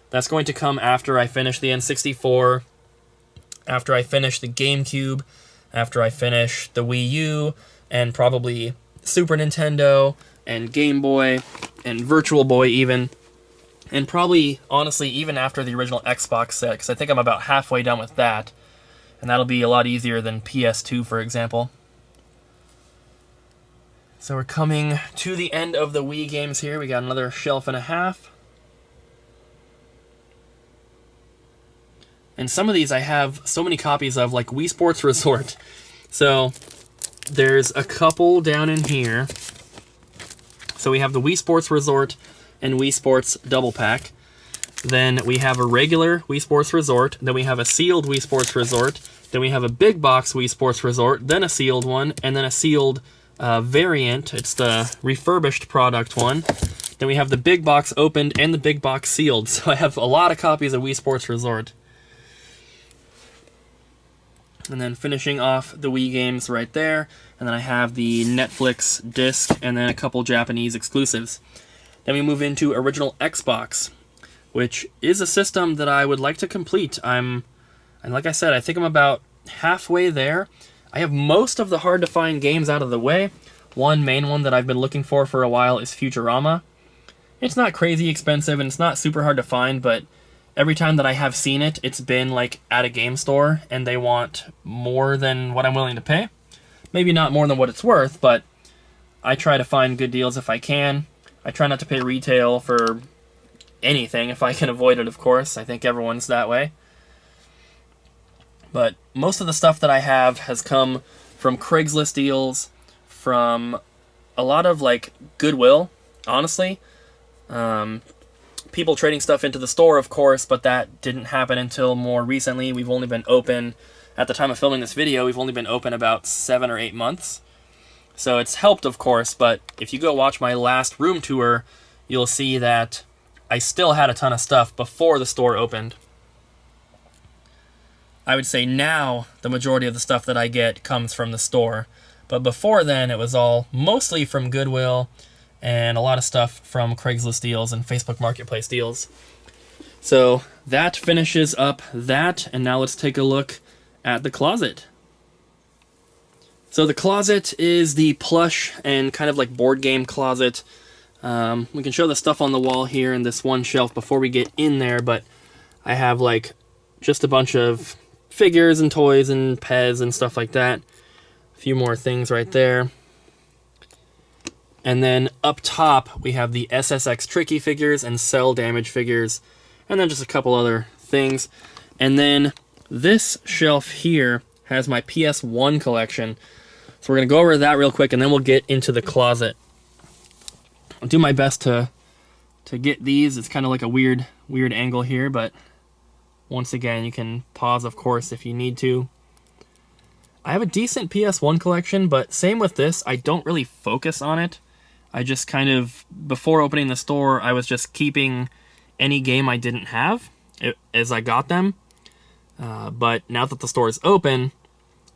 That's going to come after I finish the N64, after I finish the GameCube, after I finish the Wii U, and probably Super Nintendo, and Game Boy, and Virtual Boy even, and probably, honestly, even after the original Xbox set, because I think I'm about halfway done with that. And that'll be a lot easier than PS2, for example. So we're coming to the end of the Wii games here. We got another shelf and a half. And some of these I have so many copies of, like Wii Sports Resort. So there's a couple down in here. So we have the Wii Sports Resort and Wii Sports Double Pack. Then we have a regular Wii Sports Resort. Then we have a sealed Wii Sports Resort. Then we have a big box Wii Sports Resort. Then a sealed one. And then a sealed variant. It's the refurbished product one. Then we have the big box opened and the big box sealed. So I have a lot of copies of Wii Sports Resort. And then finishing off the Wii games right there. And then I have the Netflix disc and then a couple Japanese exclusives. Then we move into original Xbox, which is a system that I would like to complete. And like I said, I think I'm about halfway there. I have most of the hard-to-find games out of the way. One main one that I've been looking for a while is Futurama. It's not crazy expensive, and it's not super hard to find, but every time that I have seen it, it's been like at a game store and they want more than what I'm willing to pay. Maybe not more than what it's worth, but I try to find good deals if I can. I try not to pay retail for anything if I can avoid it, of course. I think everyone's that way. But most of the stuff that I have has come from Craigslist deals, from a lot of like Goodwill, honestly. People trading stuff into the store, of course, but that didn't happen until more recently. We've only been open, at the time of filming this video, we've only been open about 7 or 8 months. So it's helped, of course, but if you go watch my last room tour, you'll see that I still had a ton of stuff before the store opened. I would say now the majority of the stuff that I get comes from the store. But before then, it was all mostly from Goodwill and a lot of stuff from Craigslist deals and Facebook Marketplace deals. So that finishes up that, and now let's take a look at the closet. So the closet is the plush and kind of like board game closet. We can show the stuff on the wall here in this one shelf before we get in there, but I have like just a bunch of figures and toys and Pez and stuff like that. A few more things right there. And then up top, we have the SSX Tricky figures and Cell Damage figures, and then just a couple other things. And then this shelf here has my PS1 collection. So we're going to go over that real quick, and then we'll get into the closet. I'll do my best to get these. It's kind of like a weird angle here, but once again, you can pause, of course, if you need to. I have a decent PS1 collection, but same with this, I don't really focus on it. I just kind of, before opening the store, I was just keeping any game I didn't have as I got them. But now that the store is open,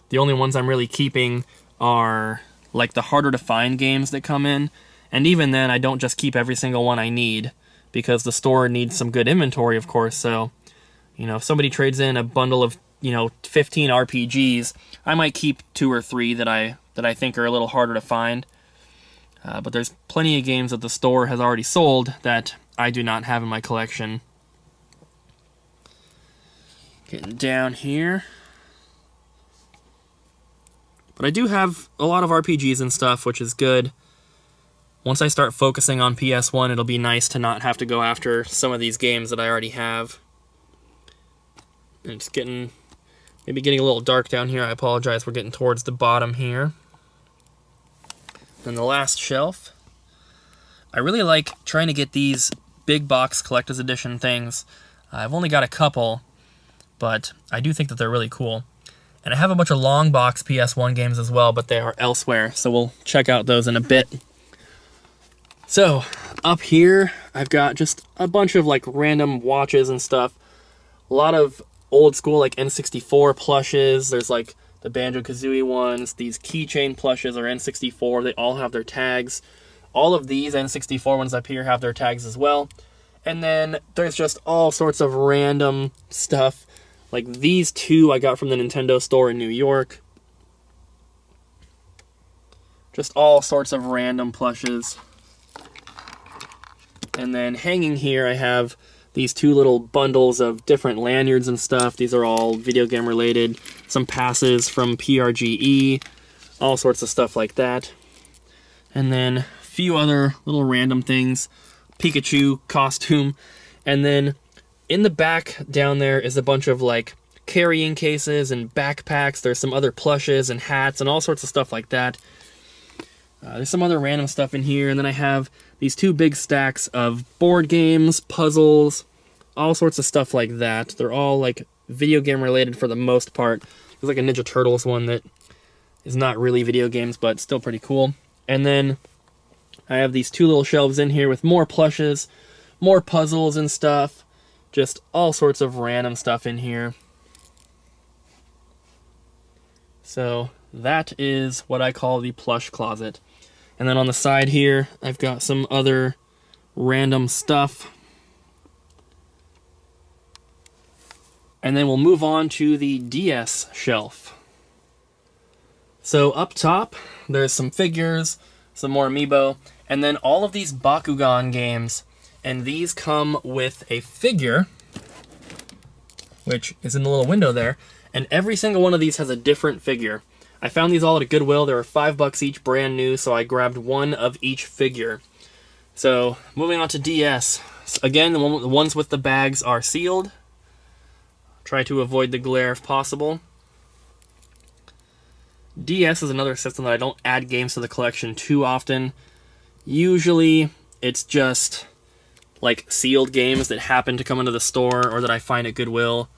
the only ones I'm really keeping are like the harder to find games that come in. And even then, I don't just keep every single one I need, because the store needs some good inventory, of course. So, you know, if somebody trades in a bundle of, 15 RPGs, I might keep 2 or 3 that I think are a little harder to find. But there's plenty of games that the store has already sold that I do not have in my collection. Getting down here. But I do have a lot of RPGs and stuff, which is good. Once I start focusing on PS1, it'll be nice to not have to go after some of these games that I already have. And it's maybe getting a little dark down here. I apologize, we're getting towards the bottom here. And the last shelf. I really like trying to get these big box collector's edition things. I've only got a couple, but I do think that they're really cool. And I have a bunch of long box PS1 games as well, but they are elsewhere, so we'll check out those in a bit. So, up here, I've got just a bunch of like random watches and stuff. A lot of old school like N64 plushes. There's like the Banjo-Kazooie ones. These keychain plushes are N64. They all have their tags. All of these N64 ones up here have their tags as well. And then there's just all sorts of random stuff. Like these two I got from the Nintendo store in New York. Just all sorts of random plushes. And then hanging here I have these 2 little bundles of different lanyards and stuff. These are all video game related. Some passes from PRGE. All sorts of stuff like that. And then a few other little random things. Pikachu costume. And then in the back down there is a bunch of like carrying cases and backpacks. There's some other plushes and hats and all sorts of stuff like that. There's some other random stuff in here. And then I have these 2 big stacks of board games, puzzles, all sorts of stuff like that. They're all like video game related for the most part. There's like a Ninja Turtles one that is not really video games, but still pretty cool. And then I have these 2 little shelves in here with more plushes, more puzzles and stuff. Just all sorts of random stuff in here. So that is what I call the plush closet. And then on the side here, I've got some other random stuff. And then we'll move on to the DS shelf. So up top, there's some figures, some more amiibo, and then all of these Bakugan games. And these come with a figure which is in the little window there. And every single one of these has a different figure. I found these all at a Goodwill. They were $5 each, brand new, so I grabbed one of each figure. So, moving on to DS. Again, the ones with the bags are sealed. Try to avoid the glare if possible. DS is another system that I don't add games to the collection too often. Usually, it's just like sealed games that happen to come into the store or that I find at Goodwill.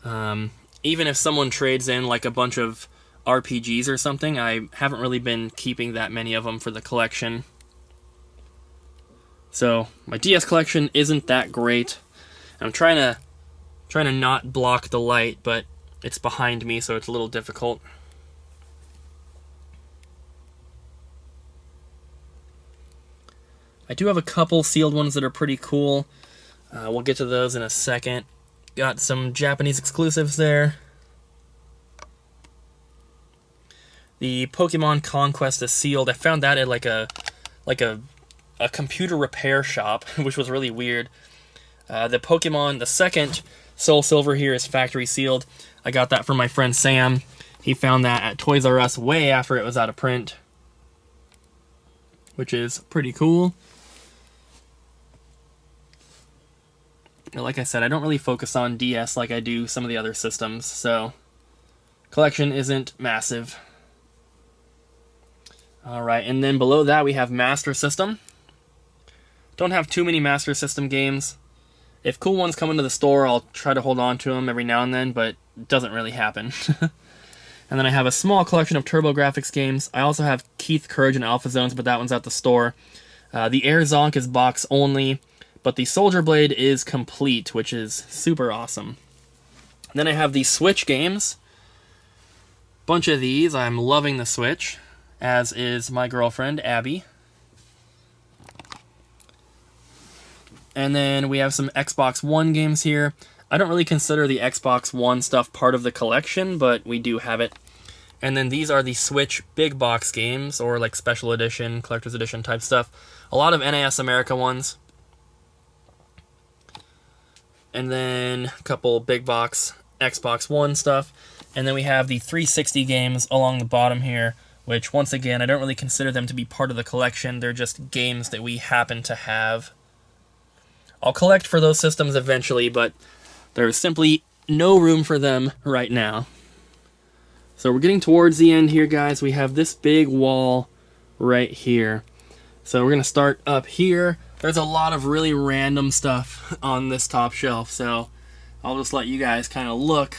Even if someone trades in like a bunch of RPGs or something, I haven't really been keeping that many of them for the collection. So my DS collection isn't that great. I'm trying to not block the light, but it's behind me, so it's a little difficult. I do have a couple sealed ones that are pretty cool. We'll get to those in a second. Got some Japanese exclusives there. The Pokemon Conquest is sealed. I found that at like a computer repair shop, which was really weird. The second Soul Silver here is factory sealed. I got that from my friend Sam. He found that at Toys R Us way after it was out of print, which is pretty cool. Like I said, I don't really focus on DS like I do some of the other systems, so collection isn't massive. Alright, and then below that we have Master System. Don't have too many Master System games. If cool ones come into the store, I'll try to hold on to them every now and then, but it doesn't really happen. And then I have a small collection of TurboGrafx games. I also have Keith Courage and Alpha Zones, but that one's at the store. The Air Zonk is box only, but the Soldier Blade is complete, which is super awesome. And then I have the Switch games. Bunch of these. I'm loving the Switch, as is my girlfriend, Abby. And then we have some Xbox One games here. I don't really consider the Xbox One stuff part of the collection, but we do have it. And then these are the Switch big box games, or like special edition, collector's edition type stuff. A lot of NAS America ones. And then a couple big box Xbox One stuff. And then we have the 360 games along the bottom here, which once again, I don't really consider them to be part of the collection. They're just games that we happen to have. I'll collect for those systems eventually, but there's simply no room for them right now. So we're getting towards the end here, guys. We have this big wall right here. So we're going to start up here. There's a lot of really random stuff on this top shelf, so I'll just let you guys kind of look.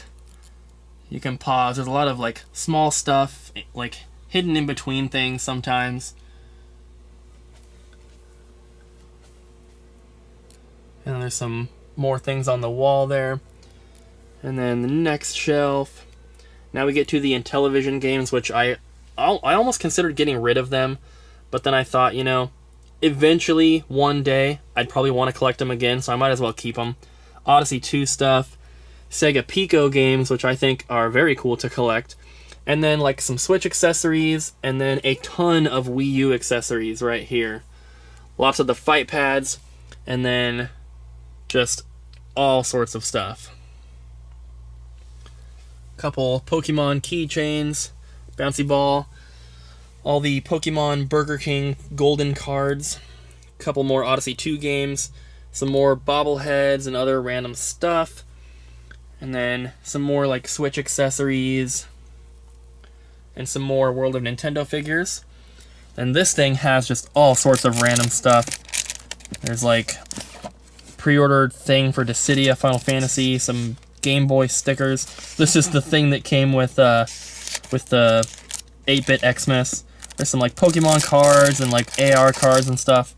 You can pause. There's a lot of like small stuff, like hidden in between things sometimes. And then there's some more things on the wall there. And then the next shelf. Now we get to the Intellivision games, which I almost considered getting rid of them, but then I thought, you know, eventually, one day, I'd probably want to collect them again, so I might as well keep them. Odyssey 2 stuff, Sega Pico games, which I think are very cool to collect, and then like some Switch accessories, and then a ton of Wii U accessories right here. Lots of the fight pads, and then just all sorts of stuff. Couple Pokemon keychains, bouncy ball, all the Pokemon Burger King golden cards, a couple more Odyssey 2 games, some more bobbleheads and other random stuff, and then some more like Switch accessories, and some more World of Nintendo figures. And this thing has just all sorts of random stuff. There's like pre-ordered thing for Dissidia Final Fantasy, some Game Boy stickers. This is the thing that came with the 8-bit Xmas. There's some like Pokemon cards and like AR cards and stuff.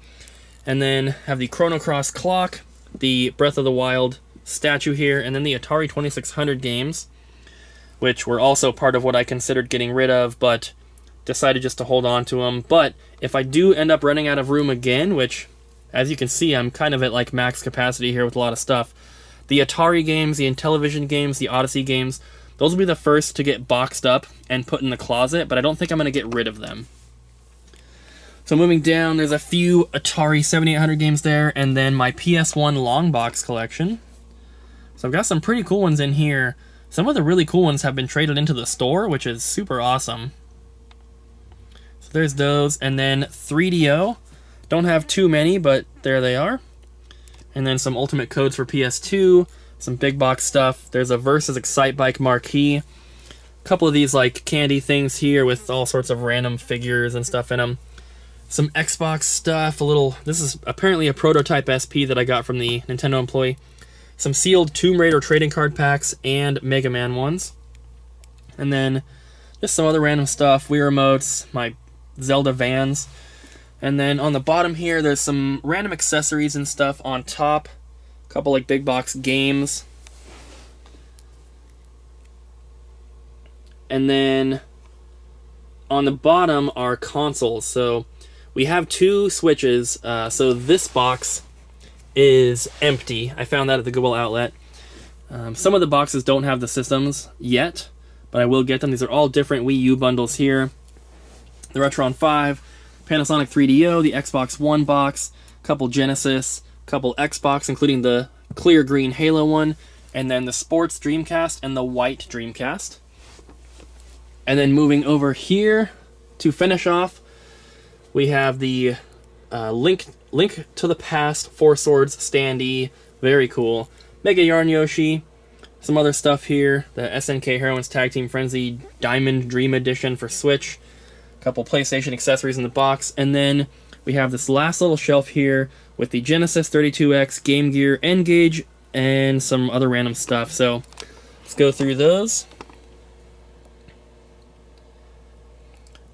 And then have the Chrono Cross clock, the Breath of the Wild statue here, and then the Atari 2600 games, which were also part of what I considered getting rid of, but decided just to hold on to them. But if I do end up running out of room again, which, as you can see, I'm kind of at like max capacity here with a lot of stuff, the Atari games, the Intellivision games, the Odyssey games, those will be the first to get boxed up and put in the closet, but I don't think I'm going to get rid of them. So moving down, there's a few Atari 7800 games there, and then my PS1 long box collection. So I've got some pretty cool ones in here. Some of the really cool ones have been traded into the store, which is super awesome. So there's those, and then 3DO. Don't have too many, but there they are. And then some ultimate codes for PS2, some big box stuff. There's a Versus Excite Bike marquee. A couple of these like candy things here with all sorts of random figures and stuff in them. Some Xbox stuff, this is apparently a prototype SP that I got from the Nintendo employee. Some sealed Tomb Raider trading card packs and Mega Man ones. And then just some other random stuff, Wii remotes, my Zelda Vans. And then on the bottom here, there's some random accessories and stuff on top. A couple like big box games. And then on the bottom are consoles. So we have 2 Switches. So this box is empty. I found that at the Goodwill outlet. Some of the boxes don't have the systems yet, but I will get them. These are all different Wii U bundles here. The Retron 5, Panasonic 3DO, the Xbox One box, a couple Genesis, a couple Xbox, including the clear green Halo one, and then the Sports Dreamcast and the white Dreamcast. And then moving over here to finish off, we have the Link to the Past 4 Swords standee. Very cool. Mega Yarn Yoshi. Some other stuff here. The SNK Heroines Tag Team Frenzy Diamond Dream Edition for Switch. A couple PlayStation accessories in the box. And then we have this last little shelf here with the Genesis 32X, Game Gear, N-Gage, and some other random stuff. So let's go through those.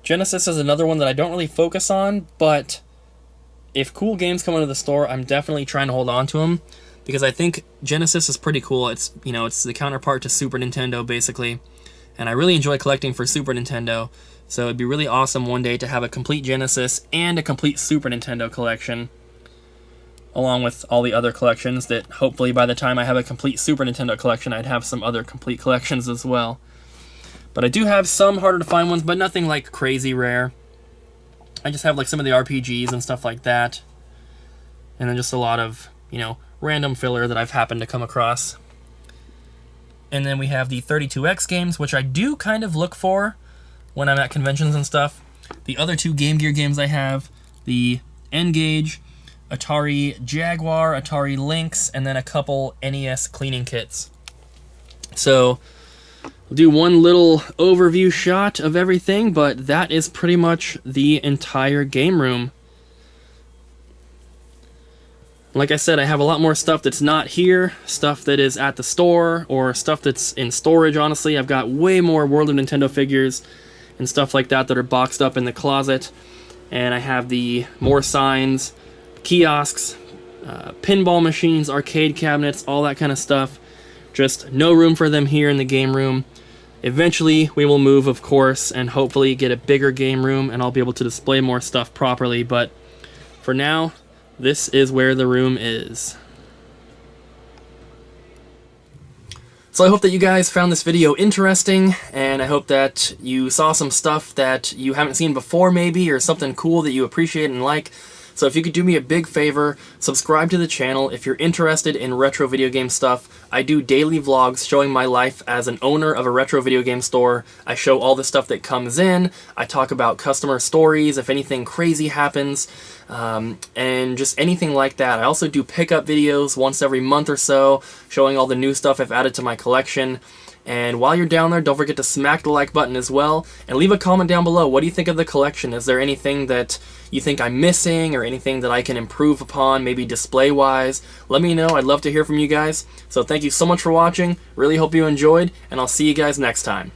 Genesis is another one that I don't really focus on, but if cool games come into the store, I'm definitely trying to hold on to them because I think Genesis is pretty cool. It's, you know, it's the counterpart to Super Nintendo basically, and I really enjoy collecting for Super Nintendo. So it'd be really awesome one day to have a complete Genesis and a complete Super Nintendo collection, along with all the other collections that hopefully by the time I have a complete Super Nintendo collection, I'd have some other complete collections as well. But I do have some harder to find ones, but nothing like crazy rare. I just have like some of the RPGs and stuff like that. And then just a lot of, you know, random filler that I've happened to come across. And then we have the 32X games, which I do kind of look for when I'm at conventions and stuff. The other 2 Game Gear games I have, the N-Gage, Atari Jaguar, Atari Lynx, and then a couple NES cleaning kits. So we'll do one little overview shot of everything, but that is pretty much the entire game room. Like I said, I have a lot more stuff that's not here, stuff that is at the store, or stuff that's in storage, honestly. I've got way more World of Nintendo figures and stuff like that that are boxed up in the closet. And I have the more signs, kiosks, pinball machines, arcade cabinets, all that kind of stuff. Just no room for them here in the game room. Eventually, we will move, of course, and hopefully get a bigger game room, and I'll be able to display more stuff properly, but for now, this is where the room is. So I hope that you guys found this video interesting, and I hope that you saw some stuff that you haven't seen before maybe, or something cool that you appreciate and like. So if you could do me a big favor, subscribe to the channel if you're interested in retro video game stuff. I do daily vlogs showing my life as an owner of a retro video game store. I show all the stuff that comes in. I talk about customer stories, if anything crazy happens, and just anything like that. I also do pickup videos once every month or so, showing all the new stuff I've added to my collection. And while you're down there, don't forget to smack the like button as well, and leave a comment down below. What do you think of the collection? Is there anything that you think I'm missing, or anything that I can improve upon, maybe display-wise? Let me know. I'd love to hear from you guys. So thank you so much for watching. Really hope you enjoyed, and I'll see you guys next time.